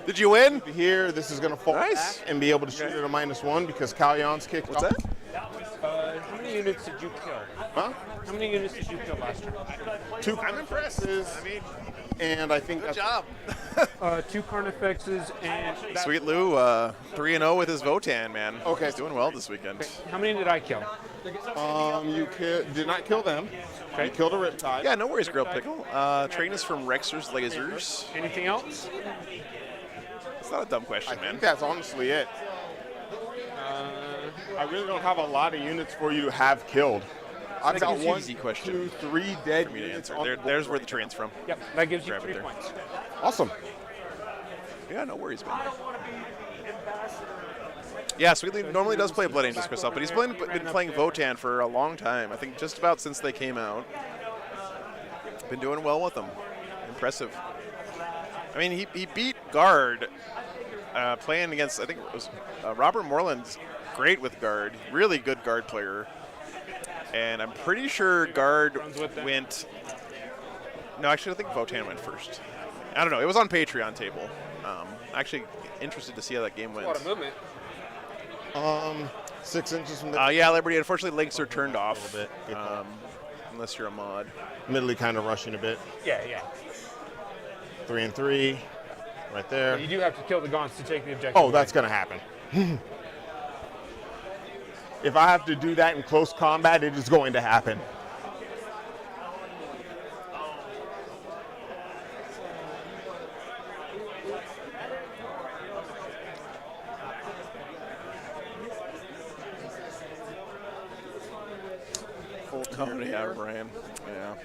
Did you win? Here, this is going to fall back and be able to shoot at a -1 because Kalyon's kicked off. What's that? How many many units did you kill? Huh? How many units did you kill last turn? 2 Carnifexes. And I think Good that's job. 2 Carnifexes and Sweet Lou, 3-0 with his Votan, man. Okay. He's doing well this weekend. How many did I kill? You did not kill them. Okay. You killed a Riptide. Yeah, no worries, Grilled Pickle. Train is from Rexer's Lasers. Anything else? It's not a dumb question, I man. think that's honestly it. I really don't have a lot of units for you to have killed. I've That got gives you an 1, easy question 2, 3 dead for me to units answer. on There, the board there's where right the train's from. Yep, that gives you Grab it 3 there. points. Awesome. Yeah, no worries, man. Yeah, Sweet Lou normally does play Blood Angels Crystal, but he's been playing Votan for a long time. I think just about since they came out. Been doing well with them. Impressive. I mean, he beat Guard playing against, I think it was Robert Moreland's great with Guard. Really good Guard player. And I'm pretty sure Guard went. No, actually, I think Votan went first. I don't know. It was on Patreon table. Actually, interested to see how that game went. A lot of movement. 6 inches from the. Yeah, Liberty. Unfortunately, links are turned off. A little bit. Unless you're a mod. Middly kind of rushing a bit. Yeah. 3 and 3, right there. But you do have to kill the Gaunts to take the objective. Oh, that's going to happen. If I have to do that in close combat, it is going to happen. Full company out, Brian. Yeah.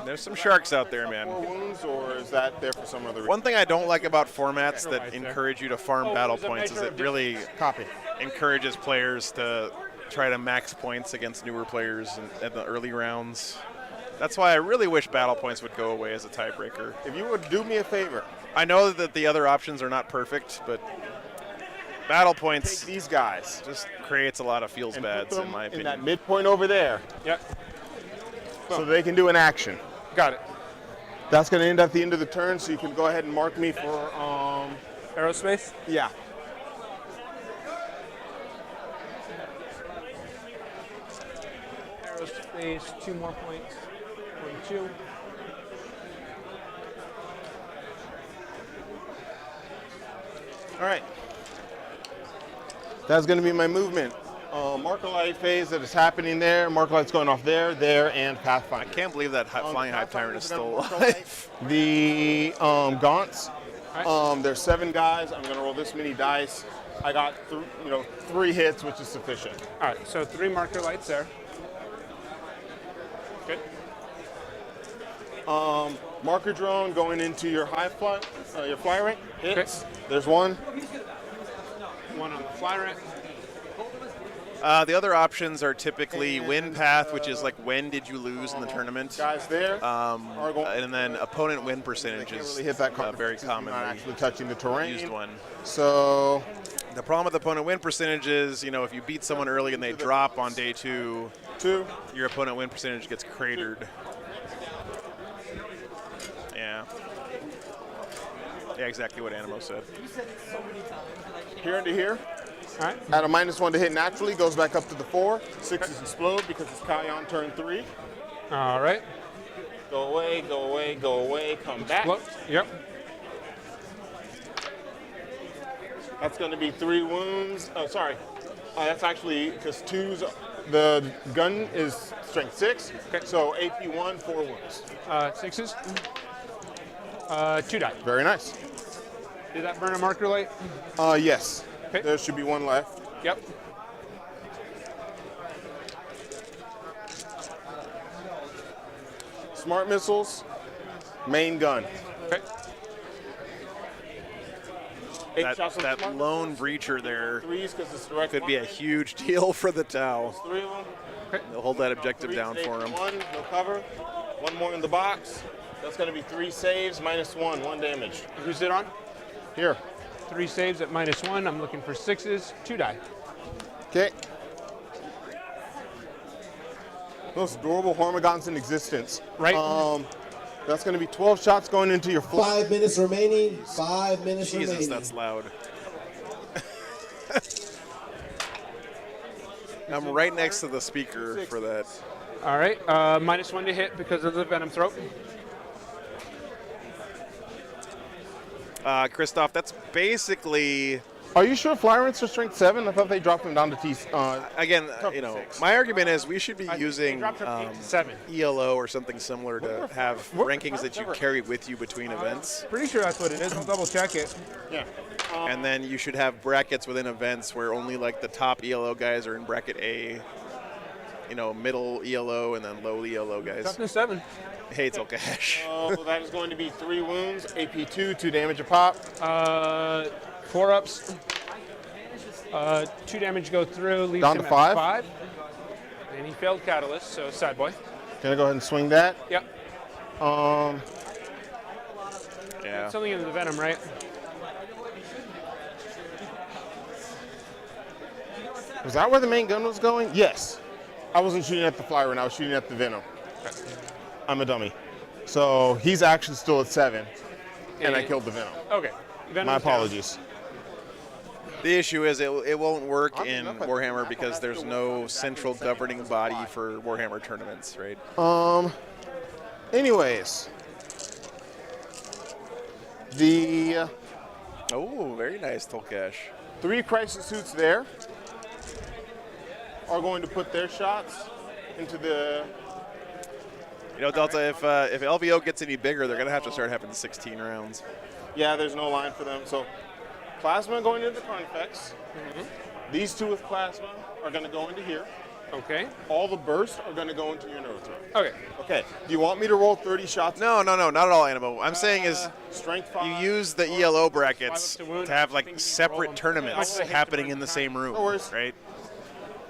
There's some sharks out there, man. 4 wounds, or is that there for some other reason? One thing I don't like about formats that encourage you to farm battle points is it really encourages players to try to max points against newer players in the early rounds. That's why I really wish battle points would go away as a tiebreaker. If you would do me a favor. I know that the other options are not perfect, but battle points, take these guys, just creates a lot of feels bads in my opinion. In that midpoint over there. Yep. So they can do an action. Got it. That's going to end at the end of the turn, so you can go ahead and mark me for aerospace. Yeah. Aerospace, 2 more points. 1, 2. All right. That's going to be my movement. Marker light phase that is happening there. Marker light's going off there, and Pathfinder. I can't believe that flying Hive Tyrant is still alive. The Gaunts. There's 7 guys. I'm going to roll this many dice. I got 3 hits, which is sufficient. All right, so 3 marker lights there. Good. Marker drone going into your your fly rank. Hits. Okay. There's 1. 1 on the fly rank. The other options are typically win path, which is like when did you lose in the tournament. Guys there. And then opponent win percentage is really hit that very commonly actually touching the terrain. Used one. So the problem with opponent win percentage is, if you beat someone early and they drop on day 2, your opponent win percentage gets cratered. Yeah. Yeah, exactly what Animo said. Here into here. All right. At a -1 to hit naturally, goes back up to the 4. 6s explode because it's Kai on turn 3. All right. Go away, go away, go away, come back. Yep. That's going to be 3 wounds. Oh, sorry. That's actually because 2's, the gun is strength 6. Okay. So AP 1, 4 wounds. 6s. 2 die. Very nice. Did that burn a marker light? Yes. Okay. There should be 1 left. Yep. Smart missiles, main gun. Okay. That lone breacher there 3s because it's direct could be a huge deal for the Tau. 3 of them. Okay. They'll hold that objective down for him. 1, no cover. 1 more in the box. That's going to be 3 saves, -1, 1 damage. Who's it on? Here. 3 saves at -1. I'm looking for 6s. 2 die. Okay. Most adorable Hormigons in existence. Right. That's going to be 12 shots going into your fly. 5 minutes remaining. 5 minutes remaining. Jesus, that's loud. I'm right next to the speaker for that. All right, -1 to hit because of the venom throat. Christoph, that's basically. Are you sure Flyrants are strength 7? I thought they dropped them down to T. Again, you know, my argument is we should be using dropped from 8 to 7. ELO or something similar to have rankings that you carry with you between events. Pretty sure that's what it is. I'll double check it. Yeah. And then you should have brackets within events where only like the top ELO guys are in bracket A, you know, middle ELO, and then low ELO guys. Dropped to 7. Hey, it's cash. So that is going to be 3 wounds, AP2, 2 damage a pop. 4 ups. 2 damage go through, leaves Down him to at 5. 5. And he failed Catalyst, so sad boy. Can I go ahead and swing that? Yep. Yeah. Something into the venom, right? Was that where the main gun was going? Yes. I wasn't shooting at the Flyrant, I was shooting at the Venom. I'm a dummy. So he's actually still at 7, and I killed the Venom. Okay. My apologies. The issue is it won't work in Warhammer because there's no central governing body for Warhammer tournaments, right? Anyways. The... Oh, very nice, Tolkash. 3 crisis suits there are going to put their shots into the... You know, Delta, if LVO gets any bigger, they're going to have to start having 16 rounds. Yeah, there's no line for them. So plasma going into the Carnifex. These 2 with plasma are going to go into here. Okay. All the bursts are going to go into your nose throat. Okay. Okay. Do you want me to roll 30 shots? No, not at all, Animo. I'm saying is strength 5, you use the ELO brackets to have like separate tournaments happening in the same room, right?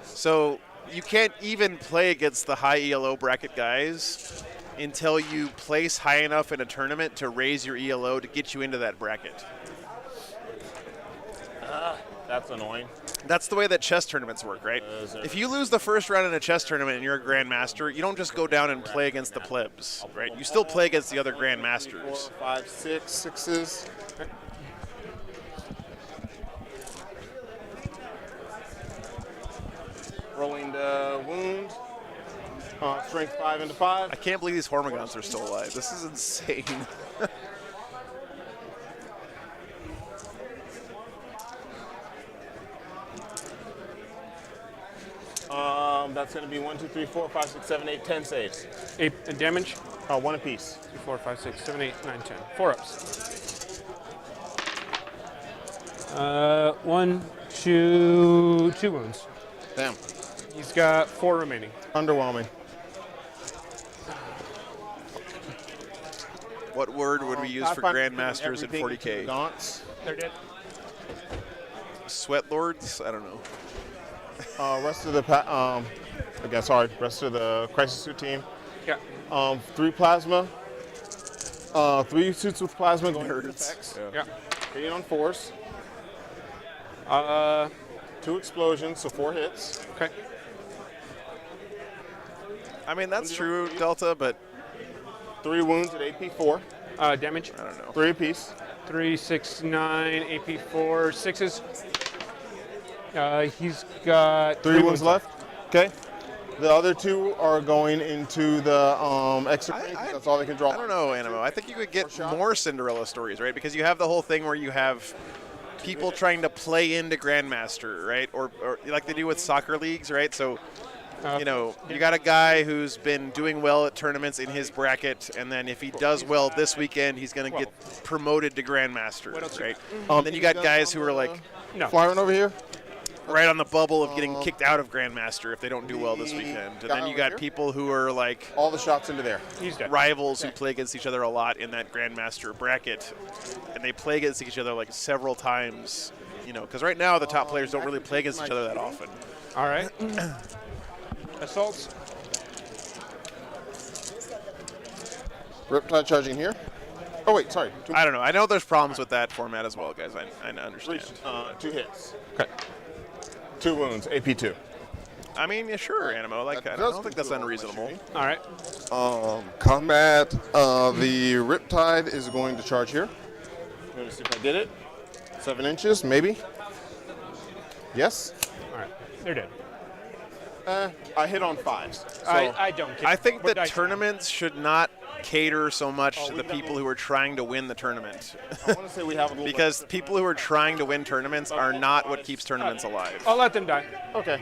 So you can't even play against the high ELO bracket guys until you place high enough in a tournament to raise your ELO to get you into that bracket. That's annoying. That's the way that chess tournaments work, right? If you lose the first round in a chess tournament and you're a grandmaster, you don't just go down and play against the plebs, right? You still play against the other grandmasters. 4, 5, 6, 6s. Rolling the wound. Strength 5 into 5. I can't believe these Hormigons are still alive. This is insane. That's going to be 1, 2, 3, 4, 5, 6, 7, 8, 10 saves. 8 damage? 1 apiece. 2, 4, 5, 6, 7, 8, 9, 10. 4 ups. 1, 2 wounds. Damn. He's got 4 remaining. Underwhelming. What word would we use for grandmasters in 40K? Gaunts. They're dead. Sweat lords? I don't know. Rest of the rest of the crisis suit team. Yeah. 3 plasma. 3 suits with plasma going to effects. Yeah. Hitting on 4s. 2 explosions, so 4 hits. Okay. I mean, that's true, Delta, but 3 wounds at AP 4. Damage? I don't know. 3 apiece. 3, 6, 9, AP 4, 6s. He's got 3 wounds left. Okay. The other 2 are going into the extra range. That's all they can draw. I don't know, Animo. I think you could get more Cinderella stories, right? Because you have the whole thing where you have people trying to play into Grandmaster, right? Or like they do with soccer leagues, right? So, you know, you got a guy who's been doing well at tournaments in his bracket, and then if he does well this weekend, he's going to get promoted to Grandmaster, right? And then you got guys who are like flying over here. Right on the bubble of getting kicked out of Grandmaster if they don't do well this weekend. And then you got people who are like all the shots into there. He's dead. Rivals who play against each other a lot in that Grandmaster bracket, and they play against each other like several times. You know, because right now the top players don't really play against each other that often. All right. Assaults. Riptide charging here. Oh wait, sorry. I don't know. I know there's problems with that format as well, guys. I understand. 2 hits. Okay. 2 wounds, AP 2. I mean, yeah, sure, Animo. Like, I don't think that's unreasonable. All right. Combat. The Riptide is going to charge here. Let me see if I did it. 7 inches, maybe. Yes. All right. They're dead. I hit on 5s. So I don't care. I think What that dice- tournaments should not cater so much to the people who are trying to win the tournament. I want to say we have a little Because people who are trying to win tournaments are not what keeps tournaments alive. I'll let them die. Okay.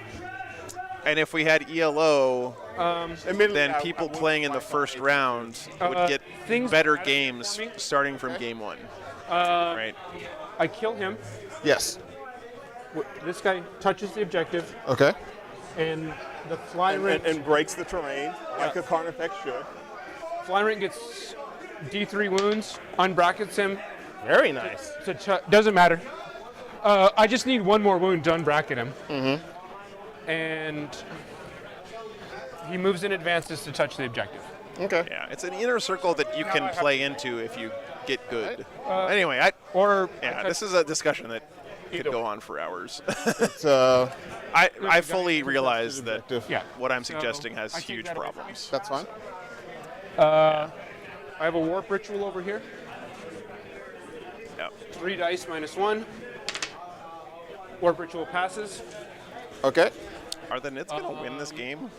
And if we had ELO, Admittedly, then I people wouldn't playing in the like first my round would get things better matter games for me. starting from game 1. Uh, Right? I kill him. Yes. This guy touches the objective, Okay. and the fly rate And breaks the terrain like a Carnifex should. fly rate gets D3 wounds, unbrackets him. Very nice. Doesn't matter. I just need one more wound to unbracket him. Mm-hmm. And he moves in advances to touch the objective. Okay. Yeah, it's an inner circle that you can play into if you get good. Anyway, this is a discussion that could go on for hours. It's, I fully realize that what I'm So, suggesting has I take huge that away. problems. That's fine. I have a warp ritual over here. Yep. 3 dice -1. Warp ritual passes. Okay. Are the Nids going to win this game?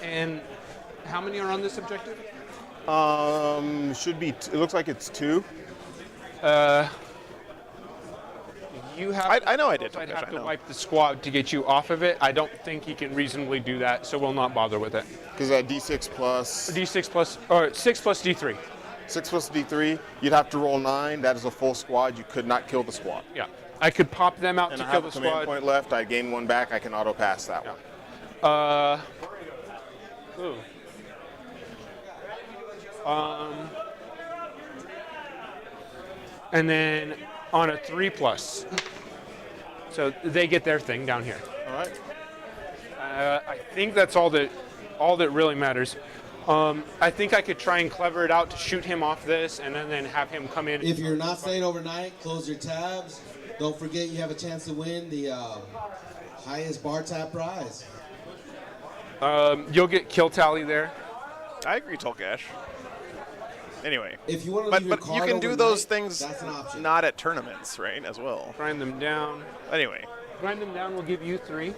And how many are on this objective? Should be. It looks like it's 2. You have. I know I did. I'd Tokesh, have I to know. wipe the squad to get you off of it. I don't think he can reasonably do that, so we'll not bother with it. Because that D6 plus. D6 plus, or 6 plus D3. 6 plus D3. You'd have to roll 9. That is a full squad. You could not kill the squad. Yeah. I could pop them out And to I kill have the a command squad. point left. I gain 1 back. I can auto pass that one. Ooh. And then on a 3 plus. So they get their thing down here. All right. I think that's all that really matters. I think I could try and clever it out to shoot him off this and then have him come in. If you're not staying overnight, close your tabs. Don't forget you have a chance to win the highest bar tab prize. You'll get kill tally there. I agree, Tolkash. Anyway, If you want to but leave your you card can do overnight, those things that's an option. not at tournaments, right? As well. Grind them down. Anyway, Grind them down will give you 3.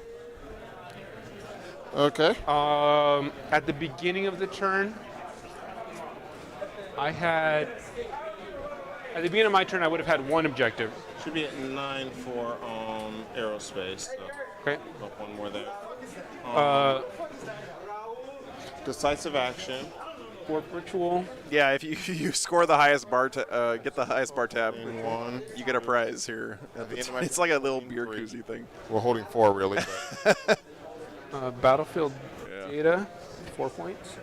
Okay. At the beginning of the turn, at the beginning of my turn, I would have had 1 objective. Should be at 9 for aerospace. So Okay. up 1 more there. Decisive action. Warp ritual. Yeah, if you score the highest bar, get the highest bar tab, one. you get a prize here. It's like a little beer koozie thing. We're holding 4 really. But Battlefield data, 4 points.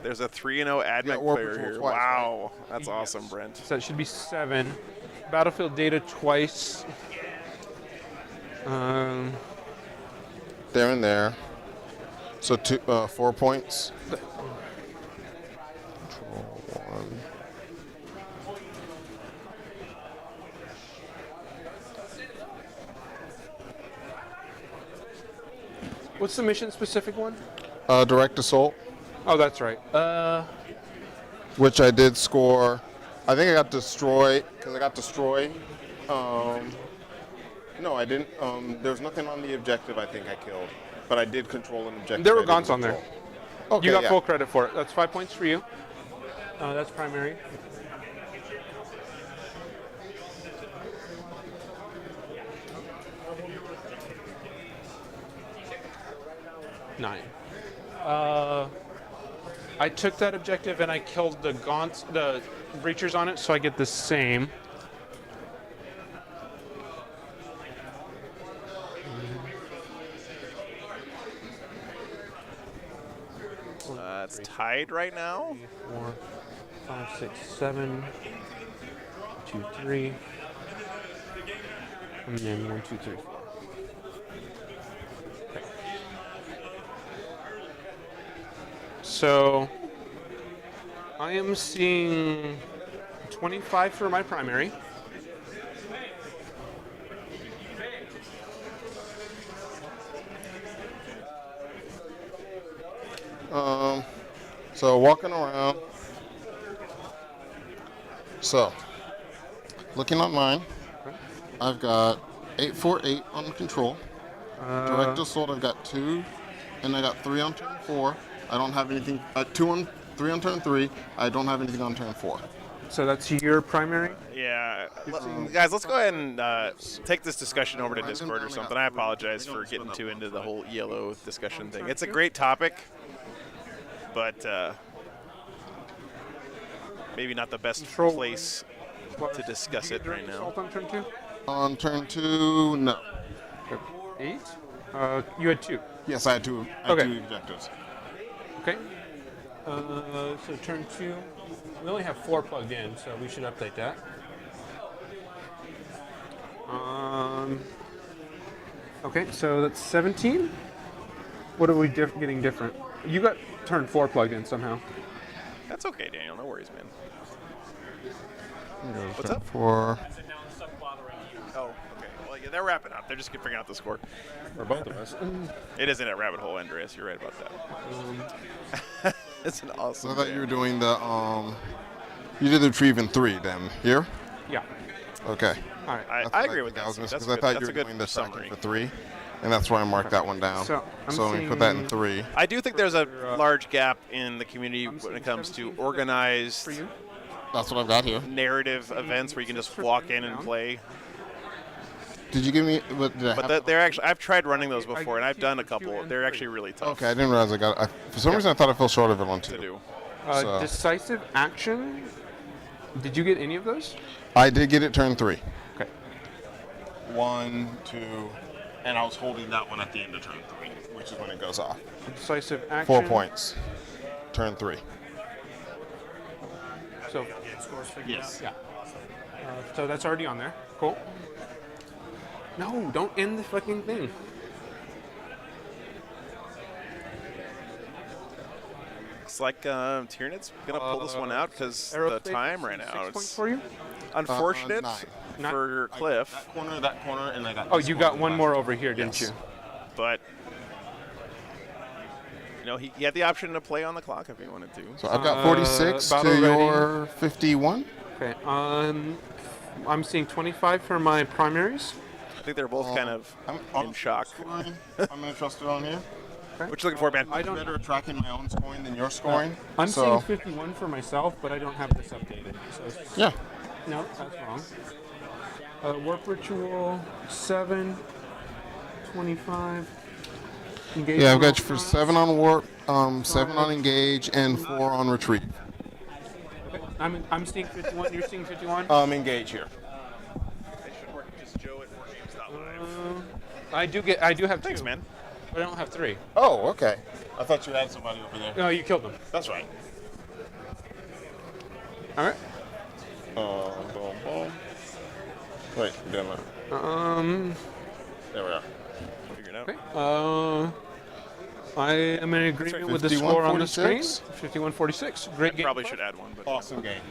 There's a 3-0 Admech Warp player Ritual here. twice, Wow, that's awesome, Brent. So it should be 7. Battlefield data twice. there and there. So 4 points. Control 1. What's the mission specific one? Direct assault, Oh, that's right. which I did score. I think I got destroy because I got destroy. No, I didn't. There was nothing on the objective. I think I killed, but I did control an objective. There were I didn't gaunts on there. control. Okay, You got yeah. full credit for it. That's 5 points for you. That's primary. Nine. I took that objective and I killed the gaunts, the breachers on it, so I get the same. It's tied right now. 4, 5, 6, 7, 2, 3, and then 1, 2, 3, 4. Okay. So I am seeing 25 for my primary. So walking around. So looking at mine, I've got 848 on the control. Direct assault, I've got 2, and I got 3 on turn 4. I don't have anything. 3 on turn 3. I don't have anything on turn 4. So that's your primary? Yeah. Guys, let's go ahead and take this discussion over to Discord or something. I apologize for getting too into the whole ELO discussion thing. It's a great topic, but maybe not the best place to discuss it right now. On turn 2? On turn 2, no. 8? You had 2. Yes, I had 2. Okay. 2 objectives. Okay. So turn 2, we only have 4 plugged in, so we should update that. Okay, so that's 17. What are we getting different? You got turn 4 plugged in somehow. That's okay, Daniel. No worries, man. What's up? 4. Oh, okay. Well, yeah, they're wrapping up. They're just figuring out the score. For both of us. It isn't a rabbit hole, Andreas. You're right about that. It's an awesome. So I thought you were doing the you did the retrieve in 3 then. Here? Yeah. Okay. All right. I agree with that. Because I thought you were doing the second for 3, and that's why I marked that one down. So, let me put that in 3. I do think there's a large gap in the community when it comes to organized. That's what I've got here. Narrative events where you can just walk in and play. Did you give me? But they're actually. I've tried running those before, and I've done a couple. They're actually really tough. Okay, I didn't realize I got. For some reason, I thought I fell short of it on 2. To do. Decisive action. Did you get any of those? I did get it turn 3. Okay. 1, 2, and I was holding that one at the end of turn 3, which is when it goes off. Decisive action. 4 points. Turn 3. So. Yes. Yeah. So that's already on there. Cool. No, don't end the fucking thing. Looks like Tyranids gonna pull this one out because the time ran out. 6 points for you? Unfortunate 9. for Cliff. That corner, and I got. Oh, you got one more over here, didn't you? But he had the option to play on the clock if he wanted to. So I've got 46 to your 51. Okay. I'm seeing 25 for my primaries. I think they're both kind of in shock. I'm going to trust it on you. Okay. What you looking for, man? I'm better at tracking my own scoring than your scoring. I'm seeing 51 for myself, but I don't have this updated. So yeah. No, that's wrong. Warp Ritual, 7, 25. Engage Yeah, I've got you for 7 on warp, 7 on engage, and 4 on retrieve. Okay. I'm seeing 51. You're seeing 51. Engage here. They should work just Joe at WarGames.live. I do have 2. Thanks, man. But I don't have 3. Oh, okay. I thought you had somebody over there. No, you killed them. That's right. All right. Boom, boom. Wait, damn it. There we are. Figured out. Okay. I am in agreement with the score on the screen. 51-46. Great game. Probably should add one, but awesome game.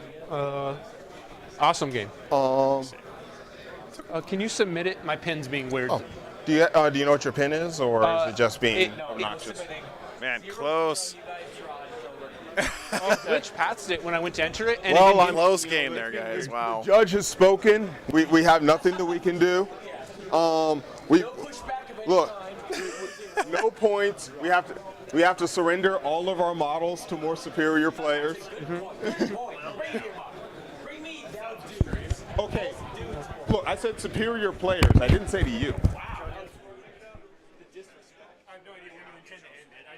Awesome game. Can you submit it? My pin's being weird. Oh. Do you know what your pin is, or is it just being obnoxious? Man, close. Glitch passed it when I went to enter it. And Close game there, guys. Wow. The judge has spoken. We have nothing that we can do. Look. No points. We have to surrender all of our models to more superior players. Okay. Look, I said superior players. I didn't say to you.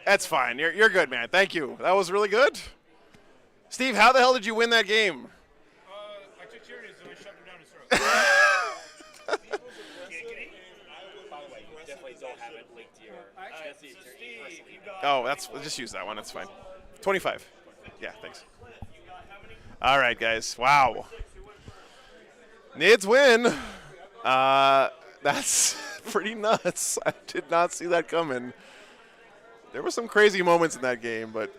That's fine. You're good, man. Thank you. That was really good. Steve, how the hell did you win that game? I took Tyranids and I shoved him down his throat. Oh, just use that one. That's fine. 25. Yeah, thanks. All right, guys. Wow. Nids win. That's pretty nuts. I did not see that coming. There were some crazy moments in that game, but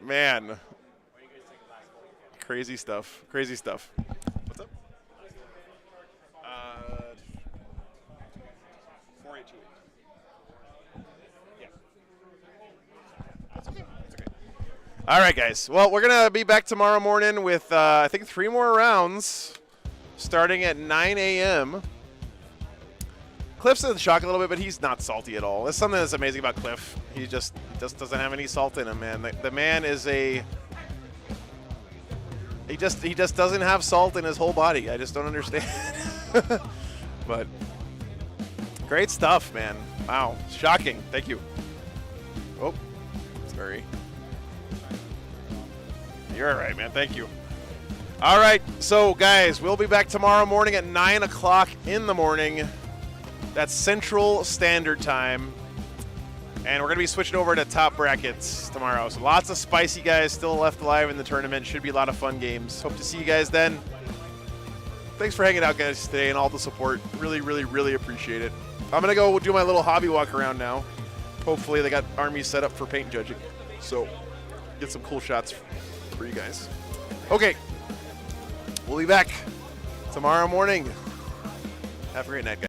man, crazy stuff. Crazy stuff. What's up? 418. Yeah. That's okay. That's okay. All right, guys. Well, we're gonna be back tomorrow morning with I think 3 more rounds, starting at 9 a.m. Cliff's in shock a little bit, but he's not salty at all. That's something that's amazing about Cliff. He just doesn't have any salt in him, man. The man is a... He just doesn't have salt in his whole body. I just don't understand. But great stuff, man. Wow, shocking. Thank you. Oh, sorry. You're all right, man. Thank you. All right, so guys, we'll be back tomorrow morning at 9 o'clock in the morning. That's Central Standard Time. And we're going to be switching over to top brackets tomorrow. So lots of spicy guys still left alive in the tournament. Should be a lot of fun games. Hope to see you guys then. Thanks for hanging out, guys, today and all the support. Really, really, really appreciate it. I'm going to go do my little hobby walk around now. Hopefully they got armies set up for paint judging. So get some cool shots for you guys. Okay. We'll be back tomorrow morning. Have a great night, guys.